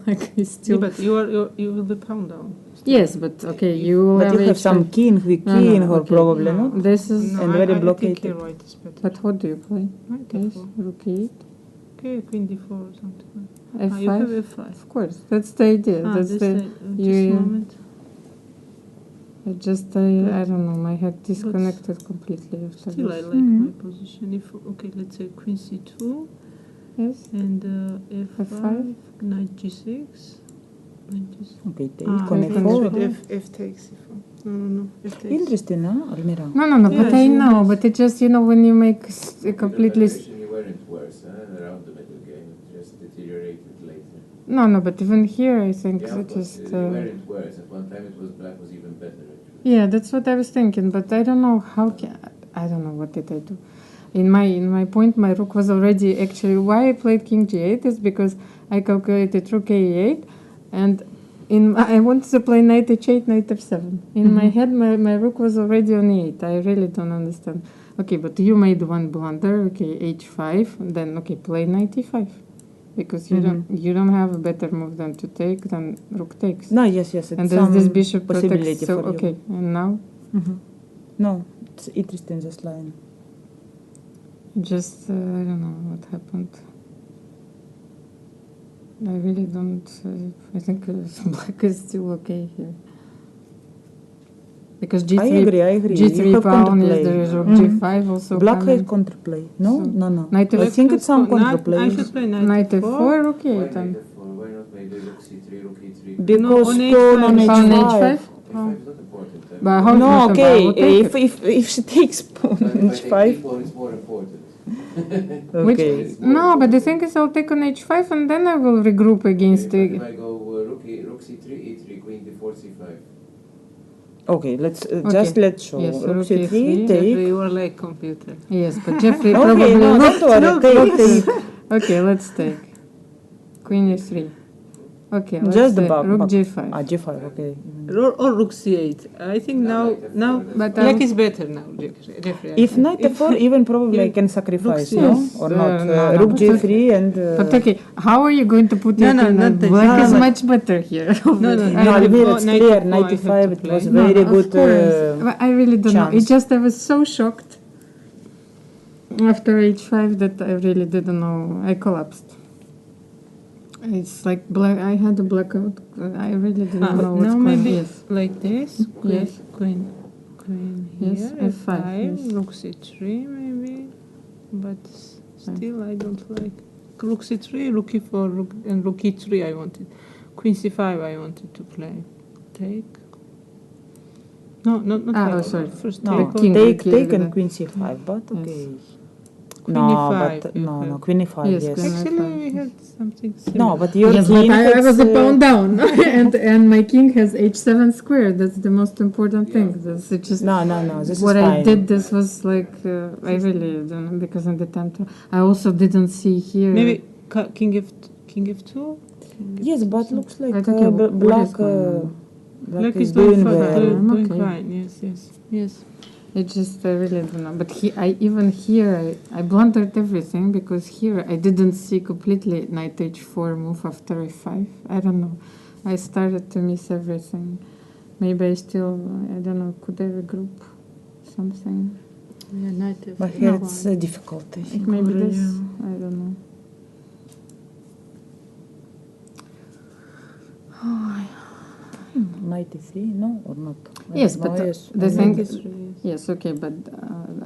black is Yeah, still. but you will be pawn down. Yes, but okay, you But you have some H5. king, weak No, king, or okay. probably No. not. This is. No, And I very think blockaded. here white is better. But what do you play? Knight Yes, f4. rook 8, Okay, queen d4 or something like f5. that. You have f5. Of course, that's the idea. That's this the. this you- moment. I don't know. My head disconnected completely after Still, I this. like my position. If okay, let's say queen c2 Yes. and f5, F5. knight g6. Knight g6. Okay, take Ah, on take f4. with f takes f4. No, f takes. Interesting, huh, Almira? No. But Yes, I yes, know. yes. But it just when you make a completely. You weren't worse, huh? Around the middle game, it just deteriorated later. No, but even here, I think Yeah, that of course, just. they weren't worse. At one time, it was black was even better. Actually. Yeah, that's what I was thinking, but I don't know how. I don't know what did I do. In my point, my rook was already actually. Why I played king g8 is because I calculated rook a8, and I wanted to play knight h8, knight f7. In my head, my rook was already on e8. I really don't understand. Okay, but you made one blunder. Okay, h5, then okay, play knight e5. Because you don't have a better move than to take than rook takes. No, yes, it's And there's some this bishop possibility protects. So for you. okay, and now No, it's interesting this line. just I don't know what happened. I really don't. I think black is still okay here. Because g3, I agree. You g3 have pawn, yes, counterplay. there is rook g5 also Black coming. has counterplay. No, So, no. knight I f- think it's some counterplay. I should play knight, Knight f4. f4, okay, Why then. knight f4? Why not maybe rook c3, rook e3? Because on pawn on h5. Pawn h5. h5? h5 is not important. But how No, not okay. about? We'll take it. If she takes pawn But on if I take h5, d4, it's more important. okay. It's more No, but the important. thing is, I'll take on h5 and then I will regroup against Okay, the. but if I go rook c3, e3, queen d4, c5. Okay, let's let's show. Yes, Rook rook c3, e3. take. You are like computer. Yes, but Jeffrey Okay, probably no, looked. don't worry. Take. Okay, let's take. Queen e3. Okay, let's Just the take back. rook back. g5. g5, okay. Or rook c8. I think now But black is better now, Jeffrey. I If think. knight f4, even probably I if can sacrifice, rook no? c8. Or not? No, Rook but g3 and... But okay, how are you going to put No, your no, queen? not this. Black No, is no. much better here. No, no, No, knight Alvira, f4, it's knight clear. f4 Knight I have e5, to it was play. very of good course. But I really don't know. It chance. just I was so shocked after h5 that I really didn't know. I collapsed. It's like black. I had a blackout. I really didn't know what's now going on. maybe Yes. like this. Queen, Yes. queen here. Yes, f5, yes. Rook c3 maybe, but still I don't like. Rook c3, rook e4, and rook e3 I wanted. Queen c5 I wanted to play. Take. No, not take. sorry. First No, take. king. take Yeah. and queen c5, but okay. Queen No, e5 but you no, have. queen e5, Yes, yes. queen Actually, we had something similar. No, but your Yes, king but I has, was a pawn down, and my king has h7 square. That's the most important thing. That's just No, this what is fine. I did. This was like I really don't know because in the time I also didn't see here. Maybe king f2. King Yes, f2, but looks like But okay, what black, is going on? black is doing doing well. doing Okay. fine. Yes. It just I really don't know. But even here I blundered everything because here I didn't see completely knight h4 move after f5. I don't know. I started to miss everything. Maybe I still I don't know. Could I regroup something? Yeah, knight f4. But here it's difficult, I think. Maybe already. this. I don't know. Knight e3, no, or not? Yes, No, but yes. the I thing know. is, yes, okay, but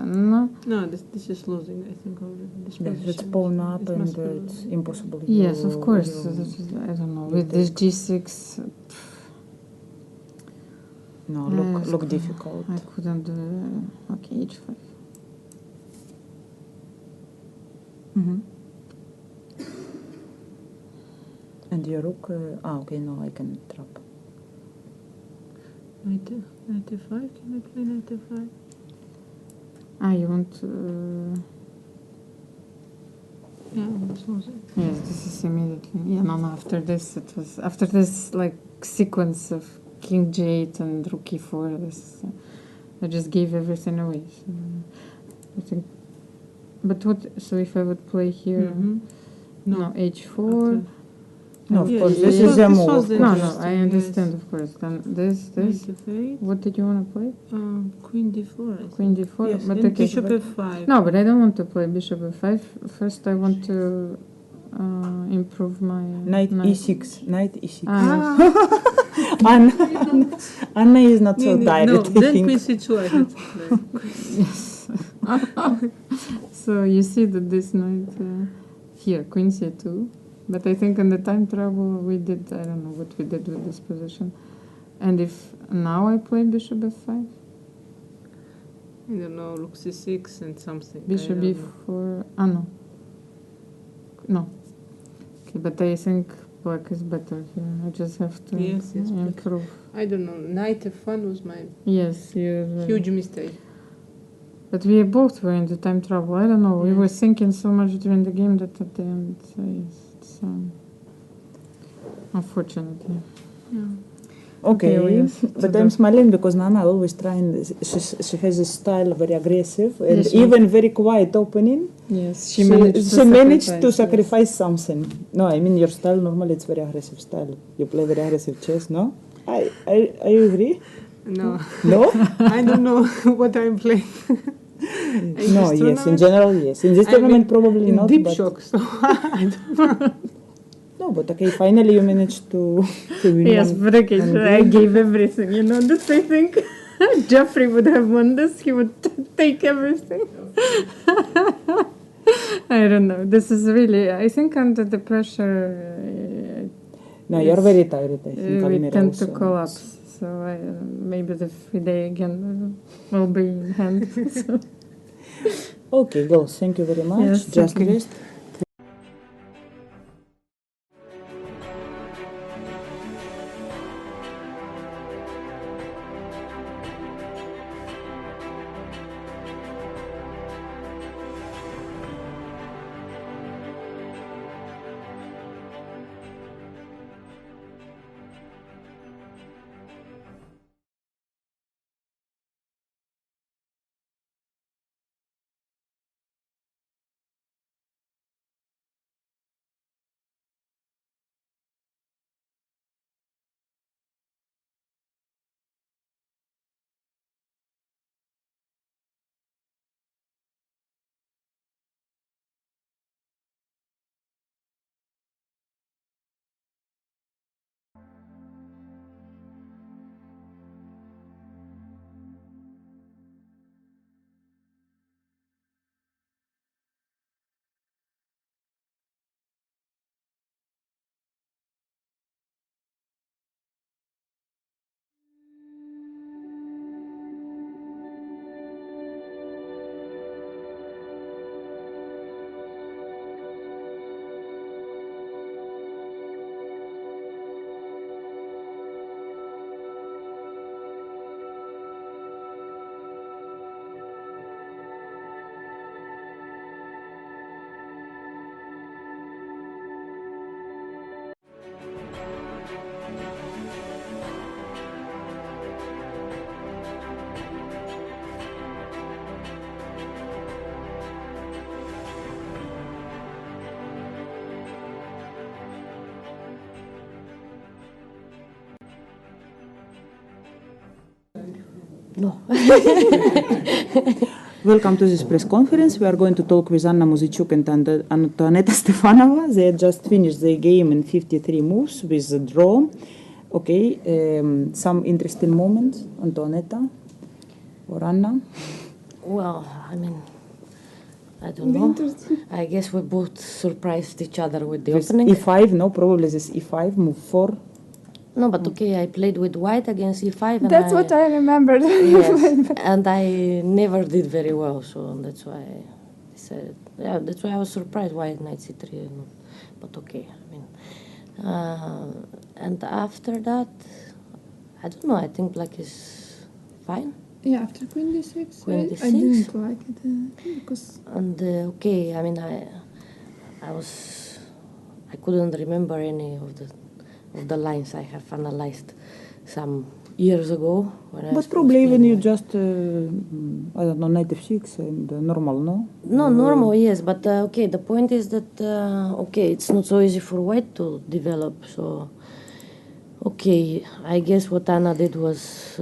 no. No, this is losing. I think already. This Yes, it's position pawn up it and must be it's losing. impossible. Yes, of course. I don't know. With this g6, No, Yes, look difficult. I couldn't do. Okay, h5. Mm-hmm. And your rook, okay, no, I can trap. Knight f5. Can I play knight f5? You want? Yeah, it's losing. Yes, this is immediately. Yeah, no. After this, it was after this like sequence of king g8 and rook e4. This I just gave everything away. So I think. But what? So if I would play here, no h4. No, of Yeah, course, this this was- is a this move. was Of the- course. No, I Interesting, understand, yes. of course. Then this. Knight f8. What did you want to play? Queen d4. I think. Queen d4. Yes, But and okay, bishop but- f5. No, but I don't want to play bishop f5. First, I want to improve my Knight e6. Knight e6. Ah, Anna is not so No, direct, I then think. queen c2 I had to play. yes. So you see that this knight here, queen c2. But I think in the time travel we did, I don't know what we did with this position. And if now I play bishop f5, I don't know, rook c6 and something. I bishop don't know. b4, no. No. Okay, but I think black is better here. I just have to Yes, yes, black. improve. I don't know. Knight f1 was my Yes, you're huge mistake. But we both were in the time trouble. I don't know. We Yeah. were thinking so much during the game that at the end it's unfortunate. Yeah. Okay, we- but so I'm the- smiling because Nana always trying. She has a style very aggressive and Yes, she- even very quiet opening. Yes, She managed to sacrifice something. No, I mean your style normally it's very aggressive style. You play very aggressive chess, no? I agree. No, No? I don't know what I'm playing. In No, this yes, in tournament, general, yes. In this I'm tournament, probably in not. deep but shock, so I don't know. No, but okay, finally you managed to win Yes, one. but okay, one so I game. gave everything. You know, this I think Jeffrey would have won this. He would take everything. I don't know. This is really. I think under the pressure. No, you're very tired, I think. We Almira tend to also. collapse. So maybe the FIDE again will be in hand. So. Okay, girls, thank you very much. Yes, Just okay. rest. No. Welcome to this press conference. We are going to talk with Anna Muzichuk and Antoneta Stefanova. They had just finished the game in 53 moves with a draw. Okay, some interesting moments, Antoneta or Anna? Well, I mean, I don't know. I guess we both surprised each other with the With opening. E5, no, probably this E5, move 4. No, but okay, I played with white against e5. And That's what I remembered. Yes, and I never did very well, so that's why I decided. Yeah, that's why I was surprised why knight c3. But okay, I mean, and after that, I don't know. I think black is fine. Yeah, after queen d6, Queen I d6. didn't like it because And okay, I mean, I couldn't remember any of the lines I have analyzed some years ago. When I was But probably even playing you with- just, I don't know, knight f6 and normal, no? No, normal, yes, but okay, the point is that, okay, it's not so easy for white to develop, so, okay, I guess what Anna did was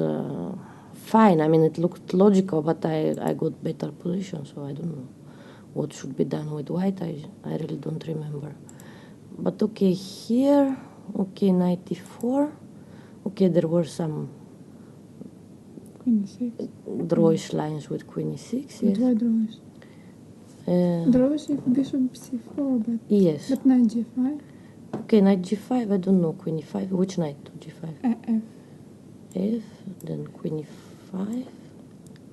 fine. I mean, it looked logical, but I got better position, so I don't know what should be done with white. I really don't remember. But okay, here, okay, knight e4. Okay, there were some queen d6. drawish lines with queen e6, But yes. why draws? Draws if bishop c4, but Yes. but knight g5, Okay, knight g5, I don't know, queen e5. Which knight to g5? f, F, then queen e5,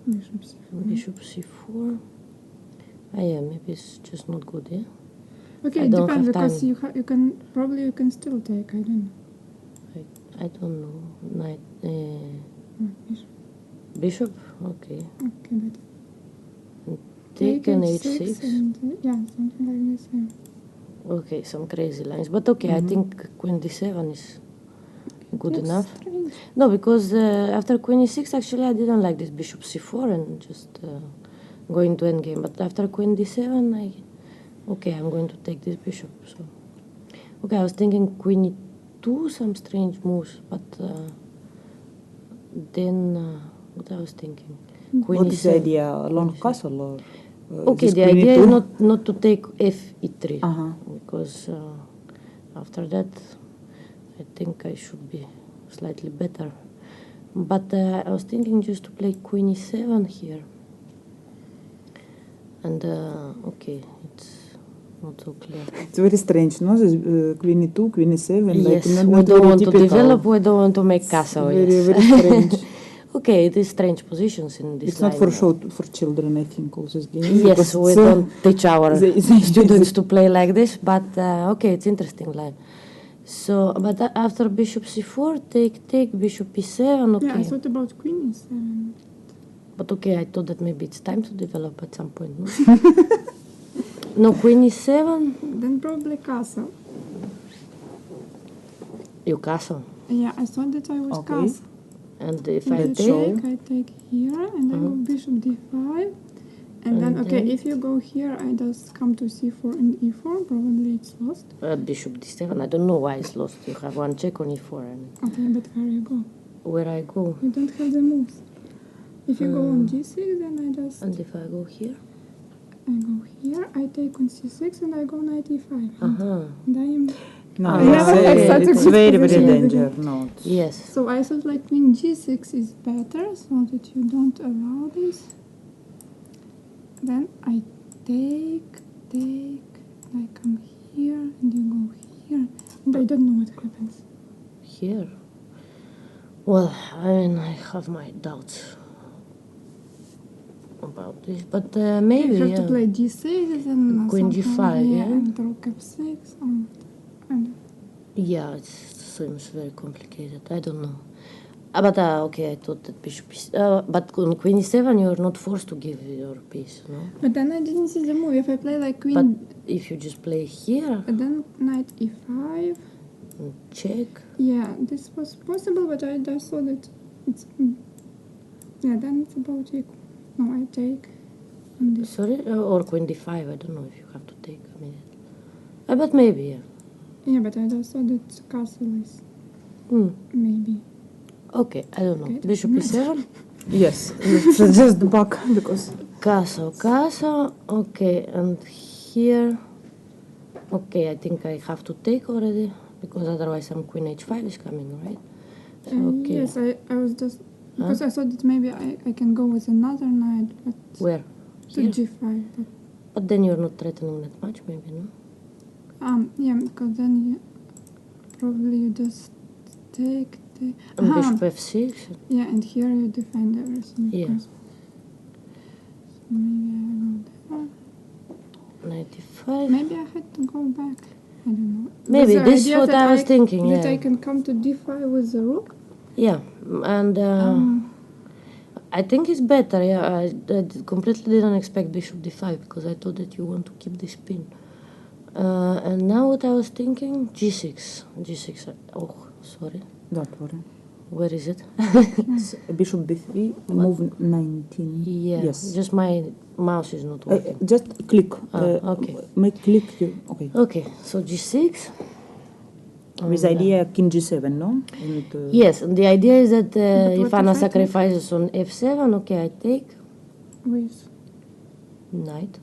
bishop c4. bishop c4. Ah, yeah, maybe it's just not good, yeah? Okay, I it don't depends have because time. you can still take. I don't know. I don't know. Knight, Bishop. bishop. Okay. Okay, but Take an h6 h6. and yeah, something like this. Yeah. Okay, some crazy lines, but okay. I think queen d7 is good That's enough. strange. No, because after queen e6, actually, I didn't like this bishop c4 and just going to endgame. But after queen d7, okay, I'm going to take this bishop. So, okay, I was thinking queen e2, some strange moves, but then what I was thinking, queen What is the e7. idea? Long castle or? Okay, this the queen idea e2? is not to take f e3 because after that, I think I should be slightly better. But I was thinking just to play queen e7 here. And okay, it's not so clear. It's very strange, no? This queen e2, queen e7. Yes, like, we not don't very want to typical. develop, we don't want to make castle. Very, Yes. very strange. Okay, it is strange positions in this It's line. not for show for children, I think, all this game. Yes, because we it's, don't teach our they- students to play like this, but okay, it's interesting line. So, but after bishop c4, take bishop e7, okay. Yeah, I thought about queen e7. But okay, I thought that maybe it's time to develop at some point, no? No, queen e7, Then probably castle. you castle. Yeah, I thought that I was Okay. castle. And if If I you take, I take here, and then go bishop d5. And then, And okay, then- if you go here, I just come to c4 and e4. Probably it's lost. bishop d7, I don't know why it's lost. You have one check on e4, and Okay, but where you go? where I go. You don't have the moves. If you go on g6, then I just And if I go here? I go here. I take on c6, and I go knight e5. Uh-huh. And I am. No, I it's, never had such a it's good very, very position. danger. No. Yes. So I thought like queen g6 is better, so that you don't allow this. Then I take, I come here, and you go here, and I don't know what happens. Here? Well, I mean, I have my doubts about this, but maybe, You have yeah. to play g6 and Queen somehow, g5, yeah? and rook f6. And Yeah, it seems very complicated. I don't know. But okay, I thought that bishop is... but on queen e7, you're not forced to give your piece, no? but then I didn't see the move. If I play like queen, But if you just play here, and then knight e5. and check... Yeah, this was possible, but I just saw that it's. Yeah, then it's about equal. No, I take. And this. Sorry? Or queen d5, I don't know if you have to take immediately. But maybe, yeah. Yeah, but I just saw that castle is maybe. Okay, I don't know. Okay, Bishop e7? Yes, it's just back because Castle, okay, and here, okay, I think I have to take already, because otherwise some queen h5 is coming, right? So, okay. Yes, I was just because I thought that maybe I can go with another knight, but Where? to Here? g5. But then you're not threatening that much, maybe, no? Yeah, because then probably you just take. And bishop f6? Yeah, and here you defend everything. Yeah. because- So maybe I go there. 95? Maybe I had to go back. I don't know. Maybe, Because the this is idea what that I was thinking, That yeah. I can come to d5 with the rook. Yeah, and I think it's better, yeah. I completely didn't expect bishop d5, because I thought that you want to keep this pin. And now what I was thinking, g6. Oh, sorry. don't worry. Where is it? Bishop b3, move 19. Yeah, Yes. just my mouse is not working. Just click. Okay. Make click. Okay. Okay, so g6. With idea king g7, no? And, Yes, and the idea is that if what Anna if I take? sacrifices on f7, okay, I take With knight,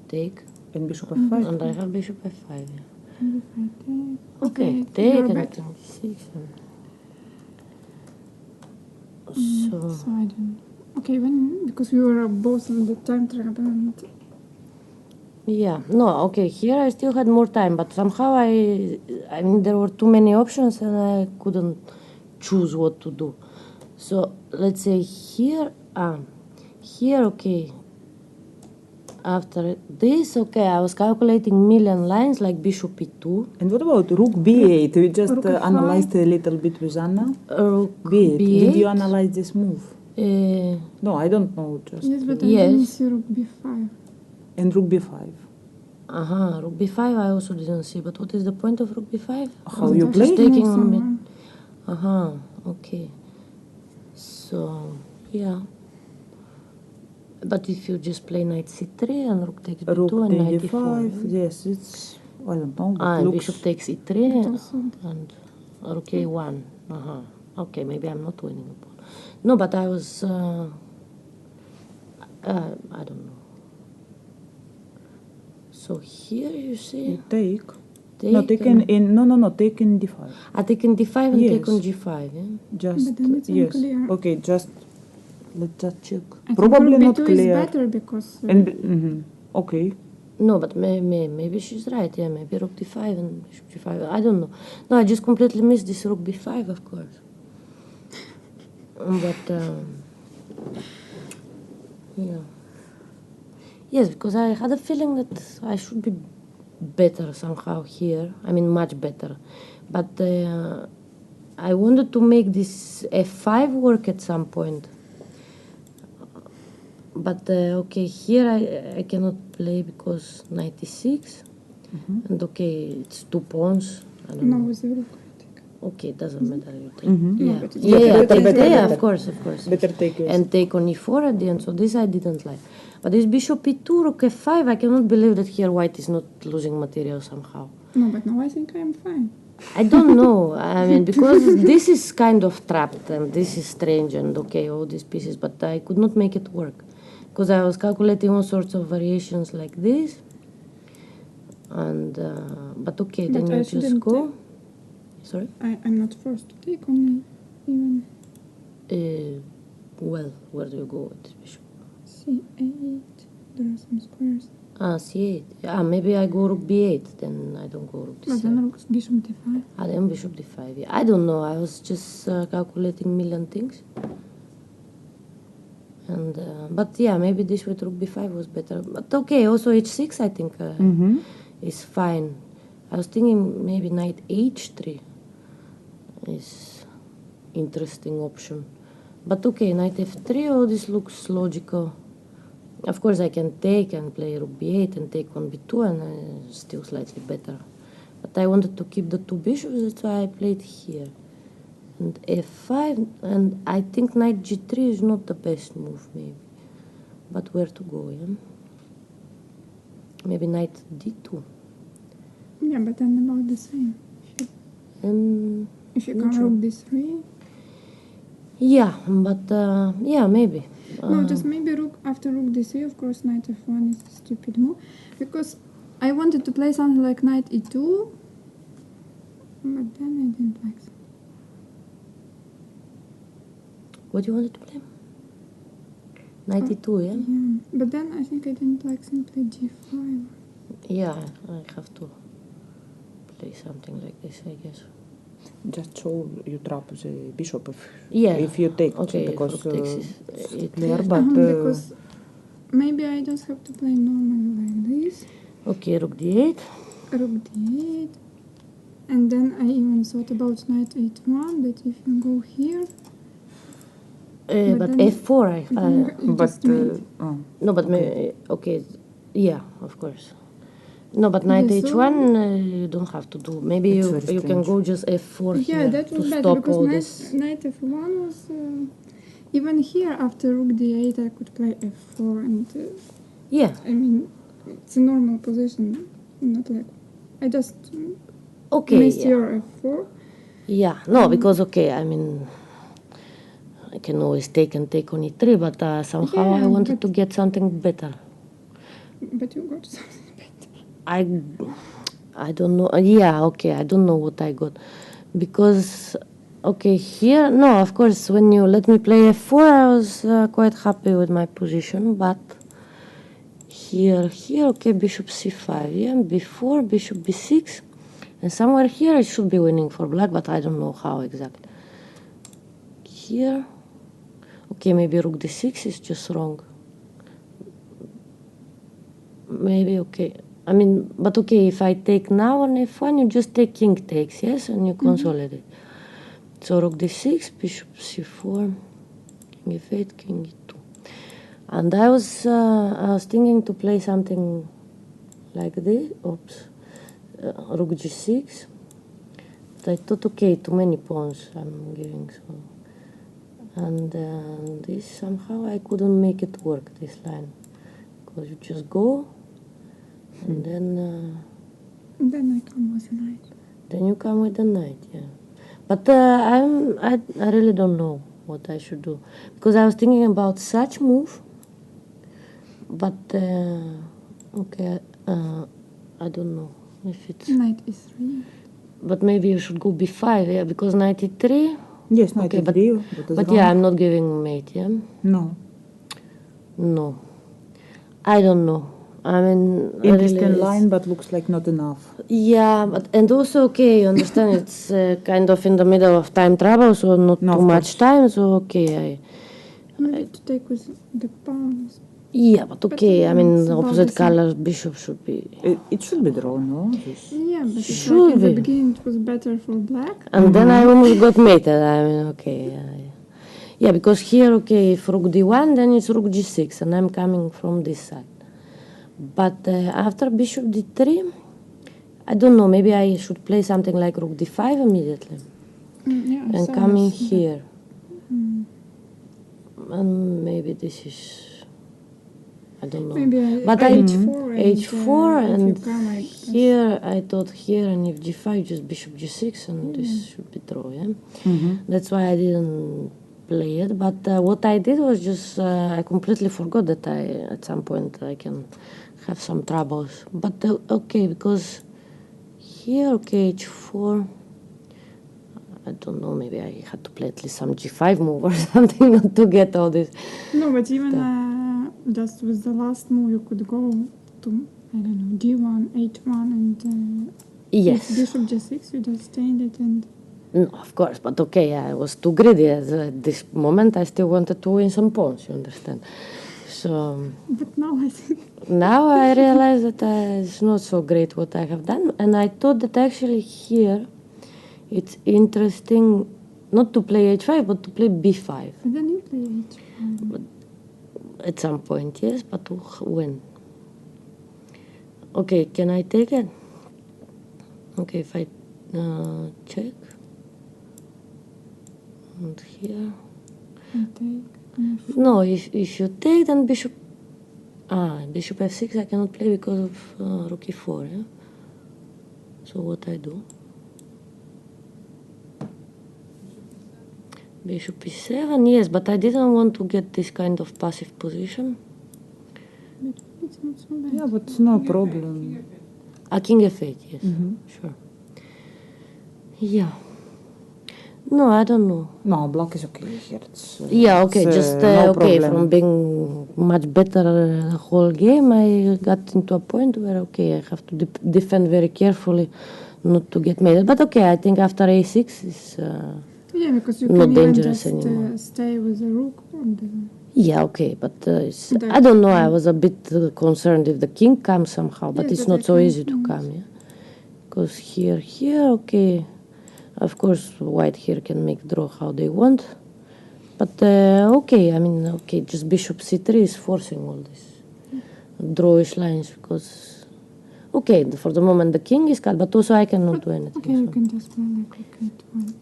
take, and bishop f5. and I have bishop f5. Yeah. and if I take. Okay, you're take and back. king g6. So I don't. Okay, because we were both on the time trap and. Yeah, no, okay, here I still had more time, but somehow I mean, there were too many options and I couldn't choose what to do. So, let's say here, okay, After this, okay, I was calculating million lines like bishop e2. And what about rook b8? We just Rook f5. analyzed a little bit with Anna. Rook B8. Did you b8. analyze this move? No, I don't know. Just Yes, but I Yes. didn't see rook b5. and rook b5. Rook b5 I also didn't see, but what is the point of rook b5? How you Just play? move Taking somewhere. Okay. So, yeah. But if you just play knight c3 and rook takes b2 Rook and takes knight d5. e4. Yes, it's I don't know. But And looks bishop takes e3 and rook a1. Okay, maybe I'm not winning a pawn. No, but I was. I don't know. So here you see. you take. Take No, taken in. No. Take in d5. I take in d5 and take on Yes. g5. Yeah. Just But then it's yes. unclear. Okay, just let's just check. I Probably think not rook b2 is clear. better because And okay. No, but maybe she's right. Yeah, maybe rook d5 and bishop g5. I don't know. No, I just completely missed this rook b5, of course. But yeah. Yes, because I had a feeling that I should be better somehow here. I mean, much better. But I wanted to make this f5 work at some point. But okay, here I cannot play because knight e6. And okay, it's 2 pawns. I don't no, know. with the rook. Okay, it doesn't matter. You take. No, Yeah, but it's yeah, better, take, better, yeah, better. of course. Better take yours. And take on e4 at the end. So this I didn't like. But this bishop e2, rook f5, I cannot believe that here white is not losing material somehow. No, but now I think I'm fine. I don't know. I mean, because this is kind of trapped and this is strange and okay, all these pieces, but I could not make it work. Because I was calculating all sorts of variations like this. And, but okay, then But I you just shouldn't go. Sorry? I'm not forced to take on even Well, where do you go with this bishop? c8. There are some squares. c8. Maybe I go rook b8, then I don't go rook But d7. then rook bishop d5. Then bishop d5. Yeah. I don't know. I was just calculating million things. And but yeah, maybe this with rook b5 was better. But okay, also h6 I think is fine. I was thinking maybe knight h3 is interesting option. But okay, knight f3, all this looks logical. Of course I can take and play rook b8 and take on b2 and still slightly better. But I wanted to keep the 2 bishops, that's why I played here. And f5, and I think knight g3 is not the best move maybe. But where to go, yeah? Maybe knight d2. Yeah, but then about the same. If you not can sure. rook d3. Yeah, but yeah, maybe. No, just maybe rook after rook d3. Of course, knight f1 is a stupid move because I wanted to play something like knight e2, but then I didn't like it. What do you wanted to play? Knight e2, yeah? Yeah, but then I think I didn't like simply g5. Yeah, I have to play something like this, I guess. Just so you trap the bishop if you take okay, because if rook takes it's clear, but Because maybe I just have to play normally like this. Okay, rook d8. Rook d8. And then I even thought about knight h1, that if you go here... But then f4, you but just made. no, but okay, yeah, of course. No, but knight Yeah, so- h1 you don't have to do. Maybe It's you very can strange. go just f4 Yeah, here that to was better stop because all knight, this. knight f1 was... even here, after rook d8, I could play f4 and... Yeah, I mean, it's a normal position, not like... I just okay, missed yeah. your f4. Yeah, no, because okay, I mean, I can always take on e3, but somehow I Yeah, wanted but- to get something better. But you got something better. I don't know. Yeah, okay, I don't know what I got. Because, okay, here, no, of course, when you let me play f4, I was quite happy with my position, but here, okay, bishop c5, yeah, b4, bishop b6, and somewhere here I should be winning for black, but I don't know how exactly. Here, okay, maybe rook d6 is just wrong. maybe okay. I mean, but okay, if I take now on f1, you just take king takes, yes, and you consolidate. So rook d6, bishop c4, king f8, king e2. And I was thinking to play something like this. Oops, rook g6. But I thought, okay, too many pawns I'm giving, so. And this somehow I couldn't make it work, this line, because you just go, and then Then I come with a knight. then you come with the knight, yeah. But I really don't know what I should do, because I was thinking about such move, but okay, I don't know if it's. Knight e3. But maybe you should go b5, yeah, because knight e3. Yes, knight Okay, e3. but yeah, I'm not giving mate, yeah. No. No, I don't know. I mean, Interesting really, line, but looks like not enough. yeah, but and also okay, you understand it's kind of in the middle of time travel, so not No, too of much time. So okay, Maybe to take with the pawns. yeah, but okay. I mean, it's about opposite the same. colors bishop should be. It should be drawn, no? This- Yeah, but it's Should like in the be. beginning it was better for black. And then I almost got mated. I mean, okay, yeah, because here, okay, if rook d1, then it's rook g6, and I'm coming from this side. But after bishop d3, I don't know. Maybe I should play something like rook d5 immediately, Yeah, and so coming much- here. And maybe this is, I don't know. Maybe But h4 h4 if and you come like this. here I thought here, and if g5 just bishop g6, and this should be draw, yeah. That's why I didn't play it. But what I did was just I completely forgot that at some point I can have some troubles. But okay, because here, okay, h4. I don't know, maybe I had to play at least some g5 move or something, not to get all this. No, but even just with the last move, you could go to, I don't know, d1, h1, and Yes. with bishop g6, you just change it and. No, of course, but okay, I was too greedy. At this moment, I still wanted to win some pawns, you understand? So But now I think. now I realize that it's not so great what I have done, and I thought that actually here it's interesting not to play h5, but to play b5 And then you play h5. at some point, yes, but when? Okay, can I take it? Okay, if I check. And here. And take. No, if you take, then bishop f6 I cannot play because of rook e4, yeah? So what I do? Bishop e7, yes, but I didn't want to get this kind of passive position. But it's not so bad. Yeah, but it's no problem. King f8, yes, sure. Yeah. No, I don't know. No, black is okay here. It's, Yeah, okay, it's, just no okay. problem. From being much better the whole game, I got into a point where okay, I have to defend very carefully, not to get made. But okay, I think after a6 is Yeah, because you not can even dangerous just anymore. stay with the rook on the. Yeah, okay, but I don't know. I was a bit concerned if the king comes somehow, but Yes, it's but not I so can't easy to come, yeah. Because here, okay. Of course, white here can make draw how they want, but okay. I mean, okay, just bishop c3 is forcing all this drawish lines because, okay, for the moment the king is cut, but also I cannot do anything. Okay, you so. can just play like rook h1.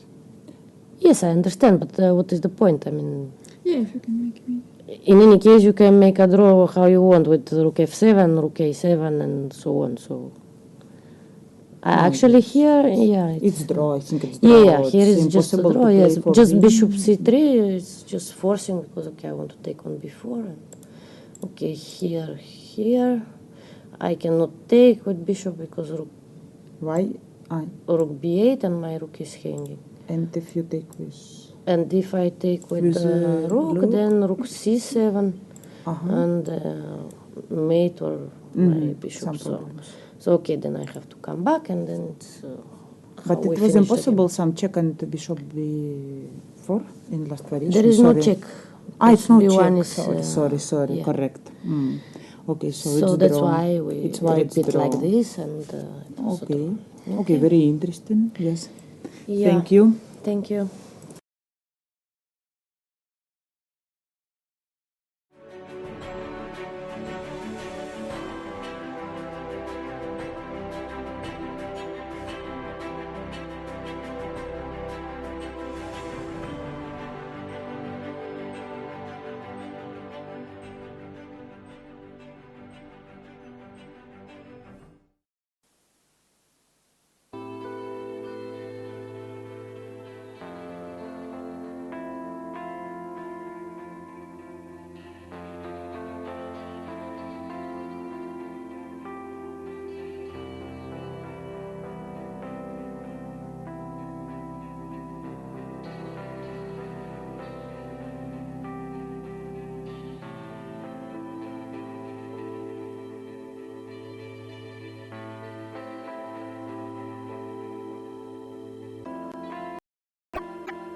Yes, I understand, but what is the point? I mean, Yeah, if you can make me. in any case, you can make a draw how you want with rook f7, rook a7, and so on. So. Actually, here, yeah, It's draw. I think it's draw. yeah, here it's is just a impossible draw. to Yes, play for just green. bishop c3 is just forcing because okay, I want to take on b4, and okay, here, I cannot take with bishop because rook Why? rook b8 and my rook is hanging. And if you take with... And if I take with With, rook, rook? then rook c7 and mate or my bishop. Some So, problems. so okay, then I have to come back, and then it's. But how we it was finish the impossible game. some check and bishop b4 in last variation. There is no Sorry. check. It's no B1 check. is, Sorry, yeah. correct. Okay, so So it's that's draw. why we It's why it's repeat draw. like this and also Okay. draw. Okay, very interesting. Yes. Yeah. Thank you. Thank you.